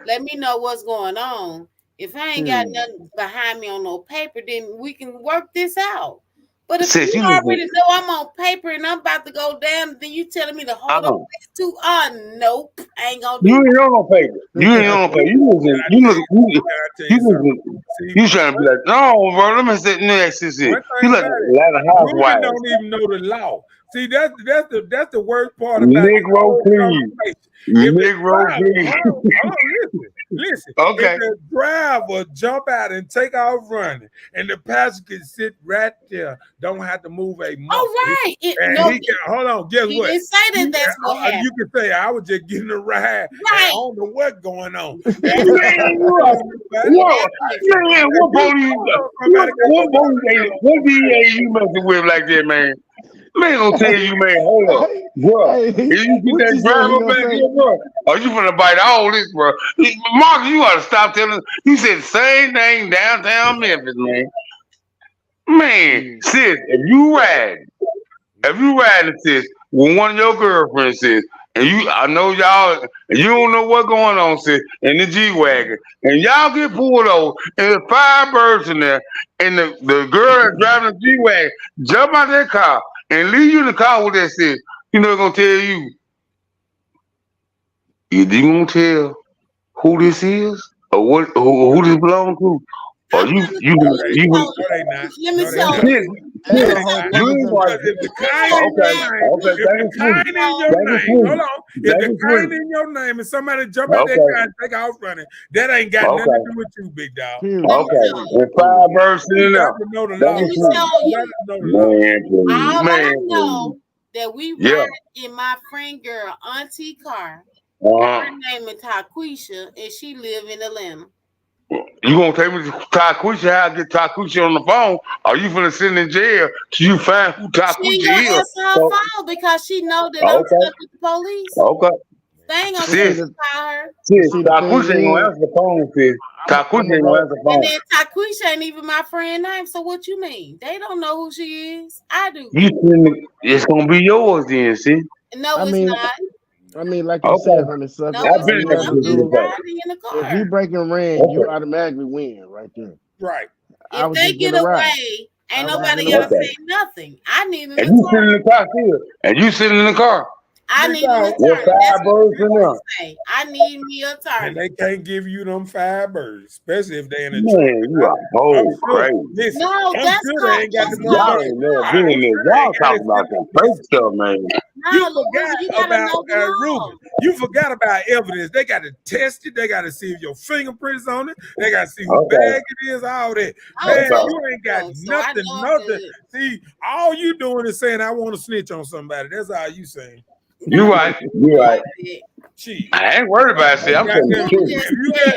Speaker 3: Let me know what's going on. If I ain't got nothing behind me on no paper, then we can work this out. But if
Speaker 4: Sis,
Speaker 3: you
Speaker 4: you
Speaker 3: already
Speaker 4: listen.
Speaker 3: know I'm on paper and I'm about to go down, then you telling me to hold on too? Nope, I ain't gonna
Speaker 4: You
Speaker 3: do
Speaker 4: ain't on no paper. You ain't on no paper. You trying to be like, no, bro, let me say, next, sis. You
Speaker 2: one thing
Speaker 4: like
Speaker 2: about
Speaker 4: a
Speaker 2: it,
Speaker 4: lot of
Speaker 2: Ruben
Speaker 4: housewives.
Speaker 2: don't even know the law. See, that's the worst part about the
Speaker 4: Negro,
Speaker 2: whole
Speaker 4: please.
Speaker 2: conversation. If the
Speaker 4: Negro,
Speaker 2: crime,
Speaker 4: please.
Speaker 2: hold on, listen. Listen,
Speaker 4: Okay.
Speaker 2: if the driver jump out and take off running, and the passenger can sit right there, don't have to move a muscle.
Speaker 3: Oh, right.
Speaker 2: And
Speaker 3: No,
Speaker 2: he can, hold on, guess
Speaker 3: he
Speaker 2: what?
Speaker 3: didn't say that that's what happened.
Speaker 2: You can say I was just getting a ride. And I
Speaker 3: Right.
Speaker 2: don't know what's going on.
Speaker 4: Man, what DA you messing with like that, man? Man gonna tell you, man, hold up, bro.
Speaker 5: Hey,
Speaker 4: If you get
Speaker 5: what
Speaker 4: that
Speaker 5: you
Speaker 4: driver
Speaker 5: gonna
Speaker 4: back
Speaker 5: say?
Speaker 4: here, bro, or you finna bite all this, bro. Mark, you ought to stop telling. You said the same thing downtown Memphis, man. Man, sis, if you riding, sis, with one of your girlfriends, sis, and I know y'all, you don't know what's going on, sis, in the G-Wagon, and y'all get pulled over, and there's 5 birds in there, and the girl that's driving the G-Wagon jump out that car and leave you in the car with that, sis, you know they're gonna tell you, you gonna tell who this is, or who this belongs to, or
Speaker 3: I'm
Speaker 4: you,
Speaker 3: gonna
Speaker 4: you,
Speaker 3: tell you.
Speaker 4: you,
Speaker 2: No, they not.
Speaker 3: Let me
Speaker 2: No, they
Speaker 3: tell
Speaker 2: not.
Speaker 3: you.
Speaker 5: That's
Speaker 3: Let
Speaker 5: the
Speaker 3: me
Speaker 5: whole
Speaker 3: tell
Speaker 4: you
Speaker 3: you.
Speaker 4: ain't
Speaker 2: Because
Speaker 4: watching.
Speaker 2: if the kind in your name,
Speaker 4: Okay,
Speaker 2: if the kind in your name, hold on. If
Speaker 4: That
Speaker 2: the
Speaker 4: is
Speaker 2: kind
Speaker 4: sweet.
Speaker 2: in your name and somebody jump out that
Speaker 4: Okay,
Speaker 2: car and take off running, that ain't got nothing to do with you, big dog.
Speaker 5: Period.
Speaker 3: Let me
Speaker 4: okay.
Speaker 3: tell you.
Speaker 4: With 5 birds
Speaker 2: You
Speaker 4: in
Speaker 2: got
Speaker 4: there.
Speaker 2: to know the
Speaker 4: That
Speaker 2: law.
Speaker 3: Let
Speaker 4: is
Speaker 3: me
Speaker 4: sweet.
Speaker 3: tell
Speaker 2: You
Speaker 3: you.
Speaker 2: got to know the law.
Speaker 4: Man, please.
Speaker 3: All I
Speaker 4: Man,
Speaker 3: know
Speaker 4: please.
Speaker 3: that we
Speaker 4: Yeah.
Speaker 3: ride in my friend girl auntie car, and
Speaker 4: Uh-huh.
Speaker 3: her name is Taquisha, and she live in Atlanta.
Speaker 4: You gonna take me to Taquisha? How I get Taquisha on the phone? Or you finna sit in jail till you find who
Speaker 3: She ain't
Speaker 4: Taquisha
Speaker 3: gonna
Speaker 4: is?
Speaker 3: answer her
Speaker 4: So,
Speaker 3: phone because she know that I'm
Speaker 4: okay,
Speaker 3: stuck with the police.
Speaker 4: okay.
Speaker 3: They ain't gonna
Speaker 5: But see,
Speaker 3: tell
Speaker 4: Sis,
Speaker 3: me about her.
Speaker 4: sis,
Speaker 5: the thing
Speaker 4: Taquisha ain't gonna
Speaker 5: is,
Speaker 4: answer the phone, sis.
Speaker 5: I'm
Speaker 4: Taquisha
Speaker 5: gonna
Speaker 4: ain't gonna
Speaker 5: go.
Speaker 4: answer the
Speaker 3: And
Speaker 4: phone.
Speaker 3: then Taquisha ain't even my friend name. So what you mean? They don't know who she is. I do.
Speaker 4: It's gonna be yours then, see?
Speaker 3: No,
Speaker 5: I
Speaker 3: it's
Speaker 5: mean,
Speaker 3: not.
Speaker 5: like you
Speaker 4: Okay.
Speaker 5: said, honeysuckle,
Speaker 3: No,
Speaker 4: I've
Speaker 3: it's
Speaker 5: all
Speaker 4: been in
Speaker 5: you
Speaker 3: not.
Speaker 4: that
Speaker 5: got to
Speaker 3: I'm just
Speaker 4: position
Speaker 5: do,
Speaker 4: before.
Speaker 3: riding in the
Speaker 5: if you
Speaker 3: car.
Speaker 5: break and ran, you
Speaker 4: Okay.
Speaker 5: automatically win right there.
Speaker 2: Right.
Speaker 5: I
Speaker 3: If
Speaker 5: was
Speaker 3: they
Speaker 5: just
Speaker 3: get
Speaker 5: getting a ride.
Speaker 3: away,
Speaker 5: I
Speaker 3: ain't
Speaker 5: was just
Speaker 3: nobody
Speaker 5: getting a
Speaker 3: gotta
Speaker 5: ride.
Speaker 4: Okay.
Speaker 3: say nothing. I need an
Speaker 4: And you sitting in
Speaker 3: attorney.
Speaker 4: the car still. And you sitting in the car.
Speaker 3: I
Speaker 2: Big
Speaker 3: need an
Speaker 2: dog.
Speaker 4: With
Speaker 3: attorney. That's
Speaker 4: 5
Speaker 3: what
Speaker 4: birds in
Speaker 3: I'm
Speaker 4: there.
Speaker 3: saying. I need me an
Speaker 2: And
Speaker 3: attorney.
Speaker 2: they can't give you them 5 birds, especially if they in a truck.
Speaker 4: Man, you are
Speaker 2: I'm
Speaker 4: whole
Speaker 2: sure.
Speaker 4: crazy.
Speaker 2: Listen,
Speaker 3: No,
Speaker 2: I'm
Speaker 3: that's
Speaker 2: sure they
Speaker 3: called
Speaker 2: ain't got the
Speaker 4: Y'all
Speaker 2: motherfucking.
Speaker 4: ain't never
Speaker 3: law.
Speaker 4: been
Speaker 2: I'm
Speaker 4: in there.
Speaker 2: sure they
Speaker 4: Y'all
Speaker 2: ain't got it
Speaker 4: talking about
Speaker 2: set up.
Speaker 4: some fake
Speaker 2: Listen,
Speaker 4: stuff, man.
Speaker 2: you
Speaker 3: No,
Speaker 2: forgot
Speaker 3: you gotta
Speaker 2: about
Speaker 3: know the law.
Speaker 2: Ruben. You forgot about evidence. They got to test it. They got to see if your fingerprints on it. They got to see who
Speaker 4: Okay.
Speaker 2: bag it is. All that.
Speaker 3: I was
Speaker 2: Man,
Speaker 4: Okay.
Speaker 2: you ain't got
Speaker 3: so I
Speaker 2: nothing.
Speaker 3: know I'm
Speaker 2: Nothing.
Speaker 3: good.
Speaker 2: See, all you doing is saying I want to snitch on somebody. That's all you saying.
Speaker 3: No,
Speaker 4: You right. You right.
Speaker 2: Shit.
Speaker 4: I ain't worried about it.
Speaker 2: Hey,
Speaker 4: I'm telling the
Speaker 2: goddamn,
Speaker 3: Ruben
Speaker 4: truth.
Speaker 3: just
Speaker 2: if you got,
Speaker 3: said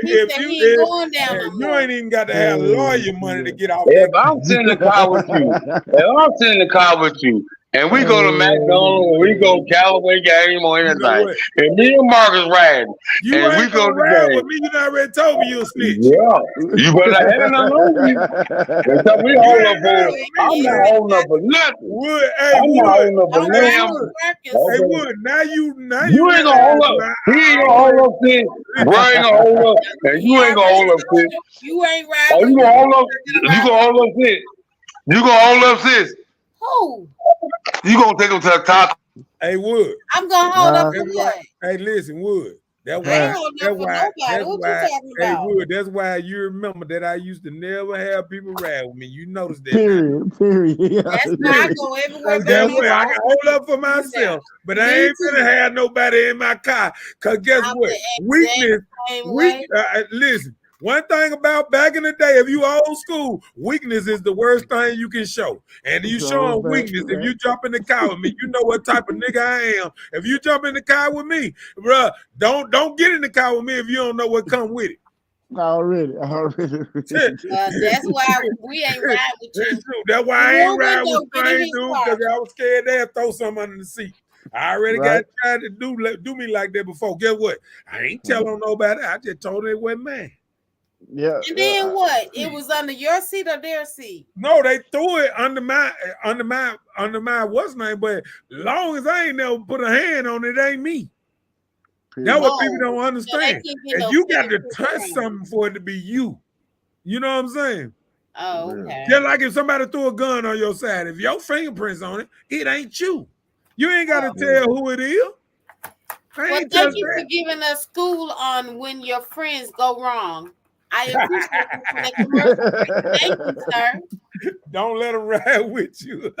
Speaker 3: he
Speaker 2: if
Speaker 3: said
Speaker 2: you,
Speaker 3: he ain't going down no
Speaker 2: you
Speaker 3: more.
Speaker 2: ain't even got to have lawyer money to get off
Speaker 4: If
Speaker 2: that.
Speaker 4: I'm sitting in the car with you, and we go to McDonald's or we go Callaway game or
Speaker 2: You know
Speaker 4: anything,
Speaker 2: what?
Speaker 4: and me and Marcus riding,
Speaker 2: You
Speaker 4: and we
Speaker 2: ain't
Speaker 4: go
Speaker 2: gonna
Speaker 4: to the
Speaker 2: ride with
Speaker 4: game,
Speaker 2: me. You done already told me you a snitch.
Speaker 4: yeah, you better not have nothing on me. Because we
Speaker 2: You
Speaker 4: hold
Speaker 2: ain't
Speaker 4: up for,
Speaker 2: riding with me.
Speaker 4: I'm not holding up for nothing.
Speaker 2: Wood, hey
Speaker 4: I'm not
Speaker 2: Wood,
Speaker 4: holding up for
Speaker 3: Don't
Speaker 2: hey
Speaker 3: ride
Speaker 4: them.
Speaker 3: with
Speaker 2: Wood,
Speaker 3: Marcus.
Speaker 2: hey
Speaker 4: Okay.
Speaker 2: Wood. Now you
Speaker 4: You ain't gonna
Speaker 2: realize
Speaker 4: hold up.
Speaker 2: why
Speaker 4: He
Speaker 2: I
Speaker 4: ain't gonna
Speaker 2: always
Speaker 4: hold up, sis. Bro ain't gonna hold up, and
Speaker 3: He
Speaker 4: you ain't gonna
Speaker 3: already
Speaker 4: hold up,
Speaker 3: told
Speaker 4: sis.
Speaker 3: you you ain't ride
Speaker 4: Oh,
Speaker 3: with
Speaker 4: you
Speaker 3: him.
Speaker 4: gonna hold up?
Speaker 3: You're gonna
Speaker 4: You
Speaker 3: ride
Speaker 4: gonna hold up, sis? You gonna hold up, sis?
Speaker 3: who?
Speaker 4: You gonna take him to the top?
Speaker 2: Hey Wood.
Speaker 3: I'm gonna hold up for
Speaker 2: That's why.
Speaker 3: what?
Speaker 2: Hey, listen, Wood. That's
Speaker 3: I
Speaker 2: why.
Speaker 3: ain't holding
Speaker 2: That's
Speaker 3: up for
Speaker 2: why.
Speaker 3: nobody.
Speaker 2: That's
Speaker 3: What you
Speaker 2: why.
Speaker 3: talking
Speaker 2: Hey,
Speaker 3: about?
Speaker 2: Wood. That's why you remember that I used to never have people ride with me. You notice that now.
Speaker 5: Period.
Speaker 3: That's why I go everywhere
Speaker 2: Cause
Speaker 3: by
Speaker 2: guess
Speaker 5: That's
Speaker 2: what? I
Speaker 3: myself.
Speaker 2: can hold up for
Speaker 3: You down.
Speaker 2: myself, but I
Speaker 3: Me
Speaker 2: ain't gonna
Speaker 3: too.
Speaker 2: have nobody in my car. Cause guess
Speaker 3: I'm
Speaker 2: what?
Speaker 3: the exact
Speaker 2: Weakness.
Speaker 3: same way.
Speaker 2: Listen. One thing about back in the day, if you old school, weakness is the worst thing you can show. And you
Speaker 5: so
Speaker 2: showing
Speaker 5: back.
Speaker 2: weakness. If you jump in the car with me, you know what type of nigga I am. If you jump in the car with me, bruh, don't get in the car with me if you don't know what come with it.
Speaker 5: Already.
Speaker 3: That's why we ain't ride with
Speaker 2: It's
Speaker 3: you.
Speaker 2: true. That's why I ain't
Speaker 3: Ruben
Speaker 2: ride with
Speaker 3: don't get in
Speaker 2: strange
Speaker 3: his
Speaker 2: dudes
Speaker 3: car.
Speaker 2: because I was scared they'd throw something under the seat. I already
Speaker 5: Right.
Speaker 2: got tried to do me like that before. Guess what? I ain't telling nobody. I just told them it wasn't mine.
Speaker 5: Yeah.
Speaker 3: And then what? It was under your seat or their seat?
Speaker 2: No, they threw it under my what's name, but long as I ain't never put a hand on it, it ain't me. That's what people don't
Speaker 3: So they
Speaker 2: understand.
Speaker 3: can't get
Speaker 2: And
Speaker 3: no
Speaker 2: you got to
Speaker 3: fingerprints
Speaker 2: touch
Speaker 3: from you.
Speaker 2: something for it to be you. You know what I'm saying?
Speaker 3: Oh, okay.
Speaker 2: Just like if somebody threw a gun on your side, if your fingerprints on it, it ain't you. You ain't got to tell who it is. I
Speaker 3: Well,
Speaker 2: ain't
Speaker 3: thank
Speaker 2: just
Speaker 3: you for
Speaker 2: that.
Speaker 3: giving us school on when your friends go wrong. I appreciate you for that commercial break. Thank you, sir.
Speaker 2: Don't let them ride with you.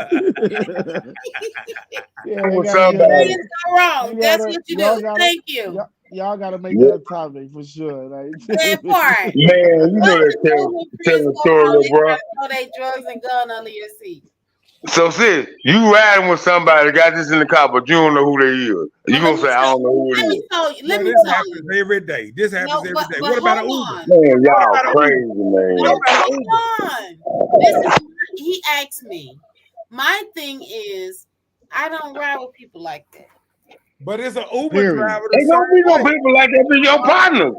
Speaker 5: Yeah, they
Speaker 4: With
Speaker 5: gotta
Speaker 3: When
Speaker 5: be able
Speaker 4: somebody.
Speaker 3: friends go wrong, that's what you
Speaker 5: y'all
Speaker 3: do.
Speaker 5: gotta
Speaker 3: Thank you.
Speaker 5: Y'all gotta make that a topic for sure. Like,
Speaker 3: That part.
Speaker 4: Man, you know
Speaker 3: What
Speaker 4: that
Speaker 3: you do when
Speaker 4: tell
Speaker 3: friends
Speaker 4: the
Speaker 3: go
Speaker 4: story,
Speaker 3: out,
Speaker 4: little
Speaker 3: they
Speaker 4: bro.
Speaker 3: try to throw their drugs and gun under your seat?
Speaker 4: So sis, you riding with somebody got this in the car, but you don't know who they is. You
Speaker 3: But
Speaker 4: gonna say I don't know who it
Speaker 3: let me
Speaker 4: is.
Speaker 3: tell you. Let
Speaker 2: Bro,
Speaker 3: me
Speaker 2: this
Speaker 3: tell
Speaker 2: happens
Speaker 3: you.
Speaker 2: every day. This happens
Speaker 3: No,
Speaker 2: every day.
Speaker 3: but
Speaker 2: What about an
Speaker 3: hold
Speaker 2: Uber?
Speaker 3: on.
Speaker 4: Man,
Speaker 2: What
Speaker 4: y'all
Speaker 2: about an
Speaker 4: crazy,
Speaker 2: Uber?
Speaker 4: man.
Speaker 2: What
Speaker 3: No,
Speaker 2: about an
Speaker 3: hold
Speaker 2: Uber?
Speaker 3: on. This is he asked me. My thing is, I don't ride with people like that.
Speaker 2: But it's an Uber
Speaker 5: period.
Speaker 2: driver the
Speaker 4: Ain't gonna be
Speaker 2: same
Speaker 4: no
Speaker 2: way.
Speaker 4: people like that be your partner.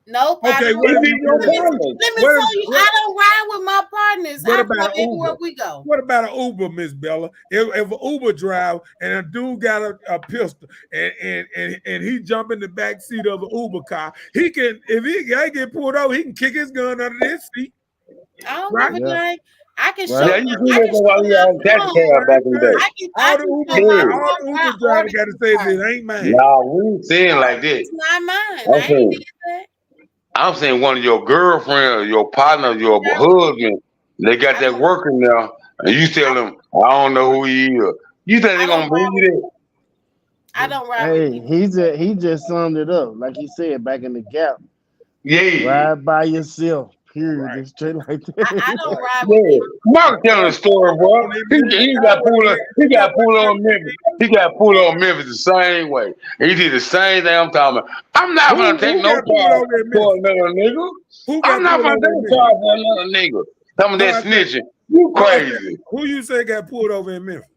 Speaker 3: Nope, I
Speaker 2: Okay,
Speaker 3: don't.
Speaker 2: what
Speaker 4: He
Speaker 2: if
Speaker 4: be
Speaker 2: you
Speaker 4: your
Speaker 2: get a
Speaker 4: partner.
Speaker 3: Let me
Speaker 2: what
Speaker 3: tell you,
Speaker 2: what
Speaker 3: I don't ride with my partners.
Speaker 2: what
Speaker 3: I go
Speaker 2: about an
Speaker 3: everywhere
Speaker 2: Uber?
Speaker 3: we go.
Speaker 2: What about an Uber, Miss Bella? If an Uber driver and a dude got a pistol and he jump in the back seat of an Uber car, he can if he get pulled over, he can kick his gun under his seat,
Speaker 3: I don't
Speaker 2: right?
Speaker 3: give a
Speaker 5: Yeah.
Speaker 3: damn. I can
Speaker 5: Right.
Speaker 3: show.
Speaker 4: Yeah, you see
Speaker 3: I
Speaker 4: that
Speaker 3: can
Speaker 4: while
Speaker 3: show
Speaker 4: we
Speaker 3: my
Speaker 4: on taxi
Speaker 3: phone.
Speaker 4: cab back in the day.
Speaker 3: I can show my
Speaker 4: Yeah.
Speaker 2: All
Speaker 3: phone.
Speaker 2: the
Speaker 3: Where I
Speaker 2: Uber driver
Speaker 3: ordered
Speaker 2: got to
Speaker 3: this
Speaker 2: say is
Speaker 3: car.
Speaker 2: it ain't mine.
Speaker 4: Nah, we ain't saying like that.
Speaker 3: It's not mine.
Speaker 4: I'm
Speaker 3: I ain't
Speaker 4: saying,
Speaker 3: did that.
Speaker 4: I'm saying one of your girlfriends, your partner, your husband, they got
Speaker 3: I
Speaker 4: that
Speaker 3: don't.
Speaker 4: working now, and you tell them, I don't know who he is. You think
Speaker 3: I
Speaker 4: they
Speaker 3: don't
Speaker 4: gonna
Speaker 3: ride
Speaker 4: believe
Speaker 3: with.
Speaker 4: that?
Speaker 3: I don't ride with
Speaker 5: Hey,
Speaker 3: people.
Speaker 5: he just summed it up. Like he said back in the gap.
Speaker 4: Yeah.
Speaker 5: Ride by yourself. Period.
Speaker 2: Right,
Speaker 5: Just straight like
Speaker 3: I
Speaker 5: that.
Speaker 3: don't ride with
Speaker 4: Yeah,
Speaker 3: people.
Speaker 4: Mark telling the story, bro.
Speaker 2: When they
Speaker 4: He,
Speaker 2: move
Speaker 4: he
Speaker 2: out
Speaker 4: got
Speaker 2: with a
Speaker 4: pulled up.
Speaker 2: nigga,
Speaker 4: He
Speaker 2: you got
Speaker 4: got pulled
Speaker 2: what
Speaker 4: on Memphis. He got pulled on Memphis the same way. And he did the same thing I'm talking about. I'm not gonna take
Speaker 2: who
Speaker 4: no
Speaker 2: got pulled
Speaker 4: charge
Speaker 2: over in
Speaker 4: for
Speaker 2: Memphis?
Speaker 4: another nigga.
Speaker 2: Who
Speaker 4: I'm
Speaker 2: got
Speaker 4: not
Speaker 2: pulled
Speaker 4: gonna
Speaker 2: over
Speaker 4: take
Speaker 2: in
Speaker 4: a
Speaker 2: Memphis?
Speaker 4: charge for another nigga. Some of
Speaker 2: No,
Speaker 4: that
Speaker 2: I said
Speaker 4: snitching. You
Speaker 2: no, I said
Speaker 4: crazy.
Speaker 2: who you say got pulled over in Memphis?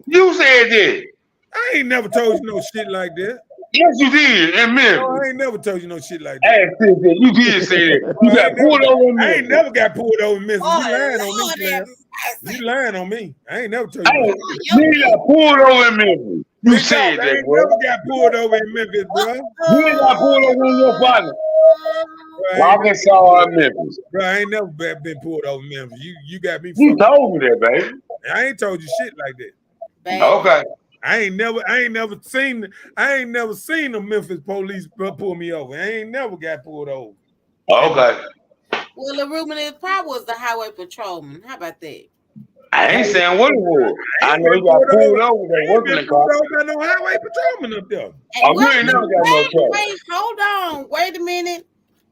Speaker 4: You said that.
Speaker 2: I ain't never told you no shit like that.
Speaker 4: Yes, you did in
Speaker 2: No, I
Speaker 4: Memphis.
Speaker 2: ain't never told you no shit like that.
Speaker 4: Hey, sis, you did say that. You got pulled over in
Speaker 2: I ain't
Speaker 4: Memphis.
Speaker 2: never got pulled over in Memphis. You lying on me,
Speaker 3: Oh Lord, have
Speaker 2: Slim. You
Speaker 3: mercy.
Speaker 2: lying on me. I ain't never told you no
Speaker 4: Hey,
Speaker 2: shit.
Speaker 3: Oh, your
Speaker 4: you got pulled over in Memphis. You
Speaker 2: Big dog,
Speaker 4: said
Speaker 2: I
Speaker 4: that,
Speaker 2: ain't
Speaker 4: bro.
Speaker 2: never got pulled over in Memphis, bro.
Speaker 4: You got pulled over in your partner.
Speaker 2: Bro, I ain't never got
Speaker 4: Arkansas
Speaker 2: pulled
Speaker 4: or
Speaker 2: over.
Speaker 4: Memphis.
Speaker 2: Bro, I ain't never been pulled over in Memphis. You got me
Speaker 4: You
Speaker 2: fucked up.
Speaker 4: told me that, baby.
Speaker 2: I ain't told you shit like that.
Speaker 3: baby.
Speaker 4: Okay.
Speaker 2: I ain't never seen the Memphis police pull me over. I ain't never got pulled over.
Speaker 4: Okay.
Speaker 3: Well, the Ruben is probably was the highway patrolman. How about that?
Speaker 4: I ain't saying what it was.
Speaker 2: I
Speaker 4: I
Speaker 2: ain't
Speaker 4: know
Speaker 2: been
Speaker 4: you got
Speaker 2: pulled over.
Speaker 4: pulled over. They
Speaker 2: I ain't
Speaker 4: working
Speaker 2: been
Speaker 4: the
Speaker 2: pulled
Speaker 4: car.
Speaker 2: over by no highway patrolman up there.
Speaker 3: Hey,
Speaker 4: Oh, you
Speaker 3: well,
Speaker 4: ain't never got no trouble.
Speaker 3: wait, hold on. Wait a minute.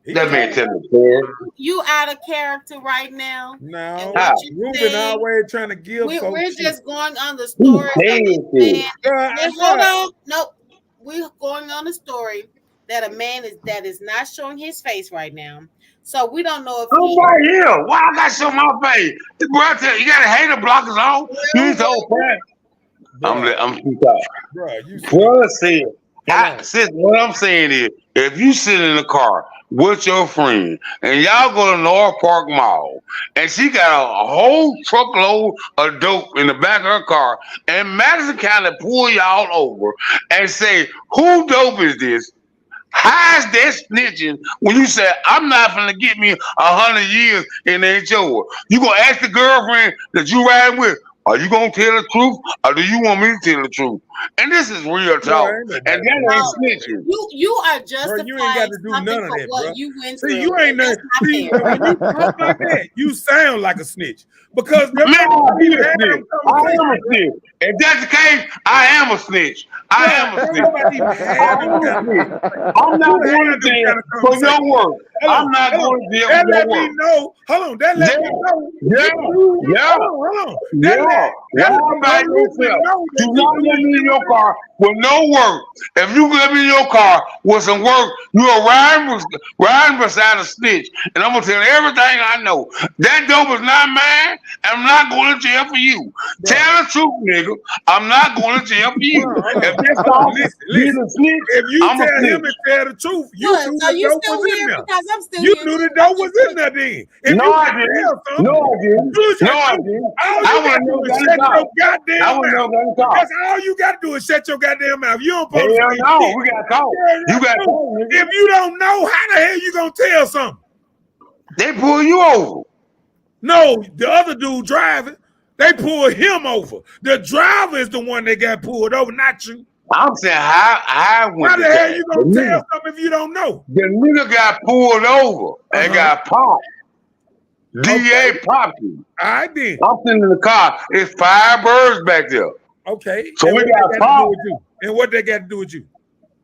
Speaker 2: He
Speaker 4: That man
Speaker 2: told
Speaker 4: tell the story.
Speaker 3: You out of character right now. And
Speaker 2: no,
Speaker 3: what
Speaker 4: How?
Speaker 3: you
Speaker 2: Ruben
Speaker 3: saying,
Speaker 2: always trying to give folks
Speaker 3: we're
Speaker 2: shit.
Speaker 3: just going on the
Speaker 4: He
Speaker 3: stories of
Speaker 4: said
Speaker 3: this
Speaker 4: it.
Speaker 3: man.
Speaker 2: Bruh,
Speaker 3: Now, hold on. Nope. We're going on the story that a man is not showing his face right now. So we don't know if
Speaker 4: I'm
Speaker 3: he
Speaker 4: right here. Why I got show my face? Bro, I tell you, you got a hater blockers on. You
Speaker 3: well,
Speaker 4: so fast.
Speaker 2: bruh,
Speaker 4: I'm too tired.
Speaker 2: you sit up.
Speaker 4: Brother said,
Speaker 2: Hold on.
Speaker 4: sis, what I'm saying is, if you sit in the car with your friend and y'all go to North Park Mall and she got a whole truckload of dope in the back of her car and Madison County pull y'all over and say, who dope is this? How's that snitching when you say I'm not gonna get me 100 years and they ain't yours? You gonna ask the girlfriend that you riding with, are you gonna tell the truth or do you want me to tell the truth? And this is real talk.
Speaker 2: Ain't
Speaker 4: And
Speaker 2: nobody
Speaker 4: that ain't
Speaker 3: no,
Speaker 4: snitching.
Speaker 3: you are
Speaker 2: Bro, you ain't got
Speaker 3: justifying
Speaker 2: to do
Speaker 3: something
Speaker 2: none of
Speaker 3: for
Speaker 2: that, bro.
Speaker 3: what you went
Speaker 2: See,
Speaker 3: through,
Speaker 2: you ain't
Speaker 3: and
Speaker 2: no
Speaker 3: that's not
Speaker 2: see
Speaker 3: fair.
Speaker 2: when you talk like that, you sound like a snitch because them
Speaker 4: Man,
Speaker 2: niggas
Speaker 4: I
Speaker 2: don't
Speaker 4: be
Speaker 2: even
Speaker 4: a
Speaker 2: have
Speaker 4: snitch.
Speaker 2: them
Speaker 4: I am a
Speaker 2: conversations, bro.
Speaker 4: snitch. If that's the case, I am a snitch. I
Speaker 2: Bro,
Speaker 4: am a
Speaker 2: don't
Speaker 4: snitch.
Speaker 2: nobody even
Speaker 4: I
Speaker 2: have them
Speaker 4: am a
Speaker 2: kind of
Speaker 4: snitch.
Speaker 2: conversations.
Speaker 4: I'm
Speaker 2: You
Speaker 4: not going
Speaker 2: have
Speaker 4: to
Speaker 2: them
Speaker 4: jail
Speaker 2: kind of
Speaker 4: for your
Speaker 2: conversations.
Speaker 4: work. I'm not
Speaker 2: Hold on.
Speaker 4: going to jail for
Speaker 2: That
Speaker 4: your
Speaker 2: let me
Speaker 4: work.
Speaker 2: know. Hold on. That let
Speaker 4: Yeah,
Speaker 2: me know
Speaker 4: yeah,
Speaker 2: you do.
Speaker 4: yeah.
Speaker 2: Hold on.
Speaker 4: Yeah,
Speaker 2: That let
Speaker 4: ride by
Speaker 2: Ruben
Speaker 4: yourself.
Speaker 2: know
Speaker 4: Do
Speaker 2: that you
Speaker 4: not
Speaker 2: do
Speaker 4: let
Speaker 2: this
Speaker 4: me
Speaker 2: shit
Speaker 4: in
Speaker 2: with
Speaker 4: your
Speaker 2: me.
Speaker 4: car with no work. If you let me in your car with some work, you are riding beside a snitch. And I'm gonna tell everything I know. That dope is not mine. I'm not going to jail for you.
Speaker 2: Bro,
Speaker 4: Tell the truth, nigga. I'm not going to jail for you. If this
Speaker 2: hold on.
Speaker 4: officer he's
Speaker 2: Listen.
Speaker 4: a snitch,
Speaker 2: If you
Speaker 4: I'm a
Speaker 2: tell him
Speaker 4: snitch.
Speaker 2: and tell the truth, you
Speaker 3: Good.
Speaker 2: knew
Speaker 3: So
Speaker 2: the
Speaker 3: you
Speaker 2: dope
Speaker 3: still
Speaker 2: was in
Speaker 3: here
Speaker 2: there.
Speaker 3: because I'm still
Speaker 2: You
Speaker 3: here
Speaker 2: knew the
Speaker 3: too. I'm
Speaker 2: dope was
Speaker 3: just
Speaker 2: in there then. If
Speaker 4: No,
Speaker 2: you
Speaker 4: I
Speaker 2: can
Speaker 4: didn't.
Speaker 2: tell
Speaker 4: No,
Speaker 2: something,
Speaker 4: I didn't. No, I didn't.
Speaker 2: all
Speaker 4: I
Speaker 2: you got
Speaker 4: would
Speaker 2: to
Speaker 4: have
Speaker 2: do
Speaker 4: never
Speaker 2: is
Speaker 4: got in the
Speaker 2: shut
Speaker 4: car.
Speaker 2: your
Speaker 4: I
Speaker 2: goddamn
Speaker 4: would have
Speaker 2: mouth.
Speaker 4: never got in the car.
Speaker 2: That's all you got to do is shut your goddamn mouth. You don't supposed to
Speaker 4: Hell
Speaker 2: say
Speaker 4: no,
Speaker 2: shit.
Speaker 4: we got caught.
Speaker 2: Tell
Speaker 4: You
Speaker 2: that
Speaker 4: got
Speaker 2: truth.
Speaker 4: caught, nigga.
Speaker 2: If you don't know, how the hell you gonna tell something?
Speaker 4: They pull you over.
Speaker 2: No, the other dude driving, they pulled him over. The driver is the one that got pulled over, not you.
Speaker 4: I'm saying how I went
Speaker 2: How the
Speaker 4: to
Speaker 2: hell
Speaker 4: that.
Speaker 2: you gonna tell something if you don't know?
Speaker 4: The nigga got pulled over and
Speaker 2: Uh-huh.
Speaker 4: got popped.
Speaker 2: Okay.
Speaker 4: DA popped him.
Speaker 2: All right then.
Speaker 4: I'm sitting in the car. It's 5 birds back there.
Speaker 2: Okay.
Speaker 4: So
Speaker 2: And
Speaker 4: we
Speaker 2: what they
Speaker 4: got
Speaker 2: got to do
Speaker 4: popped.
Speaker 2: with you? And what they got to do with you?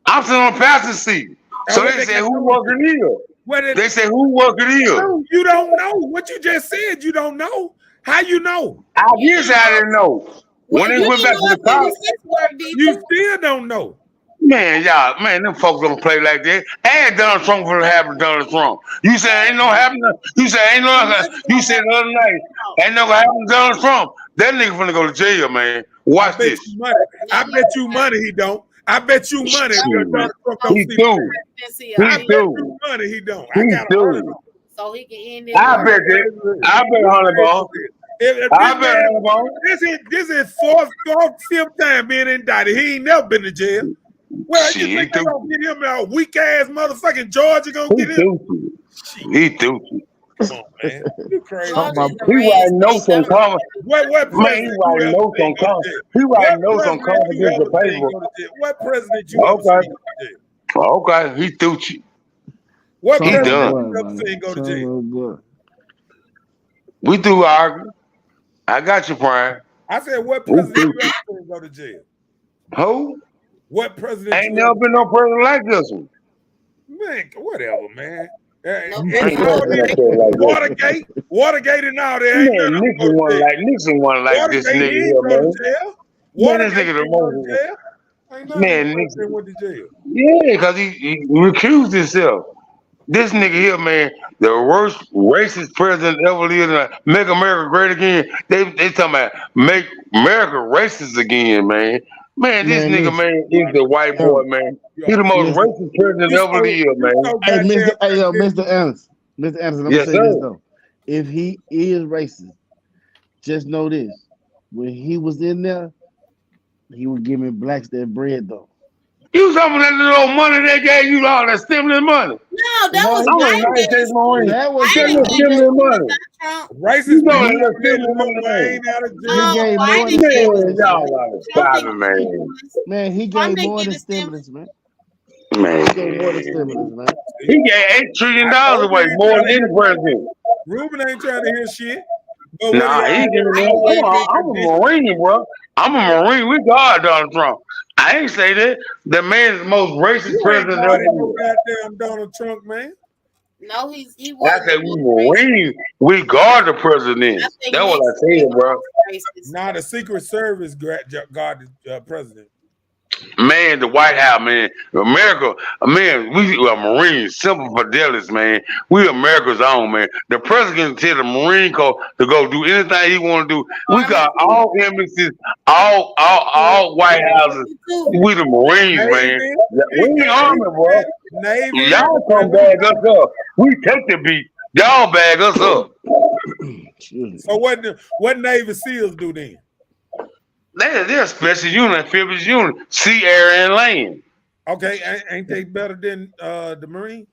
Speaker 4: I'm sitting on the passenger seat. So
Speaker 2: what
Speaker 4: they
Speaker 2: they
Speaker 4: say,
Speaker 2: got
Speaker 4: who
Speaker 2: to do
Speaker 4: working here?
Speaker 2: What it,
Speaker 4: They say, who working here?
Speaker 2: no, you don't know. What you just said, you don't know. How you know?
Speaker 4: I guess I didn't know. When they
Speaker 3: you
Speaker 4: went
Speaker 3: didn't
Speaker 4: back
Speaker 3: know
Speaker 4: to the
Speaker 3: if
Speaker 4: car,
Speaker 3: 56 work, did
Speaker 2: You
Speaker 3: you?
Speaker 2: still don't know.
Speaker 4: man, y'all, man, them folks don't play like that. Ain't Donald Trump for having Donald Trump. You said ain't no happening. You said ain't no. You said the other night ain't no happening to Donald Trump. That nigga finna go to jail, man.
Speaker 2: I
Speaker 4: Watch
Speaker 2: bet
Speaker 4: this.
Speaker 2: you money. I bet you money he don't. I bet you money Donald Trump don't
Speaker 4: He
Speaker 2: see.
Speaker 4: do.
Speaker 3: Presidency
Speaker 4: He
Speaker 2: I
Speaker 3: again,
Speaker 2: bet
Speaker 4: do.
Speaker 2: you money he don't.
Speaker 4: He
Speaker 2: I got
Speaker 4: do.
Speaker 3: so he can end this
Speaker 4: I
Speaker 3: war.
Speaker 4: bet that. I bet $100.
Speaker 2: If
Speaker 4: I
Speaker 2: this
Speaker 4: bet
Speaker 2: man,
Speaker 4: $100.
Speaker 2: this is fourth, fifth time being indicted. He ain't never been to jail. Well, you
Speaker 4: Shit, he
Speaker 2: think they
Speaker 4: do.
Speaker 2: gonna get him a weak ass motherfucking Georgia gonna
Speaker 4: He
Speaker 2: get him?
Speaker 4: do.
Speaker 2: Shit,
Speaker 4: He do.
Speaker 2: come on, man. You crazy.
Speaker 3: Georgia is a
Speaker 4: He
Speaker 3: red
Speaker 4: writing
Speaker 3: state.
Speaker 4: notes on cover.
Speaker 2: What
Speaker 4: Man, he
Speaker 2: president you
Speaker 4: writing
Speaker 2: ever
Speaker 4: notes
Speaker 2: seen
Speaker 4: on
Speaker 2: go to
Speaker 4: cover.
Speaker 2: jail?
Speaker 4: He
Speaker 2: What
Speaker 4: writing notes on
Speaker 2: president you
Speaker 4: confidential
Speaker 2: ever seen
Speaker 4: paper.
Speaker 2: go to jail? What president you ever
Speaker 4: Okay.
Speaker 2: seen go to jail?
Speaker 4: Okay. He threw you.
Speaker 2: What
Speaker 4: He
Speaker 2: president
Speaker 4: done.
Speaker 2: you ever seen go to jail?
Speaker 4: We threw arguing. I got you, Brian.
Speaker 2: I said, what
Speaker 4: We
Speaker 2: president
Speaker 4: threw
Speaker 2: you ever seen go to jail?
Speaker 4: Who?
Speaker 2: What president
Speaker 4: Ain't
Speaker 2: you
Speaker 4: never
Speaker 2: ever
Speaker 4: been no president like this one.
Speaker 2: Man, whatever, man.
Speaker 3: No
Speaker 2: And
Speaker 4: Ain't
Speaker 3: president.
Speaker 2: all
Speaker 4: never been
Speaker 2: this
Speaker 4: no president like this one.
Speaker 2: Watergate and all that ain't none
Speaker 4: Man,
Speaker 2: of them go to jail.
Speaker 4: Nixon wasn't like this
Speaker 2: Watergate,
Speaker 4: nigga
Speaker 2: he
Speaker 4: here,
Speaker 2: ain't go to
Speaker 4: man.
Speaker 2: jail.
Speaker 4: Man, this
Speaker 2: Watergate
Speaker 4: nigga the
Speaker 2: didn't go to
Speaker 4: most.
Speaker 2: jail. Ain't none of these
Speaker 4: Man,
Speaker 2: presidents
Speaker 4: Nixon.
Speaker 2: went to jail.
Speaker 4: Yeah, because he recused himself. This nigga here, man, the worst racist president ever lived. Make America great again. They talking about make America racist again, man. Man, this
Speaker 5: Man,
Speaker 4: nigga,
Speaker 5: listen.
Speaker 4: man, is the white boy, man.
Speaker 2: Yo,
Speaker 4: He the most
Speaker 5: Listen.
Speaker 4: racist president
Speaker 2: you
Speaker 4: ever lived, man.
Speaker 2: so
Speaker 5: Hey,
Speaker 2: goddamn
Speaker 5: Mr. Anderson. Mr. Anderson, I'm gonna
Speaker 4: Yes,
Speaker 5: say this
Speaker 4: sir.
Speaker 5: though. If he is racist, just know this. When he was in there, he was giving blacks their bread though.
Speaker 4: You talking about that little money they gave you, all that stimulus money.
Speaker 3: No, that was
Speaker 5: No,
Speaker 4: I'm a
Speaker 3: Biden
Speaker 4: United
Speaker 3: gave
Speaker 4: States
Speaker 3: the
Speaker 4: Marine.
Speaker 5: that was
Speaker 4: That
Speaker 3: Biden
Speaker 4: little
Speaker 3: gave
Speaker 5: Biden.
Speaker 3: the
Speaker 4: stimulus
Speaker 3: stimulus,
Speaker 4: money.
Speaker 3: not Trump.
Speaker 4: You
Speaker 2: racist
Speaker 4: know
Speaker 2: people
Speaker 4: that little
Speaker 2: let
Speaker 4: stimulus
Speaker 2: Lil
Speaker 4: money, man.
Speaker 2: Wayne out of
Speaker 5: He
Speaker 2: jail.
Speaker 3: No,
Speaker 5: gave more
Speaker 3: Biden
Speaker 5: than
Speaker 3: gave the
Speaker 4: Man,
Speaker 5: stimulus, man.
Speaker 4: y'all
Speaker 3: stimulus.
Speaker 4: are
Speaker 3: Trump
Speaker 4: stop
Speaker 3: didn't
Speaker 4: it,
Speaker 3: get the
Speaker 4: man.
Speaker 3: stimulus.
Speaker 5: Man, he
Speaker 3: Trump
Speaker 5: gave
Speaker 3: didn't
Speaker 5: more
Speaker 3: get
Speaker 5: than
Speaker 3: the stimulus.
Speaker 5: stimulus, man.
Speaker 4: Man.
Speaker 5: He gave more than stimulus, man.
Speaker 4: He gave $8 trillion
Speaker 2: I told you
Speaker 4: away,
Speaker 2: ain't
Speaker 4: more
Speaker 2: trying
Speaker 4: than
Speaker 2: to
Speaker 4: any
Speaker 2: hear
Speaker 4: president.
Speaker 2: Ruben ain't trying to hear shit. But what he
Speaker 4: Nah, he
Speaker 2: already
Speaker 4: giving
Speaker 3: I
Speaker 4: them.
Speaker 2: know
Speaker 3: did.
Speaker 4: I'm a Marine, bro. I'm a Marine. We guard Donald Trump. I ain't say that. The man is the most racist
Speaker 2: you ain't
Speaker 4: president ever
Speaker 2: guarding no
Speaker 4: lived.
Speaker 2: goddamn Donald Trump, man.
Speaker 3: No, he
Speaker 4: I
Speaker 3: wasn't
Speaker 4: said
Speaker 3: the
Speaker 4: we
Speaker 3: most racist.
Speaker 4: Marine. We guard the
Speaker 3: I
Speaker 4: president.
Speaker 3: think
Speaker 4: That's what I
Speaker 3: Nixon
Speaker 4: said,
Speaker 3: was
Speaker 4: bro.
Speaker 3: the most racist.
Speaker 2: Now the Secret Service guarded president.
Speaker 4: Man, the White House, man, America, man, we are Marines, simple fidelities, man. We America's own, man. The president tell the Marine Corps to go do anything he want to do. We
Speaker 3: Army
Speaker 4: got
Speaker 3: too.
Speaker 4: all embassies, all White Houses.
Speaker 3: Army too.
Speaker 4: We the Marines, man.
Speaker 2: Navy,
Speaker 4: We ain't army, bro.
Speaker 2: Navy.
Speaker 4: Y'all come bag us up. We take the beat. Y'all bag us up.
Speaker 5: Excuse me.
Speaker 2: So what Navy SEALs do then?
Speaker 4: They're a special unit, amphibious unit, sea, air, and land.
Speaker 2: Okay, ain't they better than the Marine?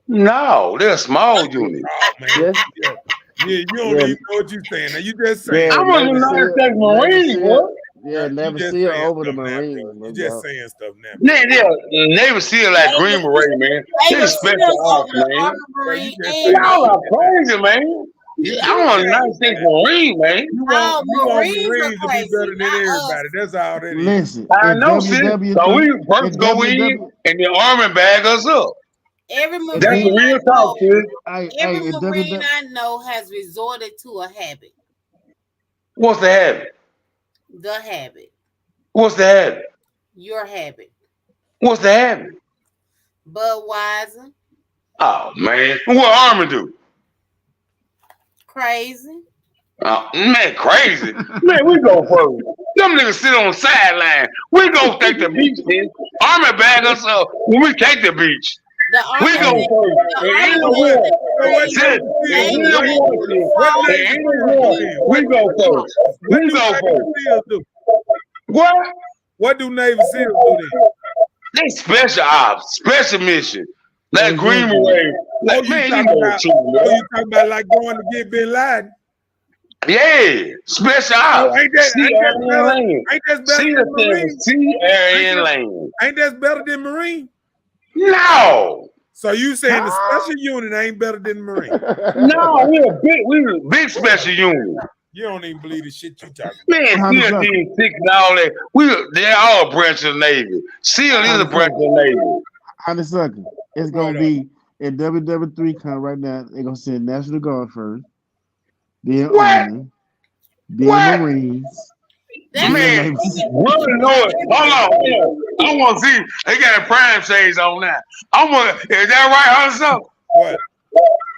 Speaker 4: No, they're a small unit.
Speaker 2: Oh man,
Speaker 5: Yes,
Speaker 2: you don't
Speaker 5: yeah,
Speaker 2: even know what you're saying. Now you just saying.
Speaker 5: yeah,
Speaker 4: I'm a
Speaker 5: Navy
Speaker 4: United
Speaker 5: SEAL,
Speaker 4: States
Speaker 5: Navy
Speaker 4: Marine,
Speaker 5: SEAL,
Speaker 4: bro.
Speaker 5: yeah,
Speaker 2: You
Speaker 5: Navy
Speaker 2: just
Speaker 5: SEAL
Speaker 2: saying
Speaker 5: over the
Speaker 2: stuff now,
Speaker 5: Marines,
Speaker 2: bro. You
Speaker 5: no
Speaker 2: just
Speaker 5: doubt.
Speaker 2: saying stuff now, bro.
Speaker 4: They're Navy SEAL like
Speaker 3: They
Speaker 4: Green
Speaker 3: were
Speaker 4: Beret, man.
Speaker 3: they
Speaker 4: They're
Speaker 3: were
Speaker 4: special
Speaker 3: still
Speaker 4: ops,
Speaker 3: over the
Speaker 4: man.
Speaker 3: Army,
Speaker 2: Bro, you
Speaker 3: Marine,
Speaker 2: just
Speaker 3: and
Speaker 2: saying
Speaker 4: Y'all
Speaker 3: Navy.
Speaker 4: are
Speaker 2: shit now.
Speaker 4: crazy, man.
Speaker 2: You just
Speaker 4: I'm a
Speaker 2: saying
Speaker 4: United
Speaker 2: shit
Speaker 4: States
Speaker 2: now.
Speaker 4: Marine, man.
Speaker 3: No,
Speaker 2: You want
Speaker 3: Marines are
Speaker 2: Marines to be
Speaker 3: crazy,
Speaker 2: better than
Speaker 3: not us.
Speaker 2: everybody. That's all that is.
Speaker 5: Listen,
Speaker 4: I know, sis. So we first go in and the Army bag us up.
Speaker 3: Every
Speaker 5: if
Speaker 4: That's
Speaker 3: Marine
Speaker 4: the
Speaker 5: W,
Speaker 3: I
Speaker 4: real talk,
Speaker 3: know,
Speaker 4: sis.
Speaker 3: every
Speaker 5: if
Speaker 3: Marine
Speaker 5: W,
Speaker 3: I know has resorted to a habit.
Speaker 4: What's the habit?
Speaker 3: The habit.
Speaker 4: What's the habit?
Speaker 3: Your habit.
Speaker 4: What's the habit?
Speaker 3: Budweiser.
Speaker 4: Oh, man. What Army do?
Speaker 3: Crazy.
Speaker 4: Oh, man, crazy. Man, we go first. Them niggas sit on the sideline. We go take the beach, sis. Army bag us up when we take the beach.
Speaker 3: The
Speaker 4: We
Speaker 3: Army
Speaker 4: go
Speaker 5: hey,
Speaker 4: first.
Speaker 3: the
Speaker 4: It
Speaker 3: Army
Speaker 4: ain't a
Speaker 3: makes
Speaker 4: war.
Speaker 3: it
Speaker 2: So what
Speaker 3: crazy.
Speaker 4: Sis,
Speaker 2: Navy
Speaker 4: it
Speaker 2: SEALs
Speaker 3: They
Speaker 4: ain't
Speaker 2: do?
Speaker 4: a
Speaker 3: went
Speaker 4: war,
Speaker 3: to the
Speaker 4: sis.
Speaker 2: What
Speaker 3: front
Speaker 4: It
Speaker 2: Navy
Speaker 4: ain't a
Speaker 2: SEALs
Speaker 4: war.
Speaker 2: do
Speaker 3: line.
Speaker 2: then?
Speaker 4: We go first.
Speaker 2: What
Speaker 4: We
Speaker 2: do
Speaker 4: go
Speaker 2: Navy
Speaker 4: first.
Speaker 2: SEALs do?
Speaker 4: What?
Speaker 2: What do Navy SEALs do then?
Speaker 4: They special ops, special mission. That Green
Speaker 5: exactly.
Speaker 4: Beret.
Speaker 2: Oh,
Speaker 4: Like,
Speaker 2: you
Speaker 4: man, you
Speaker 2: talking
Speaker 4: know the
Speaker 2: about?
Speaker 4: truth,
Speaker 2: Oh,
Speaker 4: man.
Speaker 2: you talking about like going to get Bin Laden?
Speaker 4: Yeah, special
Speaker 2: Oh,
Speaker 4: ops.
Speaker 2: ain't that
Speaker 4: Sea,
Speaker 2: ain't
Speaker 4: air,
Speaker 2: that
Speaker 4: and
Speaker 2: better?
Speaker 4: land.
Speaker 2: Ain't that better
Speaker 4: Sea,
Speaker 2: than Marine?
Speaker 4: sea,
Speaker 2: Ain't
Speaker 4: air, and
Speaker 2: that
Speaker 4: land.
Speaker 2: ain't that better than Marine?
Speaker 4: No.
Speaker 2: So you saying the
Speaker 5: Huh?
Speaker 2: special unit ain't better than Marine?
Speaker 4: No, we're a big special unit.
Speaker 2: You don't even believe the shit you talking
Speaker 4: Man,
Speaker 5: Honda
Speaker 4: SEAL
Speaker 5: sucker.
Speaker 4: did six and all that. They're all a branch of the Navy. SEAL is a
Speaker 5: Honda
Speaker 4: branch of
Speaker 5: sucker.
Speaker 4: the Navy.
Speaker 5: Honda sucker. It's
Speaker 2: about.
Speaker 5: gonna be in WW3 come right now. They're gonna send National Guard first, then
Speaker 4: What?
Speaker 5: Army, then
Speaker 4: What?
Speaker 5: Marines,
Speaker 3: That's
Speaker 5: then
Speaker 4: Man,
Speaker 5: Navy.
Speaker 4: good Lord. Hold on. I want to see. They got a prime shades on now. Is that right, Hunter Sucker?
Speaker 2: What?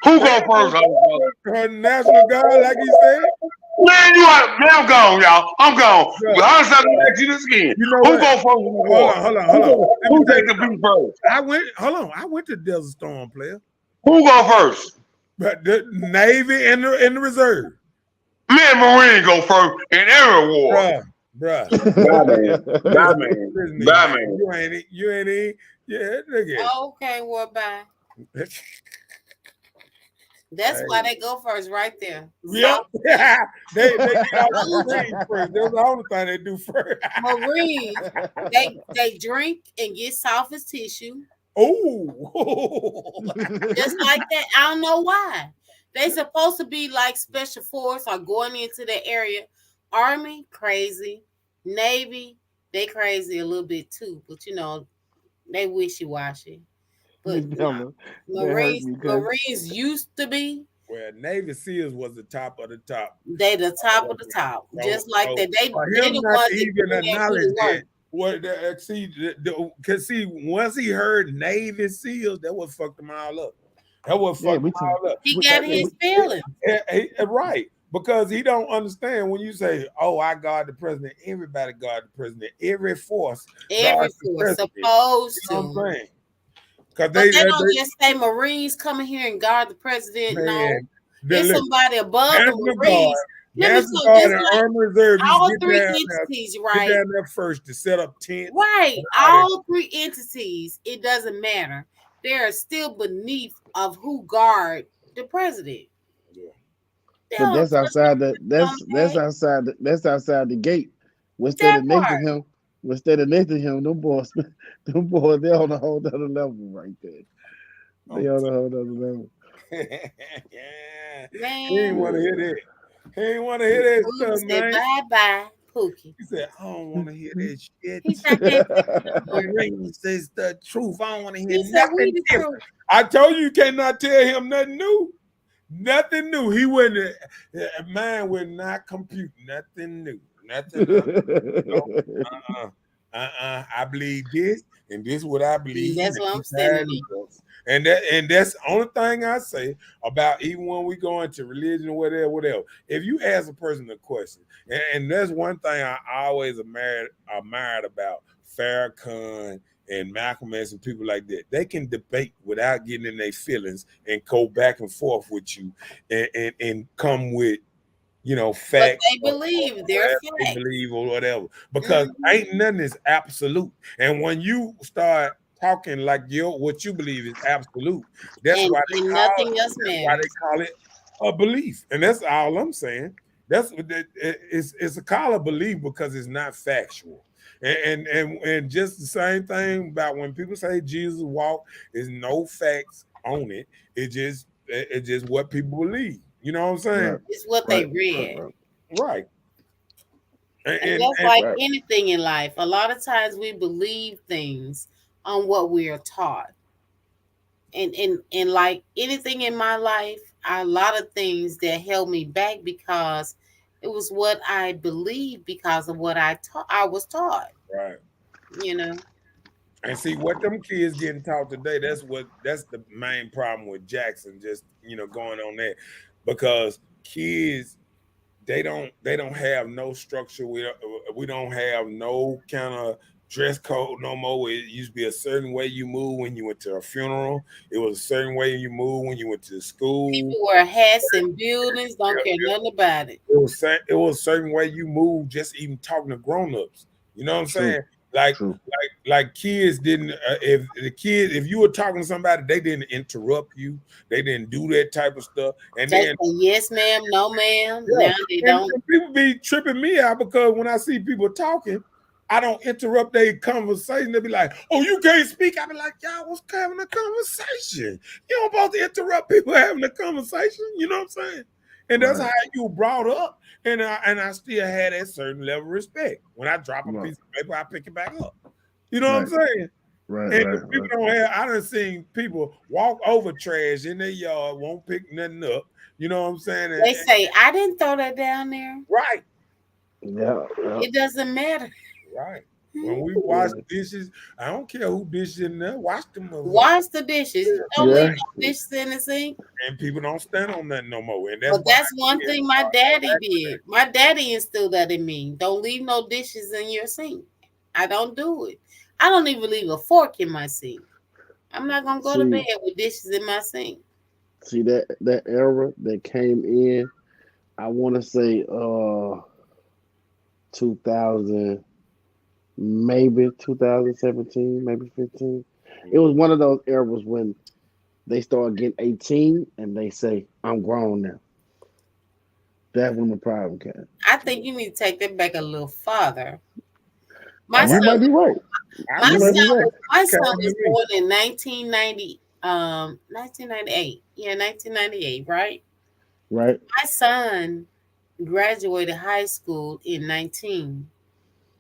Speaker 4: Who go first, Hunter Sucker?
Speaker 2: Her National Guard, like he said.
Speaker 4: Man, I'm gone, y'all. I'm gone.
Speaker 2: Right.
Speaker 4: Hunter Sucker, ask you this again.
Speaker 2: You know
Speaker 4: Who
Speaker 2: what?
Speaker 4: go first in the war?
Speaker 2: Hold on.
Speaker 4: Who take the beat first?
Speaker 2: I went to Desert Storm, player.
Speaker 4: Who go first?
Speaker 2: But the Navy and the Reserve.
Speaker 4: Man, Marine go first in every war.
Speaker 2: Bruh.
Speaker 4: Bye, man.
Speaker 2: You ain't yeah, nigga.
Speaker 3: okay. Well, bye. That's why they go first, right there.
Speaker 2: Yep. they get out the Marines first. That's the only thing they do first.
Speaker 3: Marines, they drink and get soft as tissue.
Speaker 2: Oh,
Speaker 3: just like that. I don't know why. They supposed to be like special force or going into the area. Army, crazy. Navy, they crazy a little bit too, but you know, they wishy-washy. But Marines used to be.
Speaker 2: Well, Navy SEALs was the top of the top.
Speaker 3: They the top of the top. Just like that. They the ones
Speaker 2: even acknowledge that. See, once he heard Navy SEALs, that what fucked him all up. That what fucked him all up.
Speaker 3: He got his feelings.
Speaker 2: Right. Because he don't understand when you say, "Oh, I guard the president." Everybody guard the president. Every force
Speaker 3: supposed to. Because they don't just say Marines coming here and guard the president. Man, no, there's somebody above the Marines.
Speaker 2: National Guard and Army Reserve.
Speaker 3: All three entities, right?
Speaker 2: Get down there first to set up tents.
Speaker 3: Right. All three entities. It doesn't matter. They are still beneath of who guard the president.
Speaker 5: But that's outside the gate. What's standing next to him? Them boys, they're on a whole other level right there. They on a whole other level.
Speaker 2: He ain't want to hear that. He ain't want to hear that stuff, man.
Speaker 3: Bye, Pookie.
Speaker 2: He said, "I don't want to hear that shit."
Speaker 3: He said,
Speaker 2: Marines says the truth. I don't want to hear nothing different. I told you cannot tell him nothing new. Nothing new. He wouldn't. Man would not compute nothing new. Nothing. I believe this, and this is what I believe.
Speaker 3: That's what I'm saying.
Speaker 2: And that's the only thing I say about even when we go into religion or whatever. If you ask a person a question, and that's one thing I always admired about Farrakhan and Malcolm X and people like that. They can debate without getting in their feelings and go back and forth with you and come with, facts.
Speaker 3: But they believe
Speaker 2: they believe or whatever. Because ain't nothing is absolute. And when you start talking like what you believe is absolute, that's why they call it a belief. And that's all I'm saying. It's a call of belief because it's not factual. And just the same thing about when people say Jesus walked, there's no facts on it. It's just what people believe. You know what I'm saying?
Speaker 3: Right. It's what they read.
Speaker 2: Right.
Speaker 3: And that's like anything in life. A lot of times we believe things on what we are taught. And like anything in my life, a lot of things that held me back because it was what I believed because of what I was taught.
Speaker 2: Right.
Speaker 3: And
Speaker 2: see what them kids getting taught today, that's the main problem with Jackson, just going on there. Because kids, they don't have no structure. We don't have no kind of dress code no more. It used to be a certain way you move when you went to a funeral. It was a certain way you move when you went to school.
Speaker 3: People wear hats in buildings, don't care nothing about it.
Speaker 2: It was a certain way you move just even talking to grown-ups. You know what I'm saying? Like kids didn't. If you were talking to somebody, they didn't interrupt you. They didn't do that type of stuff. And
Speaker 3: they
Speaker 2: then
Speaker 3: yes, ma'am, no, ma'am. Yeah. Now they don't.
Speaker 2: And people be tripping me out because when I see people talking, I don't interrupt their conversation. They be like, "Oh, you can't speak." I be like, "Y'all was having a conversation. You don't supposed to interrupt people having a conversation." You know what I'm saying? And that's
Speaker 5: Right.
Speaker 2: how you brought up. And I still had that certain level of respect. When I drop a
Speaker 5: Right.
Speaker 2: piece of paper, I pick it back up. You know what I'm
Speaker 5: Right.
Speaker 2: saying?
Speaker 5: Right.
Speaker 2: And
Speaker 5: Right.
Speaker 2: if people
Speaker 5: Right.
Speaker 2: don't have, I done seen people walk over trash in their yard, won't pick nothing up. You know what I'm saying?
Speaker 3: They say, I didn't throw that down there.
Speaker 2: Right,
Speaker 5: Yeah. Yeah.
Speaker 3: It doesn't matter.
Speaker 2: right. When we wash
Speaker 5: Yeah.
Speaker 2: dishes, I don't care who dishes in there, wash them motherfuckers.
Speaker 3: Wash the dishes. Don't leave
Speaker 5: Yeah.
Speaker 3: no dishes in the sink.
Speaker 2: And people don't stand on that no more. And that's
Speaker 3: But
Speaker 2: why
Speaker 3: that's one
Speaker 2: I
Speaker 3: thing my daddy did. My daddy instilled that in me. Don't leave no dishes in your sink. I don't do it. I don't even leave a fork in my sink. I'm not gonna go to
Speaker 5: See,
Speaker 3: bed with dishes in my sink.
Speaker 5: see that era that came in. I want to say 2000, maybe 2017, maybe 15. It was one of those eras when they start getting 18 and they say, "I'm grown now." That's when the problem came.
Speaker 3: I think you need to take that back a little farther. My
Speaker 5: You
Speaker 3: son,
Speaker 5: might be right.
Speaker 2: I
Speaker 3: my
Speaker 5: You
Speaker 2: remember
Speaker 5: might be
Speaker 3: son,
Speaker 5: right.
Speaker 3: my
Speaker 2: it came
Speaker 3: son
Speaker 2: to
Speaker 3: was
Speaker 2: me.
Speaker 3: born in 1990, 1998. Yeah, 1998, right?
Speaker 5: Right.
Speaker 3: My son graduated high school in 19,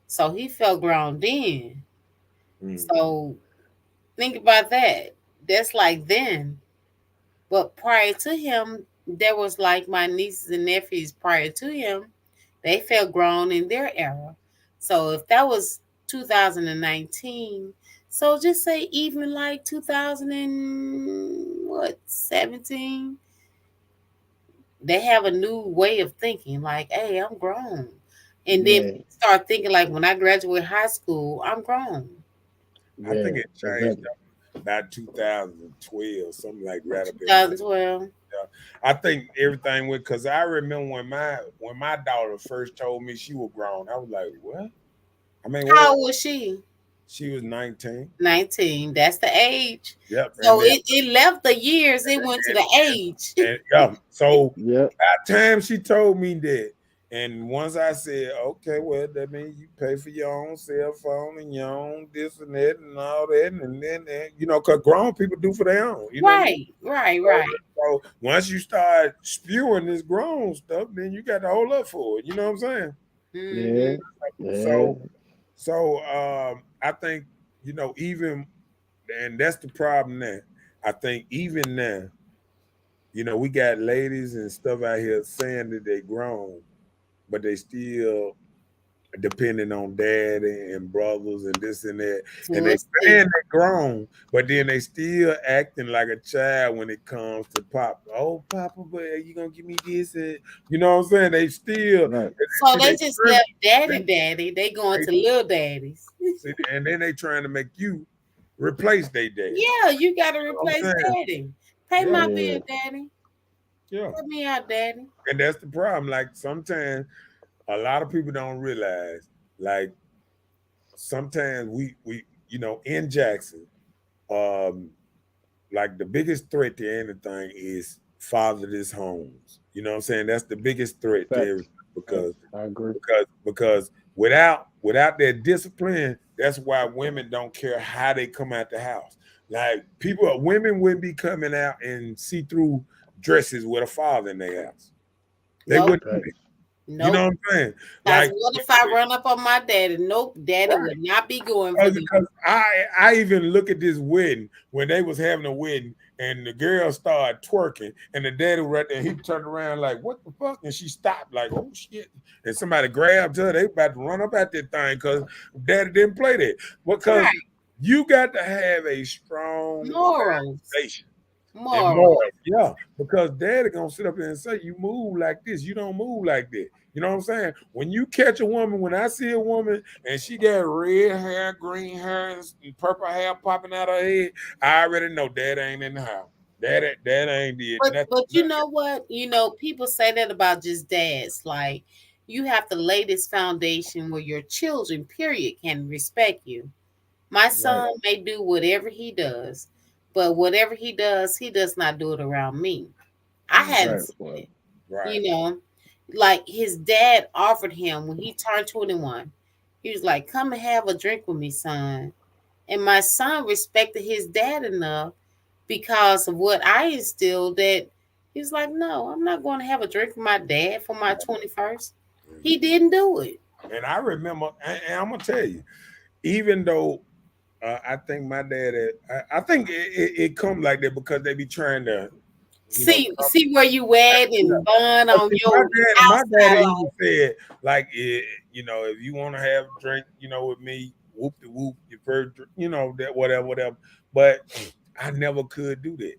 Speaker 3: so he felt grown then.
Speaker 2: Mm.
Speaker 3: So think about that. That's like then. But prior to him, there was like my nieces and nephews prior to him. They felt grown in their era. So if that was 2019, so just say even like 2000 and what 17, they have a new way of thinking. Like, hey, I'm grown, and then
Speaker 5: Yeah.
Speaker 3: start thinking like when I graduate high school, I'm grown.
Speaker 2: I think
Speaker 5: Yeah.
Speaker 2: it changed
Speaker 5: Exactly.
Speaker 2: about 2012, something like right up in there.
Speaker 3: 2012.
Speaker 2: I think everything went because I remember when my daughter first told me she was grown. I was like, what? I mean, what?
Speaker 3: How old was she?
Speaker 2: She was 19.
Speaker 3: 19. That's the age.
Speaker 2: Yep.
Speaker 3: So it left the years, it went to the age.
Speaker 2: And yeah. So
Speaker 5: Yeah.
Speaker 2: that time she told me that. And once I said, okay, well, that means you pay for your own cell phone and your own this and that and all that. And then, because grown people do for their own. You know what I mean?
Speaker 3: Right, right,
Speaker 2: So,
Speaker 3: right.
Speaker 2: so once you start spewing this grown stuff, then you got to hold up for it. You know what I'm saying?
Speaker 3: Hmm.
Speaker 5: Yeah. Yeah.
Speaker 2: So, so I think, even, and that's the problem now. I think even now, we got ladies and stuff out here saying that they grown, but they still depending on daddy and brothers and this and that. And they
Speaker 3: Let's see.
Speaker 2: saying they grown, but then they still acting like a child when it comes to Papa. Oh, Papa, but you gonna give me this? And you know what I'm saying? They still
Speaker 5: Right.
Speaker 3: So
Speaker 2: see
Speaker 3: they
Speaker 2: they
Speaker 3: just
Speaker 2: trying,
Speaker 3: left daddy
Speaker 2: they,
Speaker 3: daddy. They going
Speaker 2: they
Speaker 3: to little daddies.
Speaker 2: see, and then they trying to make you replace their dad.
Speaker 3: Yeah, you gotta
Speaker 2: You know what
Speaker 3: replace
Speaker 2: I'm saying?
Speaker 3: daddy. Pay
Speaker 2: Yeah,
Speaker 3: my
Speaker 5: Yeah.
Speaker 3: bill, daddy.
Speaker 2: yeah.
Speaker 3: Put me out, daddy.
Speaker 2: And that's the problem. Like sometimes a lot of people don't realize, like sometimes we in Jackson, um, like the biggest threat to anything is fatherless homes. You know what I'm saying? That's the biggest threat to
Speaker 5: Facts.
Speaker 2: everything because
Speaker 5: Facts. I agree.
Speaker 2: because without their discipline, that's why women don't care how they come out the house. Like women wouldn't be coming out in see-through dresses with a father in their house. They
Speaker 3: Nope,
Speaker 2: wouldn't do
Speaker 5: Facts.
Speaker 2: it. You know
Speaker 3: nope.
Speaker 2: what I'm saying?
Speaker 3: Cause
Speaker 2: Like
Speaker 3: what if I run up on my daddy? Nope, daddy
Speaker 2: right.
Speaker 3: would not be going for you.
Speaker 2: Because I even look at this wedding when they was having a wedding and the girl started twerking and the daddy was right there. He turned around like, what the fuck? And she stopped like, oh shit. And somebody grabbed her. They about to run up at that thing because daddy didn't play that. Because
Speaker 3: Right.
Speaker 2: you got to have a strong
Speaker 3: Morals.
Speaker 2: foundation. And more,
Speaker 3: Morals.
Speaker 2: yeah, because daddy gonna sit up there and say, you move like this, you don't move like that. You know what I'm saying? When you catch a woman, when I see a woman and she got red hair, green hair, and purple hair popping out her head, I already know dad ain't in the house. Dad ain't did
Speaker 3: But
Speaker 2: nothing.
Speaker 3: but you know what? People say that about just dads. Like you have to lay this foundation where your children, period, can respect you. My
Speaker 2: Right,
Speaker 3: son may do whatever he does, but whatever he does not do it around me. I haven't
Speaker 5: Right.
Speaker 3: seen
Speaker 5: Right.
Speaker 3: it.
Speaker 2: right,
Speaker 3: You know, like his dad offered him when he turned 21. He was like, "Come and have a drink with me, son." And my son respected his dad enough because of what I instilled that He's like, no, I'm not going to have a drink with my dad for my 21st. He didn't do it.
Speaker 2: And I remember, and I'm gonna tell you, even though I think my dad, I think it come like that because they be trying to, you know,
Speaker 3: See where you at and bun
Speaker 2: but
Speaker 3: on
Speaker 2: see,
Speaker 3: your
Speaker 2: my
Speaker 3: outside
Speaker 2: daddy
Speaker 3: life.
Speaker 2: even said, like, you know, if you want to have a drink, you know, with me, whoop de whoop, your first, you know, that whatever, whatever. But I never could do that.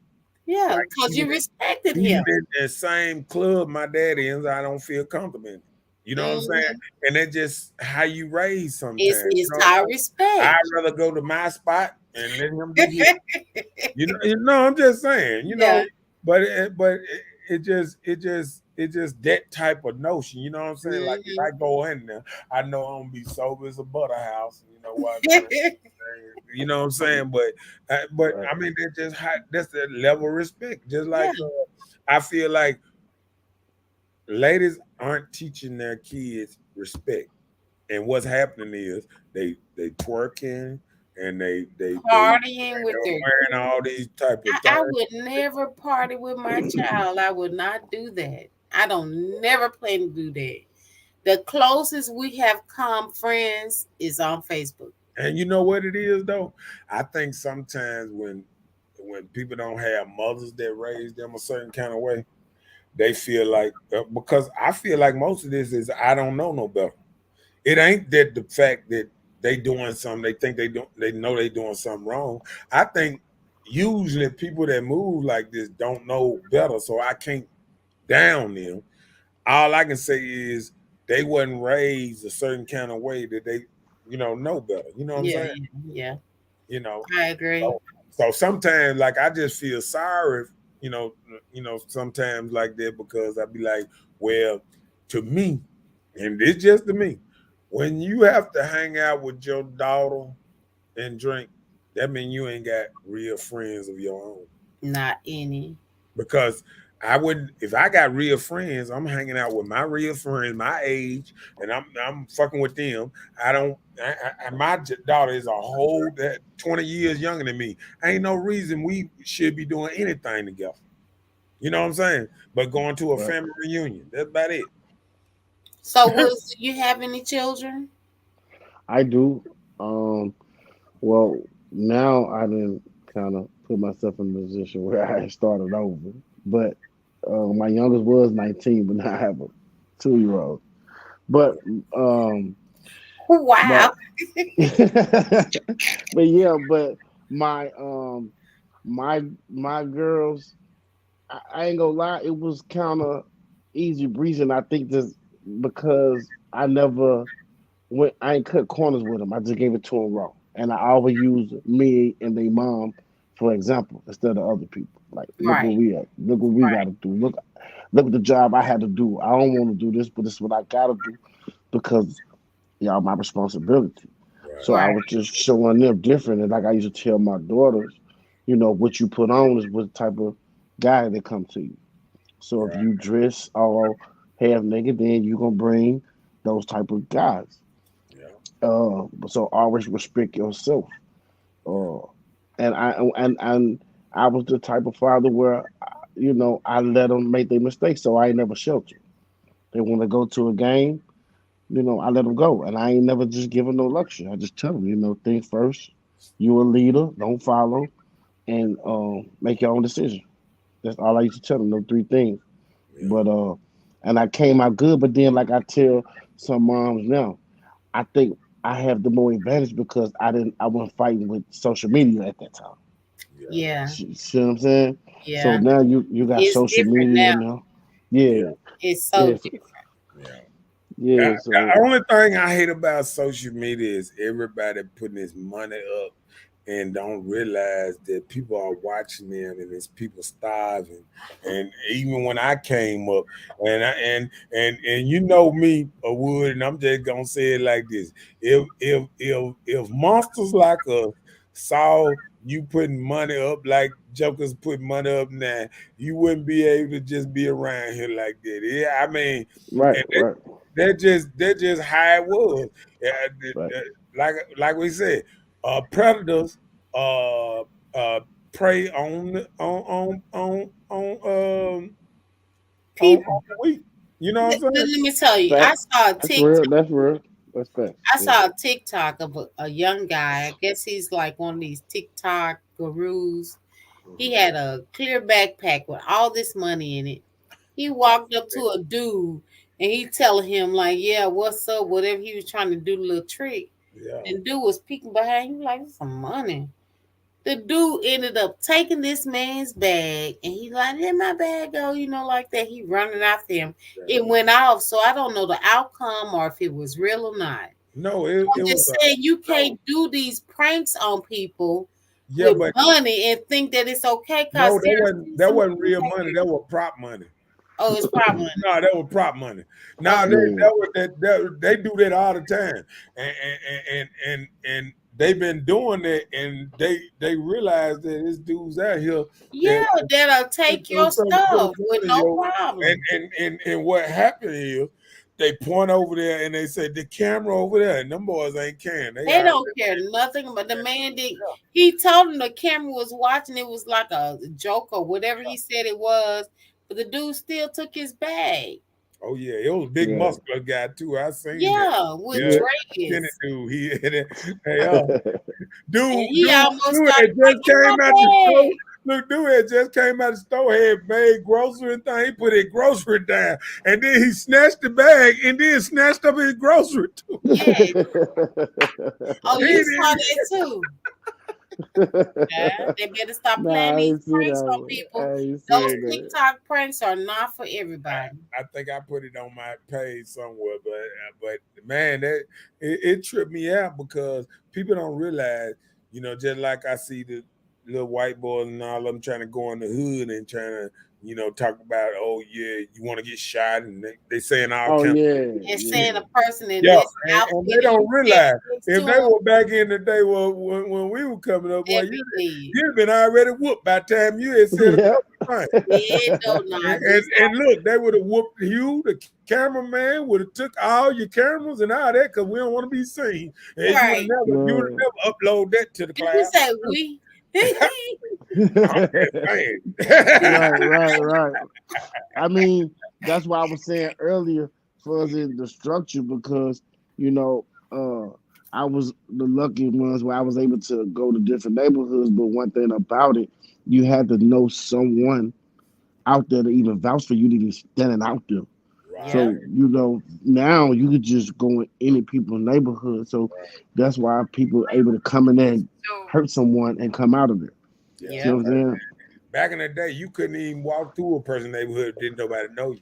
Speaker 3: Yeah,
Speaker 2: Like
Speaker 3: because you respected
Speaker 2: even
Speaker 3: him.
Speaker 2: in the same club my daddy is, I don't feel comfortable in it. You know what I'm saying?
Speaker 3: Mhm.
Speaker 2: And that's just how you raise sometimes.
Speaker 3: It's
Speaker 2: You know what
Speaker 3: our
Speaker 2: I'm saying?
Speaker 3: respect.
Speaker 2: I'd rather go to my spot and let him do his. You know, I'm just saying, you
Speaker 3: Yeah.
Speaker 2: know, but it just that type of notion, you know what I'm saying? Like if
Speaker 3: Mhm.
Speaker 2: I go in there, I know I'm gonna be sober as a butter house, you know what I'm saying? You know what I'm saying? But
Speaker 5: Right.
Speaker 2: I mean that's the level of respect. Just
Speaker 3: Yeah.
Speaker 2: like I feel like ladies aren't teaching their kids respect. And what's happening is they twerking and they
Speaker 3: Partying with their
Speaker 2: wearing all these type of
Speaker 3: I
Speaker 2: things.
Speaker 3: would never party with my child. I would not do that. I don't never plan to do that. The closest we have come friends is on Facebook.
Speaker 2: And you know what it is though? I think sometimes when people don't have mothers that raise them a certain kind of way, they feel like because I feel like most of this is I don't know no better. It ain't that the fact that they doing something, they think they know they doing something wrong. I think usually people that move like this don't know better, so I can't down them. All I can say is they wasn't raised a certain kind of way that they, know better. You know what I'm
Speaker 3: Yeah,
Speaker 2: saying?
Speaker 3: yeah, yeah.
Speaker 2: You know,
Speaker 3: I agree.
Speaker 2: so, so sometimes like I just feel sorry, you know, sometimes like that because I be like, well, to me, and it's just to me, when you have to hang out with your daughter and drink, that means you ain't got real friends of your own.
Speaker 3: Not any.
Speaker 2: Because I wouldn't if I got real friends, I'm hanging out with my real friends, my age, and I'm fucking with them. I don't. My daughter is a whole that 20 years younger than me. Ain't no reason we should be doing anything together. You know what I'm saying? But going to a
Speaker 5: Right.
Speaker 2: family reunion, that's about it.
Speaker 3: So, was do you have any children?
Speaker 5: I do. Um, well, now I didn't kind of put myself in a position where I started over. But my youngest was 19, but now I have a 2-year-old. But um, but
Speaker 3: Wow.
Speaker 5: but yeah, but my my girls, I ain't gonna lie, it was kind of easy breezy. And I think this because I never I ain't cut corners with them. I just gave it to them raw, and I always use me and their mom for example instead of other people. Like, look where
Speaker 3: Right,
Speaker 5: we at. Look what we got
Speaker 3: right,
Speaker 5: to do. Look at the job I had to do. I don't want to do this, but this is what I got to do because y'all my responsibility.
Speaker 2: Right.
Speaker 5: So I
Speaker 3: right,
Speaker 5: was just showing them different, and like I used to tell my daughters, what you put on is what type of guy they come to you. So if
Speaker 2: Right.
Speaker 5: you dress all half naked, then you gonna bring those type of guys.
Speaker 2: Yeah.
Speaker 5: So always respect yourself.
Speaker 2: Yeah.
Speaker 5: Uh, and I was the type of father where I let them make their mistakes, so I ain't never shelter. They want to go to a game, I let them go, and I ain't never just given no luxury. I just tell them, think first. You a leader, don't follow, and make your own decision. That's all I used to tell them. Those three things.
Speaker 2: Yeah.
Speaker 5: But and I came out good. But then, like I tell some moms now, I think I have the more advantage because I wasn't fighting with social media at that time.
Speaker 2: Yeah.
Speaker 3: yeah,
Speaker 5: See what I'm saying? So
Speaker 3: yeah.
Speaker 5: now you got
Speaker 3: It's
Speaker 5: social
Speaker 3: different
Speaker 5: media
Speaker 3: now.
Speaker 5: now. Yeah,
Speaker 3: It's so
Speaker 5: yes,
Speaker 3: different.
Speaker 2: Yeah. The,
Speaker 5: yeah.
Speaker 2: the
Speaker 5: So
Speaker 2: only thing I hate about social media is everybody putting this money up and don't realize that people are watching them and it's people starving. And even when I came up, and you know me, Wood, and I'm just gonna say it like this: if monsters like us saw you putting money up like jokers put money up now, you wouldn't be able to just be around here like that. Yeah, I mean,
Speaker 5: right,
Speaker 2: and
Speaker 5: right,
Speaker 2: that just how it was. Yeah,
Speaker 5: right,
Speaker 2: like we said, predators uh prey on
Speaker 3: people.
Speaker 2: the week. You know what I'm
Speaker 3: Let
Speaker 2: saying?
Speaker 3: me tell you, I
Speaker 5: Fact.
Speaker 3: saw a
Speaker 5: That's
Speaker 3: TikTok.
Speaker 5: real. That's real. That's fact.
Speaker 3: I
Speaker 5: Yeah.
Speaker 3: saw a TikTok of a young guy. I guess he's like one of these TikTok gurus. He had a clear backpack with all this money in it. He walked up to a dude and he telling him like, "Yeah, what's up?" Whatever he was trying to do, the little trick.
Speaker 2: Yeah.
Speaker 3: And dude was peeking behind him like, "This some money." The dude ended up taking this man's bag and he like, "Let my bag go," like that. He running after him.
Speaker 2: Yeah.
Speaker 3: It went off, so I don't know the outcome or if it was real or not.
Speaker 2: No,
Speaker 3: I'm
Speaker 2: it was
Speaker 3: just saying you can't do these pranks on people
Speaker 2: yeah,
Speaker 3: with
Speaker 2: but
Speaker 3: money and think that it's okay
Speaker 2: no,
Speaker 3: because there's
Speaker 2: that
Speaker 3: some
Speaker 2: wasn't real
Speaker 3: people out
Speaker 2: money.
Speaker 3: here.
Speaker 2: That was prop money.
Speaker 3: Oh, it's probably
Speaker 2: No, that was prop money. Now
Speaker 3: oh,
Speaker 5: Yeah.
Speaker 2: they do that all the time, and they've been doing it, and they realize that this dude's out here
Speaker 3: yeah,
Speaker 2: that
Speaker 3: that'll take your stuff with no problem.
Speaker 2: and what happened is they point over there and they say the camera over there, and them boys ain't caring. They
Speaker 3: They
Speaker 2: already
Speaker 3: don't care nothing, but the man did. He told him the camera was watching. It was like a joke or whatever he said it was, but the dude still took his bag.
Speaker 2: oh yeah, it was a big
Speaker 5: Yeah.
Speaker 2: muscular guy too. I seen that.
Speaker 3: Yeah, with
Speaker 2: Yeah, skinny
Speaker 3: dreads,
Speaker 2: dude. He hey,
Speaker 3: and
Speaker 2: dude,
Speaker 3: he almost
Speaker 2: dude
Speaker 3: started
Speaker 2: had just
Speaker 3: breaking my
Speaker 2: came out the store.
Speaker 3: bag.
Speaker 2: Look, dude had just came out the store, had made grocery and thing. He put his grocery down, and then he snatched the bag and then snatched up his grocery too.
Speaker 3: Yeah. Oh,
Speaker 2: He
Speaker 3: you
Speaker 2: didn't-
Speaker 3: saw that too. Yeah, they better stop playing
Speaker 5: Nah, I
Speaker 3: these
Speaker 5: ain't see
Speaker 3: pranks
Speaker 5: that
Speaker 3: on
Speaker 5: one.
Speaker 3: people.
Speaker 5: I ain't see
Speaker 3: Those
Speaker 5: that.
Speaker 3: TikTok pranks are not for everybody.
Speaker 2: I think I put it on my page somewhere, but man, it tripped me out because people don't realize, just like I see the little white boys and all of them trying to go in the hood and trying to, talk about, oh yeah, you want to get shot, and they saying all
Speaker 5: Oh
Speaker 2: kinds.
Speaker 5: yeah,
Speaker 3: And
Speaker 5: yeah.
Speaker 3: seeing a person in
Speaker 2: Yeah,
Speaker 3: this outfit,
Speaker 2: and they don't realize
Speaker 3: next
Speaker 2: if
Speaker 3: to
Speaker 2: they
Speaker 3: them,
Speaker 2: were back in the day when we were coming up, boy,
Speaker 3: they'd be dead.
Speaker 2: you'd been already whooped by the time you had said a
Speaker 5: Yeah.
Speaker 2: couple things.
Speaker 3: Yeah, no, nah, this
Speaker 2: And look, they would have whooped you, the cameraman would have took all your cameras and all that because we don't want to be seen. And
Speaker 3: right.
Speaker 2: you would never upload that to the
Speaker 3: Did you
Speaker 2: cloud.
Speaker 3: say we?
Speaker 2: I'm just saying.
Speaker 5: Right. I mean, that's why I was saying earlier for us in the structure because I was the lucky ones where I was able to go to different neighborhoods. But one thing about it, you had to know someone out there to even vouch for you to be standing out there.
Speaker 2: Right.
Speaker 5: So now you could just go in any people's neighborhood. So that's why people are able to come in there and hurt someone and come out of it.
Speaker 2: Yeah.
Speaker 5: See what I'm saying?
Speaker 2: Back in the day, you couldn't even walk through a person's neighborhood, didn't nobody know you.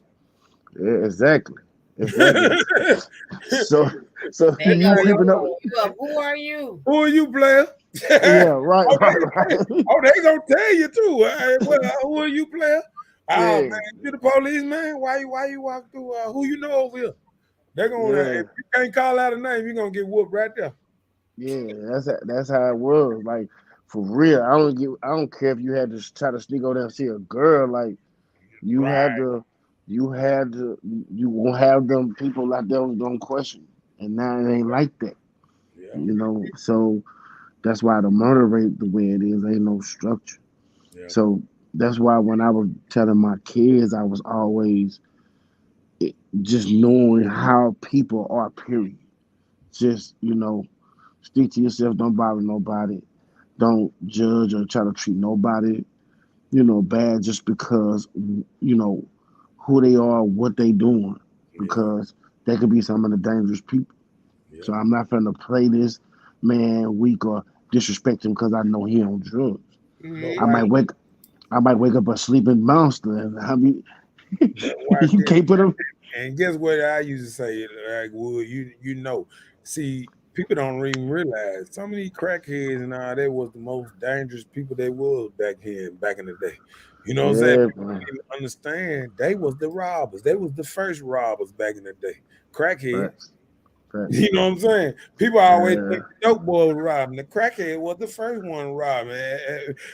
Speaker 5: Yeah, exactly. So
Speaker 3: They
Speaker 5: you
Speaker 3: go,
Speaker 5: creeping up.
Speaker 3: who are you?
Speaker 2: Who are you, player?
Speaker 5: Yeah, right.
Speaker 2: Oh, they gonna tell you too. Hey, who are you, player? Oh
Speaker 5: Yeah.
Speaker 2: man, you the police, man. Why you walk through? Who you know over here? They're gonna
Speaker 5: Yeah.
Speaker 2: if you can't call out a name, you're gonna get whooped right there.
Speaker 5: Yeah, that's how it was. Like for real, I don't care if you had to try to sneak over there and see a girl. Like you had to, you won't have them people out there don't question. And now it ain't like that,
Speaker 2: Yeah.
Speaker 5: So that's why the murder rate the way it is ain't no structure.
Speaker 2: Yeah.
Speaker 5: So that's why when I was telling my kids, I was always just knowing how people are. Period. Just stick to yourself. Don't bother nobody. Don't judge or try to treat nobody, bad just because who they are, what they doing, because they could be some of the dangerous people.
Speaker 2: Yeah.
Speaker 5: So I'm not gonna play this man weak or disrespect him because I know he on drugs.
Speaker 3: Mm-hmm.
Speaker 5: I might wake up a sleeping monster, and you can't put him.
Speaker 2: And guess what I used to say, like, Wood, see, people don't even realize some of these crackheads and all that was the most dangerous people they was back in the day. You know what I'm saying?
Speaker 5: Yeah,
Speaker 2: People didn't understand they was the robbers. They was the first robbers back in the day. Crackhead.
Speaker 5: Right.
Speaker 2: You know what I'm saying? People always
Speaker 5: Yeah.
Speaker 2: think the dope boy was robbing. The crackhead was the first one robbing.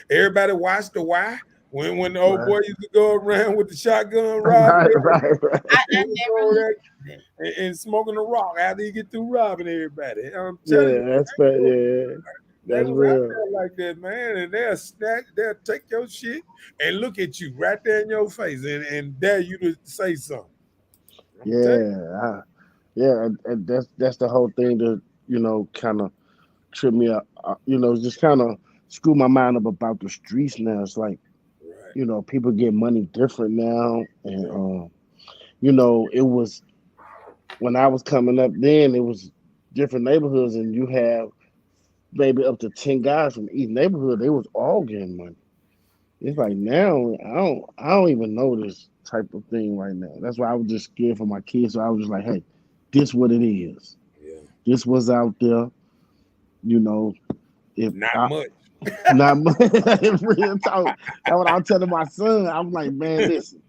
Speaker 2: Everybody watched the Why when the old boy used to go around with the shotgun robbing.
Speaker 5: Right.
Speaker 3: I never
Speaker 2: And smoking a rock after you get through robbing everybody. I'm telling
Speaker 5: Yeah,
Speaker 2: you.
Speaker 5: that's fair. Yeah.
Speaker 2: They
Speaker 5: That's
Speaker 2: was out
Speaker 5: real.
Speaker 2: there like that, man, and they'll snatch, they'll take your shit and look at you right there in your face and dare you to say something. I'm telling
Speaker 5: Yeah, yeah, and that's the whole thing that kind of trip me up. Just kind of screw my mind up about the streets now. It's like
Speaker 2: you. Right.
Speaker 5: people get money different now, and
Speaker 2: Yeah.
Speaker 5: it was when I was coming up. Then it was different neighborhoods, and you have maybe up to 10 guys from each neighborhood. They was all getting money. It's like now I don't even know this type of thing right now. That's why I was just scared for my kids. So I was just like, hey, this what it is.
Speaker 2: Yeah.
Speaker 5: This was out there. You know, if
Speaker 2: Not
Speaker 5: I
Speaker 2: much.
Speaker 5: not real talk. That's what I'm telling my son. I'm like, man, listen,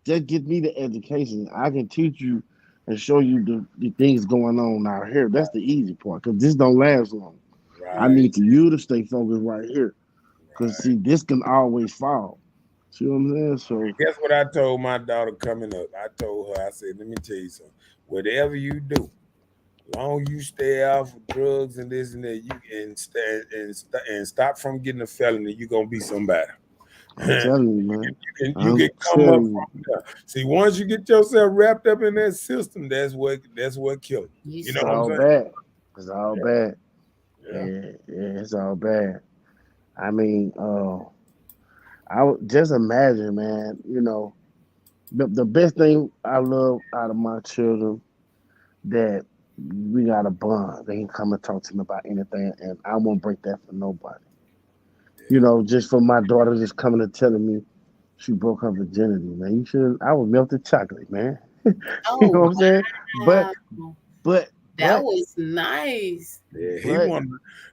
Speaker 5: just get me the education. I can teach you and show you the things going on out here. That's the easy part because this don't last long. I
Speaker 2: Right.
Speaker 5: need you to stay focused right here. Cause
Speaker 2: Right.
Speaker 5: see, this can always fall. See what I'm saying? So
Speaker 2: Guess what I told my daughter coming up? I told her, I said, let me tell you something. Whatever you do, long you stay off of drugs and this and that, you and stop from getting a felony, you're gonna be somebody.
Speaker 5: I'm telling you, man.
Speaker 2: You
Speaker 5: I'm
Speaker 2: can come up
Speaker 5: telling
Speaker 2: from there. See, once you get yourself wrapped up in that system, that's what kills you.
Speaker 3: You
Speaker 2: You
Speaker 5: it's
Speaker 2: know what I'm
Speaker 3: so
Speaker 5: all
Speaker 2: saying?
Speaker 5: bad. It's all
Speaker 2: Yeah,
Speaker 5: bad.
Speaker 2: yeah.
Speaker 5: Yeah, yeah, it's all bad. I mean, I would just imagine, man. The best thing I love out of my children that we got a bond. They can come and talk to me about anything, and I won't break that for nobody. Just for my daughter just coming and telling me she broke her virginity, man. You should. I was melted chocolate, man. You know
Speaker 3: oh
Speaker 5: what I'm saying? But,
Speaker 3: wow.
Speaker 5: but,
Speaker 3: That
Speaker 5: but,
Speaker 3: was nice.
Speaker 2: Yeah,
Speaker 5: but,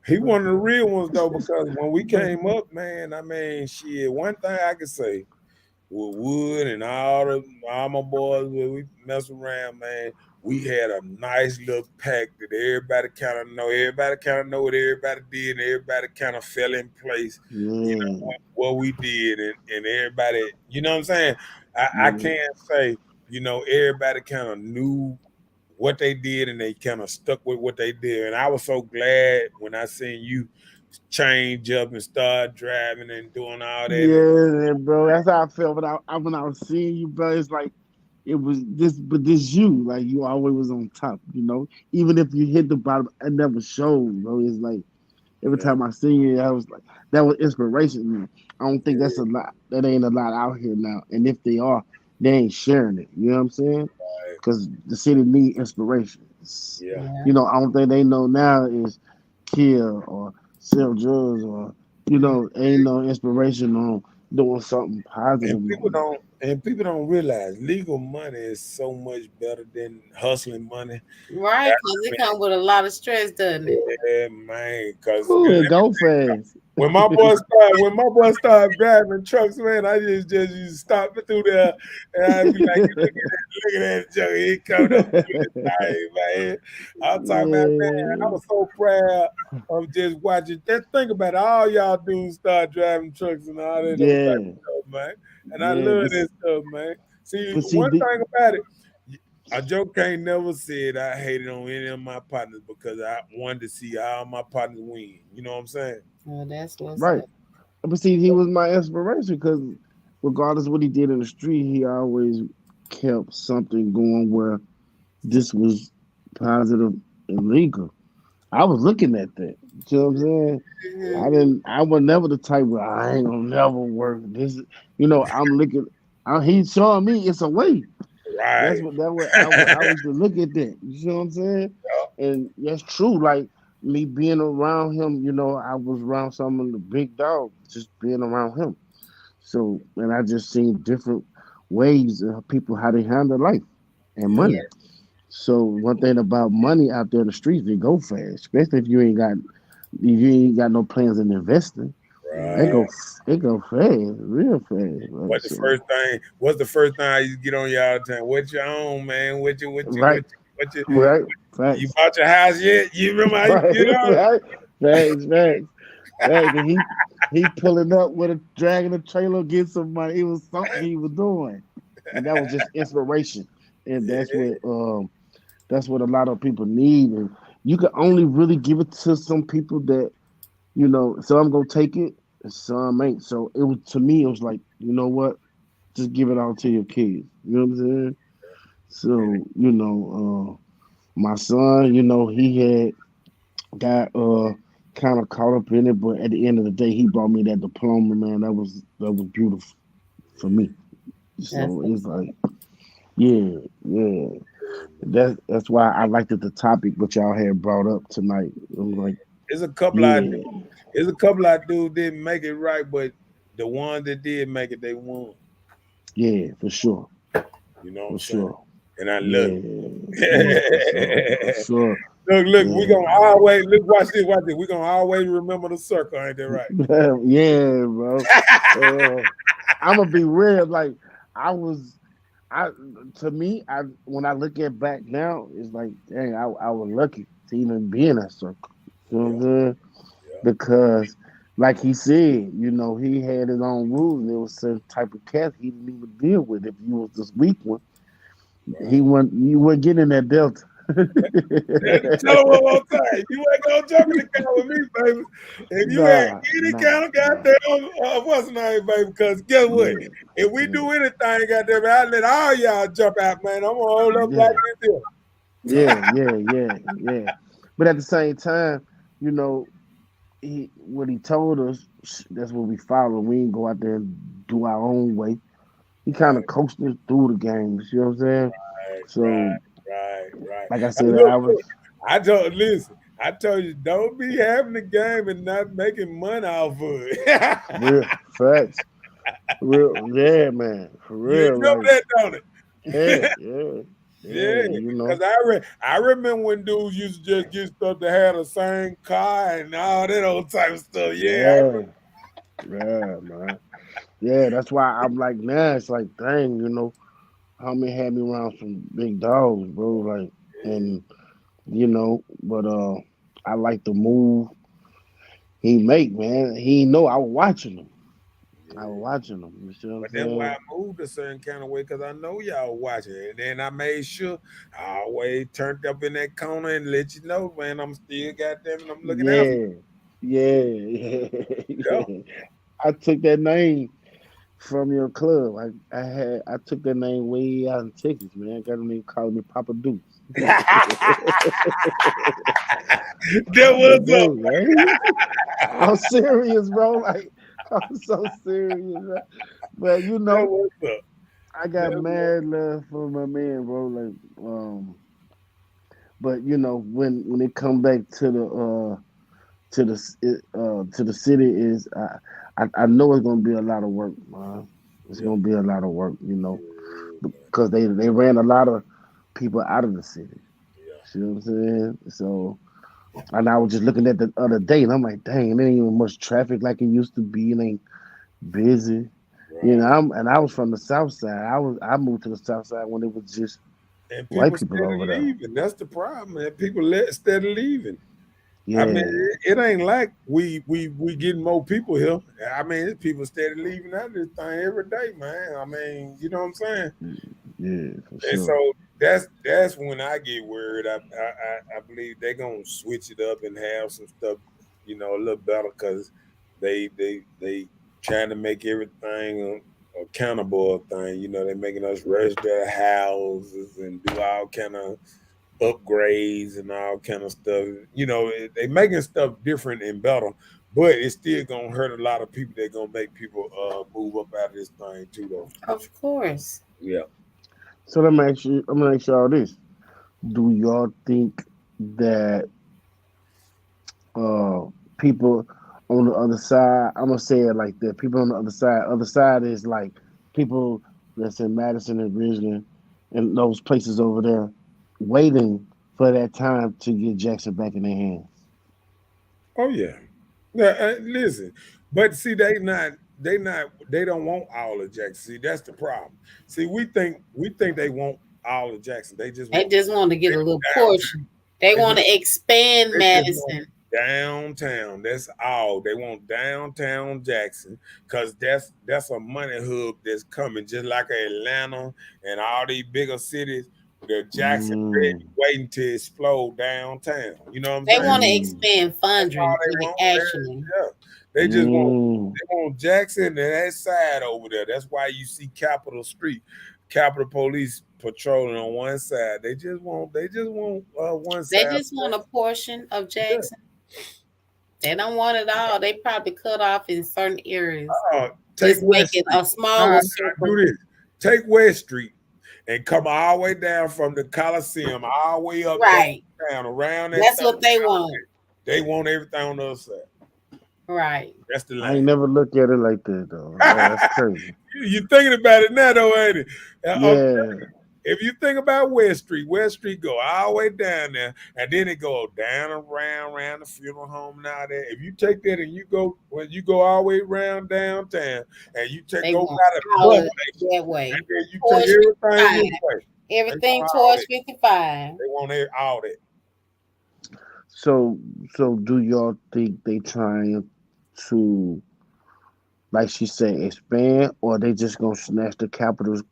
Speaker 2: he
Speaker 5: but,
Speaker 2: one of the real ones though, because when we
Speaker 5: but
Speaker 2: came up, man, I mean, shit, one thing I could say with Wood and all my boys when we mess around, man, we had a nice little pack that everybody kind of know. Everybody kind of know what everybody did, and everybody kind of fell in place. You know
Speaker 5: yeah,
Speaker 2: what we did, and everybody, you know what I'm saying. I
Speaker 5: yeah,
Speaker 2: can't say everybody kind of knew what they did, and they kind of stuck with what they did. And I was so glad when I seen you change up and start driving and doing all that.
Speaker 5: yeah, bro. That's how I felt when I was seeing you, bro. It's like it was this, but this you, like you always was on top. Even if you hit the bottom, it never showed, bro. It's like every
Speaker 2: Yeah,
Speaker 5: time I see you, I was like, that was inspiration. Man. I don't think that's
Speaker 2: yeah,
Speaker 5: a lot. That ain't a lot out here now. And if they are, they ain't sharing it. You know what I'm saying?
Speaker 2: right.
Speaker 5: Because the city need inspiration.
Speaker 2: Yeah.
Speaker 3: Yeah.
Speaker 5: I don't think they know now is kill or sell drugs or ain't no inspiration on doing something
Speaker 2: And
Speaker 5: positive
Speaker 2: people
Speaker 5: on it.
Speaker 2: don't realize legal money is so much better than hustling money.
Speaker 3: Right, because it
Speaker 2: I
Speaker 3: comes with a lot of stress, doesn't it?
Speaker 2: mean, yeah, man, because
Speaker 5: Ooh, it go fast.
Speaker 2: when my boy started driving trucks, man, I just used to stop it through there, and I'd be like, look at that joke, he coming up to this thing, man. I'm talking about, man, I
Speaker 5: Yeah,
Speaker 2: was so proud of just watching. Just think about it, all y'all dudes start driving trucks and all that old type
Speaker 5: yeah,
Speaker 2: of stuff, man. And I
Speaker 5: yeah.
Speaker 2: love this stuff, man. See,
Speaker 5: But see,
Speaker 2: one thing about it. A joke ain't never said I hated on any of my partners because I wanted to see all my partners win. You know what I'm saying?
Speaker 3: Well, that's what's
Speaker 5: right.
Speaker 3: up.
Speaker 5: But see, he was my inspiration because regardless of what he did in the street, he always kept something going where this was positive and legal. I was looking at that. You know what I'm saying?
Speaker 3: Hmm.
Speaker 5: I was never the type where I ain't gonna never work. I'm looking. He's showing me it's a way.
Speaker 2: Right.
Speaker 5: That way I was to look at that. You know what I'm saying? And that's true. Like me being around him, I was around some of the big dogs, just being around him. So, and I just seen different ways of people how they handle life and
Speaker 2: Yeah.
Speaker 3: Yeah.
Speaker 5: money. So one thing about money out there in the streets, they go fast, especially if you ain't got no plans in investing. They
Speaker 2: Right.
Speaker 5: go
Speaker 3: Hmm.
Speaker 5: they go fast, real fast. Right?
Speaker 2: What the
Speaker 5: So
Speaker 2: first thing? What's the first thing I used to get on y'all the time? What you own, man?
Speaker 5: right,
Speaker 2: What you?
Speaker 5: right,
Speaker 2: You
Speaker 5: facts,
Speaker 2: bought your house yet? You remember how you
Speaker 5: right,
Speaker 2: get on?
Speaker 5: right, facts. Right, and he pulling up with a dragging a trailer, get some money. It was something he was doing, and that was just inspiration. And
Speaker 2: Yeah.
Speaker 5: that's what a lot of people need. And you can only really give it to some people that You know, some gonna take it and some ain't. So it was to me, it was like, you know what? Just give it all to your kids. You know what I'm saying?
Speaker 2: And
Speaker 5: So, my son, he had got kind of caught up in it, but at the end of the day, he brought me that diploma, man. That was beautiful for me.
Speaker 3: That's
Speaker 5: So it's
Speaker 3: what's
Speaker 5: like, yeah, yeah. That's why I liked it, the topic what y'all had brought up tonight. I'm like,
Speaker 2: there's a couple I
Speaker 5: yeah,
Speaker 2: there's a couple I do didn't make it right, but the ones that did make it, they won.
Speaker 5: yeah, for sure,
Speaker 2: You know what I'm
Speaker 5: for
Speaker 2: saying?
Speaker 5: sure.
Speaker 2: And I love
Speaker 5: Yeah, yeah, for sure, for
Speaker 2: it.
Speaker 5: sure.
Speaker 2: Look, we
Speaker 5: Yeah,
Speaker 2: gonna always look. Watch this. We gonna always remember the circle, ain't that right?
Speaker 5: yeah, bro. Uh, I'm gonna be real. Like I was, I to me, I when I look at back now, it's like, dang, I was lucky to even be in that circle. You know what I'm
Speaker 2: Yeah,
Speaker 5: saying?
Speaker 2: yeah,
Speaker 5: Because, like he said, he had his own rules. And there was certain type of cats he didn't even deal with. If you was this weak one,
Speaker 2: right.
Speaker 5: you weren't getting in that delta.
Speaker 2: Tell them one more time. You ain't gonna jump in the car with me, baby. If you had
Speaker 5: Nah,
Speaker 2: any
Speaker 5: nah,
Speaker 2: kind of
Speaker 5: nah.
Speaker 2: goddamn what's the name, baby? Because guess what?
Speaker 5: Yeah,
Speaker 2: If we
Speaker 5: yeah,
Speaker 2: do anything, goddamn, I let all y'all jump out, man. I'm gonna hold up like
Speaker 5: yeah.
Speaker 2: this here.
Speaker 5: Yeah. But at the same time, you know, what he told us, that's what we follow. We ain't go out there and do our own way. He kind
Speaker 2: Right,
Speaker 5: of coached us through the games. You know what I'm saying?
Speaker 2: right,
Speaker 5: So,
Speaker 2: right.
Speaker 5: like I said,
Speaker 2: Look,
Speaker 5: I was
Speaker 2: listen. I told you, don't be having the game and not making money off of it.
Speaker 5: real facts. For real, yeah, man. For
Speaker 2: You
Speaker 5: real,
Speaker 2: remember
Speaker 5: like,
Speaker 2: that, don't it?
Speaker 5: yeah, yeah, yeah.
Speaker 2: Yeah, because I remember when dudes used to just get stuff that had the same car and all that old type of stuff. Yeah,
Speaker 5: Yeah, yeah, man. Yeah, that's why I'm like, now it's like, dang, homie had me around some big dogs, bro. Like, and but I like the move he make, man. He know I was watching him. I was
Speaker 2: yeah.
Speaker 5: watching him. You see what I'm
Speaker 2: But that's why I
Speaker 5: saying?
Speaker 2: moved a certain kind of way because I know y'all watching. And then I made sure I always turned up in that corner and let you know, man, I'm still goddamn it, I'm looking out for
Speaker 5: Yeah, yeah,
Speaker 2: you.
Speaker 5: yeah. I took that name from your club. I took that name way out in Texas, man. I got a name calling me Papa Deuce.
Speaker 2: Yeah. That
Speaker 5: Papa
Speaker 2: was up.
Speaker 5: Deuce, man. I'm serious, bro. Like I'm so serious, man. But
Speaker 2: That was up.
Speaker 5: I got
Speaker 2: That was
Speaker 5: mad love for my man, bro. Like, but when it come back to the city is I know it's gonna be a lot of work, man. It's
Speaker 2: yeah.
Speaker 5: gonna be a lot of work,
Speaker 2: Yeah.
Speaker 5: because they ran a lot of people out of the city.
Speaker 2: Yeah.
Speaker 5: See what I'm saying? So, and I was just looking at the other day, and I'm like, dang, there ain't even much traffic like it used to be. It ain't busy.
Speaker 2: Right.
Speaker 5: I was from the south side. I moved to the south side when it was just
Speaker 2: And
Speaker 5: white
Speaker 2: people
Speaker 5: people
Speaker 2: steady
Speaker 5: over there.
Speaker 2: leaving. That's the problem, man. People let steady leaving. I mean,
Speaker 5: Yeah,
Speaker 2: it ain't like we getting more people here. I mean, it's people steady leaving out of this thing every day, man. I mean, you know what I'm saying?
Speaker 5: yeah, for
Speaker 2: And
Speaker 5: sure.
Speaker 2: so that's when I get worried. I believe they're gonna switch it up and have some stuff, a little better because they trying to make everything a accountable thing. They're making us rush their houses and do all kind of upgrades and all kind of stuff. They making stuff different and better, but it's still gonna hurt a lot of people. They're gonna make people move up out of this thing too, though.
Speaker 3: of course.
Speaker 2: Yeah.
Speaker 5: So I'm gonna ask y'all this: do y'all think that uh people on the other side? I'm gonna say it like that. People on the other side. Other side is like people that's in Madison and Ridgeland and those places over there, waiting for that time to get Jackson back in their hands.
Speaker 2: Oh yeah. Yeah, listen, but see, they don't want all of Jackson. See, that's the problem. See, we think they want all of Jackson. They just
Speaker 3: They
Speaker 2: want
Speaker 3: just want to get a little portion. They
Speaker 2: they
Speaker 3: want
Speaker 2: just
Speaker 3: to expand
Speaker 2: they just want
Speaker 3: Madison.
Speaker 2: downtown. That's all. They want downtown Jackson because that's a money hub that's coming, just like Atlanta and all these bigger cities. the Jackson ready waiting to explode downtown. You know what I'm
Speaker 3: They
Speaker 2: saying?
Speaker 3: want to expand
Speaker 2: That's all
Speaker 3: funding,
Speaker 2: they
Speaker 3: like
Speaker 2: want.
Speaker 3: actually.
Speaker 2: Yeah. They want Jackson and that side over there. That's why you see Capitol Street, Capitol Police patrolling on one side. They just want one
Speaker 3: They
Speaker 2: side.
Speaker 3: just want a portion of
Speaker 2: Yeah.
Speaker 3: Jackson. They don't want it all. They probably cut off in certain areas.
Speaker 2: Take
Speaker 3: Just make
Speaker 2: West
Speaker 3: it
Speaker 2: Street.
Speaker 3: a smaller
Speaker 2: Do
Speaker 3: circle.
Speaker 2: this. Take West Street and come all the way down from the Coliseum all the way up
Speaker 3: Right.
Speaker 2: down around that.
Speaker 3: That's what they want.
Speaker 2: They want everything on the other side.
Speaker 3: Right.
Speaker 2: That's the
Speaker 5: I
Speaker 2: line.
Speaker 5: ain't never looked at it like that though. That's crazy.
Speaker 2: You thinking about it now, though, ain't it?
Speaker 5: Yeah.
Speaker 2: If you think about West Street go all the way down there, and then it go down around the funeral home and all that. If you take that and you go all the way around downtown, and you
Speaker 3: They
Speaker 2: go
Speaker 3: want
Speaker 2: by the
Speaker 3: all
Speaker 2: bus
Speaker 3: of it
Speaker 2: station,
Speaker 3: that way.
Speaker 2: and then you
Speaker 3: Towards
Speaker 2: take everything
Speaker 3: 55.
Speaker 2: this way.
Speaker 3: Everything
Speaker 2: want all
Speaker 3: towards
Speaker 2: that.
Speaker 3: 55.
Speaker 2: They want all that.
Speaker 5: So do y'all think they trying to, like she said, expand, or they just gonna snatch the capitals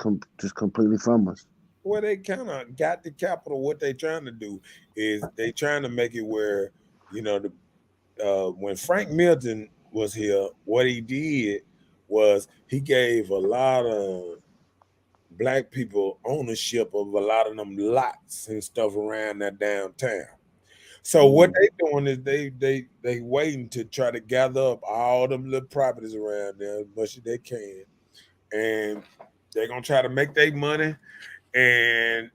Speaker 5: just completely from us?
Speaker 2: Well, they kind of got the capital. What they trying to do is they trying to make it where, when Frank Milton was here, what he did was he gave a lot of black people ownership of a lot of them lots and stuff around that downtown. So what they doing is they waiting to try to gather up all them little properties around there as much as they can, and they're gonna try to make their money, and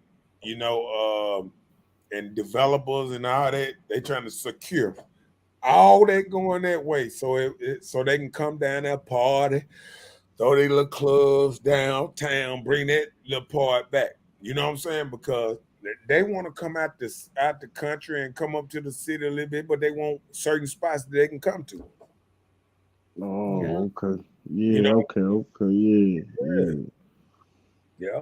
Speaker 2: and developers and all that, they trying to secure all that going that way, so so they can come down there, party, throw their little clubs downtown, bring that little part back. You know what I'm saying? Because they want to come out the country and come up to the city a little bit, but they want certain spots that they can come to.
Speaker 5: Oh, okay.
Speaker 2: You
Speaker 5: Yeah,
Speaker 2: know?
Speaker 5: okay, yeah.
Speaker 2: Yeah.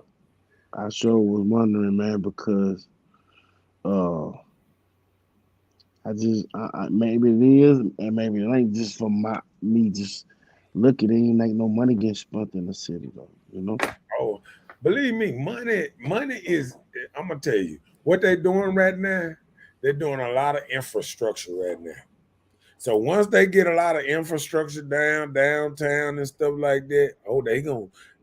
Speaker 5: I sure was wondering, man, because uh maybe it is and maybe it ain't, just for me just looking, it ain't like no money getting spent in the city though, you know?
Speaker 2: Oh, believe me, money is. I'm gonna tell you what they're doing right now. They're doing a lot of infrastructure right now. So once they get a lot of infrastructure downtown and stuff like that,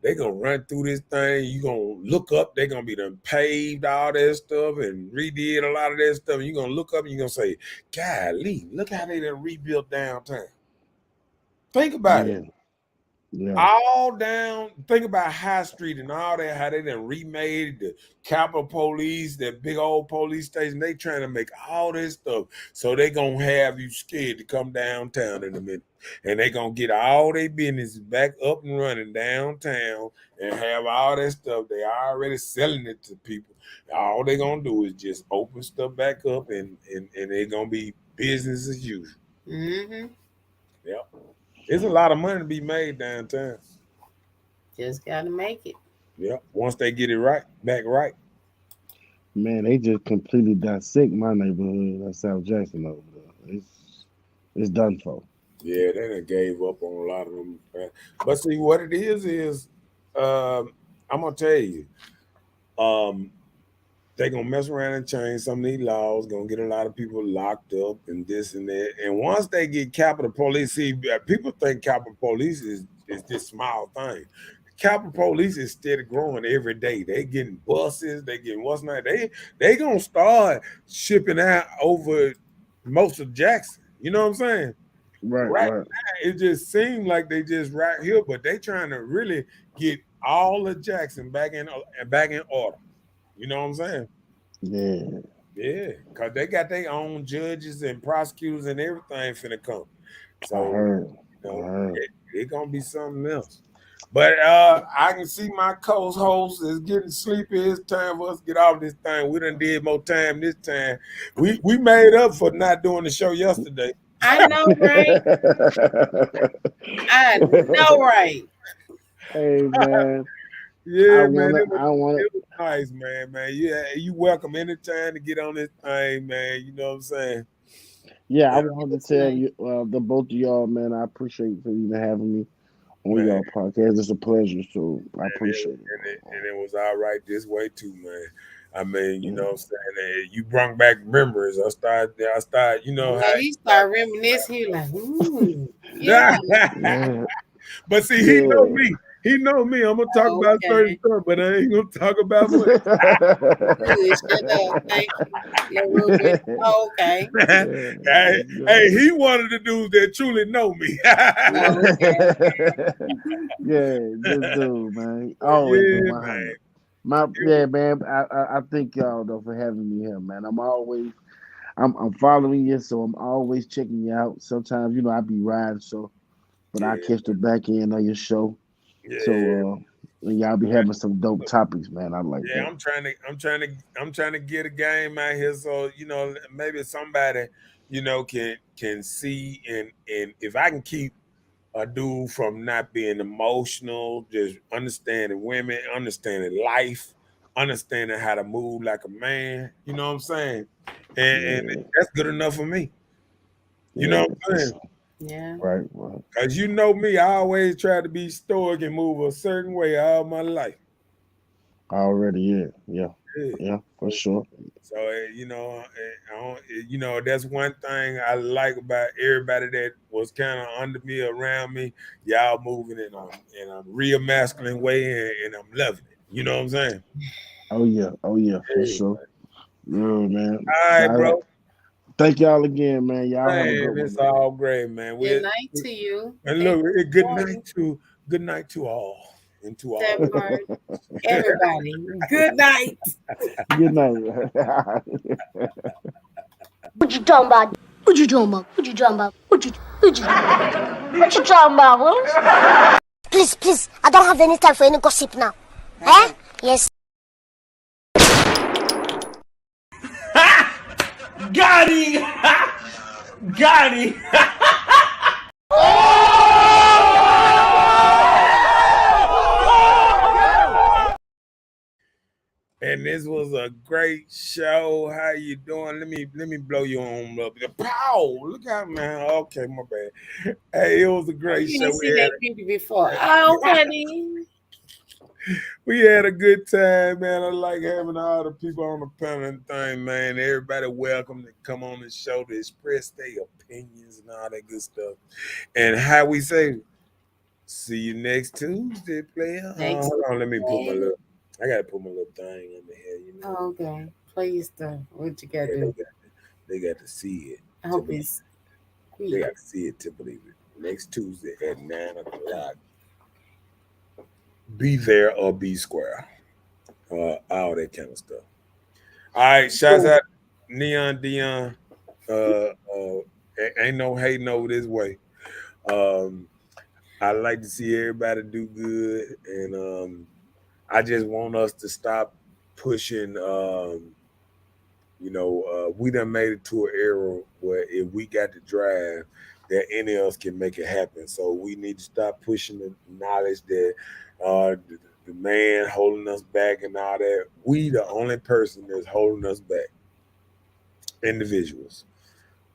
Speaker 2: they gonna run through this thing. You gonna look up, they gonna be done paved all that stuff and redid a lot of that stuff. And you gonna look up and you gonna say, "Golly, look how they done rebuilt downtown." Think about it.
Speaker 5: Yeah.
Speaker 2: All down, think about High Street and all that, how they done remade the Capitol Police, that big old police station. They trying to make all this stuff. So they gonna have you scared to come downtown in a minute. And they gonna get all their business back up and running downtown and have all that stuff. They already selling it to people. All they gonna do is just open stuff back up and they gonna be business as usual.
Speaker 3: Mm-hmm.
Speaker 2: Yep. There's a lot of money to be made downtown.
Speaker 3: Just gotta make it.
Speaker 2: Yeah, once they get it back right.
Speaker 5: Man, they just completely dissect my neighborhood at South Jackson over there. It's done for.
Speaker 2: Yeah, they done gave up on a lot of them. But see, what it is I'm gonna tell you, they gonna mess around and change some of these laws, gonna get a lot of people locked up and this and that. And once they get Capitol Police, see, people think Capitol Police is this small thing. Capitol Police is steady growing every day. They getting buses, they getting what's not. They gonna start shipping out over most of Jackson. You know what I'm saying? Right
Speaker 5: Right.
Speaker 2: now, it just seems like they just right here, but they trying to really get all of Jackson back in order. You know what I'm saying?
Speaker 5: Yeah.
Speaker 2: Yeah, because they got their own judges and prosecutors and everything finna come. So,
Speaker 5: I heard.
Speaker 2: it's gonna be something else. But I can see my co-host is getting sleepy. It's time for us to get off this thing. We done did more time this time. We made up for not doing the show yesterday.
Speaker 3: I know, right? I know, right?
Speaker 5: Hey man,
Speaker 2: Yeah, man,
Speaker 5: I
Speaker 2: it
Speaker 5: wanna.
Speaker 2: was nice, man. Yeah, you welcome anytime to get on this thing, man. You know what I'm saying?
Speaker 5: Yeah, I
Speaker 2: Yeah,
Speaker 5: wanted to tell you, the both of y'all, man. I appreciate for even having me on
Speaker 2: man.
Speaker 5: y'all podcast. It's a pleasure, so I
Speaker 2: And
Speaker 5: appreciate it.
Speaker 2: it was all right this way too, man. I mean, you know what I'm saying? You brought back memories. I start, you know
Speaker 3: Yeah, he started reminiscing. He was like, ooh, yeah.
Speaker 5: Yeah.
Speaker 2: But see, he know
Speaker 5: Yeah.
Speaker 2: me. He know me. I'm gonna talk about certain
Speaker 3: Okay.
Speaker 2: stuff, but I ain't gonna talk about much.
Speaker 3: Good. Shut up. Thank you. Yeah, real good. Oh, okay.
Speaker 5: Yeah,
Speaker 2: Hey, he one of the dudes that truly know me.
Speaker 3: Oh, okay.
Speaker 5: yeah, good dude, man. Always been
Speaker 2: Yeah,
Speaker 5: 100.
Speaker 2: man.
Speaker 5: Yeah, man. I thank y'all though for having me here, man. I'm following you, so I'm always checking you out. Sometimes, I be riding, so but I
Speaker 2: Yeah,
Speaker 5: catch the back end of your show.
Speaker 2: yeah.
Speaker 5: So and y'all be having some dope topics, man. I like
Speaker 2: Yeah,
Speaker 5: that.
Speaker 2: I'm trying to get a game out here, so maybe somebody, can see and if I can keep a dude from not being emotional, just understanding women, understanding life, understanding how to move like a man. You know what I'm saying? And
Speaker 5: Yeah,
Speaker 2: that's good enough for me. You know
Speaker 5: yeah,
Speaker 2: what I'm
Speaker 5: for
Speaker 2: saying?
Speaker 5: sure.
Speaker 3: Yeah.
Speaker 5: Right.
Speaker 2: Cause you know me, I always try to be stoic and move a certain way all my life.
Speaker 5: Already, yeah, for
Speaker 2: Yeah.
Speaker 5: sure.
Speaker 2: So that's one thing I like about everybody that was kind of under me, around me. Y'all moving in a real masculine way, and I'm loving it. You know what I'm saying?
Speaker 5: Oh yeah, for
Speaker 2: Yeah.
Speaker 5: sure. Yeah, man.
Speaker 2: All right,
Speaker 5: Guys,
Speaker 2: bro.
Speaker 5: thank y'all again, man. Y'all have a good
Speaker 2: Man,
Speaker 5: one,
Speaker 2: it's
Speaker 5: man.
Speaker 2: all great, man.
Speaker 3: Good night to you.
Speaker 2: And
Speaker 3: Thank
Speaker 2: look,
Speaker 3: you for joining
Speaker 2: good night to all, and to
Speaker 3: that
Speaker 2: all.
Speaker 3: part. Everybody. Good night.
Speaker 5: Good night.
Speaker 1: What you talking about? What you talking about? What you talking about? What you talking about, Willis?
Speaker 6: Please, I don't have any time for any gossip now. Eh? Yes.
Speaker 7: Got him! Got him!
Speaker 2: And this was a great show. How you doing? Let me blow you on up. Pow! Look out, man. Okay, my bad. Hey, it was a
Speaker 3: Oh,
Speaker 2: great
Speaker 3: you
Speaker 2: show.
Speaker 3: didn't see that beauty before. Oh, honey.
Speaker 2: We had a good time, man. I like having all the people on the panel and thing, man. Everybody welcome to come on the show to express their opinions and all that good stuff. And how we say, see you next Tuesday, player.
Speaker 3: Next
Speaker 2: Hold on, let me put my
Speaker 3: Tuesday.
Speaker 2: I gotta put my little thing on the head,
Speaker 3: Oh, okay. Please do. What you got
Speaker 2: Yeah,
Speaker 3: to do?
Speaker 2: they got to see it.
Speaker 3: I
Speaker 2: To
Speaker 3: hope
Speaker 2: believe
Speaker 3: it's
Speaker 2: it. They
Speaker 3: sweet.
Speaker 2: got to see it to believe it. Next Tuesday at 9 o'clock. Be there or be square. All that kind of stuff. All right, shouts out Neon Dion. Ain't no hating over this way. Um, I like to see everybody do good, and I just want us to stop pushing. We done made it to an era where if we got to drive, that any of us can make it happen. So we need to stop pushing the knowledge that the man holding us back and all that. We the only person that's holding us back. Individuals.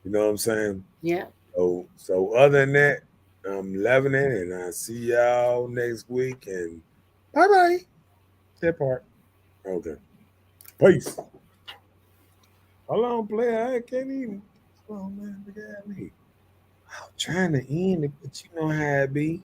Speaker 2: You know what I'm saying?
Speaker 3: Yeah.
Speaker 2: So other than that, I'm loving it, and I see y'all next week. And bye bye. That part. Okay. Peace. Hold on, player. I can't even. Oh man, look at me. I'm trying to end it, but you know how it be.